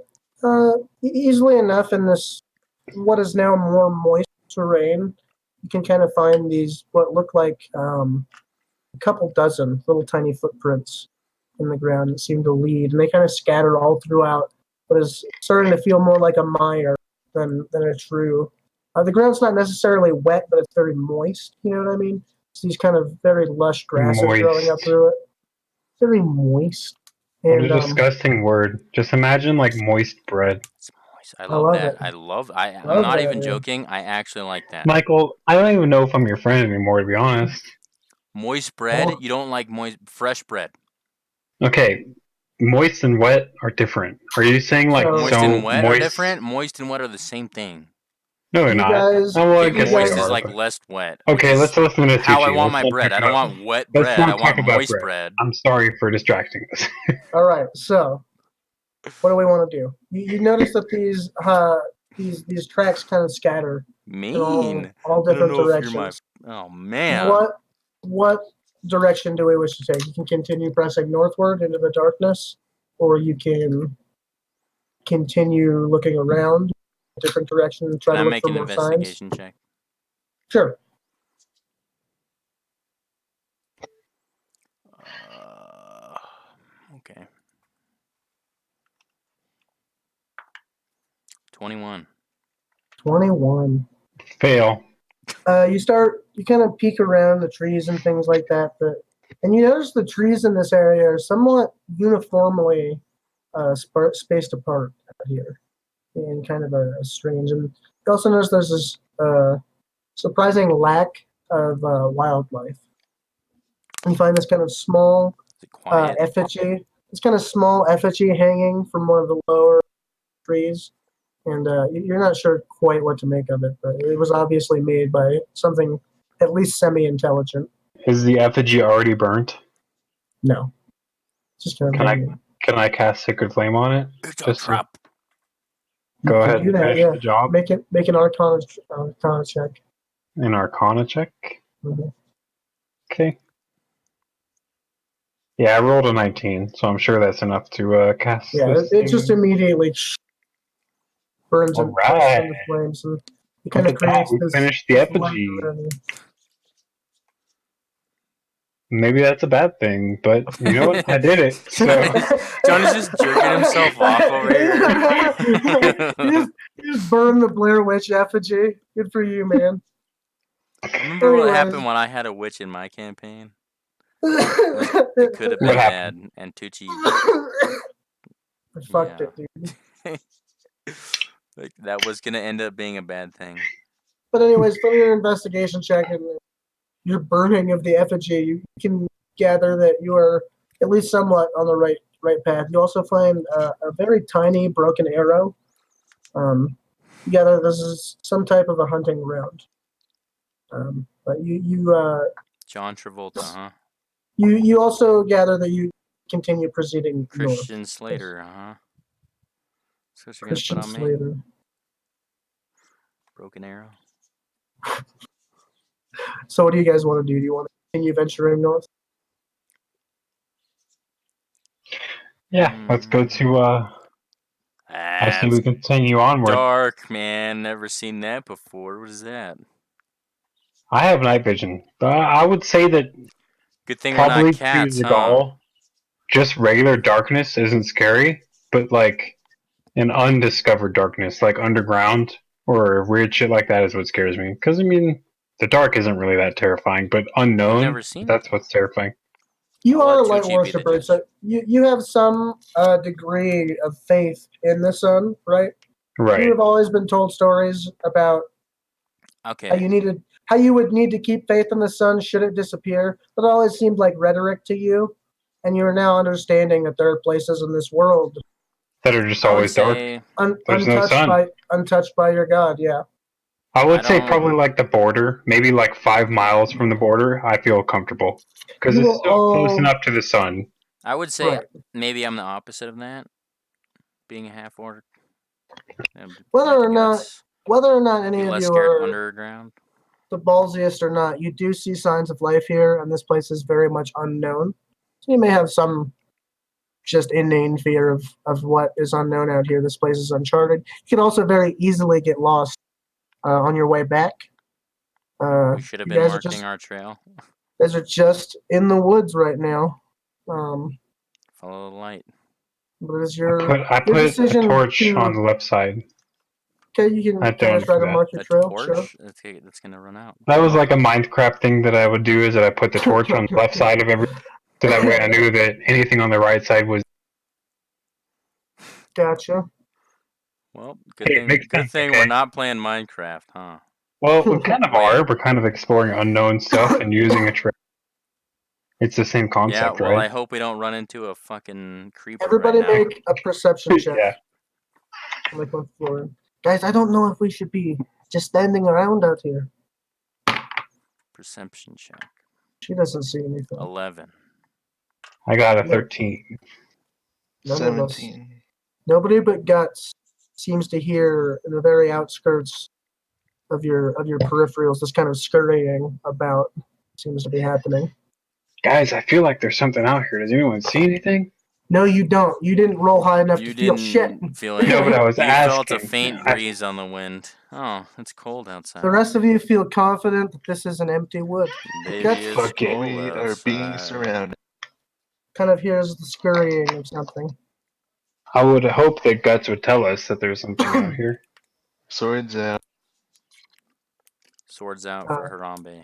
Easily enough in this, what is now more moist terrain, you can kind of find these, what look like a couple dozen little tiny footprints in the ground that seem to lead, and they kind of scatter all throughout, but is starting to feel more like a mire than a true. The ground's not necessarily wet, but it's very moist. You know what I mean? It's these kind of very lush grasses growing up Moist. through it. Very moist. what And a disgusting word. Just imagine like moist bread. It's moist. I love love that. it. I'm Love not that, even man. joking. I actually like that. Michael, I don't even know if I'm your friend anymore, to be honest. Moist bread. Oh. You don't like fresh bread. Okay, moist and wet are different. Are you saying like So- Moist so and wet are moist? different. Moist and wet are the same thing. No, they're You not. guys- Oh, well, I Okay, guess moist they is are, like but- less wet. Okay, which let's is listen to how I Tucci. want Let's my not bread. talk I don't about- want wet Let's bread. not I talk want about moist bread. I'm sorry for distracting us. All right, so what do we want to do? You notice that these tracks kind of scatter in all Mean. all I don't different know if you're directions. Oh man. What direction do we wish to take? You can continue pressing northward into the darkness, or you can continue looking around a different direction and try Can I to look make for an more signs. investigation check? Sure. Okay. 21. 21. Fail. You kind of peek around the trees and things like that, and you notice the trees in this area are somewhat uniformly spaced apart out here, in kind of a strange. And you also notice there's this surprising lack of wildlife. You find this kind of small Is it quiet? effigy. This kind of small effigy hanging from one of the lower trees. And you're not sure quite what to make of it, but it was obviously made by something at least semi-intelligent. Is the effigy already burnt? No. It's just kind of hanging. Can I cast Sacred Flame on it? It's a Just to trap. go You can ahead do and that, finish yeah. the job. Make an Arcana check. An Arcana check. Mhm. Okay. Yeah, I rolled a 19, so I'm sure that's enough to cast Yeah, this it just thing. immediately burns and bursts Alright. into flames, and it Look kind of at that, creates we this. finished the this light effigy. around you. Maybe that's a bad thing, but you know what? I did it. So Johnny's just jerking himself off over here. you just burned the Blair Witch effigy. Good for you, man. Remember what Anyways. happened when I had a witch in my campaign? It could have What been happened? bad. And Tucci, I fucked Yeah. it, dude. like, that was gonna end up being a bad thing. But anyways, from your investigation check and your burning of the effigy, you can gather that you are at least somewhat on the right path. You also find a very tiny broken arrow. You gather this is some type of a hunting ground. But John Travolta, huh? you also gather that you continue proceeding north. Christian Slater, huh? That's what you're gonna Christian put on me? Slater. Broken Arrow. So what do you guys want to do? Do you want to continue venturing north? Yeah, let's go to. I say we That's continue onward. dark, man. Never seen that before. What is that? I have night vision, but I would say that Good thing we're probably not cats, to huh? Zagal, just regular darkness isn't scary, but like an undiscovered darkness, like underground or weird shit like that, is what scares me. Because I mean, the dark isn't really that terrifying, but unknown, never seen that's what's terrifying. You I'll are a let light 2GB worshiper, digest. so you have some degree of faith in the sun, right? Right. You have always been told stories about Okay. how you would need to keep faith in the sun should it disappear. But it always seemed like rhetoric to you, and you are now understanding that there are places in this world That are just I would always dark. say There's no sun. untouched by your God. Yeah. I would I say don't- probably like the border, maybe like 5 miles from the border. I feel comfortable because You it's will still close all- enough to the sun. I would say Right. maybe I'm the opposite of that. Being a half orc. Whether or not any be of less you scared are underground. the ballsiest or not, you do see signs of life here, and this place is very much unknown. So you may have some just inane fear of what is unknown out here. This place is uncharted. You can also very easily get lost on your way back. We should have you been guys marking our trail. You guys are just in the woods right now. Follow the light. What is I your put a decision torch to- on the left side. Okay, you can I don't try do to that. mark your A trail. torch? Sure. That's gonna run out. That was like a Minecraft thing that I would do, is that I put the torch on the left side of every, so that way I knew that anything on the right side was. Gotcha. Well, Hey, it makes good sense, thing okay? we're not playing Minecraft, huh? Well, we kind of Wait. are. We're kind of exploring unknown stuff and using a trail. It's the same Yeah, concept, well, I right? hope we don't run into a fucking creeper Everybody right now. make a perception check. Yeah. Like on the floor. Guys, I don't know if we should be just standing around out here. Perception check. She doesn't see anything. 11. I got a 13. None of us. 17. Nobody but Guts seems to hear in the very outskirts of your peripherals this kind of scurrying about seems to be happening. Guys, I feel like there's something out here. Does anyone see anything? No, you don't. You didn't roll high enough You to feel shit. didn't feel any. No, but I was You felt a asking. faint breeze on the wind. Oh, it's cold outside. The rest of you feel confident that this is an empty wood. Baby, Guts it's Fuck it. cold We are being outside. surrounded. kind of hears the scurrying of something. I would hope that Guts would tell us that there's something out here. Swords out. Swords out for Harambe.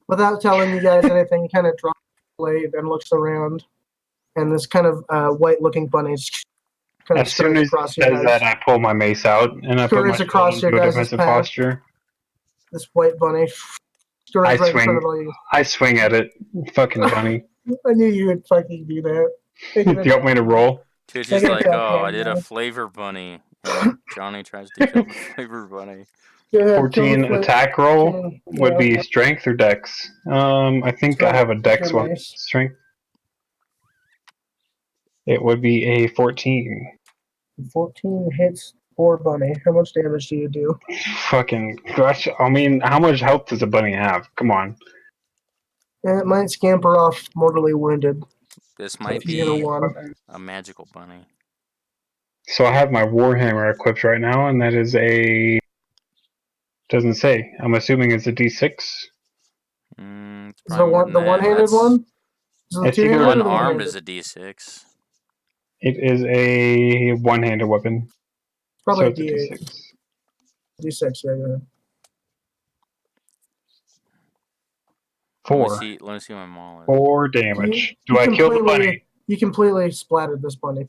Without telling you guys anything, he kind of drops the blade and looks around. And this kind of white-looking bunny kind of As soon scurries as he across your says guys. that, I pull my mace out and I put Scurries myself across your into a guys' defensive path. posture. This white bunny scurries right in front of all you. I swing at it. Fucking bunny. I knew you would fucking do that. Do you want me to roll? Twitch Take is an like, attack, oh, I man, did a man. flavor bunny. And Johnny tries to kill the flavor bunny. Go ahead, 14 kill the attack roll would yeah. be strength or dex. I think I have a dex Your one. mace. Strength. It would be a 14. 14 hits for bunny. How much damage do you do? Fucking gosh. I mean, how much health does a bunny have? Come on. And it might scamper off mortally wounded. This might If you get a be 1. a magical bunny. So I have my Warhammer equipped right now, and that is a. Doesn't say. I'm assuming it's a D6. It's Is probably more than the that. one-handed That's- one? Is it the It's either two-handed or the Unarmed one-handed? is a D6. It is a one-handed weapon. Probably So a it's a D8. D6. D6, yeah, go ahead. 4. Let me see my maul is. 4 damage. Do I kill the bunny? You completely splattered this bunny.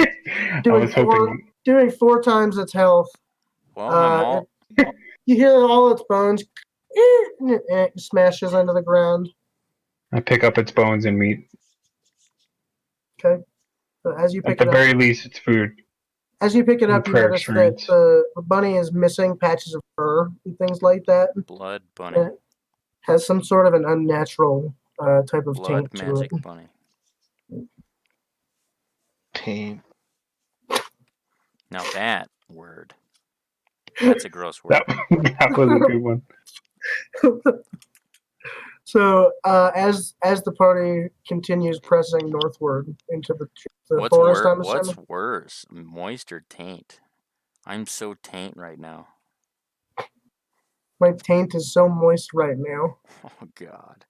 I was hoping. Doing 4 times its health. Well, my maul. You hear all its bones, and it smashes into the ground. I pick up its bones and meat. Okay. So as you At pick the it up, very least, it's food. you in notice prayer that experience. the bunny is missing patches of fur and things like that. Blood bunny. And it has some sort of an unnatural type of Blood taint to magic it. bunny. taint. Now that word. That's a gross word. That was a good one. So as the party continues pressing northward into the What's forest, I'm assuming. What's worse, moist or taint? I'm so taint right now. My taint is so moist right now. Oh God,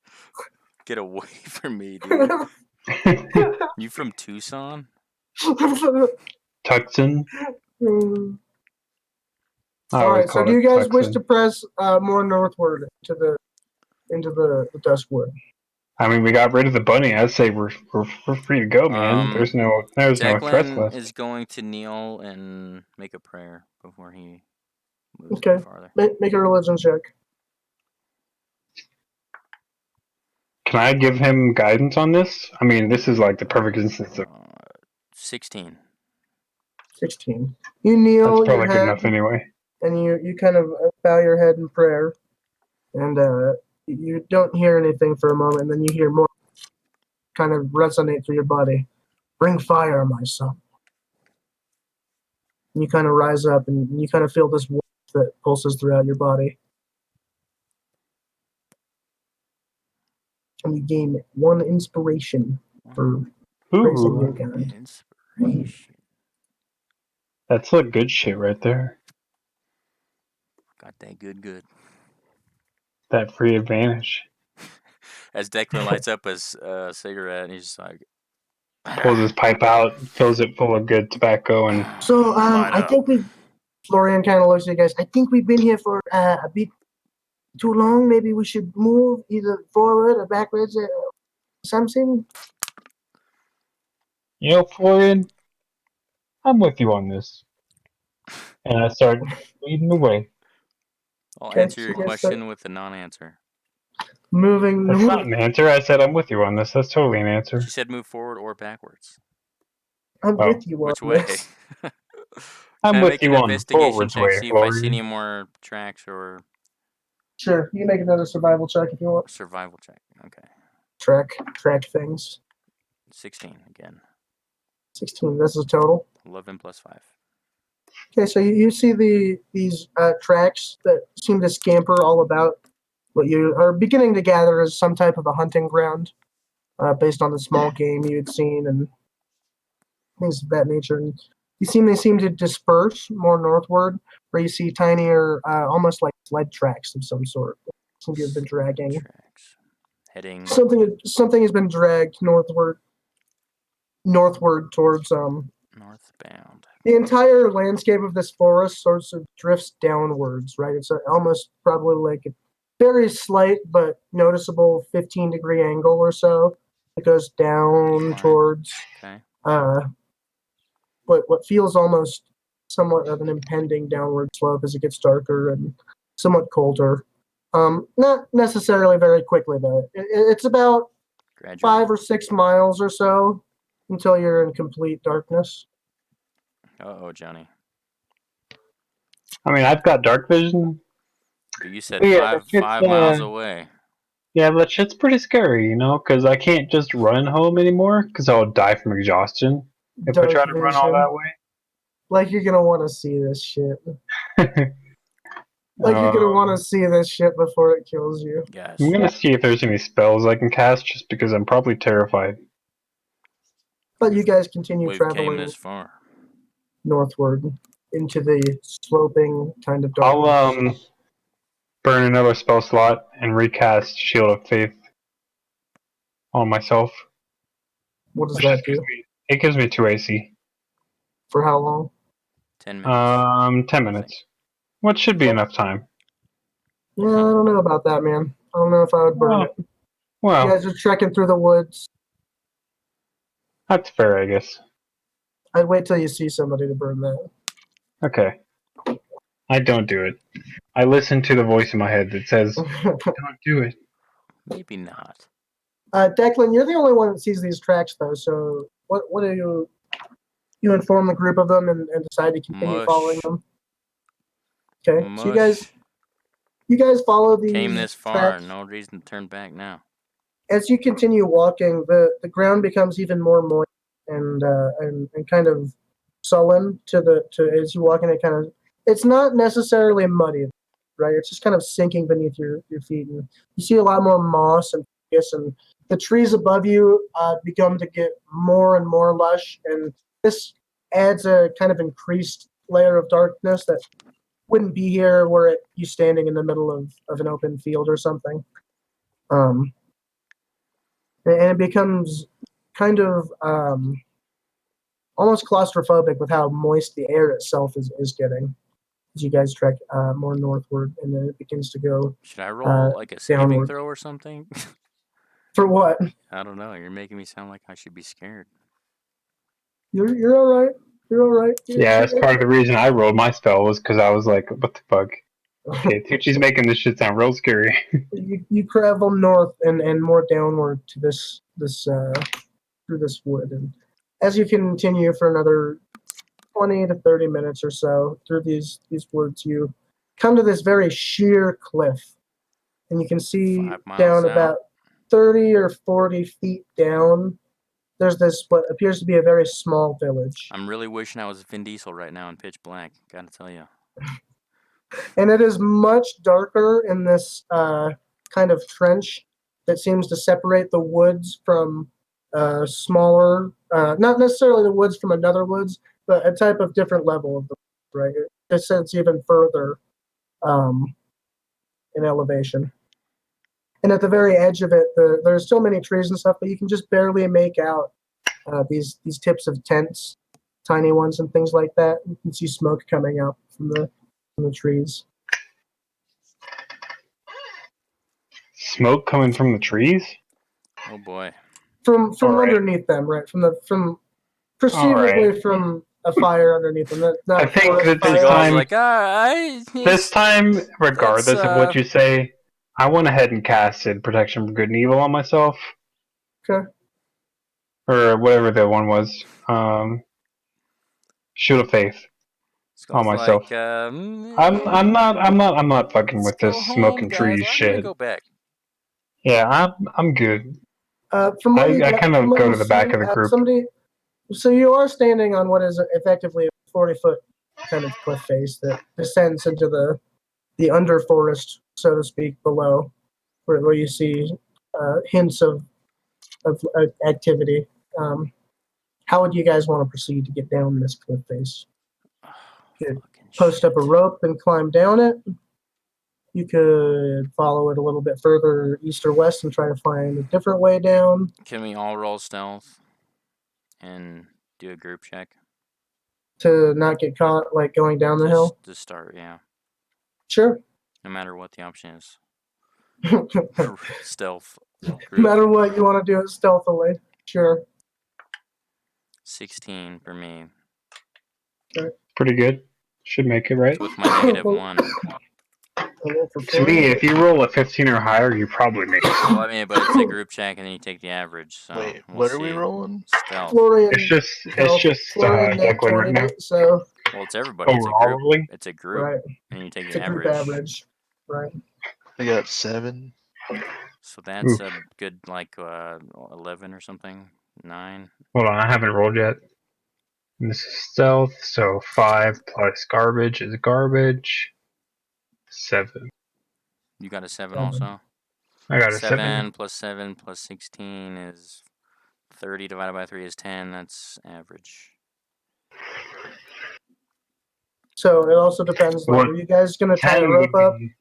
get away from me, dude. You from Tucson? Tucson. Mm. I All always right. So, call do it you guys wish Tucson. to press more northward into the Duskwood? I mean, we got rid of the bunny. I'd say we're free to go, man. There's no threats Declan left. is going to kneel and make a prayer before he moves Okay. any farther. Make a religion check. Can I give him guidance on this? I mean, this is like the perfect instance of 16. 16. You kneel that's your probably good head, enough anyway. and you kind of bow your head in prayer, and you don't hear anything for a moment, and then you hear more kind of resonate through your body. Bring fire, my son. And you kind of rise up, and you kind of feel this warmth that pulses throughout your body. And you gain 1 inspiration for praising your Ooh, God. Inspiration. that's like good shit right there. Got that good. That free advantage. As Declan lights up his cigarette, and he's just like, Pulls his pipe out, fills it full of good tobacco, and So, light I up. think Florian kind of looks at you guys. I think we've been here for a bit too long. Maybe we should move either forward or backwards or something. you know, Florian, I'm with you on this. And I start leading the way. I'll Okay, answer so your you guys start question with a non-answer. moving That's north. not an answer. I said I'm with you on this. That's totally an She answer. said move forward or backwards. I'm Oh. with you on Which way? this. I'm Can I with make you an on the investigation forwards check, way, see if I see Florian. any more tracks or Sure, you can make another survival check if you want. survival check? Okay. Track things. 16 again. 16. This is total. 11 plus 5. Okay, so you see these tracks that seem to scamper all about what you are beginning to gather as some type of a hunting ground, based on the small game you had seen and things of that nature. And they seem to disperse more northward, where you see tinier, almost like sled tracks of some sort. Seem to have been dragging. Tracks. Heading Something has been dragged northward towards northbound. the entire landscape of this forest sort of drifts downwards, right? It's almost probably like a very slight but noticeable 15-degree angle or so. It goes down Incline. towards Okay. what feels almost somewhat of an impending downward slope as it gets darker and somewhat colder. Not necessarily very quickly though. It's about Gradually. 5 or 6 miles or so until you're in complete darkness. Uh-oh, Johnny. I mean, I've got dark vision. But you said But yeah, that shit's, 5 miles away. Yeah, but shit's pretty scary, you know, because I can't just run home anymore because I'll die from exhaustion if I Dark try to run all vision. that way. Like you're gonna want to see this shit. Like you're gonna want to see this shit before it kills you. Yes. I'm gonna see if there's any spells I can cast, just because I'm probably terrified. But you guys continue We've came traveling this far. northward into the sloping kind of I'll darkness. burn another spell slot and recast Shield of Faith on myself. What does Which that just gives do? it gives me 2 AC. For how long? 10 minutes. 10 minutes. What should be enough time. Yeah, I don't know about that, man. I don't know if I would burn it. You Well, guys are trekking through the woods. that's fair, I guess. I'd wait till you see somebody to burn that. Okay. I don't do it. I listen to the voice in my head that says, don't do it. Maybe not. Declan, you're the only one that sees these tracks, though. So, what do you inform the group of them and decide to continue following them? Okay, so you guys follow these Came this far, tracks. no reason to turn back now. As you continue walking, the ground becomes even more moist and kind of sullen to as you walk in. It's not necessarily muddy, right? It's just kind of sinking beneath your feet, and you see a lot more moss and fungus, and the trees above you begin to get more and more lush, and this adds a kind of increased layer of darkness that wouldn't be here were you standing in the middle of an open field or something. And it becomes kind of almost claustrophobic with how moist the air itself is getting as you guys trek more northward, and then it begins to go. Should I roll like a saving downward. throw or something? For what? I don't know. You're making me sound like I should be scared. You're all right. You're all right. Yeah, that's part of the reason I rolled my spell was because I was like, what the fuck? Okay, Tucci's making this shit sound real scary. You travel north and more downward to this through this wood, and as you continue for another 20 to 30 minutes or so through these woods, you come to this very sheer cliff, and you can see 5 miles down out. about 30 or 40 feet down. There's this what appears to be a very small village, I'm really wishing I was Vin Diesel right now in pitch black. Gotta tell you. and it is much darker in this kind of trench that seems to separate the woods from smaller, not necessarily the woods from another woods, but a type of different level of the woods, right? It descends even further in elevation. And at the very edge of it, there's so many trees and stuff, but you can just barely make out these tips of tents, tiny ones and things like that. You can see smoke coming up from the trees. Smoke coming from the trees? Oh boy. From All right. underneath them, right? From perceivably from a fire underneath them. Not I think forest that this fire. time- Like, This time, regardless of what you. you say, I went ahead and casted Protection from Good and Evil on myself. Okay. Or whatever that one was. Shield of Faith. on myself. Like, I'm not fucking let's with go this home, smoking guys. trees I'm shit. gonna go back. Yeah, I'm good. From what I kind of from what go you to the back see, of the group. So you are standing on what is effectively a 40-foot kind of cliff face that descends into the underforest, so to speak, below, where you see hints of activity. How would you guys want to proceed to get down this cliff face? You could post up a rope and climb down it. You could follow it a little bit further east or west and try to find a different way down. Can we all roll stealth and do a group check? To not get caught, like going down the hill? To start, yeah. Sure. No matter what the option is. No Stealth. matter what, you want to do it stealthily. Sure. 16 for me. Pretty good. Should make it, right? With my negative 1. To me, if you roll a 15 or higher, you probably make it. Well, I mean, but it's a group check and then you take the average. So Wait, we'll what are we see. rolling? Stealth. Florian, It's just Florian net Declan right 20, now. so Well, it's everybody. It's a Overall, group. really? It's a group. right. And you take It's the a group average. Right. I got 7. So that's Oof. a good, like, 11 or something. 9. Hold on, I haven't rolled yet. And this is stealth, so 5 plus garbage is garbage. 7. You got a 7 7. also? I got a 7 plus 7 plus 16 is 30 divided by 3 is 10. That's average. So it also depends. Like, are you guys gonna tie a 10 rope would up? be-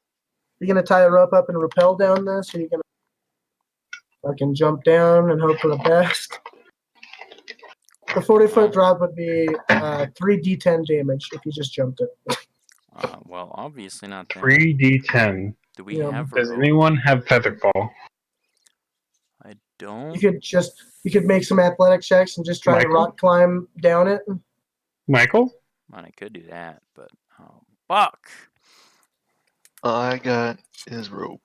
You're gonna tie a rope up and rappel down this, or you gonna fucking jump down and hope for the best? The 40-foot drop would be 3d10 damage if you just jumped it. Well, obviously not that. 3d10. Do we Yeah. have a Does rope? anyone have Featherfall? I don't. You could make some athletic checks and just try to Michael? rock climb down it. Michael? I could do that, but fuck. All I got is rope.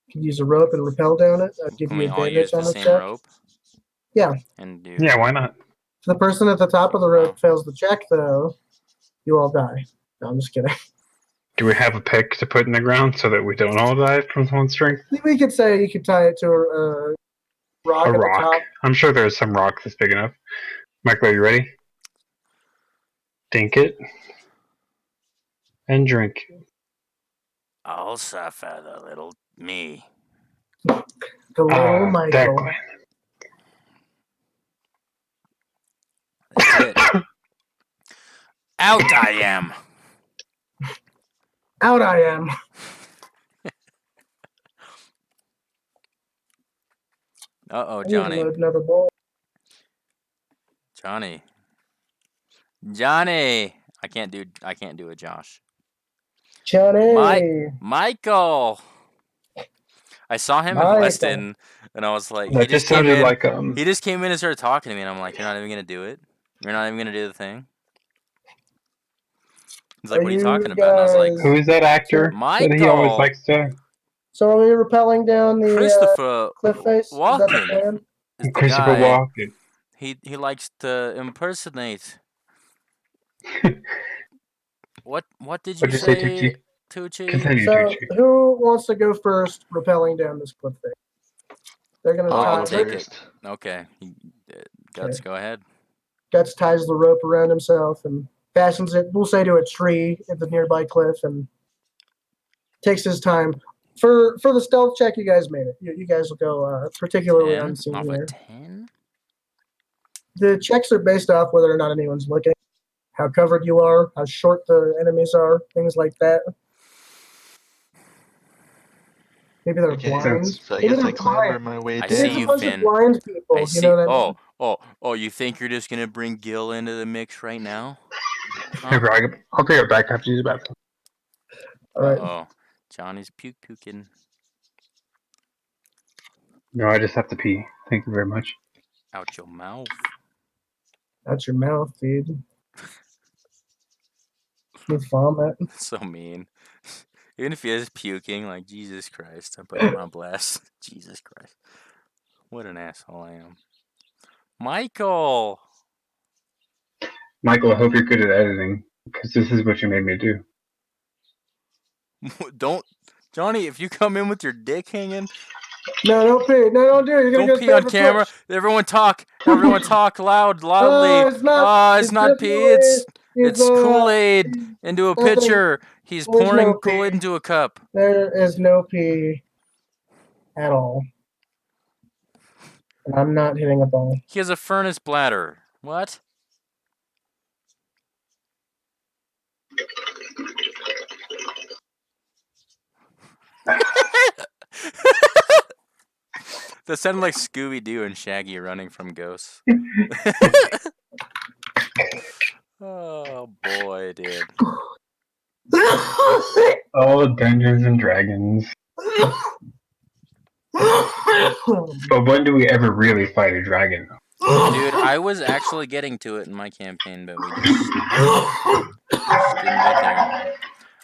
You could use a rope and rappel down it. Give Can you we all advantage use the on the same check. rope? Yeah. And do. Yeah, why not? If the person at the top of the rope fails the check, though, you all die. No, I'm just kidding. Do we have a pick to put in the ground so that we don't all die from one strength? We could say you could tie it to a rock A at the rock. top. I'm sure there's some rock that's big enough. Michael, are you ready? Dink it and drink it. I'll suffer the little me. The little Michael. Declan. That's it. Out I am. Out I am. Uh-oh, I need to Johnny. load another bowl. Johnny. I can't do a Josh. Johnny. Michael. I saw him in Michael. Weston, and I was like, That he just just came sounded in. like He just came in and started talking to me, and I'm like, you're not even gonna do it. You're not even gonna do the thing. He's like, Are what are you you talking about? And I was like, guys- who is that actor that he always Michael. likes to? So are we rappelling down the Christopher cliff face? Is that the Walken plan? is the Christopher guy. Walken. He likes to impersonate. What did you What'd you say, say, Tucci? Continue, So Tucci. who wants to go first rappelling down this cliff face? They're gonna I'll tie take it. it. Okay, Guts, go ahead. Guts ties the rope around himself and fastens it, we'll say, to a tree at the nearby cliff, and takes his time. For the stealth check, you guys made it. You guys will go particularly 10 unseen off here. a 10. The checks are based off whether or not anyone's looking, how covered you are, how short the enemies are, things like that. Maybe they're Okay, blind. so I Maybe guess they're I clamber blind. my way I Maybe see it's a down. you, bunch Finn. of blind people. I You see. know what I mean? Oh! You think you're just gonna bring Gil into the mix right now? Hey, bro, I'll take it back after you use the bathroom. All right. Uh-oh. Johnny's puking. No, I just have to pee. Thank you very much. Out your mouth. Out your mouth, dude. You vomit. So mean. Even if he is puking, like, Jesus Christ, I'm putting him on blast. Jesus Christ. What an asshole I am. Michael! Michael, I hope you're good at editing, because this is what you made me do. Don't... Johnny, if you come in with your dick hanging, No, don't pee. No, don't do it. You're gonna don't get pee on paper camera. clips. Everyone talk. Everyone talk loudly. It's not. It's not pee. It's Kool-Aid into a nothing. pitcher. He's There's pouring no Kool-Aid pee. into a cup. There is no pee at all. And I'm not hitting a ball. He has a furnace bladder. What? That sounded like Scooby-Doo and Shaggy running from ghosts. Oh boy, dude. Oh, Dungeons and Dragons. But when do we ever really fight a dragon? Dude, I was actually getting to it in my campaign, but we just didn't get there.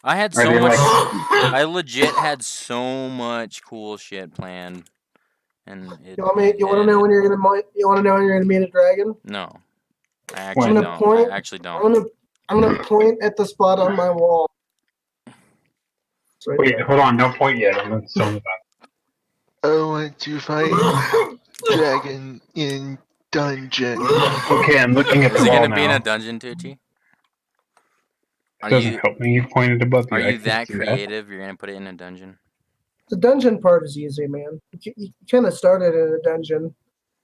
I had so much. I legit had so much cool shit planned, and it. You want to know when you're gonna? You want to know when you're gonna meet a dragon? No, I I'm actually gonna don't. point. I actually don't. I'm gonna point at the spot on my wall. Right Wait, there. hold on, no point yet. I'm not still in the back. I want to fight dragon in dungeon. Okay, I'm looking at the Is it wall gonna be in now. a dungeon, Tucci? It doesn't help me. You pointed above you. Are I you can that see creative? You're gonna put it in a dungeon? The dungeon part is easy, man. You kind of started in a dungeon,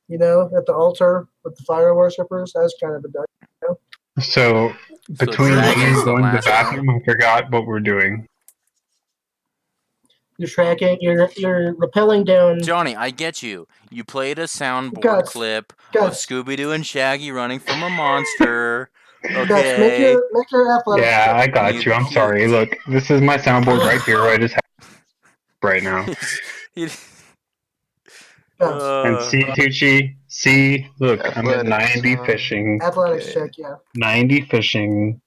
you know, at the altar with the fire worshippers. That's kind of a dungeon. You know? So, between me dragon's and the going to the last one. bathroom, I forgot what we're doing. You're tracking. You're rappelling down. Johnny, I get you. You played a soundboard Guts. clip of Guts. Scooby-Doo and Shaggy running from a monster. Guts, Okay. make your athletics. Yeah, I got You you. I'm puked. sorry. Look, this is my soundboard right here. I just have right now. Guts. And see, Tucci, see, look, I'm at Athletics, 90 huh? fishing. Athletics Okay. check, yeah. 90 fishing.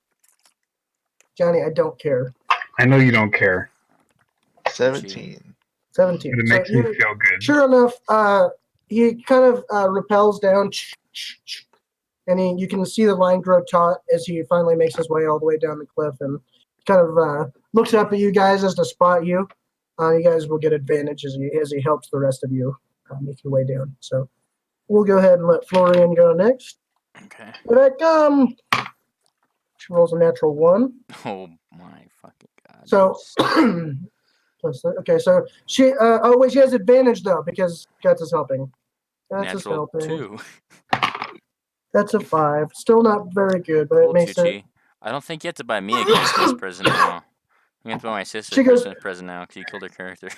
Johnny, I don't care. I know you don't care, 17. 17. but it So makes me feel good. sure enough, he kind of rappels down, and you can see the line grow taut as he finally makes his way all the way down the cliff, and kind of looks up at you guys as to spot you. You guys will get advantage as he helps the rest of you make your way down. So we'll go ahead and let Florian go next. Okay. Here I come. She rolls a natural 1. Oh my fucking god. So, okay, so she she has advantage though because Guts is helping. Guts is Natural helping. 2. That's a 5. Still not very good, but it Cool, makes it. Chuchi. I don't think you have to buy me a Christmas present now. You have to buy my sister She a goes- Christmas present now because you killed her character.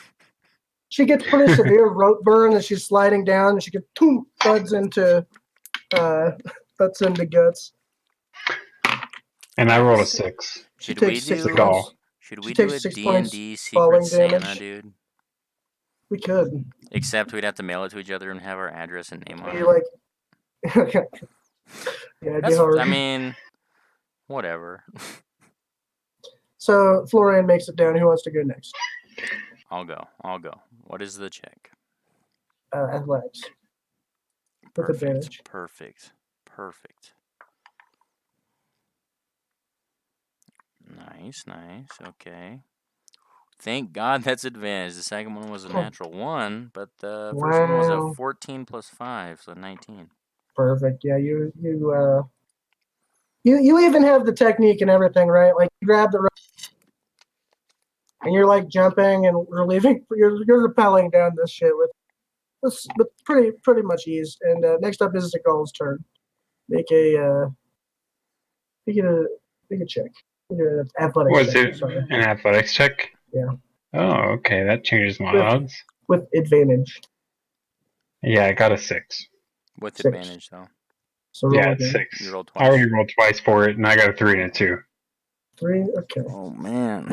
She gets pretty severe rope burn as she's sliding down, and she gets thuds into Guts. And I rolled a 6. She Should we takes 6 The do? points. doll. Should She we do takes a 6 points D&D Secret falling Santa, damage. dude? We could. Except we'd have to mail it to each other and have our address and name on Be it. like, yeah, it'd be hard. I mean, whatever. So Florian makes it down. Who wants to go next? I'll go. What is the check? Athletics. With advantage. Perfect. Nice. Okay. Thank God that's advantage. The second one was a natural 1, but the first one was Wow. a 14 plus 5, so 19. Perfect. Yeah, you even have the technique and everything, right? Like you grab the rope and you're like jumping and relieving. You're rappelling down this shit with pretty much ease. And next up is the girl's turn. Make a check. Athletics Was check. it Sorry. an athletics check? Yeah. Oh, okay. That changes my With- odds. With advantage. Yeah, I got a 6. With 6. advantage, though. So roll Yeah, it's again. 6. You rolled I already twice. rolled twice for it, and I got a 3 and a 2. 3. Okay. Oh, man.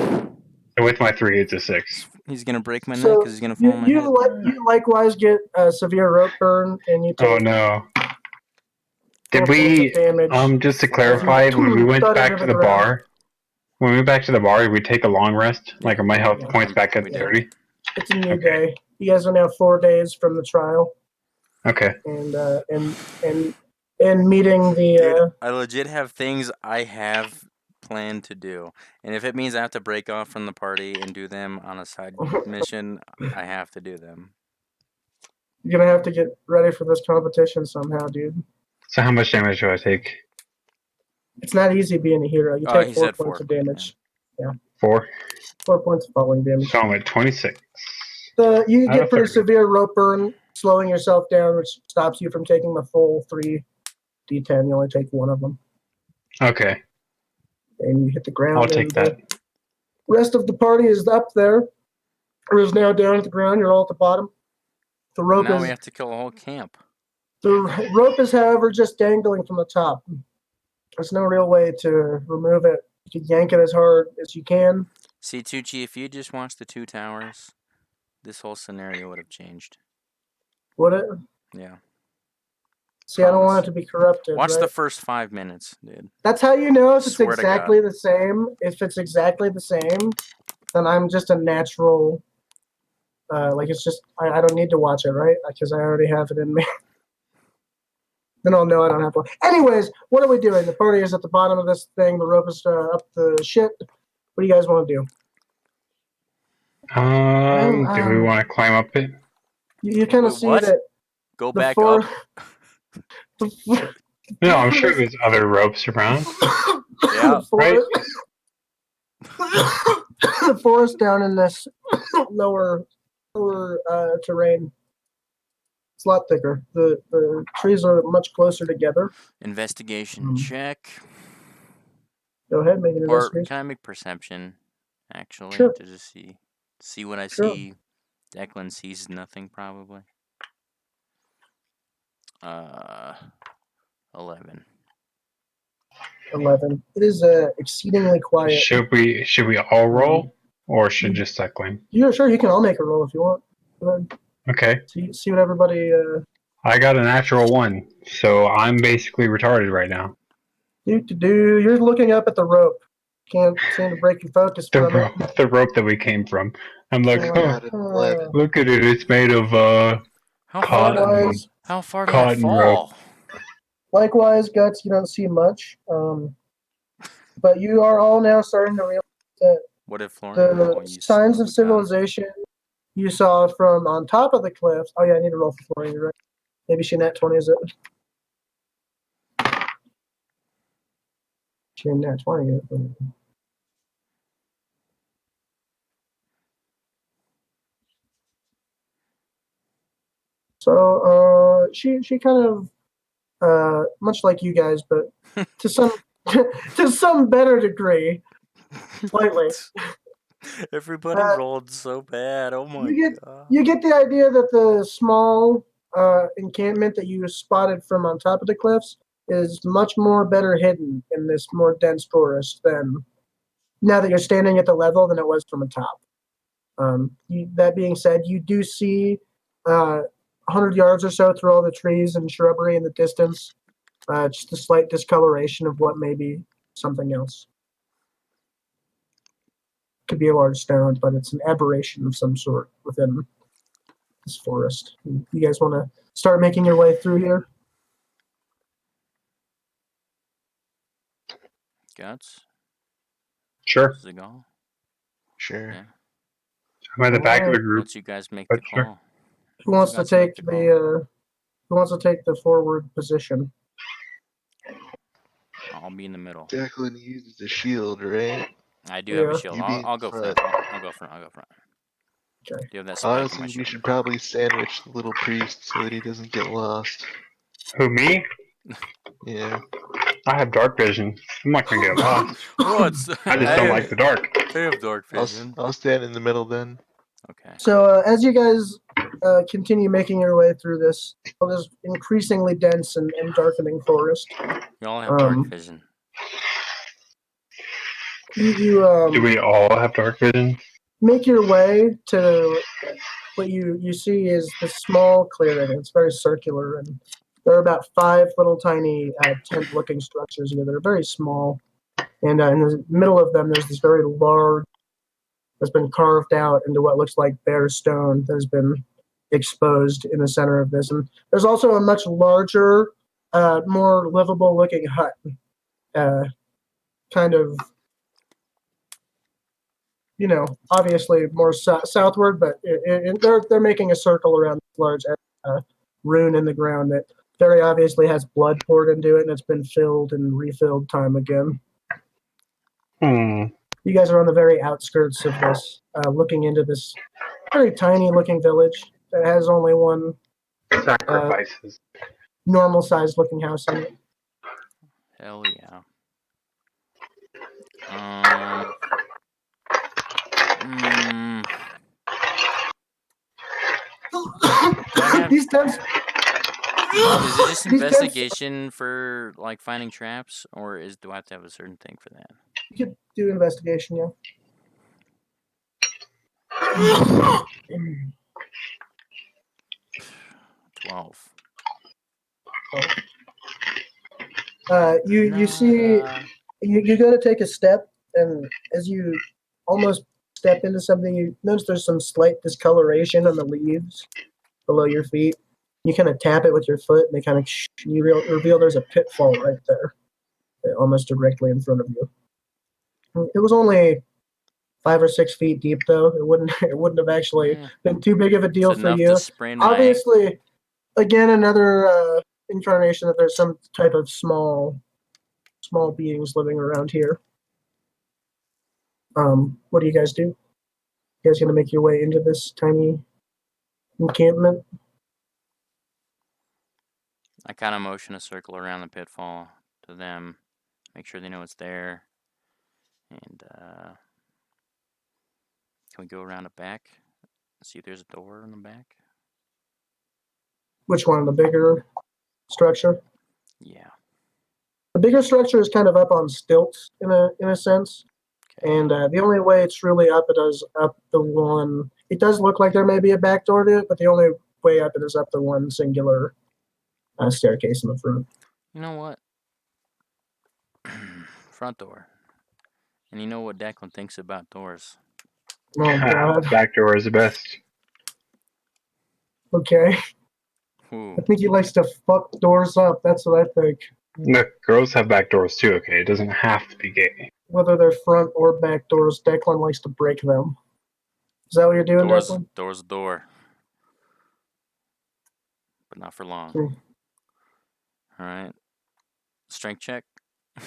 So with my 3, it's a 6. He's going to break my neck So because he's going to fall on my head. you likewise get a severe rope burn, and you take Oh no. 4 Did we, points of damage. just to clarify, when we went Thud back into to the the ground. bar, when we went back to the bar, did we take a long rest? Like, are my health Yeah. points back at We did. 30? It's a new Okay. day. You guys are now 4 days from the trial, Okay. and meeting the. Dude, I legit have things I have planned to do. And if it means I have to break off from the party and do them on a side mission, I have to do them. You're gonna have to get ready for this competition somehow, dude. So how much damage do I take? It's not easy being a hero. You Oh, take he 4 said points 4. of damage. 4. 4 points of falling damage. So I'm at 26. You Out get of pretty 30. severe rope burn, slowing yourself down, which stops you from taking the full 3d10. You only take 1 of them, Okay. and you hit the ground. I'll take and that. The rest of the party is up there, or is now down at the ground. You're all at the bottom. The rope Now is we have to kill a whole camp. The rope is, however, just dangling from the top. There's no real way to remove it. You can yank it as hard as you can. See, Tucci, if you just watched the 2 towers, this whole scenario would have changed. Would it? Yeah. See, I don't want it to be corrupted. Watch right? the first 5 minutes, dude. That's how you know if it's Swear to exactly the same. If it's exactly the same, then I'm just a natural. It's just I don't need to watch it, right? Because I already have it in me. Then I'll know I don't have to. Anyways, what are we doing? The party is at the bottom of this thing. The rope is up the shit. What do you guys want to do? Do we want to climb up it? You kind of see what? that. Go The back four- up. No, I'm sure there's other ropes around. Yeah, right? The forest down in this lower terrain. It's a lot thicker. The trees are much closer together. Investigation check. Go ahead, make an Or investigation. can I make perception, actually, Sure. to just see what I Sure. see? Declan sees nothing, probably. 11. 11. It is exceedingly quiet. Should we all roll, or should just Suckling? Yeah, sure. You can all make a roll if you want. Go ahead. Okay. See what everybody. I got a natural 1, so I'm basically retarded right now. You're looking up at the rope. Can't seem to break your focus The from rope, the rope that we came from. I'm like, it. got an 11. look at it. It's made of How far? cotton. How far did I Cotton rope. fall? Likewise, Guts, you don't see much. But you are all now starting to realize that What if Florian? the signs of civilization you saw from on top of the cliffs. Oh yeah, I need to roll for 40, right? Maybe she nat 20 is it? She didn't nat 20 yet. So she kind of much like you guys, but to some to some better degree, slightly. Everybody rolled so bad. Oh my god. You get the idea that the small encampment that you spotted from on top of the cliffs is much more better hidden in this more dense forest than now that you're standing at the level than it was from the top. That being said, you do see 100 yards or so through all the trees and shrubbery in the distance, just a slight discoloration of what may be something else. Could be a large stone, but it's an aberration of some sort within this forest. You guys want to start making your way through here? Guts? Sure. Does it go? Sure. Yeah. I'm at the back of the Alright. group. Once you guys make But the sure. call. Who wants to Guts make take the call. who wants to take the forward position? I'll be in the middle. Declan uses a shield, right? I do have a Yeah. shield. You be in I'll go front. front. I'll go front. I'll go front. Okay. Do you have that spike on my Honestly, we shield? should probably sandwich the little priest so that he doesn't get lost. Who, me? Yeah. I have dark vision. I'm not gonna get lost. What? I just don't like the dark. I have dark I'll, vision. I'll stand in the middle then. Okay. So as you guys continue making your way through this increasingly dense and darkening forest, We all have dark Um, vision. you Do we all have dark vision? make your way to what you see is this small clearing. It's very circular, and there are about 5 little tiny tent-looking structures here that are very small. And in the middle of them, there's this very large that's been carved out into what looks like bare stone that has been exposed in the center of this. And there's also a much larger, more livable-looking hut, kind of, obviously more southward, but they're making a circle around this large rune in the ground that very obviously has blood poured into it, and it's been filled and refilled time again. You guys are on the very outskirts of this, looking into this very tiny-looking village that has only one Sacrifices. normal-sized looking house in it. Hell yeah. These tents. Is it just These tents- investigation for like finding traps, or do I have to have a certain thing for that? You could do investigation, yeah. 12. You see, you go to take a step, and as you almost step into something, you notice there's some slight discoloration on the leaves below your feet. You kind of tap it with your foot, and they kind of you reveal there's a pitfall right there, almost directly in front of you. It was only 5 or 6 feet deep, though. It wouldn't have actually been too big of a deal It's for enough you. to sprain my Obviously, again, another incarnation that there's some type of small beings living around here. What do you guys do? You guys gonna make your way into this tiny encampment? I kind of motion a circle around the pitfall to them, make sure they know it's there. And can we go around the back? See if there's a door in the back? Which one? The bigger structure? Yeah. The bigger structure is kind of up on stilts in a sense. Okay. And the only way it's really up it is up the one. It does look like there may be a back door to it, but the only way up it is up the one singular staircase in the front. You know what? Front door. And you know what Declan thinks about doors? Oh God. Back door is the best. Okay. Ooh. I think he likes to fuck doors up. That's what I think. Look, girls have back doors too, okay? It doesn't have to be gay. Whether they're front or back doors, Declan likes to break them. Is that what you're doing, Door's Declan? the door. But not for long. Hmm. Alright. Strength check. Is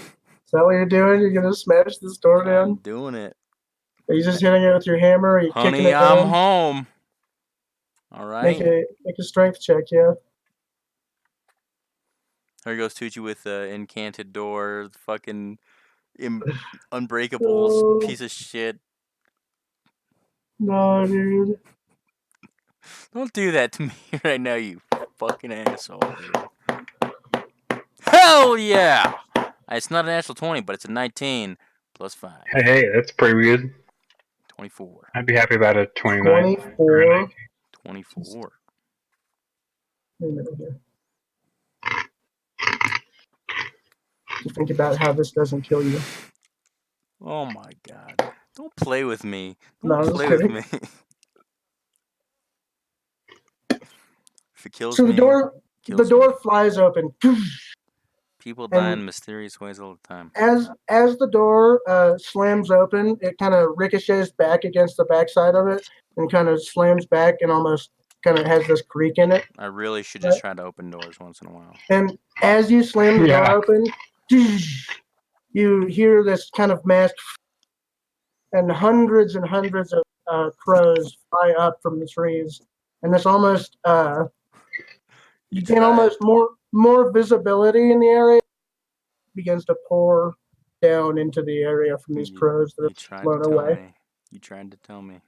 that what you're doing? You're gonna smash this door I'm down? doing it. Are you just hitting it with your hammer? Or are you kicking Honey, it I'm down? home. Make Alright. a strength check, yeah. Here goes Tucci with the incanted door. Fucking unbreakable Oh. piece of shit. No, dude. Don't do that to me right now, you fucking asshole, dude. Hell yeah! It's not a natural 20, but it's a 19 plus 5. Hey, that's pretty good. 24. I'd be happy about a 29. 24. 24. Wait a minute here. Just think about how this doesn't kill you. Oh my god. Don't play with me. No, Don't I'm just play with kidding. me. If it kills So me, the kills door me. flies open. People die and in mysterious ways all the time. as the door slams open, it kind of ricochets back against the backside of it and kind of slams back and almost kind of has this creak in it. I really should just try to open doors once in a while. And as you slam the door Yeah. open, you hear this kind of mass, and hundreds of crows fly up from the trees, and this almost you gain almost more visibility in the area. Begins to pour down into the area from these crows that You have tried flown to tell away. me. You tried to tell me.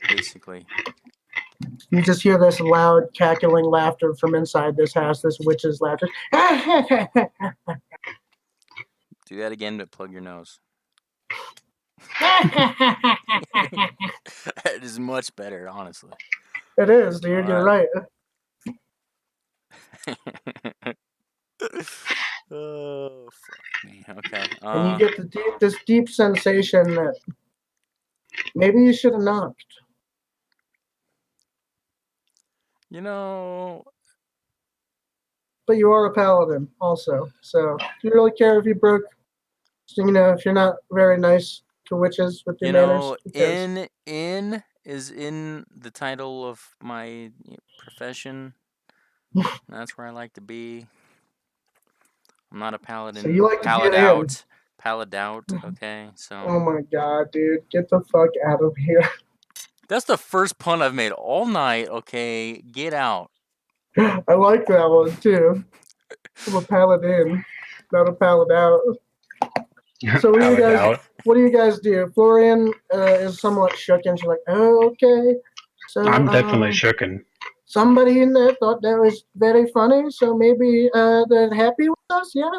Basically. You just hear this loud cackling laughter from inside this house, this witch's laughter. Do that again, but plug your nose. It is much better, honestly. It is, dude. You're right. Oh, fuck me. Okay. And you get this deep sensation that maybe you should have knocked. You know, But you are a paladin also. So do you really care if you broke, if you're not very nice to witches with your manners? in is in the title of my profession. That's where I like to be. I'm not a paladin. So you like to get in. Paladout, okay? So Oh my god, dude. Get the fuck out of here. that's the first pun I've made all night, okay? Get out. I like that one too. I'm a paladin, not a paladout. So what do you guys do? Florian is somewhat shook and she's like, oh, okay. So I'm definitely shooken. somebody in there thought that was very funny, so maybe they're happy with us, yeah.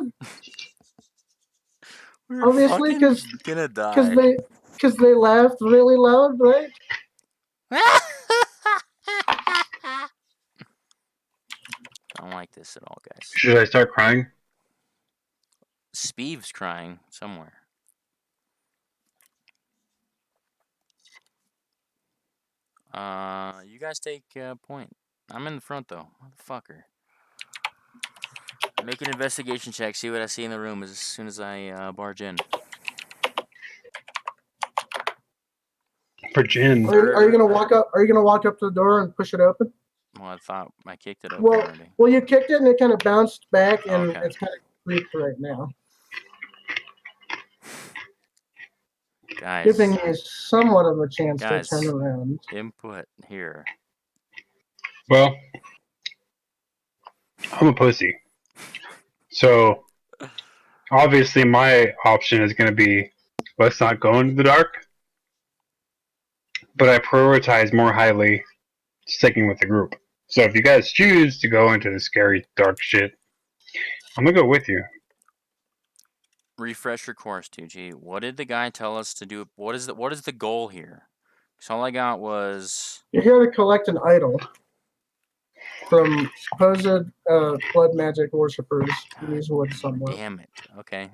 We're Obviously, fucking gonna die. because they laughed really loud, right? I don't like this at all, guys. Should I start crying? Speeve's crying somewhere. You guys take point. I'm in the front though, motherfucker. Make an investigation check. See what I see in the room as soon as I barge in. For gin. Are you gonna walk up? Are you gonna walk up to the door and push it open? Well, I thought I kicked it open already. Well, you kicked it and it kind of bounced back, and Okay. it's kind of creaked right now. Guys, Giving you somewhat of a chance Guys. to turn around. input here. Well, I'm a pussy. So, obviously, my option is going to be let's not go into the dark. But I prioritize more highly sticking with the group. So, if you guys choose to go into the scary, dark shit, I'm going to go with you. Refresh your course, 2G. What did the guy tell us to do? What is the goal here? Because all I got was You're here to collect an idol from supposed blood magic worshippers in these woods somewhere. damn it. Okay.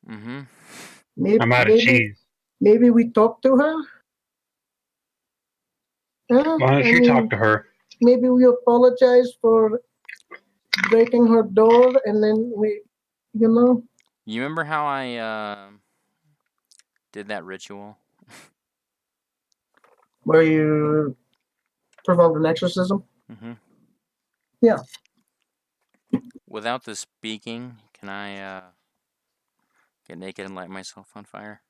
Mm-hmm. I'm out of cheese. Maybe we talk to her. Why don't you talk to her? Maybe we apologize for breaking her door, and then we. You remember how I did that ritual? Where you performed an exorcism? Mm-hmm. Yeah. Without the speaking, can I get naked and light myself on fire?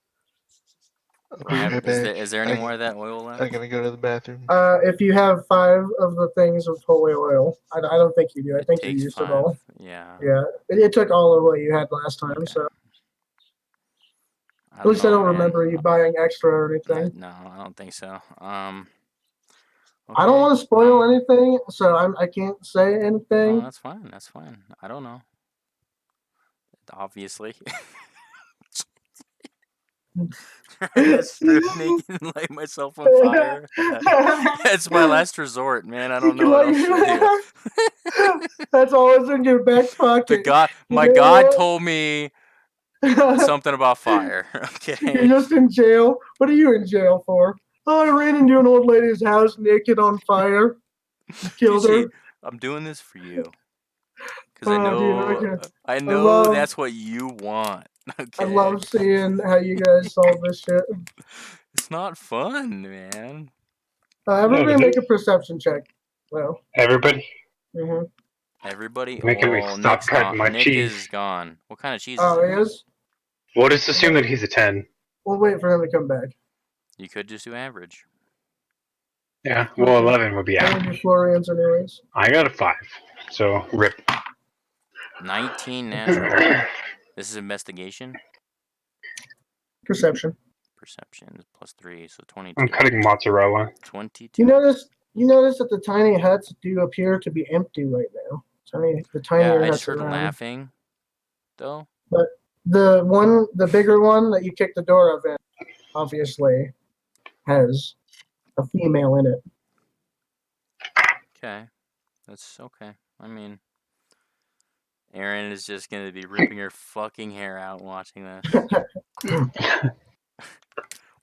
I'll be right back. Is there any more of that oil left? I'm gonna go to the bathroom. If you have 5 of the things of holy oil, I don't think you do. I It think you takes used 5. it all. Yeah. Yeah, it took all of what you had last time. Okay. So I at don't least I know, don't man. remember you buying extra or anything. No, I don't think so. I don't Okay, want to spoil anything, so I can't say anything. No, that's fine. That's fine. I don't know. Obviously. I just strip naked and light myself on fire. That's my last resort, man. I don't know what else to do. That's always in your back pocket. My God told me something about fire. Okay. You're just in jail. What are you in jail for? Oh, I ran into an old lady's house naked on fire. Killed her. Gee, I'm doing this for you. Because Dude, I okay. know that's what you want. Okay. I love seeing how you guys solve this shit. It's not fun, man. Everybody make a perception check. Well. Everybody? Mm-hmm. Everybody? Making me Oh, stop Nick's cutting gone. my Nick cheese. is gone. What kind of cheese Oh, is he it? is? We'll just assume that he's a 10. We'll wait for him to come back. You could just do average. Yeah, well, 11 would be I'm out. gonna do Florian's anyways. I got a 5, so rip. 19 natural. This is investigation. Perception. Perception plus 3, so 22. I'm cutting mozzarella. 22. You notice that the tiny huts do appear to be empty right now. The tinier Yeah, I huts just heard around. laughing, though. But the bigger one that you kicked the door of in, obviously, has a female in it. Okay. That's okay. I mean, Erin is just going to be ripping her fucking hair out watching this.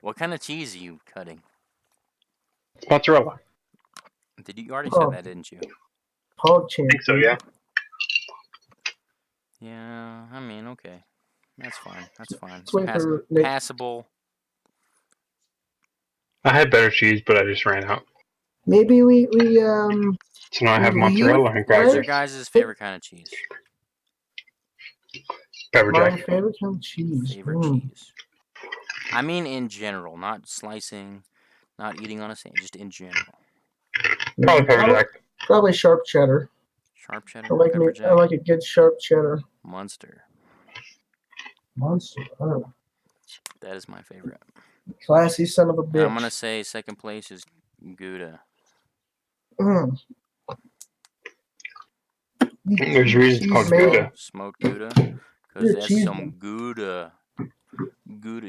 What kind of cheese are you cutting? It's mozzarella. You already said that, didn't you? Hog champ. I think so, yeah. Yeah, I mean, okay. That's fine. That's fine. Let's wait for Nick. Passable. I had better cheese, but I just ran out. Maybe we So now I have leave, mozzarella and What's crackers. your guys' favorite kind of cheese? Pepper my jack. favorite kind of cheese. Favorite cheese. I mean in general, not slicing, not eating on a sandwich, just in general. Probably pepper jack. Probably sharp cheddar. Sharp cheddar, I jack. like a good sharp cheddar. Munster. Monster. Oh. That is my favorite. Classy son of a bitch. I'm gonna say second place is Gouda. There's reasons called Gouda. Smoked Gouda. Because that's some Gouda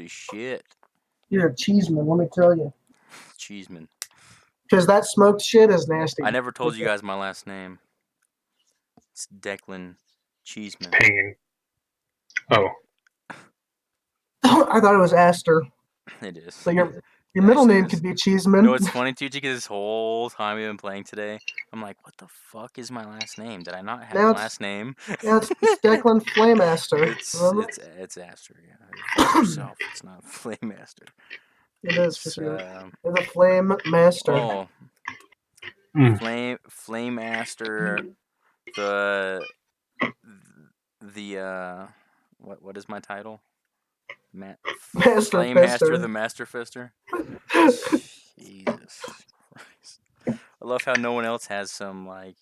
shit. You're a cheeseman, let me tell you. Cheeseman. Because that smoked shit is nasty. I never told you guys my last name. It's Declan Cheeseman. Pinging. Oh. I thought it was Astor. It is. So your middle name could be Cheeseman. No, it's funny too, because this whole time we've been playing today, I'm like, what the fuck is my last name? Did I not have a last name? Yeah, it's Declan Flame-Aster. It's Aster, yeah. Fuck yourself. It's not Flame-Aster. It is, because you're the Flame Master. Oh. Flame-Aster, what is my title? Master Flame-Master, Fister. the Master Fister. Jesus Christ. I love how no one else has some, like...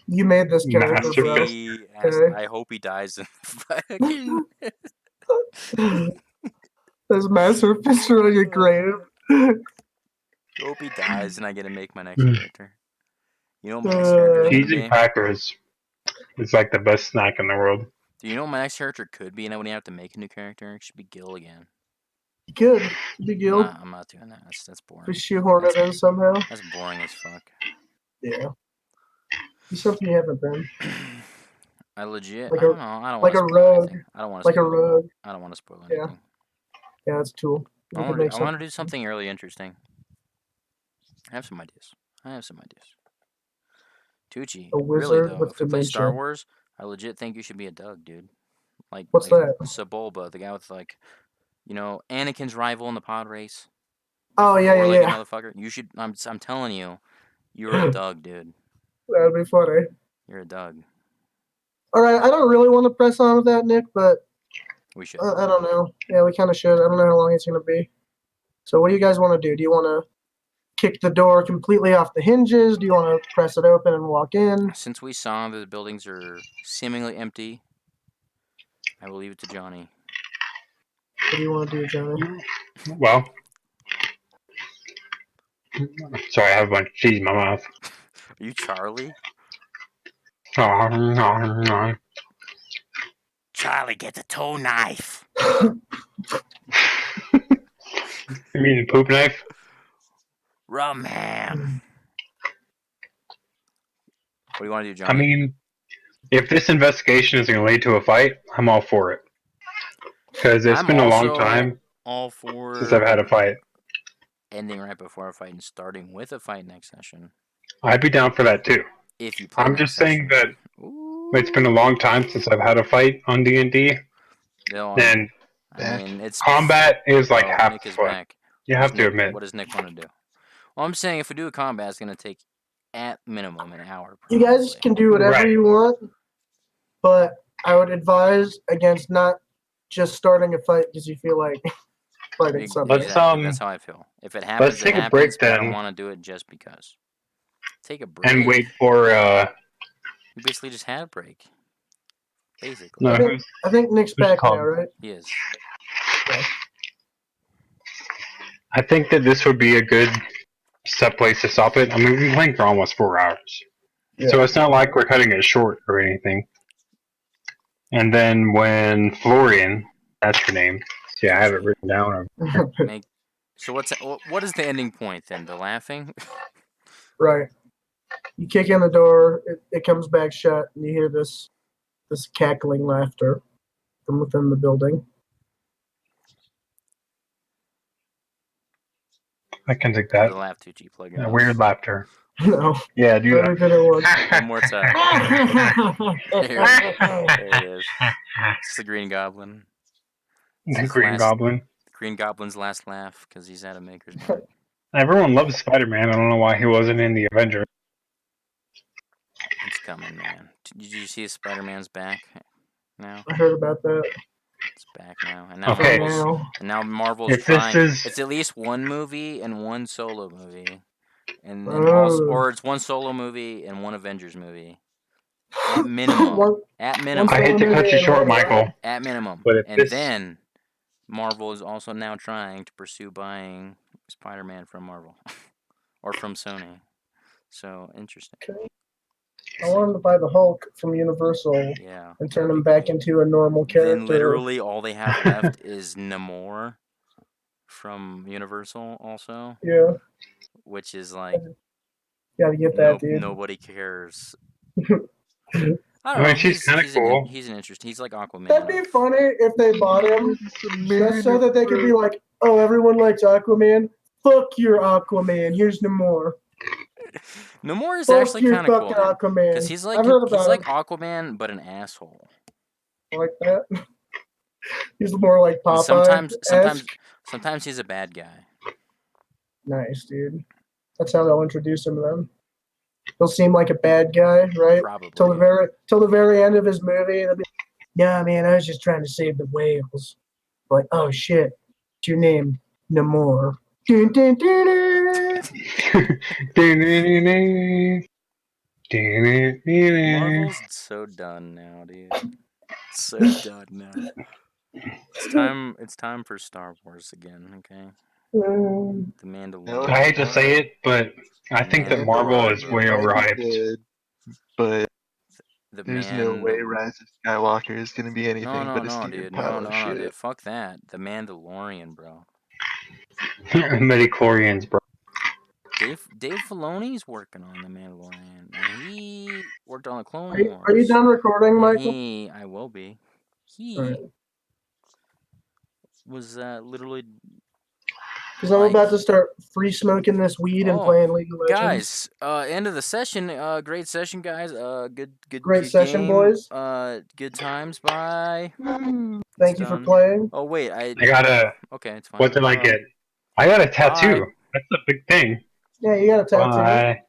You made this character, bro. I hope he dies in fucking... There's Master Fister on your grave. Hope he dies and I get to make my next character. You know what my next character is Cheese and crackers is like the best snack in the world. Do you know what my next character could be, and I wouldn't have to make a new character? It should be Gil again. Good. Be Gil. I'm not doing that. That's boring. We shoehorn it in somehow. That's boring as fuck. Yeah. Be something you haven't been. I legit. Like I don't know. I don't like want a to spoil rogue. anything. I don't want to. Like a rogue. I don't want to spoil anything. Yeah, that's cool. I want to do something really interesting. I have some ideas. Tucci, A wizard really though, with if we play Star dementia. Wars, I legit think you should be a Doug, dude. Like What's that? Sebulba, the guy with like, Anakin's rival in the pod race. Oh yeah, Four-legged yeah. motherfucker. You should. I'm telling you, you're a Doug, dude. That'd be funny. You're a Doug. All right, I don't really want to press on with that, Nick, but We should. I don't know. Yeah, we kind of should. I don't know how long it's gonna be. So, what do you guys want to do? Do you want to kick the door completely off the hinges? Do you want to press it open and walk in? Since we saw that the buildings are seemingly empty, I will leave it to Johnny. What do you want to do, Johnny? Well, sorry, I have a bunch of cheese in my mouth. Are you Charlie? Oh, no. Charlie, get the toe knife. You mean the poop knife? Rum ham. What do you want to do, I Johnny? mean, if this investigation is going to lead to a fight, I'm all for it. Because it's I'm been a long also time all for since I've had a fight. ending right before a fight and starting with a fight next session. I'd be down for that too. If you play I'm next just saying session. that Ooh. it's been a long time since I've had a fight on D&D, No, and I mean, it's combat is like half Nick the is fun. back. You have to admit. What does Nick want to do? Well, I'm saying if we do a combat, it's going to take at minimum an hour. You guys probably. can do whatever Right. you want, but I would advise against not just starting a fight because you feel like fighting something. Exactly. That's how I feel. If it happens, take it a break happens. But I don't then. want to do it just because. Take a break. And wait for We basically just had a break. Basically. no, I think Nick's who's back called? now, right? He is. I think that this would be a good set place to stop it. I mean, we've been playing for almost 4 hours. So it's not like we're cutting it short or anything. And then when Florian, that's your name. See, I have it written down. So what is the ending point then? The laughing? Right. You kick in the door, it comes back shut, and you hear this cackling laughter from within the building. I can take that. The laugh 2G plug-in. Yeah, weird laughter. No. Yeah, do Very good at work. One more time. There it is. It's the Green Goblin. It's The his Green Goblin. Green Goblin's last laugh because he's at a maker's mark. Everyone loves Spider-Man. I don't know why he wasn't in the Avengers. It's coming, man. Did you see Spider-Man's back now? I heard about that. It's back now. And now Okay. Marvel's If this trying. is- It's at least one movie and one solo movie. And Oh. or it's one solo movie and one Avengers movie. At minimum. At minimum. I hate to cut you short, Michael. At minimum. But if and this- then Marvel is also now trying to pursue buying Spider-Man from Marvel. Or from Sony. So, interesting. Okay. I wanted to buy the Hulk from Universal and turn him back into a normal character. Then literally all they have left is Namor from Universal also. Yeah. Which is like... Gotta get that, dude. Nobody cares. I mean, she's kind of cool. He's an interesting... He's like Aquaman. That'd be funny if they bought him just so that they could be like, oh, everyone likes Aquaman. Fuck your Aquaman. Here's Namor. Namor is Fuck actually your kind of cool. fucking Aquaman. Because he's like I've heard about him. Aquaman, but an asshole. Like that. He's more like Popeye. Sometimes he's a bad guy. Nice, dude. That's how they'll introduce him to them. He'll seem like a bad guy, right? Probably. Till the very end of his movie, they'll be, nah, man, I was just trying to save the whales. Like, oh shit, what's your name? Namor. Dun, dun, dun, dun. Marvel's so done now, dude. So done now. It's time for Star Wars again, okay? The Mandalorian. I hate to say it, but I think that Marvel is way overhyped. But there's no way Rise of Skywalker is going to be anything but a Steven Pile shit. Dude. Fuck that. The Mandalorian, bro. Midichlorians, bro. Dave Filoni's working on the Mandalorian, and he worked on the Clone Wars. Are you done recording, Michael? I will be. He Right. was literally Because I'm Like- about to start free smoking this weed and Oh, playing League of Legends. guys, end of the session. Great session, guys. Good Great session, game. boys. Good times. Bye. Thank you for done. playing. Oh wait, I got a. Okay, it's fine. What did I get? I got a tattoo. Bye. That's a big thing. Yeah, you got a tattoo. Bye.